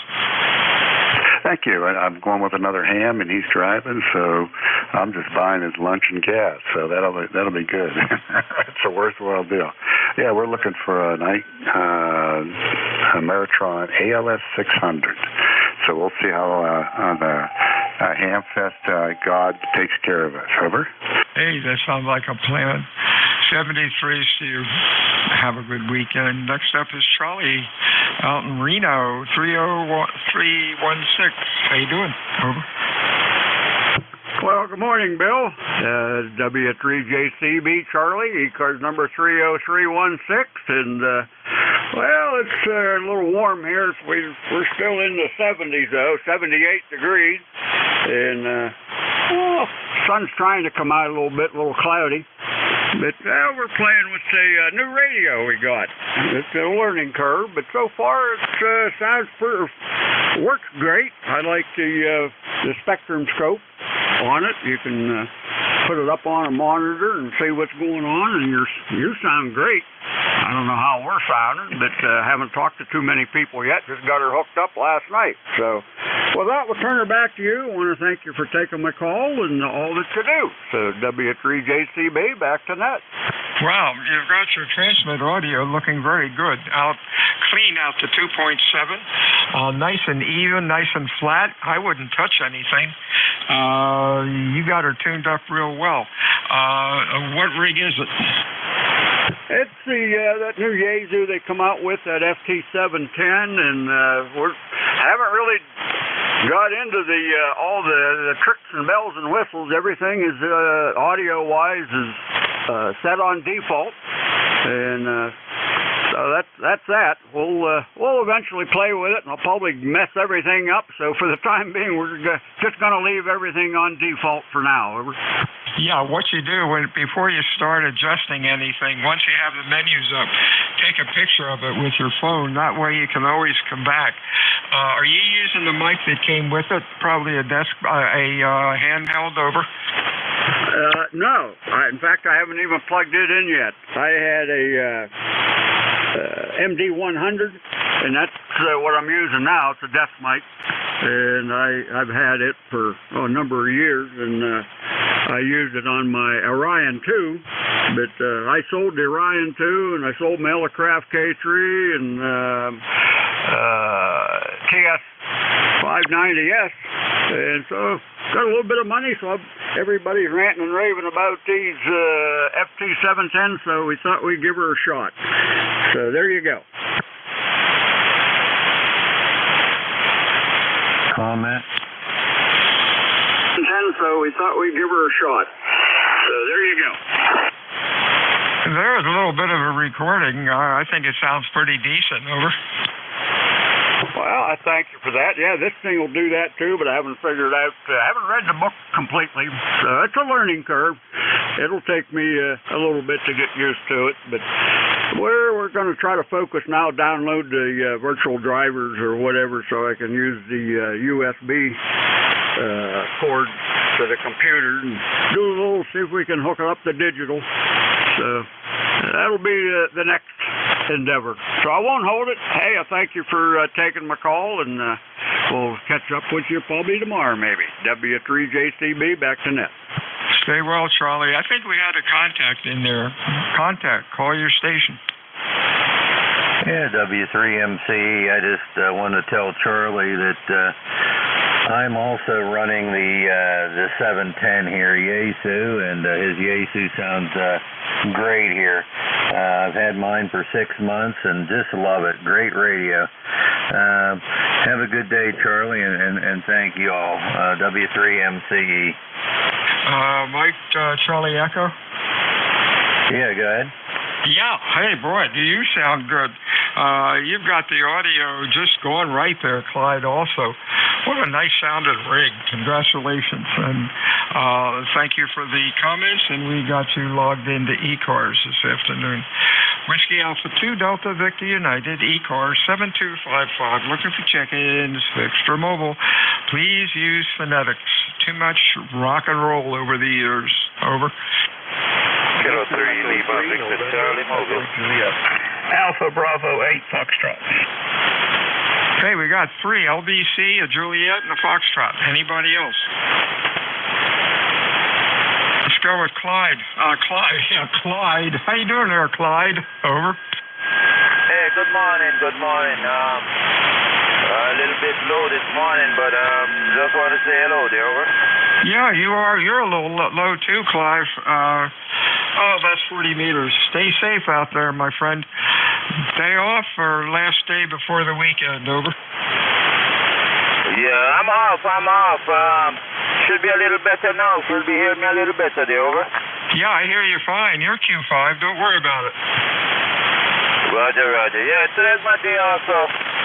Thank you. I'm going with another ham, and he's driving, so I'm just buying his lunch and gas. So that'll be good. It's a worthwhile deal. Yeah, we're looking for a Meritron ALS 600. So we'll see how the Hamfest God takes care of us. Over. Hey, that sounds like a plan. 73s to you. Have a good weekend. Next up is Charlie out in Reno, 30316. How you doing? Over. Well, good morning, Bill. W3JCB Charlie, ECARS number 30316, and it's a little warm here. We're still in the 70s though, 78 degrees, and sun's trying to come out a little bit, a little cloudy. But we're playing with the new radio we got. It's a learning curve, but so far it works great. I like the spectrum scope on it. You can put it up on a monitor and see what's going on, and you sound great. I don't know how we're sounding, but haven't talked to too many people yet. Just got her hooked up last night. So with that, we'll turn her back to you. I want to thank you for taking my call and all that you do. So W3JCB, back to net. Wow, you've got your transmit audio looking very good. Clean out to 2.7. Nice and even, nice and flat. I wouldn't touch anything. You got her tuned up real well. What rig is it? It's that new Yaesu they come out with, that FT710, and haven't really got into all the tricks and bells and whistles. Everything is audio-wise is set on default, and so that's that. We'll eventually play with it, and I'll probably mess everything up. So for the time being, we're just going to leave everything on default for now. Yeah, what you do before you start adjusting anything, once you have the menus up, take a picture of it with your phone. That way you can always come back. Are you using the mic that came with it? Probably a handheld. Over. No. In fact, I haven't even plugged it in yet. I had a MD100, and that's what I'm using now. It's a desk mic, and I've had it for a number of years, and I used it on my Orion 2, but I sold the Orion 2, and I sold my Elecraft K3 and TS590S, and so got a little bit of money, so everybody's ranting and raving about these FT710, so we thought we'd give her a shot. So there you go. Comment. So we thought we'd give her a shot. So there you go. There was a little bit of a recording. I think it sounds pretty decent. Over. Well, I thank you for that. Yeah, this thing will do that too, but I haven't figured out. I haven't read the book completely. So it's a learning curve. it'll take me a little bit to get used to it, but we're going to try to focus now, download the virtual drivers or whatever so I can use the USB cord to the computer and do a little, see if we can hook up the digital. So that'll be the next endeavor. So I won't hold it. Hey, I thank you for taking my call, and we'll catch up with you probably tomorrow, maybe. W3JCB, back to net. Stay well, Charlie. I think we had a contact in there. Call your station. Yeah, W3MC. I just want to tell Charlie that I'm also running the 710 here, Yaesu, and his Yaesu sounds great here. I've had mine for 6 months and just love it. Great radio. Have a good day, Charlie, and thank you all. W3MCE. Mike, Charlie Echo? Yeah, go ahead. Yeah. Hey, boy, do you sound good. You've got the audio just going right there, Clyde, also. What a nice sounding rig. Congratulations. And thank you for the comments, and we got you logged into ECARS this afternoon. Whiskey Alpha 2 Delta Victor United, ECARS 7255. Looking for check-ins, extra mobile. Please use phonetics. Too much rock and roll over the years. Over. Kilo 3, Lima, Victor Charlie Mobile. Alpha Bravo 8 Foxtrot. Okay, we got 3, LBC, a Juliet, and a Foxtrot. Anybody else? Let's go with Clyde. Clyde. How you doing there, Clyde? Over. Hey, good morning. A little bit low this morning, but just want to say hello there, over. Yeah, you are. You're a little low too, Clive. That's 40 meters. Stay safe out there, my friend. Day off or last day before the weekend, over? Yeah, I'm off. Should be a little better now. Should be hearing me a little better there, over. Yeah, I hear you fine. You're Q5. Don't worry about it. Roger. Yeah, today's my day off, so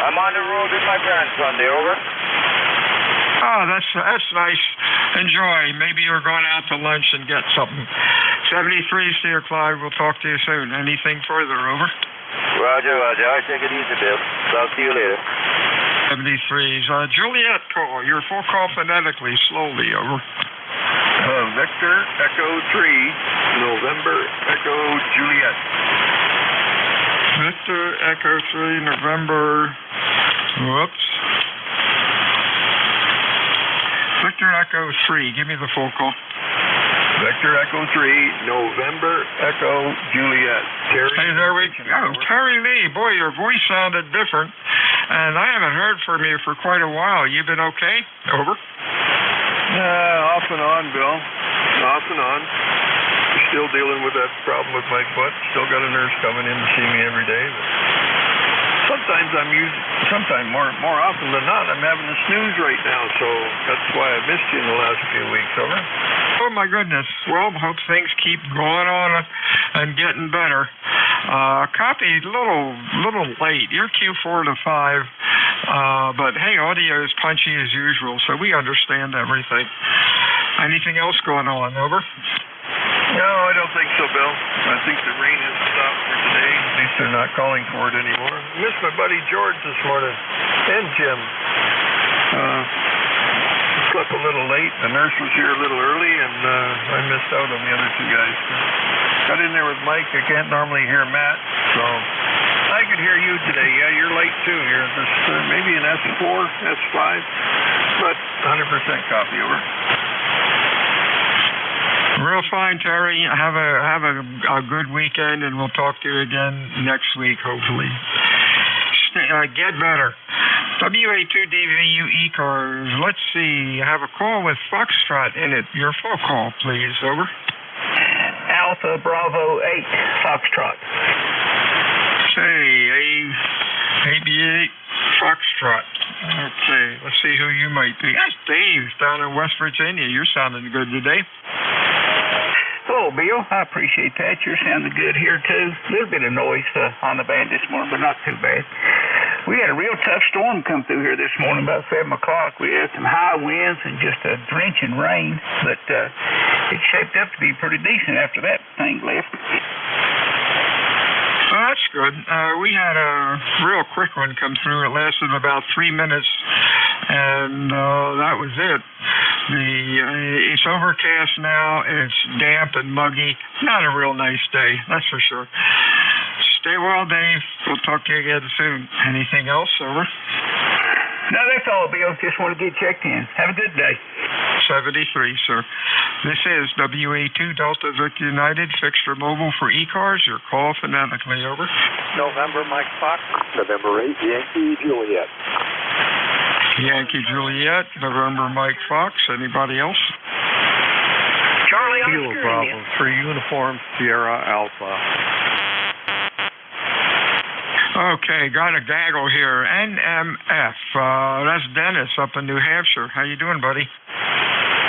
I'm on the road with my grandson there, over. Oh, that's nice. Enjoy. Maybe you're going out to lunch and get something. 73, Steer Clyde. We'll talk to you soon. Anything further, over? Roger. I take it easy, Bill. Talk to you later. 73's. Juliet call. Your full call phonetically, slowly, over. Victor Echo 3, November Echo Juliet. Victor Echo 3, November. Whoops. Victor Echo 3. Give me the full call. Victor Echo 3, November Echo Juliet. Terry. Hey, there we go. Terry Lee. Boy, your voice sounded different, and I haven't heard from you for quite a while. You been okay? Over. Off and on, Bill. Off and on. Still dealing with that problem with my foot. Still got a nurse coming in to see me every day. But sometimes more often than not, I'm having a snooze right now, so that's why I missed you in the last few weeks, over. Oh, my goodness. Well, hope things keep going on and getting better. Copy, little late. You're Q4 to 5, but hey, audio is punchy as usual, so we understand everything. Anything else going on, over? No, I don't think so, Bill. I think the rain has stopped for today. At least they're not calling for it anymore. I missed my buddy George this morning, and Jim. Slept a little late. The nurse was here a little early, and I missed out on the other two guys. Got in there with Mike. I can't normally hear Matt, so I could hear you today. Yeah, you're late too. You're this, maybe an S4, S5, but 100% copy, over. Real fine, Terry. Have a good weekend, and we'll talk to you again next week, hopefully. Get better. WA2DVU ECARS. Let's see. I have a call with Foxtrot in it. Your full call, please. Over. Alpha Bravo 8 Foxtrot. Say, AB8 Foxtrot. Okay, let's see who you might be. That's Dave down in West Virginia. You're sounding good today. Hello, Bill. I appreciate that. You're sounding good here, too. A little bit of noise on the band this morning, but not too bad. We had a real tough storm come through here this morning about 7 o'clock. We had some high winds and just a drenching rain, but it shaped up to be pretty decent after that thing left. Well, that's good. We had a real quick one come through. It lasted about 3 minutes, and that was it. It's overcast now. It's damp and muggy. Not a real nice day, that's for sure. Stay well, Dave. We'll talk to you again soon. Anything else? Over. No, that's all, Bill. Just want to get checked in. Have a good day. 73, sir. This is WA2 Delta Victor United, fixed or mobile for ECARS. Your call phonetically. Over. November, Mike Fox. November 8, Yankee Juliet. Yankee Juliet, November Mike Fox. Anybody else? Charlie Kilo Oscar Bravo, India. 3 Uniform Sierra Alpha. Okay, got a gaggle here. NMF. That's Dennis up in New Hampshire. How you doing, buddy?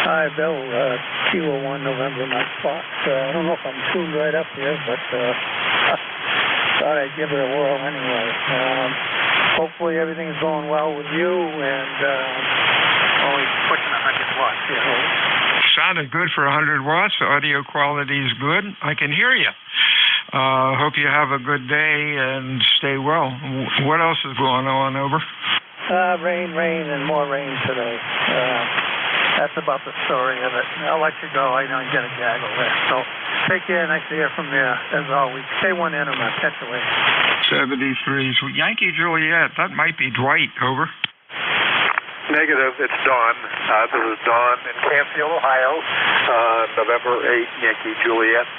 Hi, Bill. Kilo 1 November Mike Fox. I don't know if I'm tuned right up here, but thought I'd give it a whirl anyway. Hopefully everything's going well with you, and Always pushing 100 watts. Sounded good for 100 watts. The audio quality is good. I can hear you. Hope you have a good day and stay well. What else is going on? Over. Rain, and more rain today. That's about the story of it. I'll let you go. I know you got a gaggle there. So take care. Nice to hear from you, as always. Stay one in, and I'll catch you later. 73. So Yankee Juliet. That might be Dwight. Over. Negative. It's Don. This is Don in Canfield, Ohio. November 8, Yankee Juliet.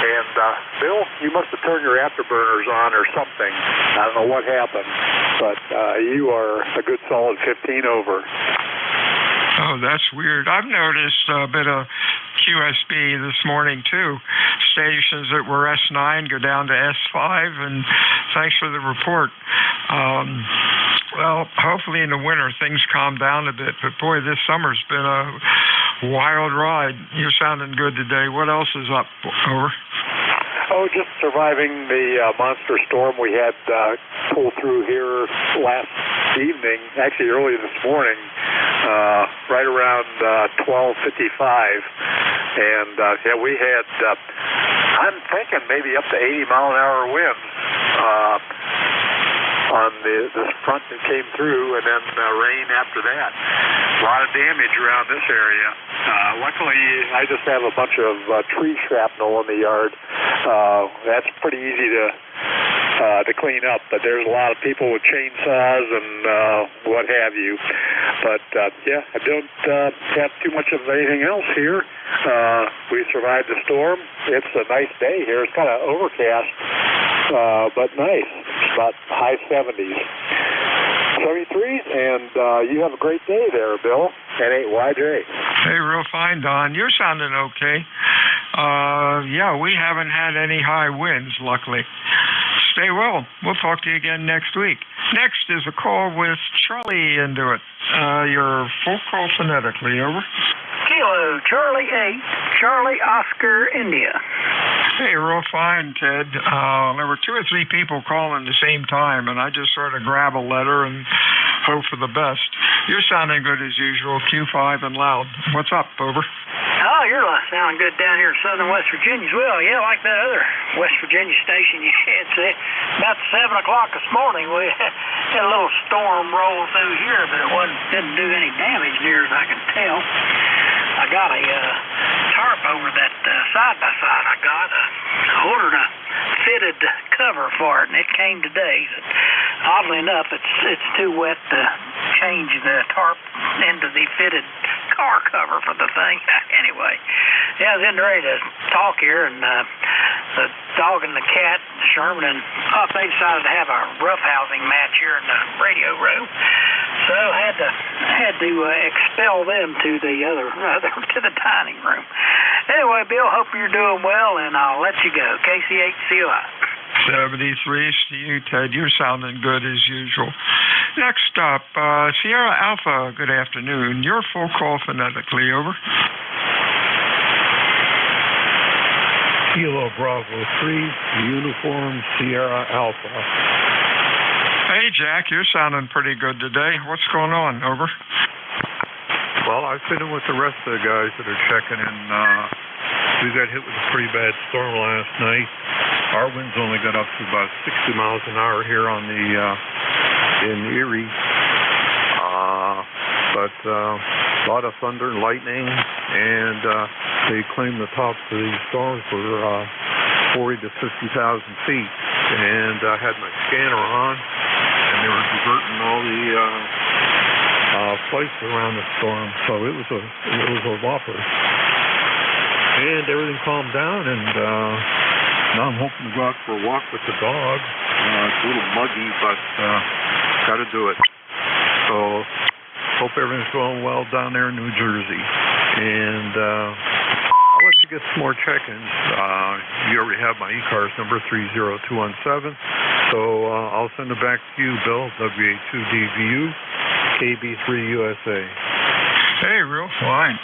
And, Bill, you must have turned your afterburners on or something. I don't know what happened, but you are a good solid 15 over. Oh, that's weird. I've noticed a bit of QSB this morning, too. Stations that were S9 go down to S5, and thanks for the report. Well, hopefully in the winter things calm down a bit, but boy, this summer's been a wild ride. You're sounding good today. What else is up? Over. Oh, just surviving the monster storm we had pull through here last evening, actually early this morning, right around 12:55. And, yeah, we had, I'm thinking maybe up to 80-mile-an-hour winds on this front that came through, and then rain after that. A lot of damage around this area. Luckily, I just have a bunch of tree shrapnel in the yard. That's pretty easy to clean up, but there's a lot of people with chainsaws and what have you. But, yeah, I don't have too much of anything else here. We survived the storm. It's a nice day here. It's kind of overcast, but nice. It's about high 70s. 73s, and you have a great day there, Bill. N8YJ. Hey, real fine, Don. You're sounding okay. Yeah, we haven't had any high winds, luckily. Stay well. We'll talk to you again next week. Next is a call with Charlie into it. Your full call phonetically. Over. Kilo Charlie 8, Charlie Oscar India. Hey, real fine, Ted. There were 2 or 3 people calling at the same time, and I just sort of grab a letter and hope for the best. You're sounding good as usual, Q5 and loud. What's up? Over. Oh, you're sounding good down here in southern West Virginia as well. Yeah, like that other West Virginia station you had. About 7 o'clock this morning, we had a little storm roll through here, but it didn't do any damage near as I can tell. I got a tarp over that side-by-side I got. I ordered a fitted cover for it, and it came today. Oddly enough, it's too wet to change the tarp into the fitted car cover for the thing. Anyway, yeah, I was in ready to talk here, and the dog and the cat, Sherman and Puff, they decided to have a roughhousing match here in the radio room. So I had to expel them to the to the dining room. Anyway, Bill, hope you're doing well, and I'll let you go. KC8COI. 73, Steve, Ted, you're sounding good as usual. Next up, Sierra Alpha, good afternoon. Your full call phonetically. Over. Kilo Bravo 3, Uniform Sierra Alpha. Hey, Hey, Jack, you're sounding pretty good today. What's going on? Over. Well, I've been in with the rest of the guys that are checking in. We got hit with a pretty bad storm last night. Our winds only got up to about 60 miles an hour here on the in Erie. But a lot of thunder and lightning, and they claim the tops of these storms were 40 to 50,000 feet. And I had my scanner on, and they were diverting all the flights around the storm, so it was a whopper. And everything calmed down, and now I'm hoping to go out for a walk with the dog. It's a little muggy, but got to do it. So hope everything's going well down there in New Jersey. And I'll let you get some more check-ins. You already have my ECARS number, 30217. So I'll send it back to you, Bill, WA2DVU, KB3USA. Hey, real fine.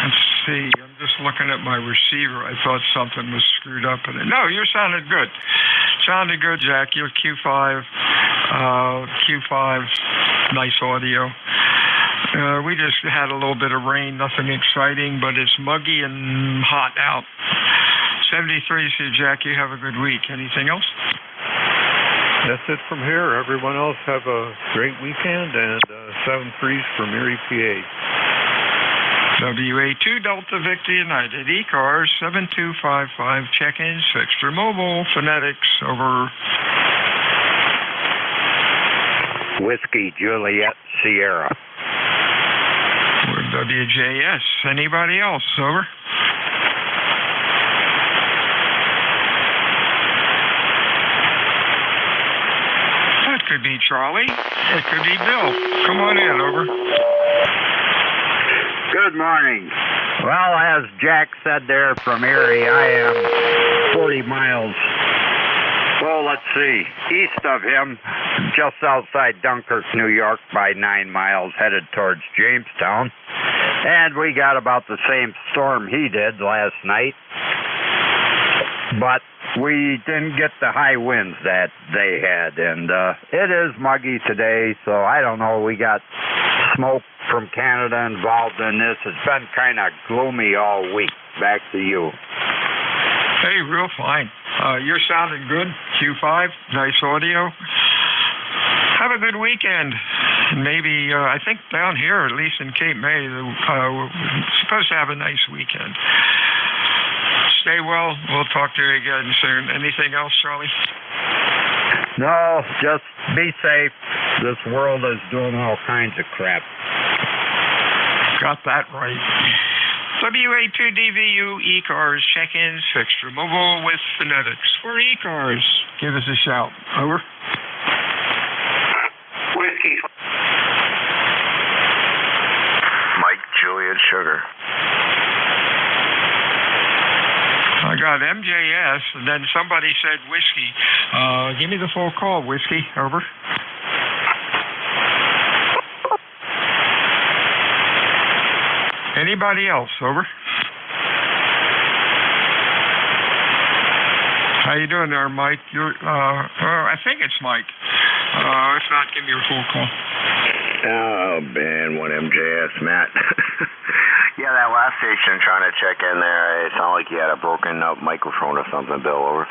Let's see. I'm just looking at my receiver. I thought something was screwed up in it. No, you sounded good. Sounded good, Jack. You're Q5. Q5, nice audio. We just had a little bit of rain, nothing exciting, but it's muggy and hot out. 73, so Jack, you have a good week. Anything else? That's it from here. Everyone else have a great weekend, and 7-3s from Erie, PA. WA2 Delta Victor United, ECARS 7255, check-ins, Fixture Mobile, Phonetics, over. Whiskey Juliet Sierra. WJS, anybody else, over? That could be Charlie. It could be Bill. Come on in, over. Good morning. Well, as Jack said there from Erie, I am 40 miles, well, let's see, east of him, just outside Dunkirk, New York, by 9 miles, headed towards Jamestown. And we got about the same storm he did last night. But we didn't get the high winds that they had. And it is muggy today, so I don't know. We got smoke from Canada involved in this. It's been kind of gloomy all week. Back to you. Hey, real fine. You're sounding good. Q5, nice audio. Have a good weekend. Maybe, I think down here, at least in Cape May, we're supposed to have a nice weekend. Stay well. We'll talk to you again soon. Anything else, Charlie? No, just be safe. This world is doing all kinds of crap. Got that right. WA2DVU, ECARS, check-ins, Fixture Mobile with Phonetics. For ECARS, give us a shout. Over. Whiskey. Mike, Juliet, Sugar. I got MJS, and then somebody said Whiskey. Give me the full call, Whiskey. Over. Anybody else? Over. How you doing there, Mike? You're, I think it's Mike. If not, give me your full call. Oh, man, what MJS, Matt. Yeah, that last station trying to check in there, it sounded like you had a broken up microphone or something, Bill, over.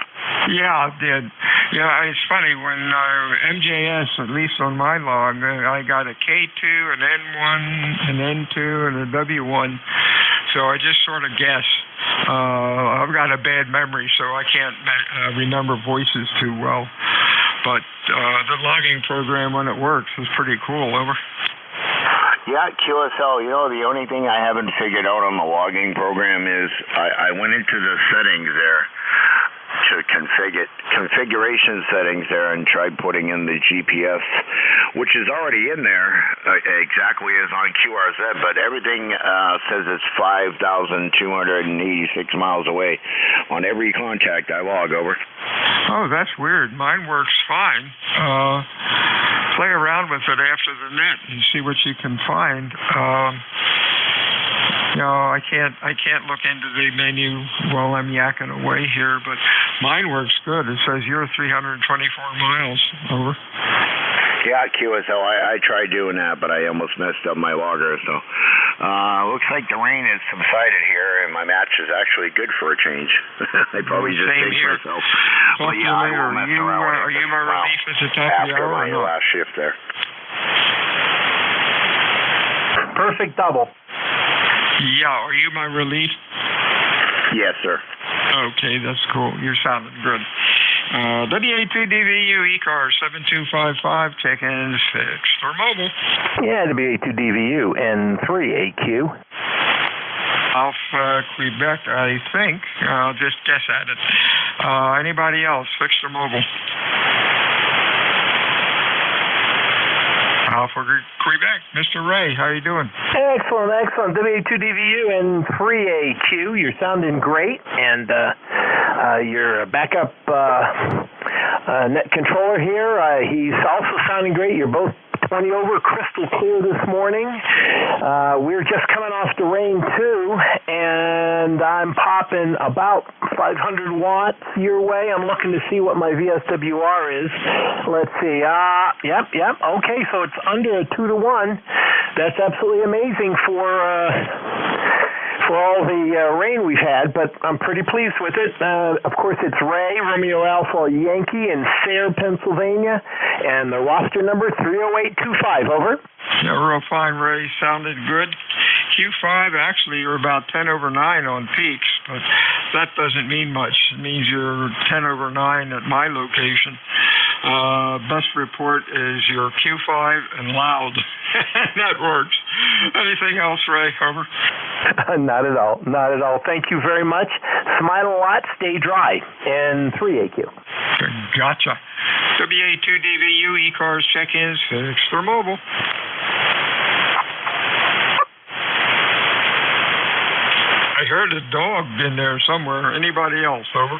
Yeah, I did. Yeah, it's funny, when MJS, at least on my log, I got a K2, an N1, an N2, and a W1, so I just sort of guess. I've got a bad memory, so I can't remember voices too well, but the logging program, when it works, is pretty cool, over. Yeah, QSL, you know, the only thing I haven't figured out on the logging program is I went into the settings there to configuration settings there and tried putting in the GPS, which is already in there exactly as on QRZ, but everything says it's 5,286 miles away on every contact I log, over. Oh, that's weird. Mine works fine. Play around with it after the net and see what you can find. No, I can't look into the menu while I'm yakking away here, but mine works good. It says you're 324 miles. Over. Yeah, QSL, I tried doing that, but I almost messed up my logger, so looks like the rain has subsided here, and my match is actually good for a change. I probably just Same jinxed here. myself. Talk But to yeah, you I later. won't mess around with Are it you my well, relief at the top of the after hour? my last shift there. Perfect double. Yeah, are you my relief? Yes, sir. Okay, that's cool. You're sounding good. WA2DVU ECARS 7255, check-in fixed or mobile. Yeah, WA2DVU N3AQ. Alpha Quebec, I think. I'll just guess at it. Anybody else, fixed or mobile? Alpha Quebec, Mr. Ray, how you doing? Excellent, excellent. WA2DVU N3AQ, you're sounding great, and your backup net controller here, he's also sounding great. You're both 20 over, crystal clear this morning. We're just coming off the rain too, and I'm popping about 500 watts your way. I'm looking to see what my VSWR is. Let's see. Yep. Okay, so it's under a 2-to-1. That's absolutely amazing for all the rain we've had, but I'm pretty pleased with it. Of course, it's Ray, Romeo Alpha Yankee in Sayre, Pennsylvania, and the roster number 30825. Over. Yeah, real fine, Ray. Sounded good. Q5, actually, you're about 10 over 9 on peaks, but that doesn't mean much. It means you're 10 over 9 at my location. Best report is your Q5 and loud. That works. Anything else, Ray? Over. Not at all. Not at all. Thank you very much. Smile a lot. Stay dry. And 3AQ. Gotcha. WA2DVU ECARS check-ins fixed or mobile. I heard a dog in there somewhere. Anybody else? Over.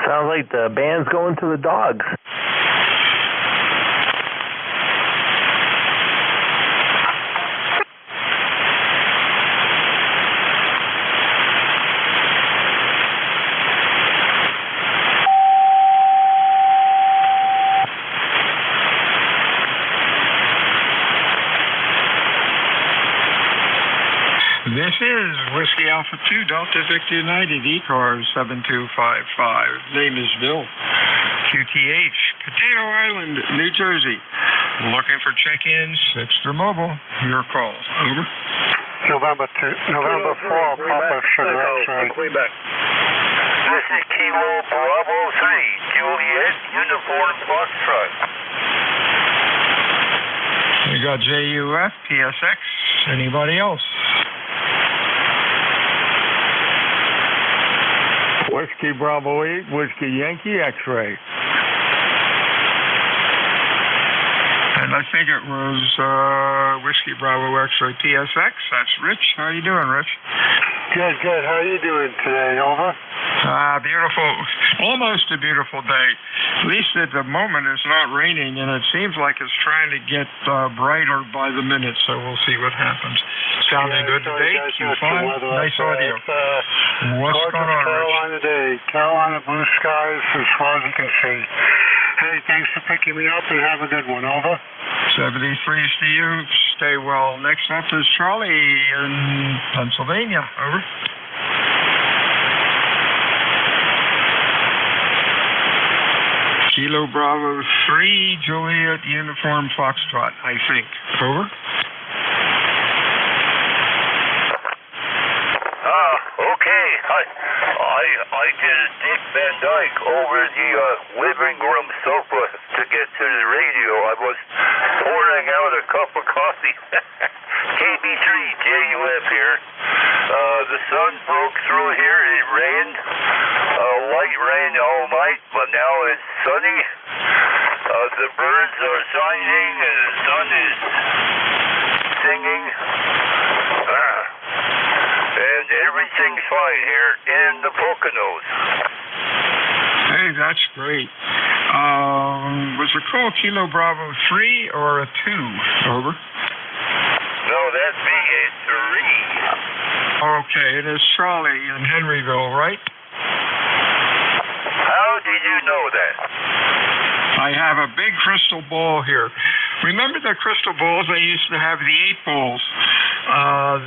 Sounds like the band's going to the dogs. This is Whiskey Alpha 2, Delta Victor United, ECARS 7255. Name is Bill. QTH, Potato Island, New Jersey. Looking for check-ins, fixed or mobile. Your call. Over. November 4, Papa Sugar X-ray. Quebec. This is Kilo Bravo 3, Juliet, Uniform Foxtrot. We got JUF, PSX. Anybody else? Whiskey Bravo 8, Whiskey Yankee X-ray. And I think it was Whiskey Bravo X-ray PSX. That's Rich. How you doing, Rich? Good. How are you doing today? Over. Beautiful. Almost a beautiful day. At least at the moment it's not raining, and it seems like it's trying to get brighter by the minute, so we'll see what happens. Sounding good today? Q5? Nice audio. What's going on, Carolina Rich? day. Carolina blue skies as far as you can see. Hey, thanks for picking me up, and have a good one. Over. 73 to you. Stay well. Next up is Charlie in Pennsylvania. Over. Kilo Bravo 3, Juliet Uniform Foxtrot, I think. Over. Okay. I did Dick Van Dyke over the living room sofa to get to the radio. I was pouring out a cup of coffee. KB3JUF here. The sun broke through here. It rained. Light rain all night, but now it's sunny. The birds are singing and the sun is singing. And everything's fine here in the Poconos. Hey, that's great. Was the call Kilo Bravo 3 or a 2? Over. No, that'd be a 3. Okay, it is Charlie in Henryville, right? How did you know that? I have a big crystal ball here. Remember the crystal balls? They used to have the 8 balls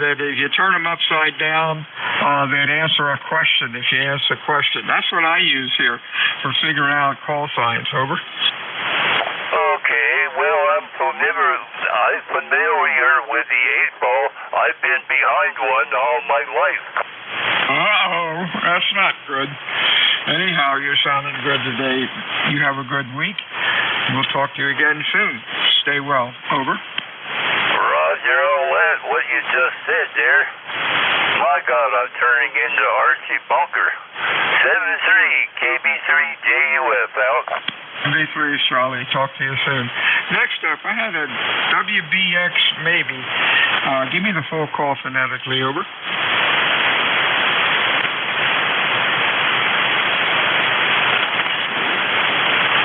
that if you turn them upside down, they'd answer a question if you asked a question. That's what I use here for figuring out call signs. Over. Okay, well, I'm familiar with the 8 ball. I've been behind one all my life. Uh-oh, that's not good. Anyhow, you're sounding good today. You have a good week. We'll talk to you again soon. Stay well. Over. Roger, all that, what you just said there. My God, I'm turning into Archie Bunker. 7-3, KB3JUF out. B3, Charlie. Talk to you soon. Next up, I had a WBX maybe. Give me the full call phonetically. Over.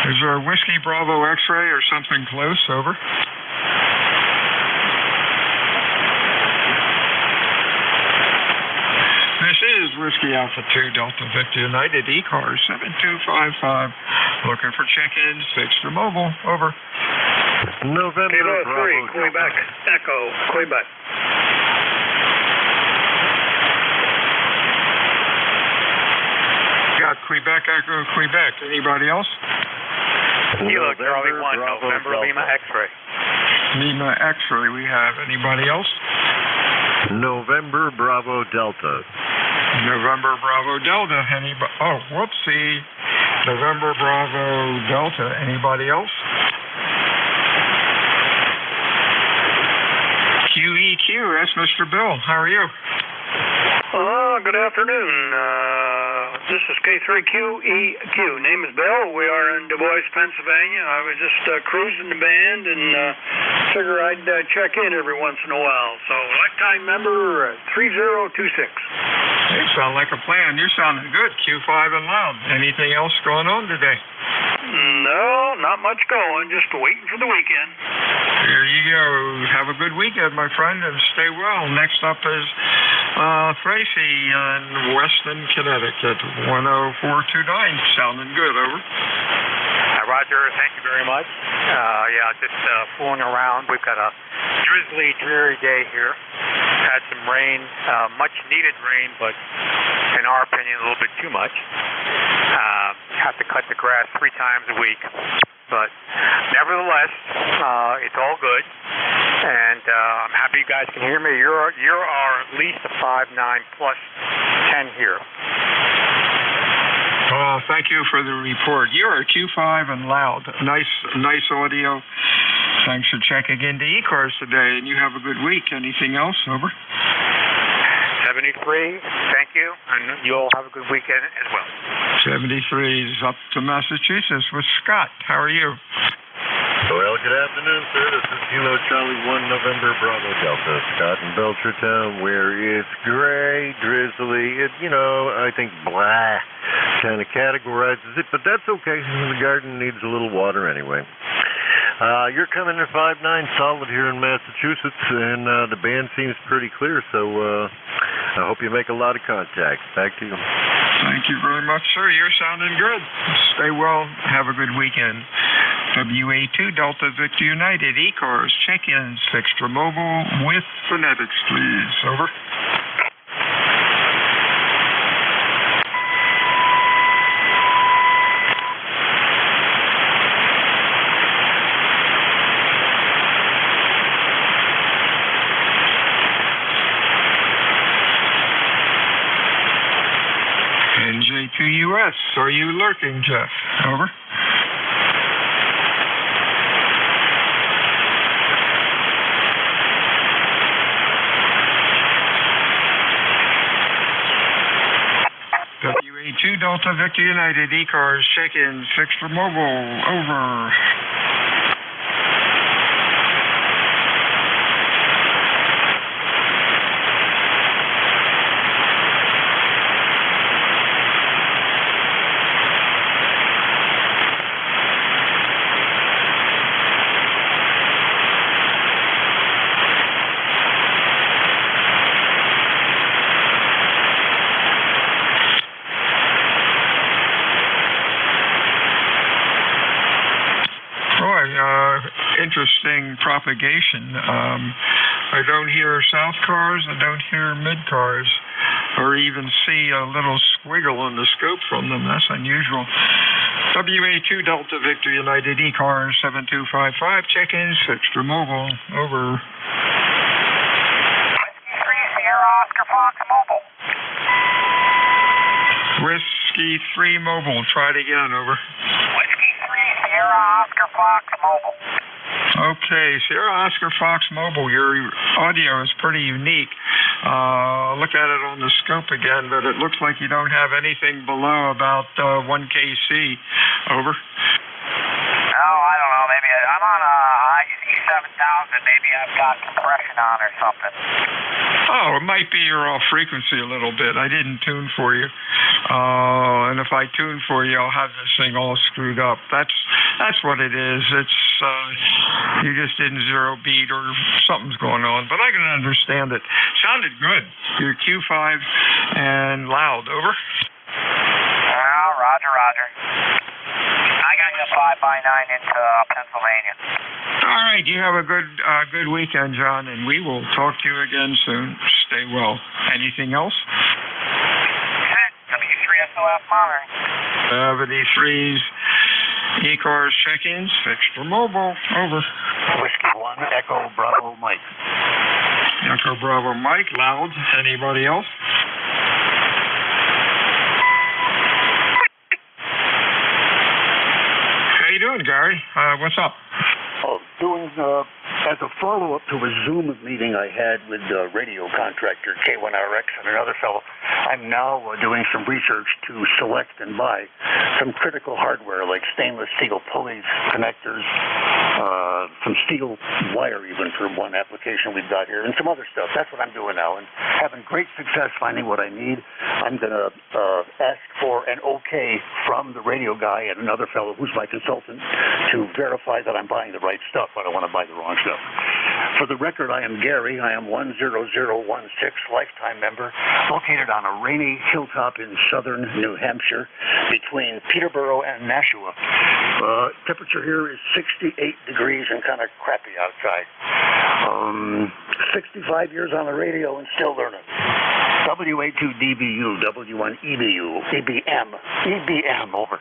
Is there a Whiskey Bravo X-ray or something close? Over. This is Whiskey Alpha 2 Delta Victor United ECARS 7255. Looking for check-ins, fixed or mobile. Over. November Kilo 3, Bravo Quebec, Echo, Quebec. Got Quebec, Echo, Quebec. Anybody else? Kilo Charlie 1, November Lima X-ray. Lima X-ray we have. Anybody else? November Bravo Delta. November Bravo Delta. Anybody? Oh, whoopsie. November Bravo Delta. Anybody else? QEQ. That's Mr. Bill. How are you? Good afternoon. This is K3QEQ. Name is Bill. We are in Du Bois, Pennsylvania. I was just cruising the band and figure I'd check in every once in a while. So, lifetime member 3026. Hey, sound like a plan. You're sounding good. Q5 and loud. Anything else going on today? No, not much going. Just waiting for the weekend. There you go. Have a good weekend, my friend, and stay well. Next up is Tracy in Weston, Connecticut, 10429. Sounding good. Over. Roger, thank you very much. Just fooling around. We've got a drizzly, dreary day here. Had some rain, much needed rain, but in our opinion, a little bit too much. Have to cut the grass 3 times a week. But nevertheless, it's all good. And I'm happy you guys can hear me. You are at least a 5.9 plus 10 here. Thank you for the report. You're a Q5 and loud. Nice audio. Thanks for checking into ECARS today, and you have a good week. Anything else? Over. 73, thank you, and you all have a good weekend as well. 73 is up to Massachusetts with Scott. How are you? Well, good afternoon, sir. This is Kilo Charlie 1 November Bravo Delta. Scott in Belchertown, where it's gray, drizzly. I think blah kind of categorizes it, but that's okay. The garden needs a little water anyway. You're coming in 5.9 solid here in Massachusetts, and the band seems pretty clear, so I hope you make a lot of contacts. Back to you. Thank you very much, sir. You're sounding good. Stay well. Have a good weekend. WA2 Delta Victor United ECARS check-ins fixed or mobile with phonetics, please. Over. NJ2US, are you lurking, Jeff? Over. Delta Victor United, ECARS, check-in, 6 for mobile, over. Interesting propagation. I don't hear south cars, I don't hear mid cars, or even see a little squiggle on the scope from them. That's unusual. WA2 Delta Victor United, ECARS 7255, check-in, 6 for mobile, over. Whiskey 3 Sierra Oscar Fox mobile. Whiskey 3 mobile, try it again, over. Whiskey 3 Sierra Oscar Fox mobile. Okay, Sierra Oscar Fox Mobile, your audio is pretty unique. Look at it on the scope again, but it looks like you don't have anything below about 1 kc. Over. Oh, I don't know. Maybe I'm on a IC7000. Maybe I've got compression on or something. Oh, it might be you're off frequency a little bit. I didn't tune for you. And if I tune for you, I'll have this thing all screwed up. That's what it is. It's you just didn't zero beat or something's going on. But I can understand it. Sounded good. You're Q5 and loud. Over. Oh, roger, roger. I got you 5x9 into Pennsylvania. All right. You have a good weekend, John, and we will talk to you again soon. Stay well. Anything else? W3SOF monitoring. 73's ECARS check-ins, 6 for mobile. Over. Whiskey 1, Echo Bravo Mike. Echo Bravo Mike, loud. Anybody else? How you doing, Gary? What's up? Oh, doing as a follow-up to a Zoom meeting I had with radio contractor K1RX and another fellow. I'm now doing some research to select and buy some critical hardware like stainless steel pulleys, connectors, some steel wire even for one application we've got here, and some other stuff. That's what I'm doing now, and having great success finding what I need. I'm going to ask for an okay from the radio guy and another fellow who's my consultant to verify that I'm buying the right stuff. I don't want to buy the wrong stuff. For the record, I am Gary. I am 10016, lifetime member, located on a rainy hilltop in southern New Hampshire between Peterborough and Nashua. Temperature here is 68 degrees and kind of crappy outside. 65 years on the radio and still learning. WA2DBU, W1EBU, EBM, over.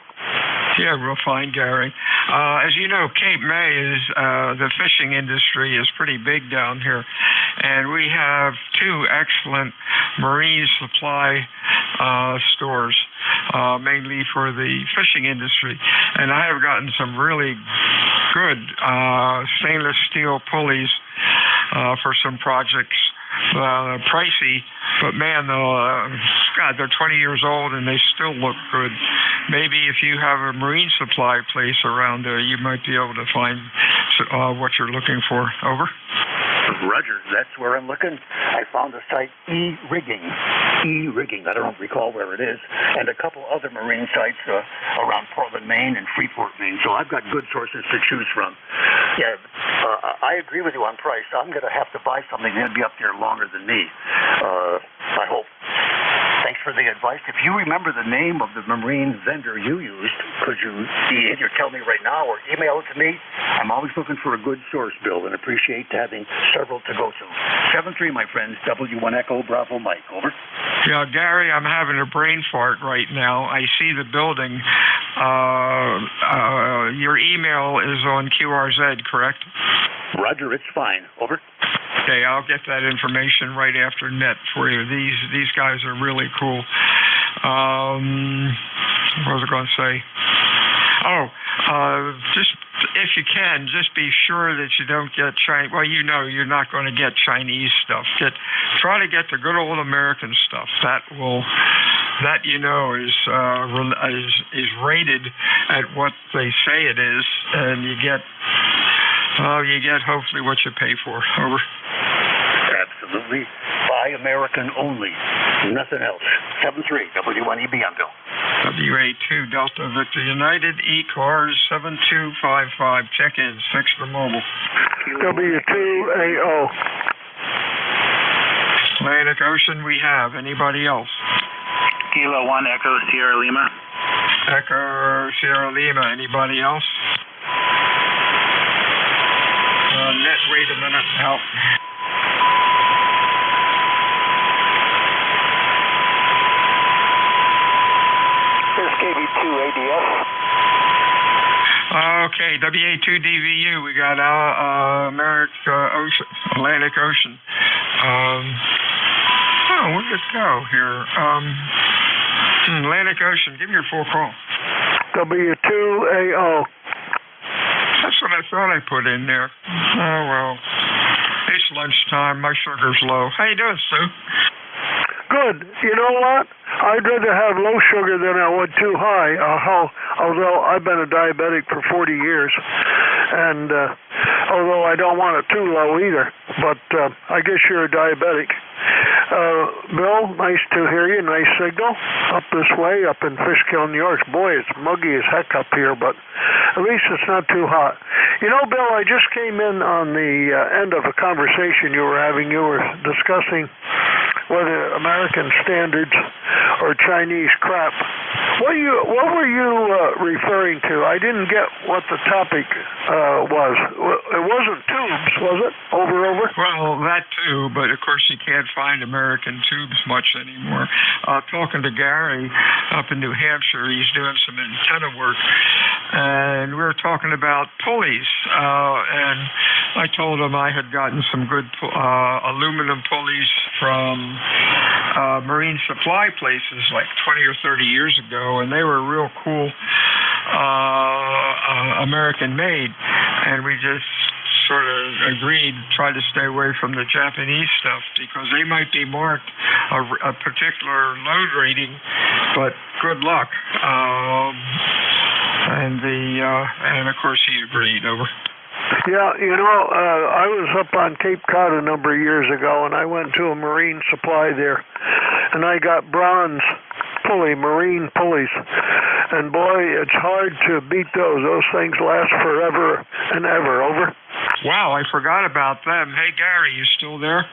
Yeah, real fine, Gary. As you know, Cape May is the fishing industry is pretty big down here, and we have 2 excellent marine supply stores, mainly for the fishing industry. And I have gotten some really good stainless steel pulleys for some projects. Pricey, but man, God, they're 20 years old and they still look good. Maybe if you have a marine supply place around there, you might be able to find what you're looking for. Over. Roger, that's where I'm looking. I found the site E-Rigging. I don't recall where it is, and a couple other marine sites around Portland, Maine and Freeport, Maine. So I've got good sources to choose from. Yeah, I agree with you on price. I'm going to have to buy something that'll be up there longer than me. I hope. Thanks for the advice. If you remember the name of the marine vendor you used, could you either tell me right now or email it to me? I'm always looking for a good source, Bill, and appreciate having several to go to. 7-3, my friends, W1 Echo Bravo Mike, over. Yeah, Gary, I'm having a brain fart right now. I see the building. Your email is on QRZ, correct? Roger, it's fine. Over. Okay, I'll get that information right after net for you. These guys are really cool. What was I going to say? Just if you can, just be sure that you don't get Chinese. Well, you know you're not going to get Chinese stuff. Try to get the good old American stuff. That will that is rated at what they say it is, and you get hopefully what you pay for. Over. Absolutely. Buy American only. Nothing else. 73 W1EB on Bill. WA2 Delta Victor United ECARS 7255. Check-ins. Fix the mobile. W2AO. Atlantic Ocean we have. Anybody else? Kilo 1 Echo Sierra Lima. Echo Sierra Lima. Anybody else? Net, wait a minute. Help. Here's KB2 ADS. Okay, WA2DVU. We got Atlantic Ocean. Where'd it go here? Atlantic Ocean. Give me your full call. W2AO. That's what I thought I put in there. Oh, well. It's lunchtime. My sugar's low. How you doing, Sue? Good. You know what? I'd rather have low sugar than I would too high, although I've been a diabetic for 40 years. And although I don't want it too low either. But I guess you're a diabetic. Bill, nice to hear you. Nice signal. Up this way, up in Fishkill, New York. Boy, it's muggy as heck up here, but at least it's not too hot. You know, Bill, I just came in on the end of a conversation you were having. You were discussing whether American standards or Chinese crap. What were you referring to? I didn't get what the topic was. It wasn't tubes, was it? Over? Well, that too, but of course you can't find American tubes much anymore. Talking to Gary up in New Hampshire, he's doing some antenna work, and we were talking about pulleys, and I told him I had gotten some good aluminum pulleys from marine supply places like 20 or 30 years ago, and they were real cool, American made, and we just sort of agreed try to stay away from the Japanese stuff because they might be marked a particular load rating, but good luck. And of course he agreed. Over. Yeah, you know, I was up on Cape Cod a number of years ago, and I went to a marine supply there, and I got bronze marine pulleys. And boy, it's hard to beat those. Those things last forever and ever. Over. Wow, I forgot about them. Hey, Gary, you still there?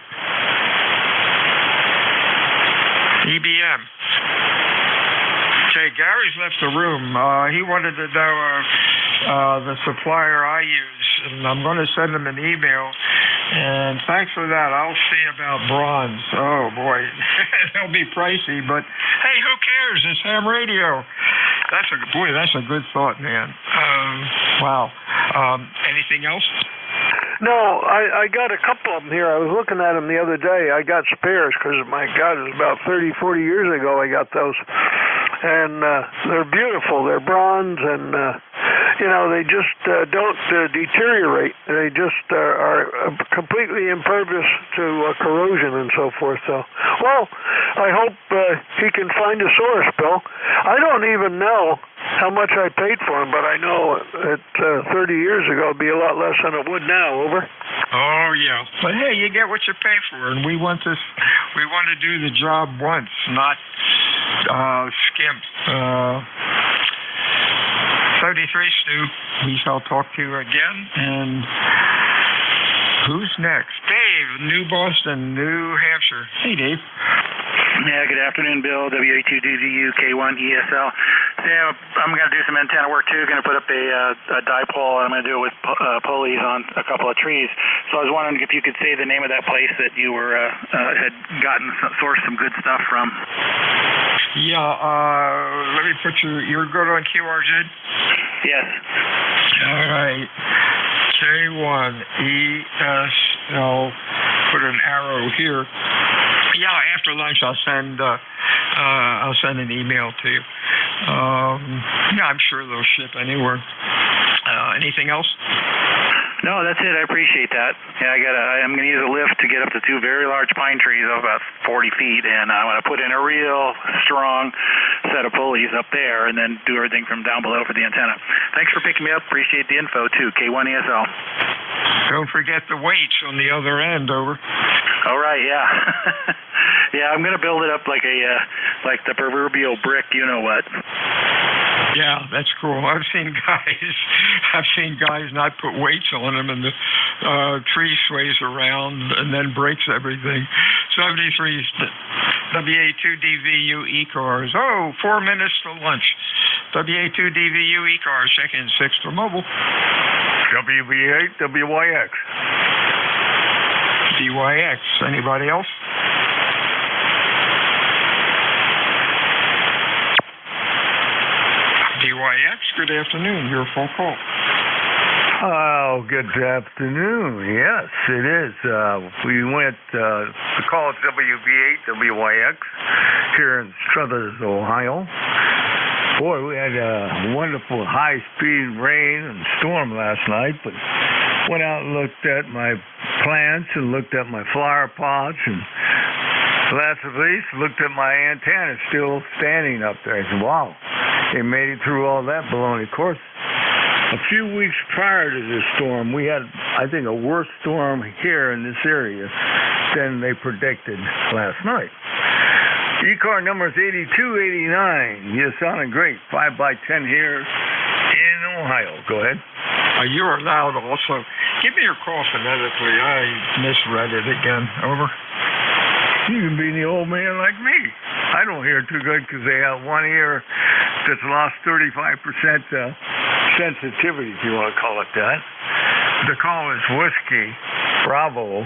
EBM. Okay, Gary's left the room. He wanted to know the supplier I use, and I'm going to send him an email. And thanks for that. I'll see about bronze. Oh, boy. They'll be pricey, but hey, who cares? It's ham radio. That's a good thought, man. Wow. Anything else? No, I got a couple of them here. I was looking at them the other day. I got spares because, my God, it was about 30, 40 years ago I got those. And they're beautiful. They're bronze, and, they just don't deteriorate. They just are completely impervious to corrosion and so forth. So, well, I hope he can find a source, Bill. I don't even know how much I paid for them, but I know that 30 years ago it'd be a lot less than it would now. Over. Oh yeah, but hey, you get what you pay for, and we want to do the job once, not skimp. 73 Stu, we shall talk to you again. And who's next? Dave, New Boston, New Hampshire. Hey, Dave. Yeah, good afternoon, Bill. WA2DVU K1ESL. Yeah, I'm going to do some antenna work too. Going to put up a dipole, and I'm going to do it with pulleys on a couple of trees. So I was wondering if you could say the name of that place that you were had sourced some good stuff from. Yeah, let me put you're good on QRZ? Yes. All right. K1ESL. Put an arrow here. Yeah, after lunch I'll send an email to you. Yeah, I'm sure they'll ship anywhere. Anything else? No, that's it. I appreciate that. Yeah, I'm going to use a lift to get up to two very large pine trees of about 40 feet, and I want to put in a real strong set of pulleys up there and then do everything from down below for the antenna. Thanks for picking me up. Appreciate the info, too. K1ESL. Don't forget the weights on the other end, over. All right, yeah. Yeah, I'm going to build it up like the proverbial brick, you know what. Yeah, that's cool. I've seen guys not put weights on them, and the tree sways around and then breaks everything. 73 WA2DVU ECARS. Oh, 4 minutes to lunch. WA2DVU ECARS. Check in 6 for mobile. WB8 WYX. DYX. Anybody else? DYX, good afternoon. Your phone call. Oh, good afternoon. Yes, it is. We went, the call is WB8 WYX here in Struthers, Ohio. Boy, we had a wonderful high-speed rain and storm last night, but went out and looked at my plants and looked at my flower pots, and last at least looked at my antenna still standing up there. I said, wow, they made it through all that baloney. Of course, a few weeks prior to this storm, we had, I think, a worse storm here in this area than they predicted last night. ECAR number is 8289. You're sounding great. 5x10 here in Ohio. Go ahead. You're loud also. Give me your call phonetically. I misread it again. Over. You can be the old man like me. I don't hear too good because they have one ear that's lost 35% sensitivity, if you want to call it that. The call is Whiskey Bravo 8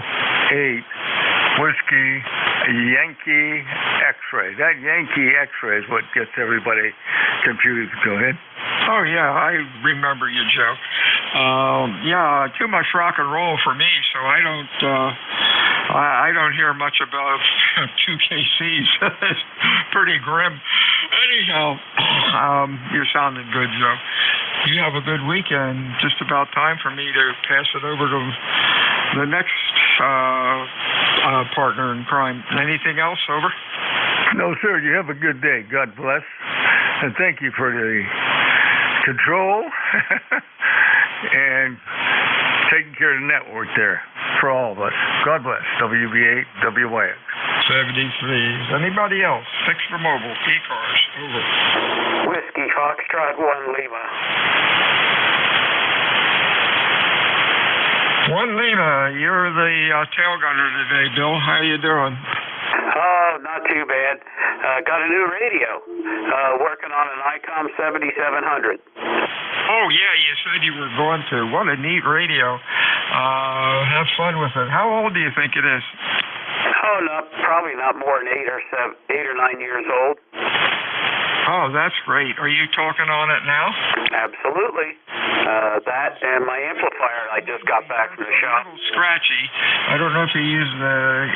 Whiskey Yankee X-ray. That Yankee X-ray is what gets everybody confused. Go ahead. Oh, yeah, I remember you, Joe. Yeah, too much rock and roll for me, so I don't hear much about 2KCs. It's pretty grim. Anyhow, you're sounding good, Joe. You have a good weekend. Just about time for me to pass it over to the next partner in crime. Anything else? Over? No, sir. You have a good day. God bless. And thank you for the control and taking care of the network there for all of us. God bless. WB8 WYX. 73. Anybody else? 6 for mobile. ECARS. Over. Whiskey Foxtrot 1 Lima. 1 Lima, you're the tail gunner today, Bill. How you doing? Oh, not too bad. Got a new radio. Working on an ICOM 7700. Oh, yeah, you said you were going to. What a neat radio. Have fun with it. How old do you think it is? Oh, probably not more than 8 or 9 years old. Oh, that's great. Are you talking on it now? Absolutely. That and my amplifier I just got back from the shop. A little scratchy. I don't know if you use the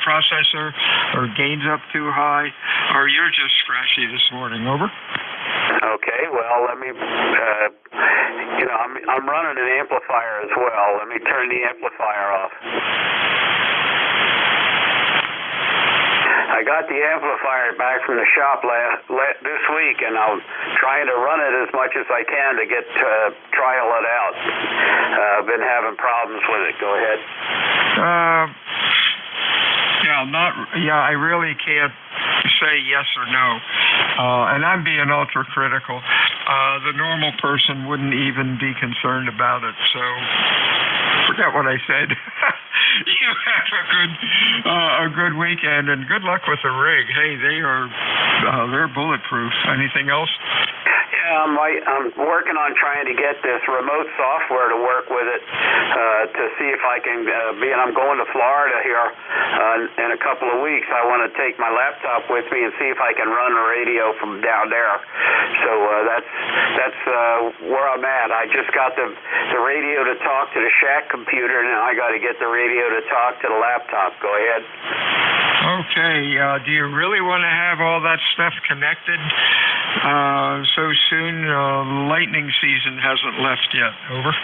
processor or gains up too high, or you're just scratchy this morning. Over. Okay, well, let me, I'm running an amplifier as well. Let me turn the amplifier off. I got the amplifier back from the shop this week, and I'm trying to run it as much as I can to get trial it out. I've been having problems with it. Go ahead. I really can't say yes or no. And I'm being ultra critical. The normal person wouldn't even be concerned about it. So forget what I said. You have a good weekend and good luck with the rig. Hey, they're bulletproof. Anything else? Yeah, I'm working on trying to get this remote software to work with it to see if I can, being I'm going to Florida here in a couple of weeks, I want to take my laptop with me and see if I can run a radio from down there. So that's where I'm at. I just got the radio to talk to the shack computer, and I got to get the radio to talk to the laptop. Go ahead. Okay. Do you really want to have all that stuff connected so soon? Lightning season hasn't left yet. Over.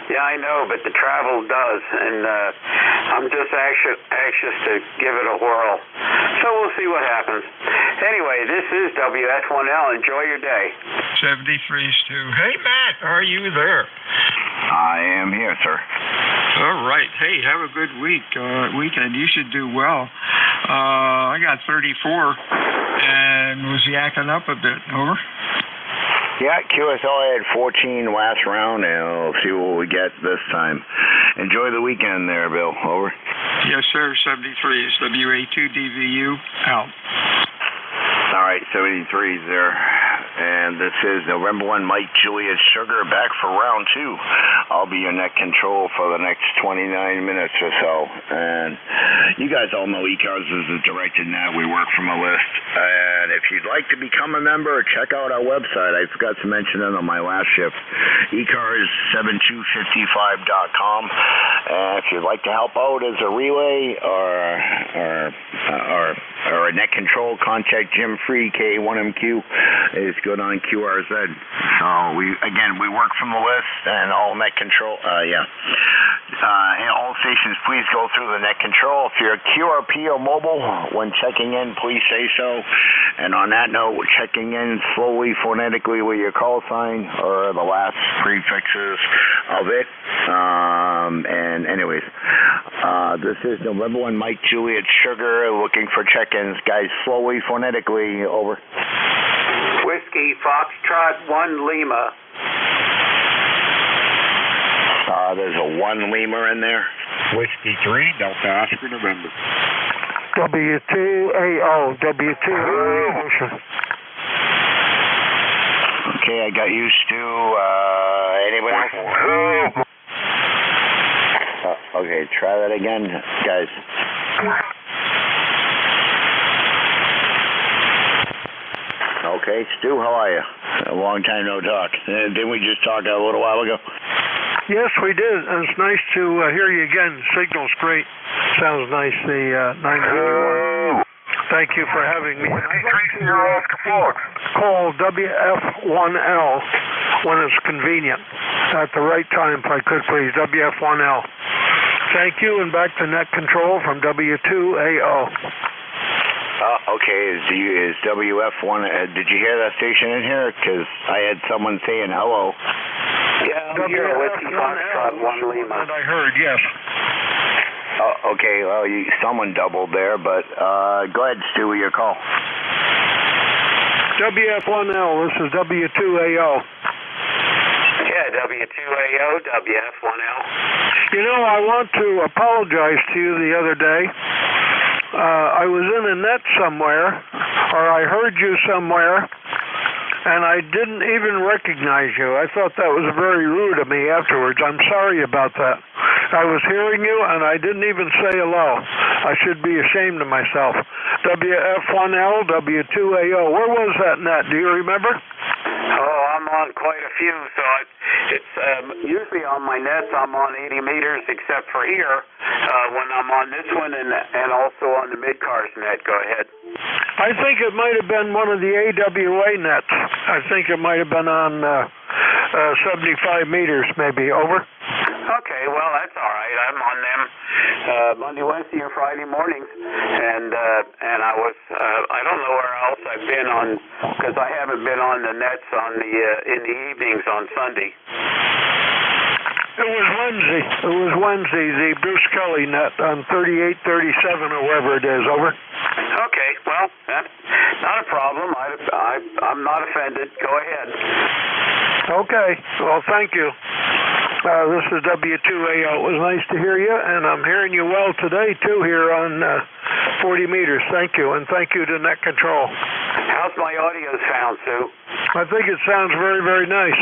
Yeah, I know, but the travel does, and I'm just anxious to give it a whirl. So we'll see what happens. Anyway, this is WF1L. Enjoy your day. 73, Stu. Hey, Matt, are you there? I am here, sir. All right. Hey, have a good weekend. You should do well. I got 34 and was yakking up a bit. Over. Yeah, QSL, I had 14 last round, and we'll see what we get this time. Enjoy the weekend there, Bill. Over. Yes, sir. 73 is WA2DVU out. All right, 73 is there. And this is November 1, Mike Juliet Sugar, back for round 2. I'll be your net control for the next 29 minutes or so. And you guys all know ECARS is a directed net. We work from a list. And if you'd like to become a member, check out our website. I forgot to mention it on my last shift, ECARS7255.com. And if you'd like to help out as a relay or a net control, contact Jim Free, K1MQ. It's good on QRZ. So we work from the list and all net control. And all stations, please go through the net control. If you're QRP or mobile, when checking in, please say so. And on that note, checking in slowly, phonetically with your call sign or the last prefixes of it. This is November 1, Mike Juliet Sugar, looking for check-ins. Guys, slowly, phonetically, over. Whiskey Foxtrot 1 Lima. There's a 1 Lima in there. Whiskey 3, Delta Oscar, November. W2AO, W2AO. Okay, I got you, Stu. Anybody else? Okay, try that again, guys. Okay, Stu, how are you? A long time no talk. Didn't we just talk a little while ago? Yes, we did. And it's nice to hear you again. Signal's great. Sounds nice, the 981. Thank you for having me. I'd like to call WF1L when it's convenient. At the right time, if I could, please. WF1L. Thank you, and back to net control from W2AO. Okay, is WF1, did you hear that station in here? Because I had someone saying hello. Yeah, I'm here with Whiskey Foxtrot 1 Lima. That I heard, yes. Okay, well, someone doubled there, but go ahead, Stu, with your call. WF1L, this is W2AO. Yeah, W2AO, WF1L. You know, I want to apologize to you the other day. I was in a net somewhere, or I heard you somewhere, and I didn't even recognize you. I thought that was very rude of me afterwards. I'm sorry about that. I was hearing you, and I didn't even say hello. I should be ashamed of myself. WF1L, W2AO. Where was that net? Do you remember? Oh, I'm on quite a few, so it's usually on my nets I'm on 80 meters, except for here when I'm on this one and also on the mid-cars net. Go ahead. I think it might have been one of the AWA nets. I think it might have been on 75 meters, maybe. Over. Okay, well, that's all right. I'm on them Monday, Wednesday, and Friday mornings, and I was I don't know where else I've been on, because I haven't been on the nets on the in the evenings on Sunday. It was Wednesday, the Bruce Kelly net on 3837 or wherever it is. Over. Okay, well, that's not a problem. I'm not offended. Go ahead. Okay, well, thank you. This is W2AO. It was nice to hear you, and I'm hearing you well today, too, here on 40 meters. Thank you, and thank you to Net Control. How's my audio sound, Sue? I think it sounds very, very nice.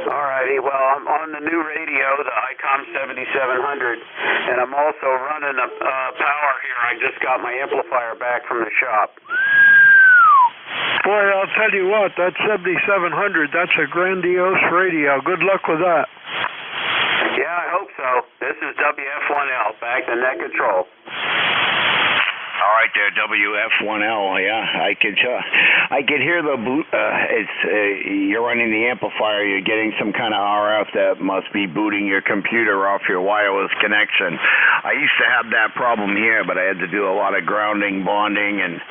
All righty. Well, I'm on the new radio, the ICOM 7700, and I'm also running a power here. I just got my amplifier back from the shop. Boy, I'll tell you what, that 7700, that's a grandiose radio. Good luck with that. Yeah, I hope so. This is WF1L, back to Net Control. All right, there, WF1L. Yeah, I could hear the you're running the amplifier. You're getting some kind of RF that must be booting your computer off your wireless connection. I used to have that problem here, but I had to do a lot of grounding, bonding, and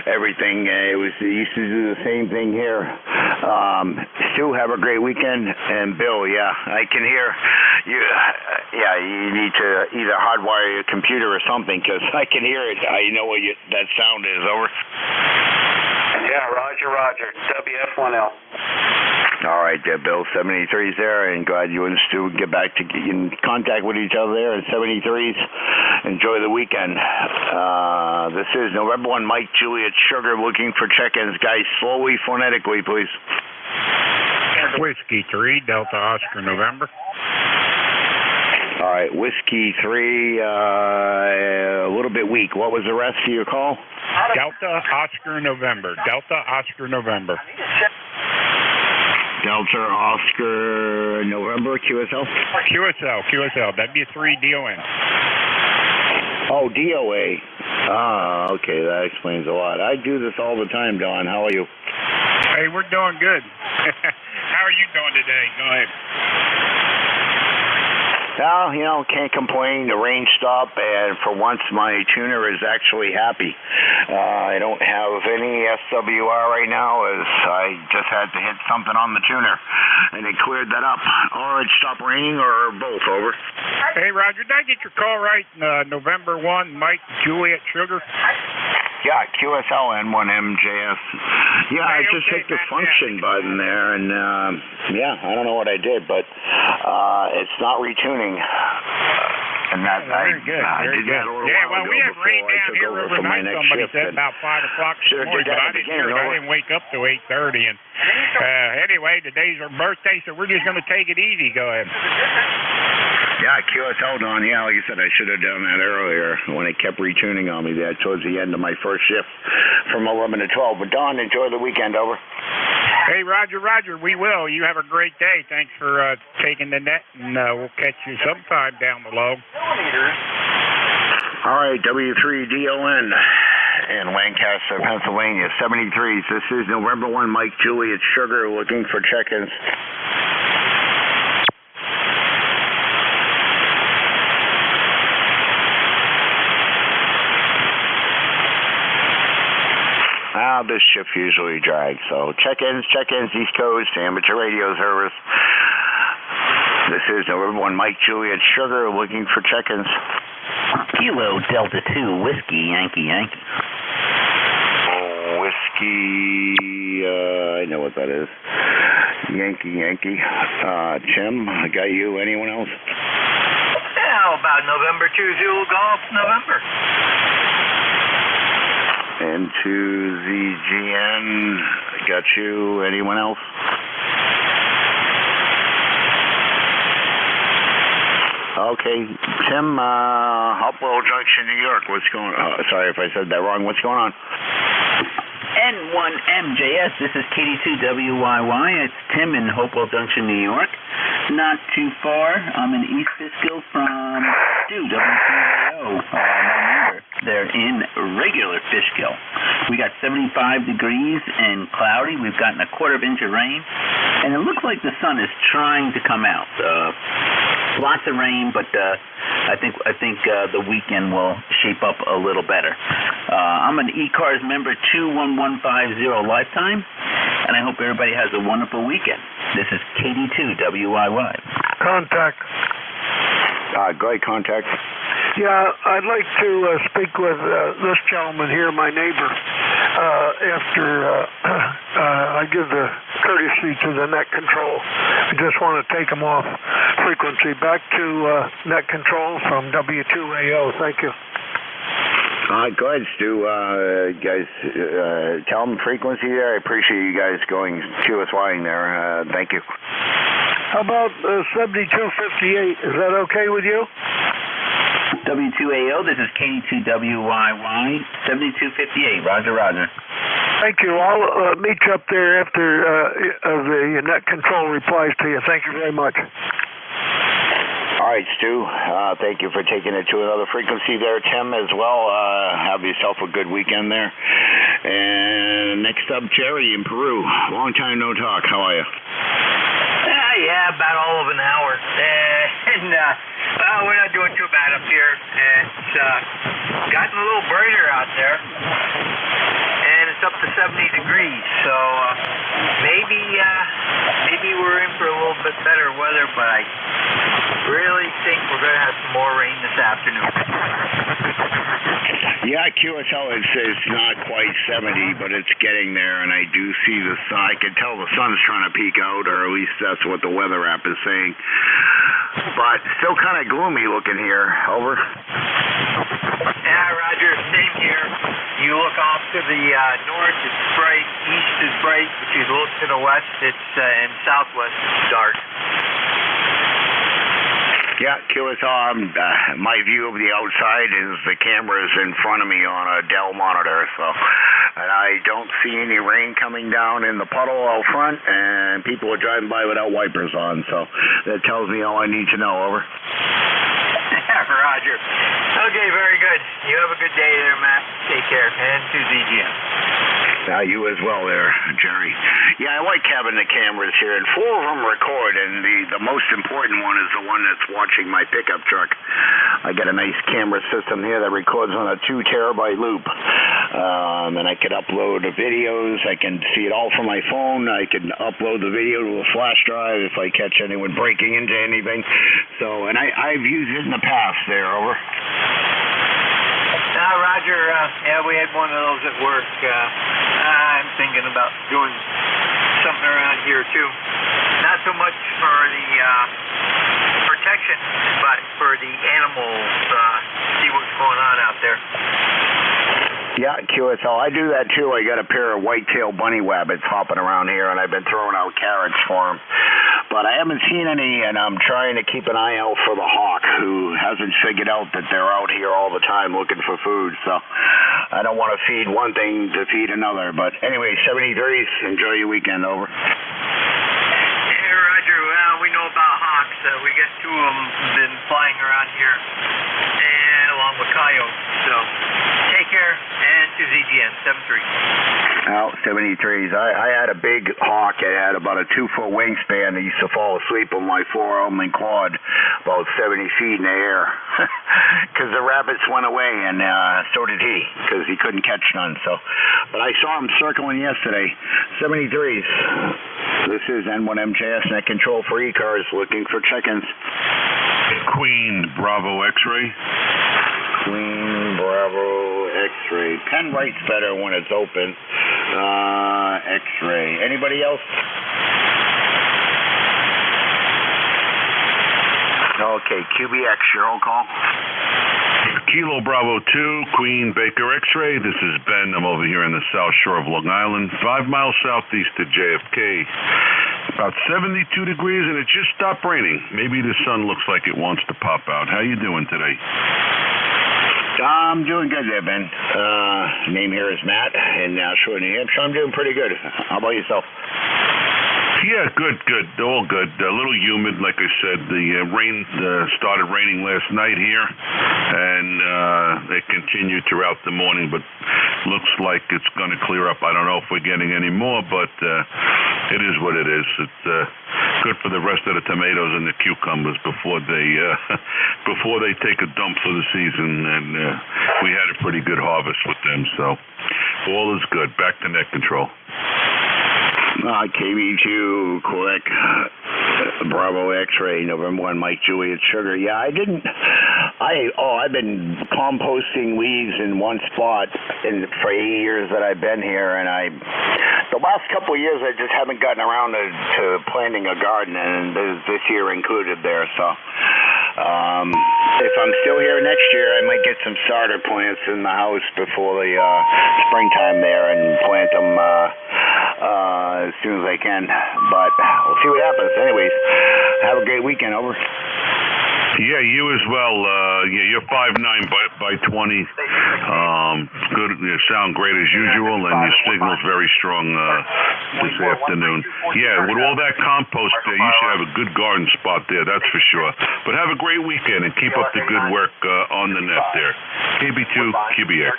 everything. It used to do the same thing here. Stu, have a great weekend, and Bill, yeah, I can hear you. Yeah, you need to either hardwire your computer or something, because I can hear it. I know what that sound is. Over. Yeah, Roger. WF1L. All right, there, Bill. 73's there, and glad you and Stu get back to get in contact with each other there. And 73's, enjoy the weekend. This is November 1, Mike Juliet Sugar, looking for check-ins. Guys, slowly, phonetically, please. Whiskey 3, Delta Oscar November. All right, Whiskey 3, a little bit weak. What was the rest of your call? Delta Oscar November. Delta Oscar November. Delta Oscar November, QSL? QSL. That'd be a 3 DON. Oh, DOA. Ah, okay, that explains a lot. I do this all the time, Don. How are you? Hey, we're doing good. How are you doing today? Go ahead. Well, can't complain. The rain stopped, and for once, my tuner is actually happy. I don't have any SWR right now, as I just had to hit something on the tuner, and it cleared that up. Or it stopped raining, or both. Over. Hey, Roger, did I get your call right? November 1, Mike Juliet Sugar? Yeah, QSL N1MJS. Yeah, I just hit the function button there, and yeah, I don't know what I did, but it's not retuning. And that I did that a little while ago we had rain down here overnight. Somebody said about 5 o'clock this morning, but I didn't hear it. I didn't wake up till 8:30. And anyway, today's our birthday, so we're just going to take it easy. Go ahead. Yeah, QSL, Don. Yeah, like I said, I should have done that earlier when it kept retuning on me there towards the end of my first shift from 11 to 12. But, Don, enjoy the weekend. Over. Hey, Roger, we will. You have a great day. Thanks for taking the net, and we'll catch you sometime down below. All right, W3DON in Lancaster, Pennsylvania, 73s. This is November 1, Mike Juliet Sugar, looking for check-ins. This shift usually drags, so check-ins, East Coast, amateur radio service. This is November 1, Mike Juliet Sugar, looking for check-ins. Kilo Delta 2, Whiskey, Yankee. Whiskey, I know what that is. Yankee. Tim, I got you. Anyone else? How about November 2, Zulu Golf, November? Into the GN, got you. Anyone else? Okay, Tim, Hopewell Junction, New York. What's going on? Sorry if I said that wrong. What's going on? N1MJS, this is KD2WYY. It's Tim in Hopewell Junction, New York. Not too far. I'm in East Fishkill from Stu, W2AO, my neighbor. They're in regular Fishkill. We got 75 degrees and cloudy. We've gotten a quarter of inch of rain, and it looks like the sun is trying to come out. Lots of rain, but I think the weekend will shape up a little better. I'm an ECARS member 21150 lifetime, and I hope everybody has a wonderful weekend. This is KD2WYY. Contact. Go ahead, contact. Yeah, I'd like to speak with this gentleman here, my neighbor, after I give the courtesy to the net control. I just want to take them off frequency. Back to net control from W2AO. Thank you. Go ahead, Stu. Guys, tell them frequency there. I appreciate you guys going QSYing there. Thank you. How about 7258? Is that okay with you? W2AO, this is KD2WYY, 7258. Roger. Thank you. I'll meet you up there after the net control replies to you. Thank you very much. All right, Stu. Thank you for taking it to another frequency there, Tim, as well. Have yourself a good weekend there. And next up, Jerry in Peru. Long time no talk. How are you? Yeah, about all of an hour. Well, we're not doing too bad up here. It's gotten a little brighter out there, and it's up to 70 degrees. So maybe we're in for a little bit better weather, but I really think we're going to have some more rain this afternoon. Yeah, QSL, it's not quite 70, but it's getting there, and I do see the sun. I can tell the sun's trying to peek out, or at least that's what the weather app is saying. But still kind of gloomy looking here. Over. Yeah, Roger, same here. You look off to the north, it's bright. East is bright, but you look to the west, it's and southwest, it's dark. Yeah, QSL, my view of the outside is the camera's in front of me on a Dell monitor, so, and I don't see any rain coming down in the puddle out front, and people are driving by without wipers on, so that tells me all I need to know. Over. Roger. Okay, very good. You have a good day there, Matt. Take care, and to ZGM. You as well there, Jerry. Yeah, I like having the cameras here, and 4 of them record, and the most important one is the one that's watching my pickup truck. I got a nice camera system here that records on a 2 terabyte loop, and I can upload the videos. I can see it all from my phone. I can upload the video to a flash drive if I catch anyone breaking into anything. So, and I've used it in the past there. Over. Roger, yeah, we had one of those at work. I'm thinking about doing something around here, too. Not so much for the protection, but for the animals, see what's going on out there. Yeah, QSL, I do that too. I got a pair of white-tailed bunny rabbits hopping around here, and I've been throwing out carrots for them. But I haven't seen any, and I'm trying to keep an eye out for the hawk, who hasn't figured out that they're out here all the time looking for food. So I don't want to feed one thing to feed another. But anyway, 73s, enjoy your weekend. Over. Hey, Roger, well, we know about hawks. We got 2 of them been flying around here, and along with coyotes. So take care, and to ZGN, 73. Out 73s. I had a big hawk. It had about a 2-foot wingspan. I used to fall asleep on my forearm and quad about 70 feet in the air because the rabbits went away, and so did he because he couldn't catch none. So, but I saw him circling yesterday. 73s. This is N1MJS Net Control for ECARS looking for check-ins. Queen Bravo X-ray. Queen Bravo X-ray. Pen writes better when it's open. X-ray. Anybody else? Okay, QBX, your roll call. Kilo Bravo 2, Queen Baker X-ray. This is Ben. I'm over here on the south shore of Long Island, 5 miles southeast of JFK. About 72 degrees, and it just stopped raining. Maybe the sun looks like it wants to pop out. How you doing today? I'm doing good there, Ben. Name here is Matt in Nashua, New Hampshire. I'm doing pretty good. How about yourself? Yeah, good. All good. A little humid, like I said. The rain started raining last night here, and it continued throughout the morning, but looks like it's going to clear up. I don't know if we're getting any more, but it is what it is. It's good for the rest of the tomatoes and the cucumbers before they take a dump for the season, and we had a pretty good harvest with them, so all is good. Back to net control. KBQ, Quebec, Bravo X-ray, November 1, Mike Juliet Sugar. Yeah, I've been composting leaves in one spot for 8 years that I've been here, and the last couple of years I just haven't gotten around to planting a garden, and this year included there, so if I'm still here next year, I might get some starter plants in the house before the springtime there and plant them as soon as I can. But we'll see what happens. Anyways, have a great weekend. Over. Yeah, you as well. You're 5'9" by 20. Good. You sound great as usual, and your signal's very strong this afternoon. Yeah, with all that compost there, you should have a good garden spot there, that's for sure. But have a great weekend and keep up the good work on the net there. KB2 QBX,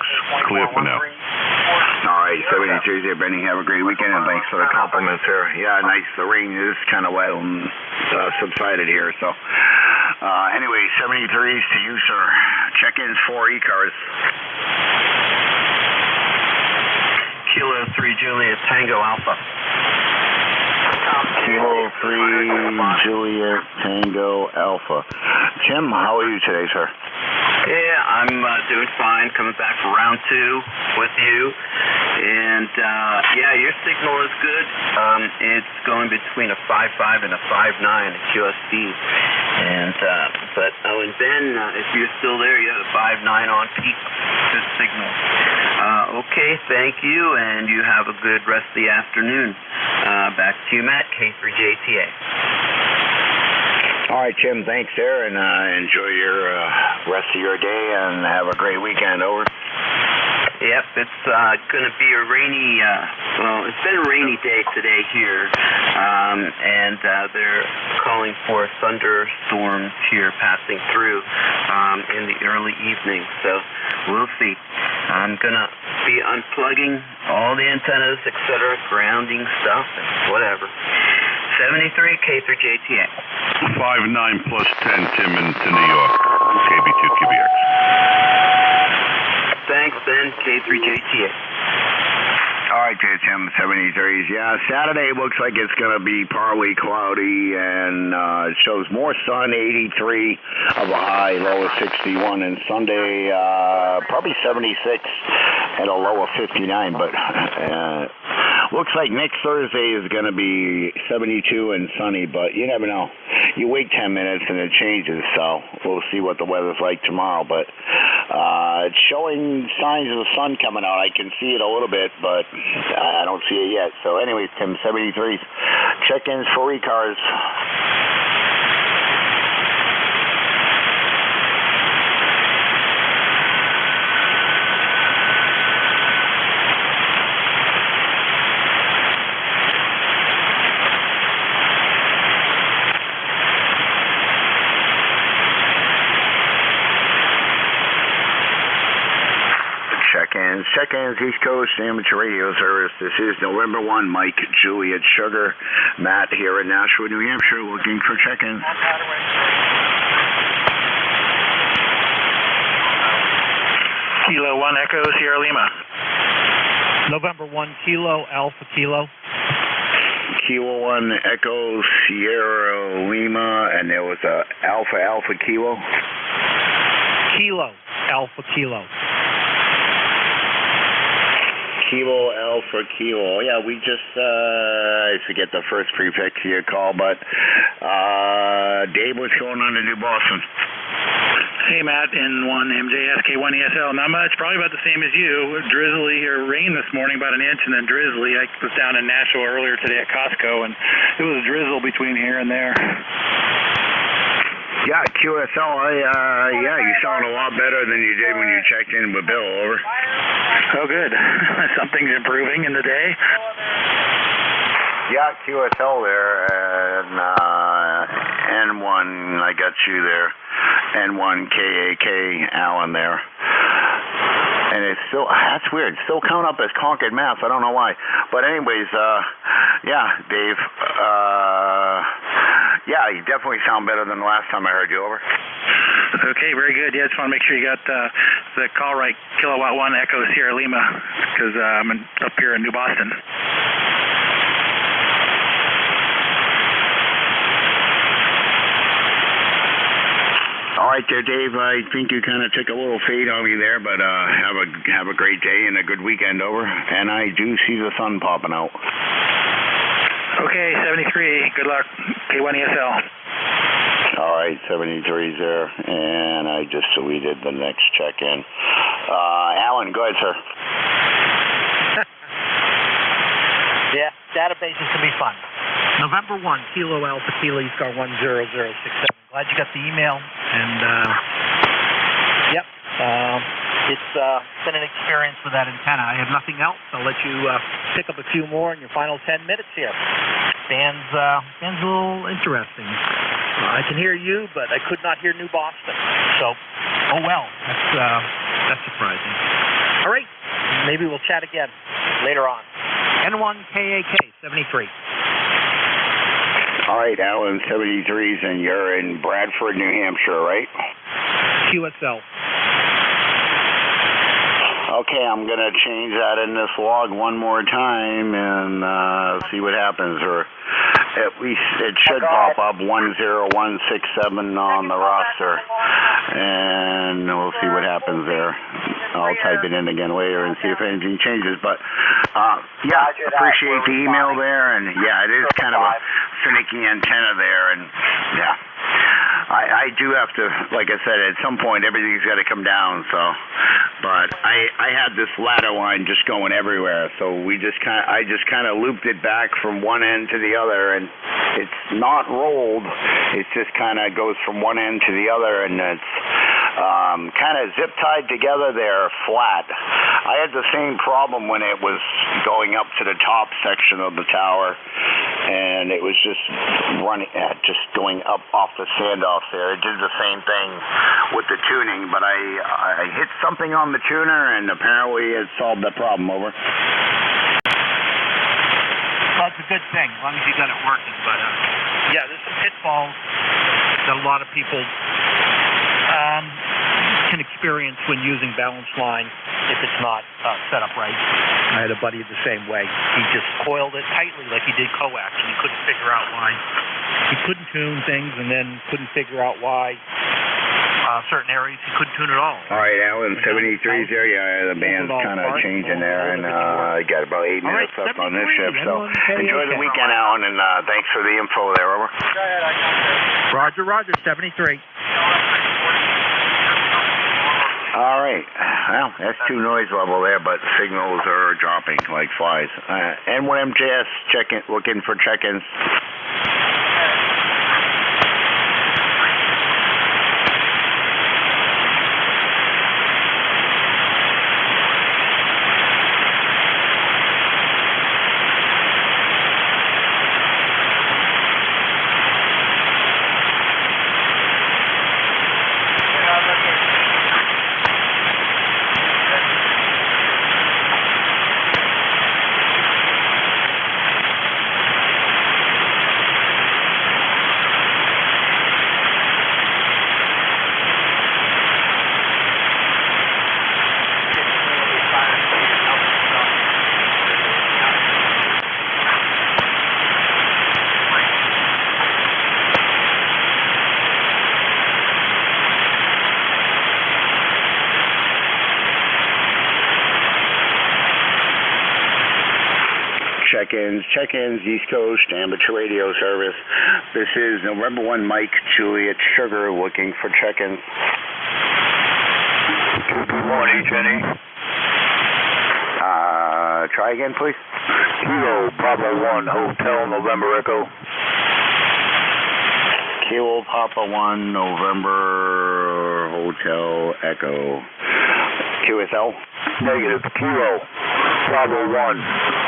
clear for now. All right, 72 there, Benny. Have a great weekend, and thanks for the compliments here. Yeah, nice. The rain is kind of wet and subsided here, so. Anyway, 73s to you, sir. Check-ins for ECARS. Kilo 3 Juliet Tango Alpha. Kilo 3 Juliet Tango Alpha. Tim, how are you today, sir? Yeah, I'm doing fine. Coming back for round 2 with you. And, yeah, your signal is good. It's going between a 5.5 and a 5.9 at QSB. And, and Ben, if you're still there, you have a 5.9 on peak. Good signal. Okay, thank you, and you have a good rest of the afternoon. Back to you, Matt, K3JTA. All right, Tim, thanks there, and enjoy your rest of your day, and have a great weekend. Over. Yep, it's going to be a rainy, it's been a rainy day today here, and they're calling for thunderstorms here passing through in the early evening, so we'll see. I'm going to be unplugging all the antennas, etc., grounding stuff, and whatever. 73 K3JTA. 5.9 plus 10, Tim, into New York. KB2 QBX. Thanks, Ben. K3JTA. All right, Tim, 73s. Yeah, Saturday looks like it's going to be partly cloudy, and it shows more sun, 83 of a high, low of 61, and Sunday probably 76 and a low of 59, but looks like next Thursday is going to be 72 and sunny, but you never know. You wait 10 minutes and it changes, so we'll see what the weather's like tomorrow, but it's showing signs of the sun coming out. I can see it a little bit, but I don't see it yet. So anyways, Tim, 73s. Check-ins for ECARS. Check-ins, East Coast Amateur Radio Service. This is November 1, Mike, Juliet, Sugar, Matt here in Nashua, New Hampshire, looking for check-ins. Kilo 1 Echo Sierra Lima. November 1 Kilo Alpha Kilo. Kilo 1 Echo Sierra Lima, and there was a Alpha Kilo. Kilo Alpha Kilo. Kilo Alpha Kilo. Yeah, we just, I forget the first prefix of your call, but Dave, what's going on in New Boston? Hey, Matt, N1 MJS K1 ESL. Not much, probably about the same as you. Drizzly or rain this morning, about an inch, and then drizzly. I was down in Nashua earlier today at Costco, and it was drizzle between here and there. Yeah, QSL, yeah, you sound a lot better than you did when you checked in with Bill, over. Oh, good. Something's improving in the day. Yeah, QSL there, and N1, I got you there. N1 KAK Allen there. And it's still, that's weird, it's still counting up as Concord, Mass. I don't know why. But anyways, yeah, Dave, yeah, you definitely sound better than the last time I heard you, over. Okay, very good. Yeah, just want to make sure you got the call right, Kilowatt 1 Echo Sierra Lima, because I'm up here in New Boston. All right there, Dave. I think you kind of took a little fade on me there, but have a great day and a good weekend, over. And I do see the sun popping out. Okay, 73. Good luck. K1 ESL. All right, 73's there, and I just deleted the next check-in. Alan, go ahead, sir. Yeah, database is going to be fun. November 1, Kilo Alpha Kilo, ECAR 10067. Glad you got the email, And, yep, it's been an experience with that antenna. I have nothing else. I'll let you pick up a few more in your final 10 minutes here. Band's a little interesting. I can hear you, but I could not hear New Boston. So, oh well, that's surprising. All right, maybe we'll chat again later on. N1KAK 73. All right, Alan, 73s, and you're in Bradford, New Hampshire, right? QSL. Okay, I'm going to change that in this log one more time and see what happens. Or at least it should pop up 10167 on the roster. And we'll see what happens there. I'll type it in again later and see if anything changes. But, yeah, appreciate the email there. And, yeah, it is kind of a finicky antenna there. And, yeah. I do have to, like I said, at some point everything's got to come down. So, but I had this ladder line just going everywhere. So I just kind of looped it back from one end to the other, and it's not rolled. It just kind of goes from one end to the other, and it's kind of zip tied together there, flat. I had the same problem when it was going up to the top section of the tower, and it was just going up off the standoff there. It did the same thing with the tuning, but I hit something on the tuner, and apparently it solved the problem. Over. Well, it's a good thing, as long as you got it working. But yeah, there's some pitfalls that a lot of people can experience when using balance line if it's not set up right. I had a buddy the same way. He just coiled it tightly like he did coax, and he couldn't figure out why. He couldn't tune things, and then couldn't figure out why certain areas he couldn't tune at all. All right, Alan, 73's there. Yeah, the band's kind of changing there, and I got about 8 minutes left on this shift. So enjoy the weekend, Alan, and thanks for the info there. Over. Roger, 73. All right. Well, that's 2 noise level there, but signals are dropping like flies. N1MJS looking for check-ins. Check-ins, East Coast, amateur radio service. This is November 1 Mike, Juliet Sugar, looking for check-ins. Good morning, Jenny. Try again, please. Kilo Papa 1, Hotel November Echo. Kilo Papa 1, November Hotel Echo. QSL? Negative. Kilo Papa 1,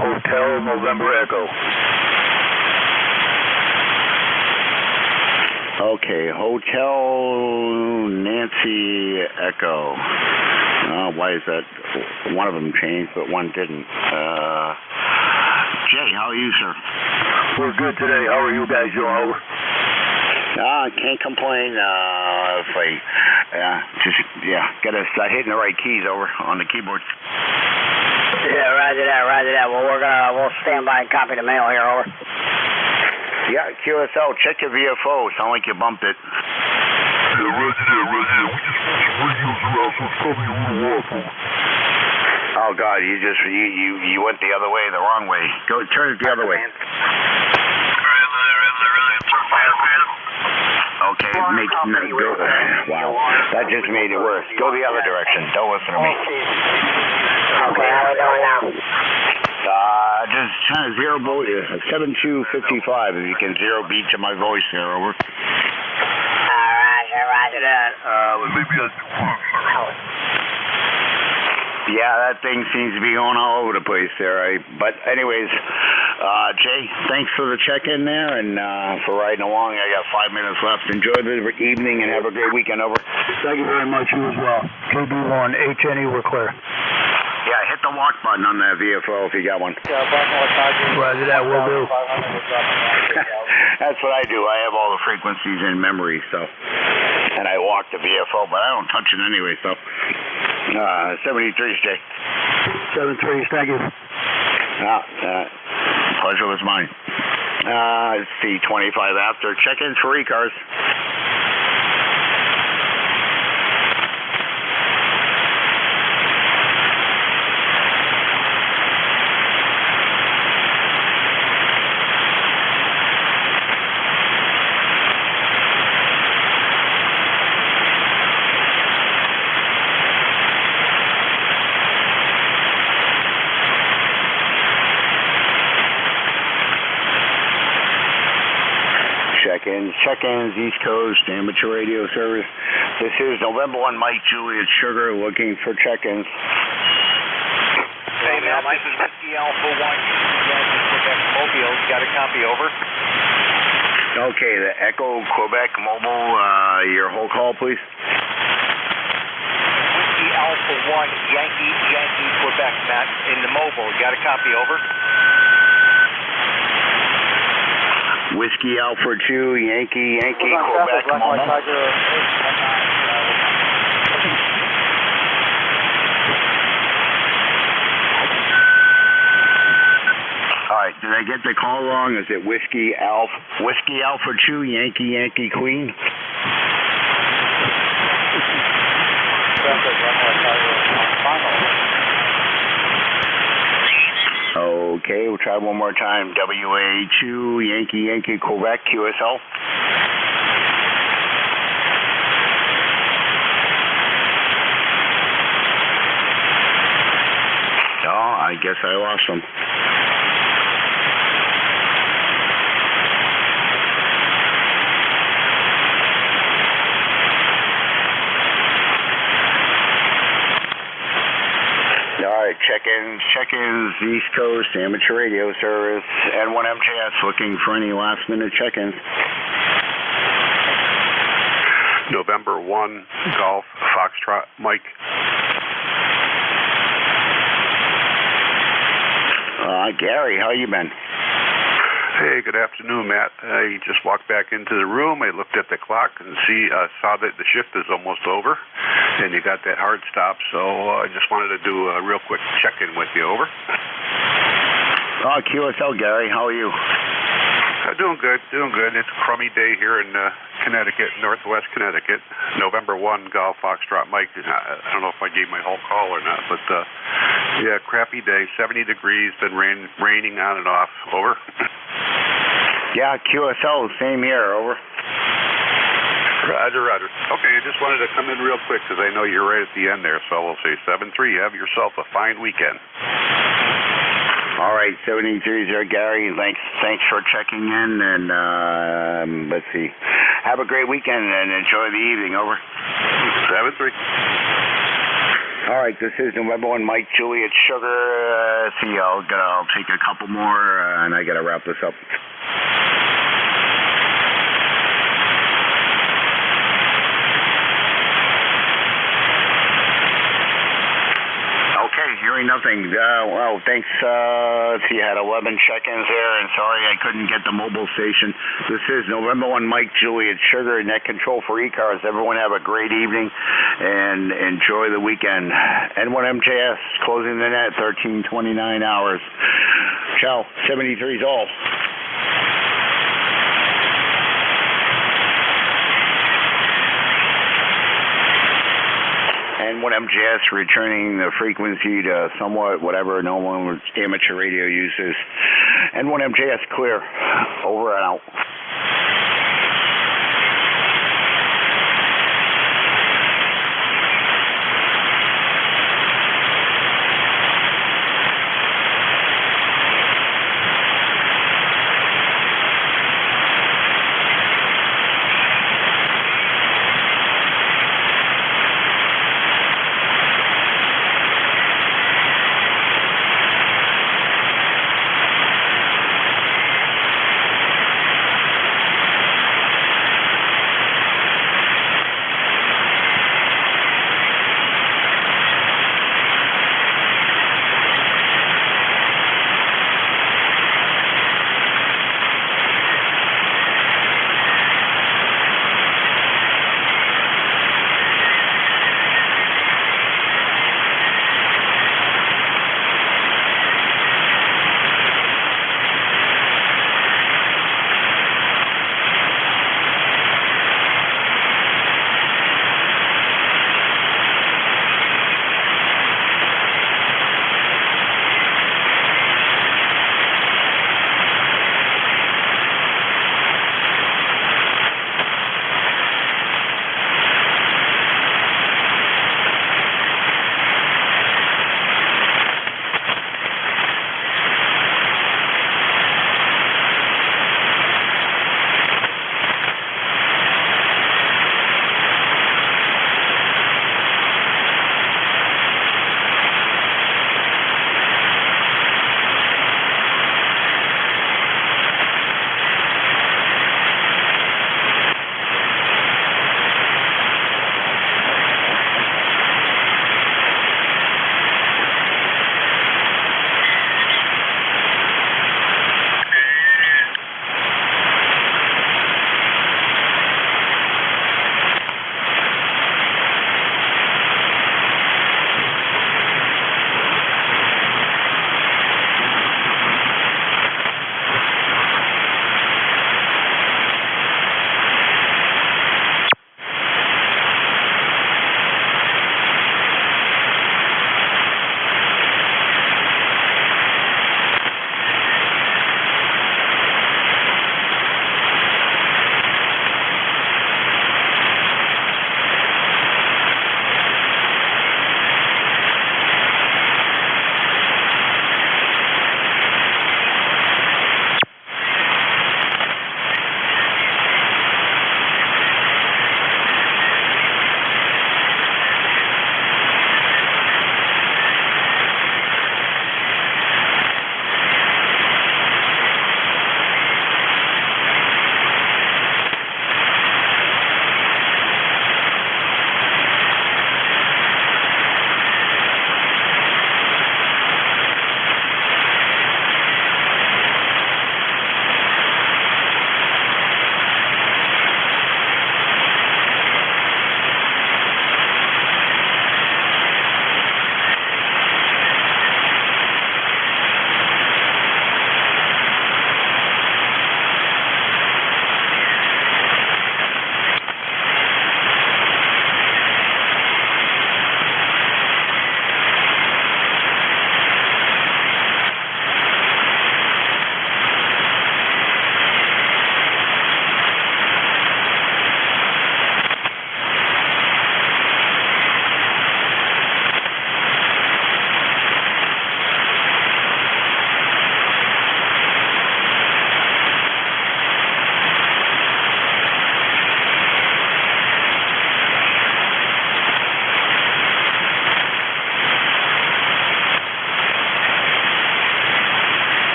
Hotel November Echo. Okay, Hotel Nancy Echo. Why is that? One of them changed, but one didn't. Jay, how are you, sir? We're good today. How are you guys doing? Over. Can't complain. Gotta start hitting the right keys over on the keyboard. Yeah, roger that. Well, we'll stand by and copy the mail here. Over. Yeah, QSL, check your VFO. Sound like you bumped it. Yeah, roger that. We just got some radios around, so it's probably a little awful. Oh God, you went the other way, the wrong way. Go turn it the other way. Okay, go. Wow, that just made it worse. Go the other direction. Don't listen to me. Okay, how are we doing now? Just trying to zero 7255. If you can zero beat to my voice there, over. Roger. Roger that. Maybe I do. Yeah, that thing seems to be going all over the place there. But anyways, Jay, thanks for the check-in there and for riding along. I got 5 minutes left. Enjoy the evening and have a great weekend. Over. Thank you very much. You as well. KB1, HNE, we're clear. Yeah, hit the walk button on that VFO if you got one. Roger that, will do. That's what I do. I have all the frequencies in memory, so. And I walk the VFO, but I don't touch it anyway, so. 73's, Jay. 73's, thank you. Pleasure was mine. Let's see, 25 after. Check-ins for ECARS. Check-ins, East Coast, amateur radio service. This is November 1, Mike Juliet Sugar, looking for check-ins. Hey, Matt, this is Whiskey Alpha 1, Quebec Mobile. Got a copy, over? Okay, the Echo Quebec Mobile, your whole call, please. Whiskey Alpha 1, Yankee Quebec, Matt, in the mobile. Got a copy, over? Whiskey Alpha 2, Yankee, Quebec, Mobile. All right, did I get the call wrong? Is it Whiskey Alpha 2, Yankee, Queen? Okay, we'll try one more time. WA2, Yankee, Quebec, QSL. Oh, I guess I lost them. Check-ins, East Coast, amateur radio service, N1MJS, looking for any last-minute check-ins. November 1, Golf, Foxtrot, Mike. Gary, how you been? Hey, good afternoon, Matt. I just walked back into the room. I looked at the clock and saw that the shift is almost over, and you got that hard stop. So I just wanted to do a real quick check-in with you. Over. QSL, Gary. How are you? Doing good. It's a crummy day here in Connecticut, Northwest Connecticut. November 1, Golf, Foxtrot, Mike. I don't know if I gave my whole call or not, but yeah, crappy day. 70 degrees, been raining on and off. Over. Yeah, QSL, same here. Over. Roger. Okay, I just wanted to come in real quick because I know you're right at the end there, so we'll say 7-3. Have yourself a fine weekend. All right, 73 there, Gary. Thanks for checking in, and let's see. Have a great weekend and enjoy the evening. Over. 7-3. All right, this is November 1, Mike Juliet Sugar. I'll take a couple more, and I got to wrap this up. Hearing nothing. Well, thanks. You had 11 check-ins there, and sorry I couldn't get the mobile station. This is November 1, Mike Juliet Sugar, net control for ECARS. Everyone have a great evening and enjoy the weekend. N1MJS closing the net, 13:29 hours. Ciao. 73's all. N1MJS returning the frequency to somewhat whatever no one with amateur radio uses. N1MJS clear. Over and out.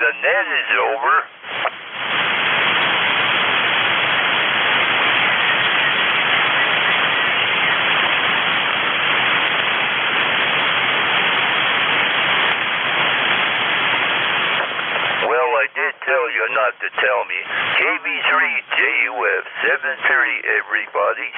the net is over. Well, I did tell you not to tell me. KB3JUF 730, everybody.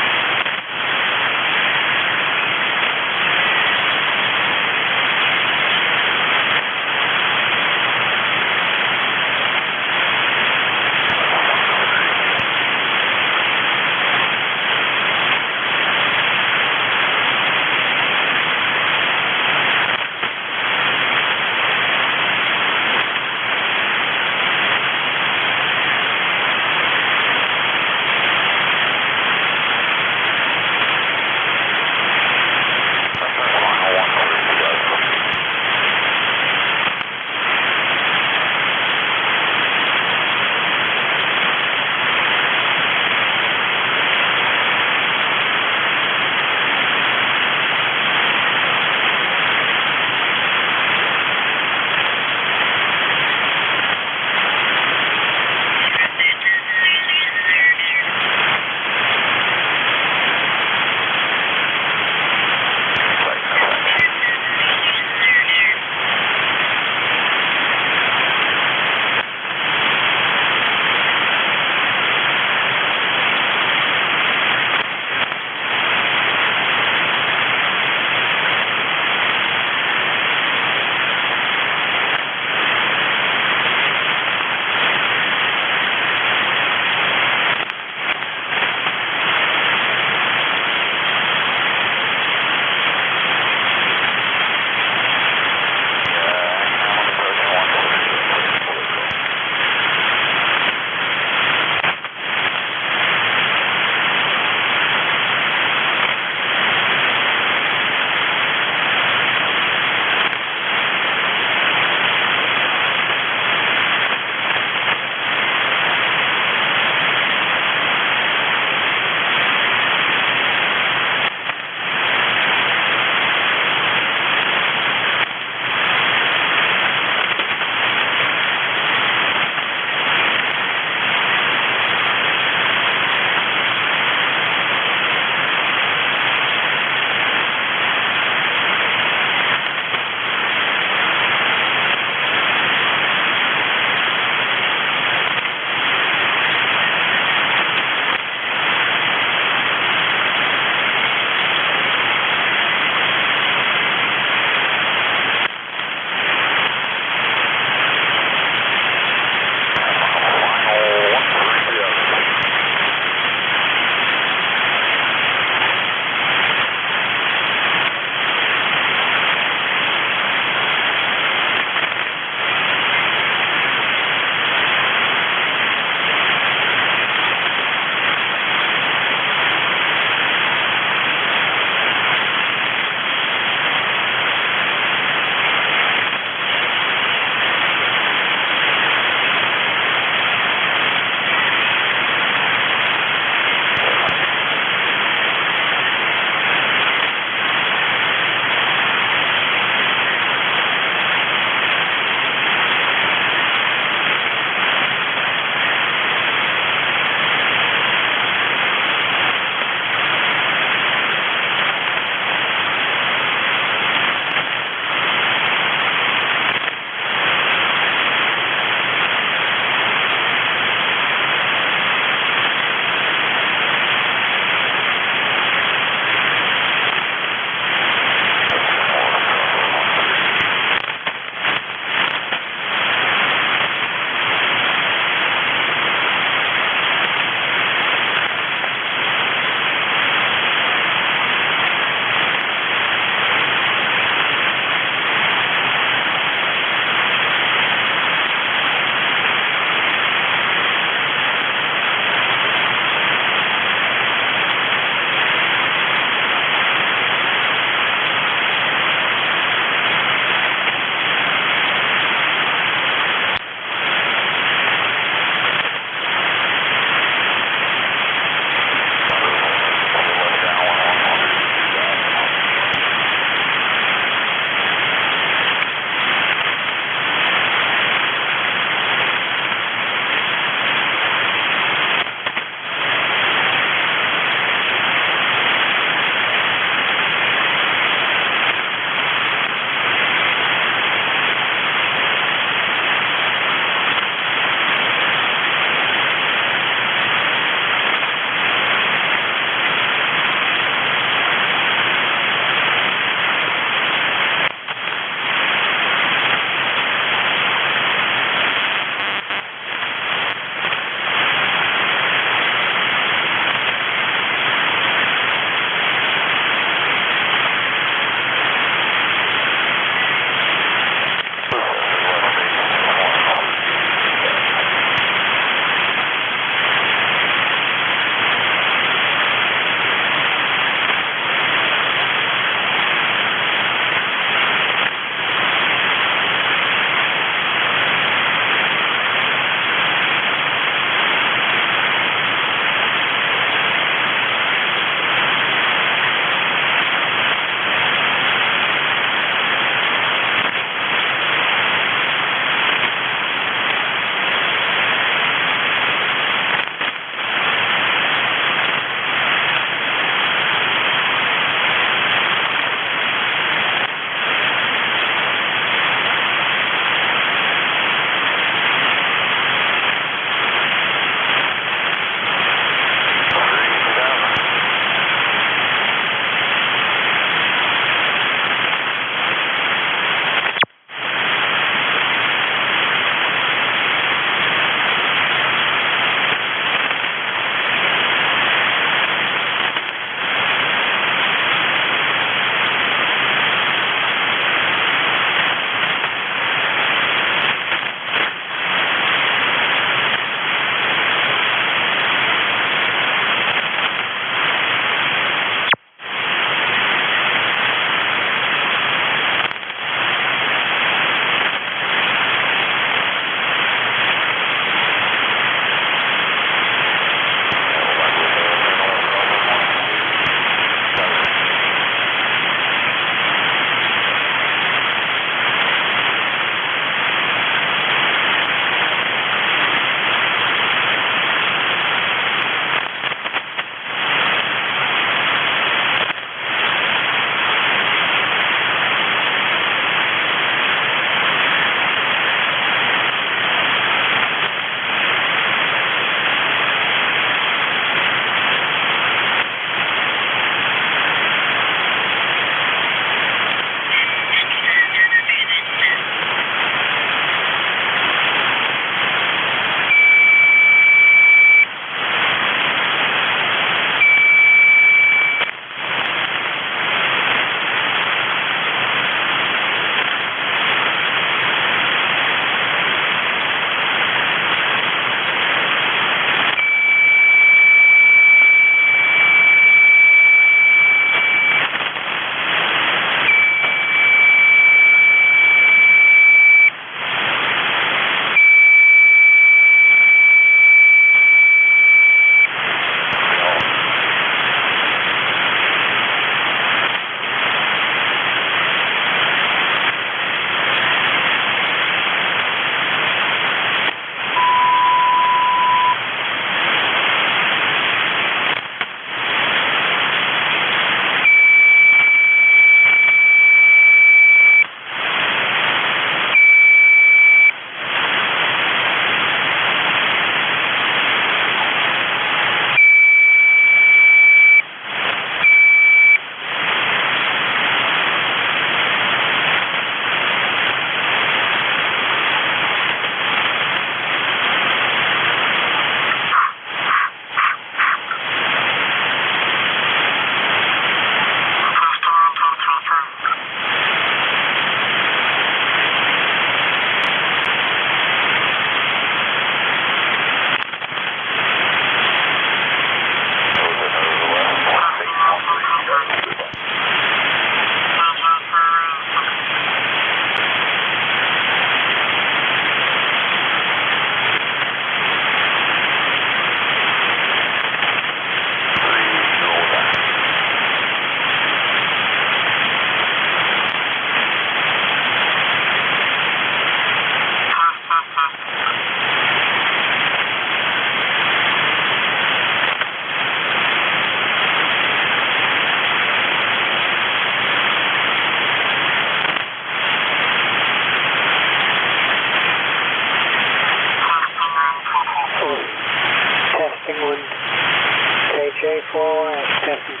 KJ4YS testing.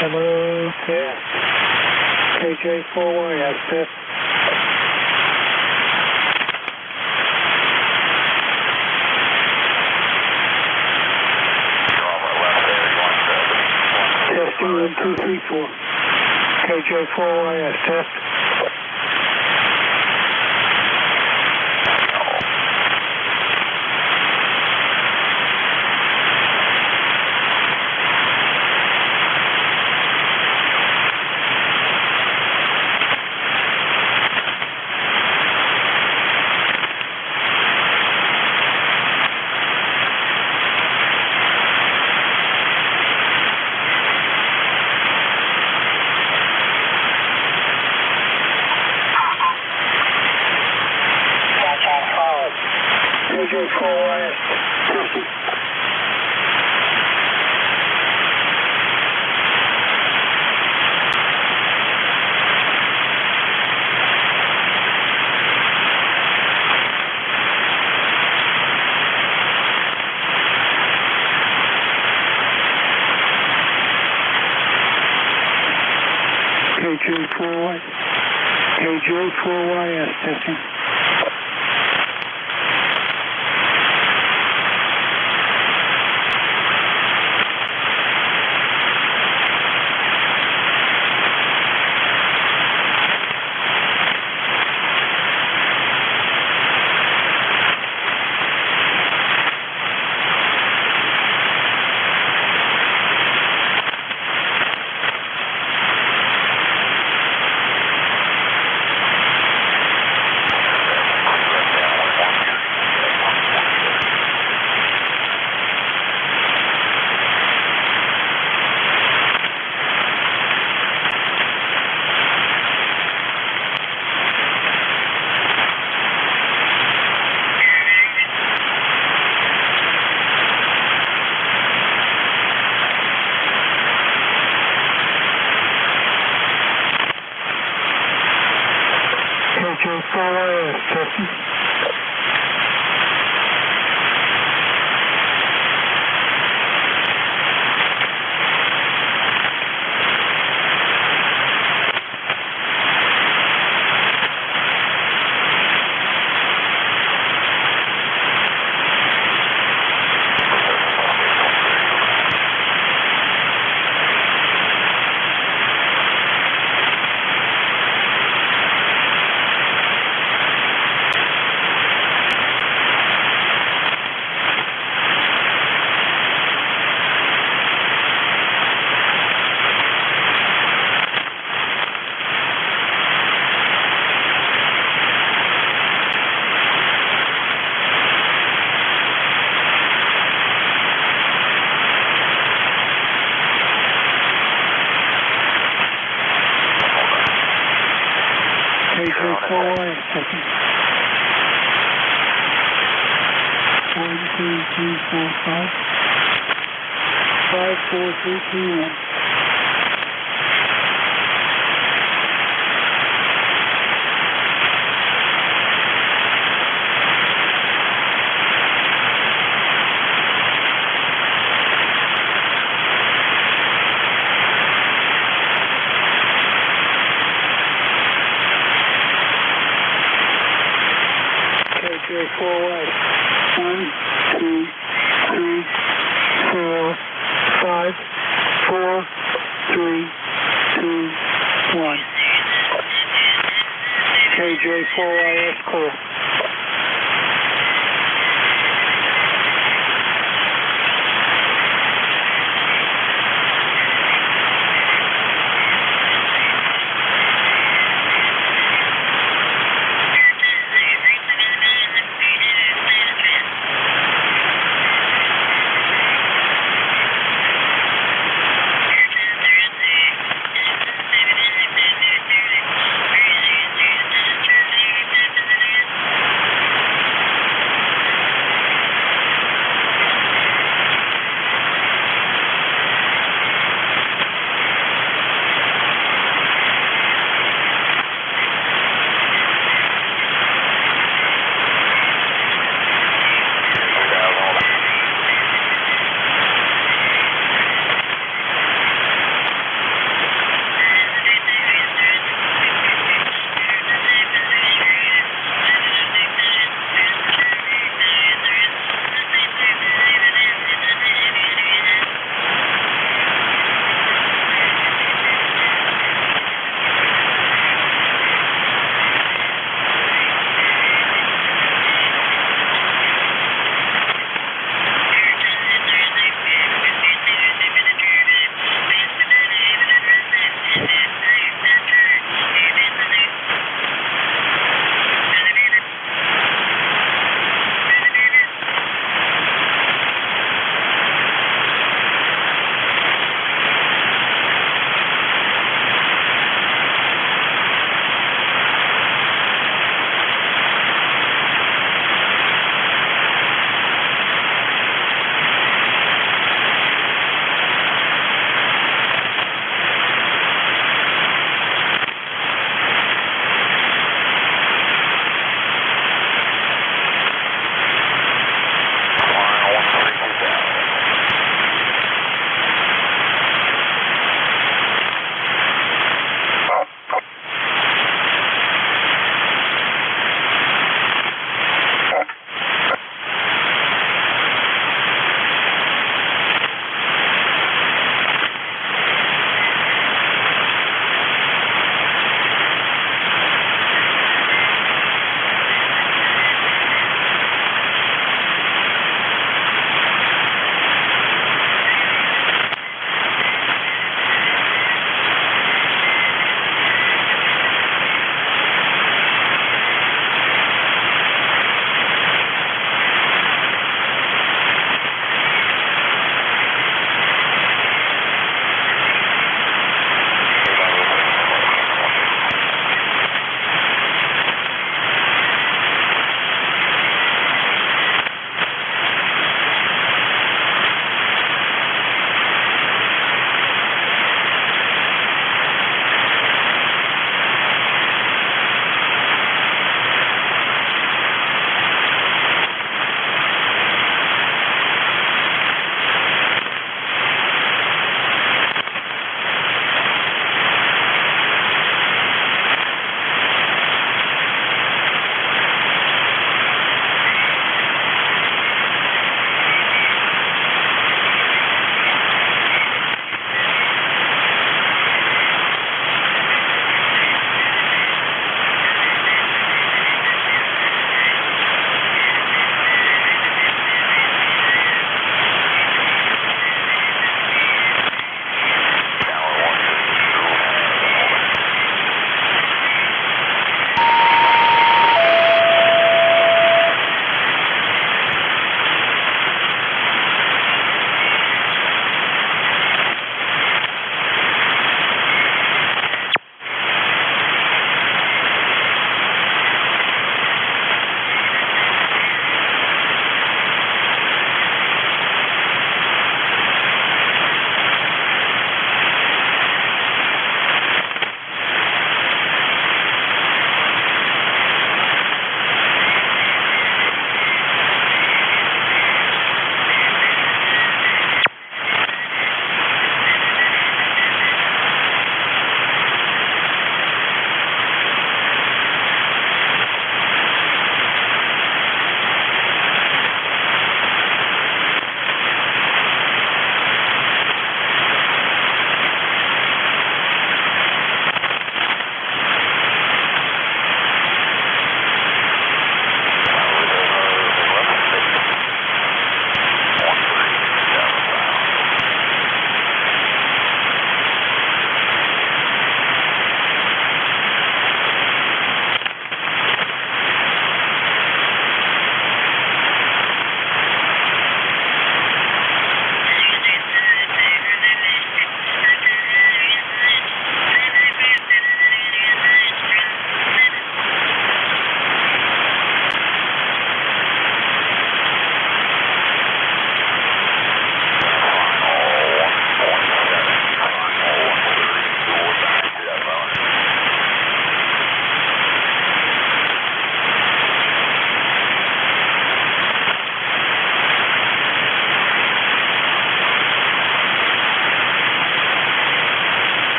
Hello. Yes. KJ4YS test. Testing 1, 2, 3, 4. KJ4YS test. KJ4YS testing. KJ4YS testing. KJ4YS testing. KJ4YS testing. 1, 2, 3, 4, 5. 5, 4, 3, 2, 1. KJ4YS. 1, 2, 3, 4, 5, 4, 3, 2, 1. KJ4YS clear.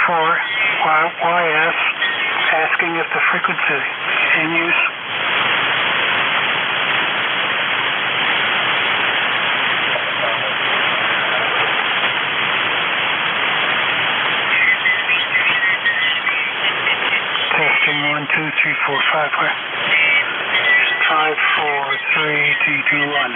NJ2US asking if the frequency in use. Testing 1, 2, 3, 4, 5. 5, 4, 3, 2, 2, 1.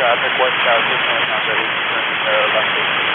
traffic westbound, signal number 8 left 8.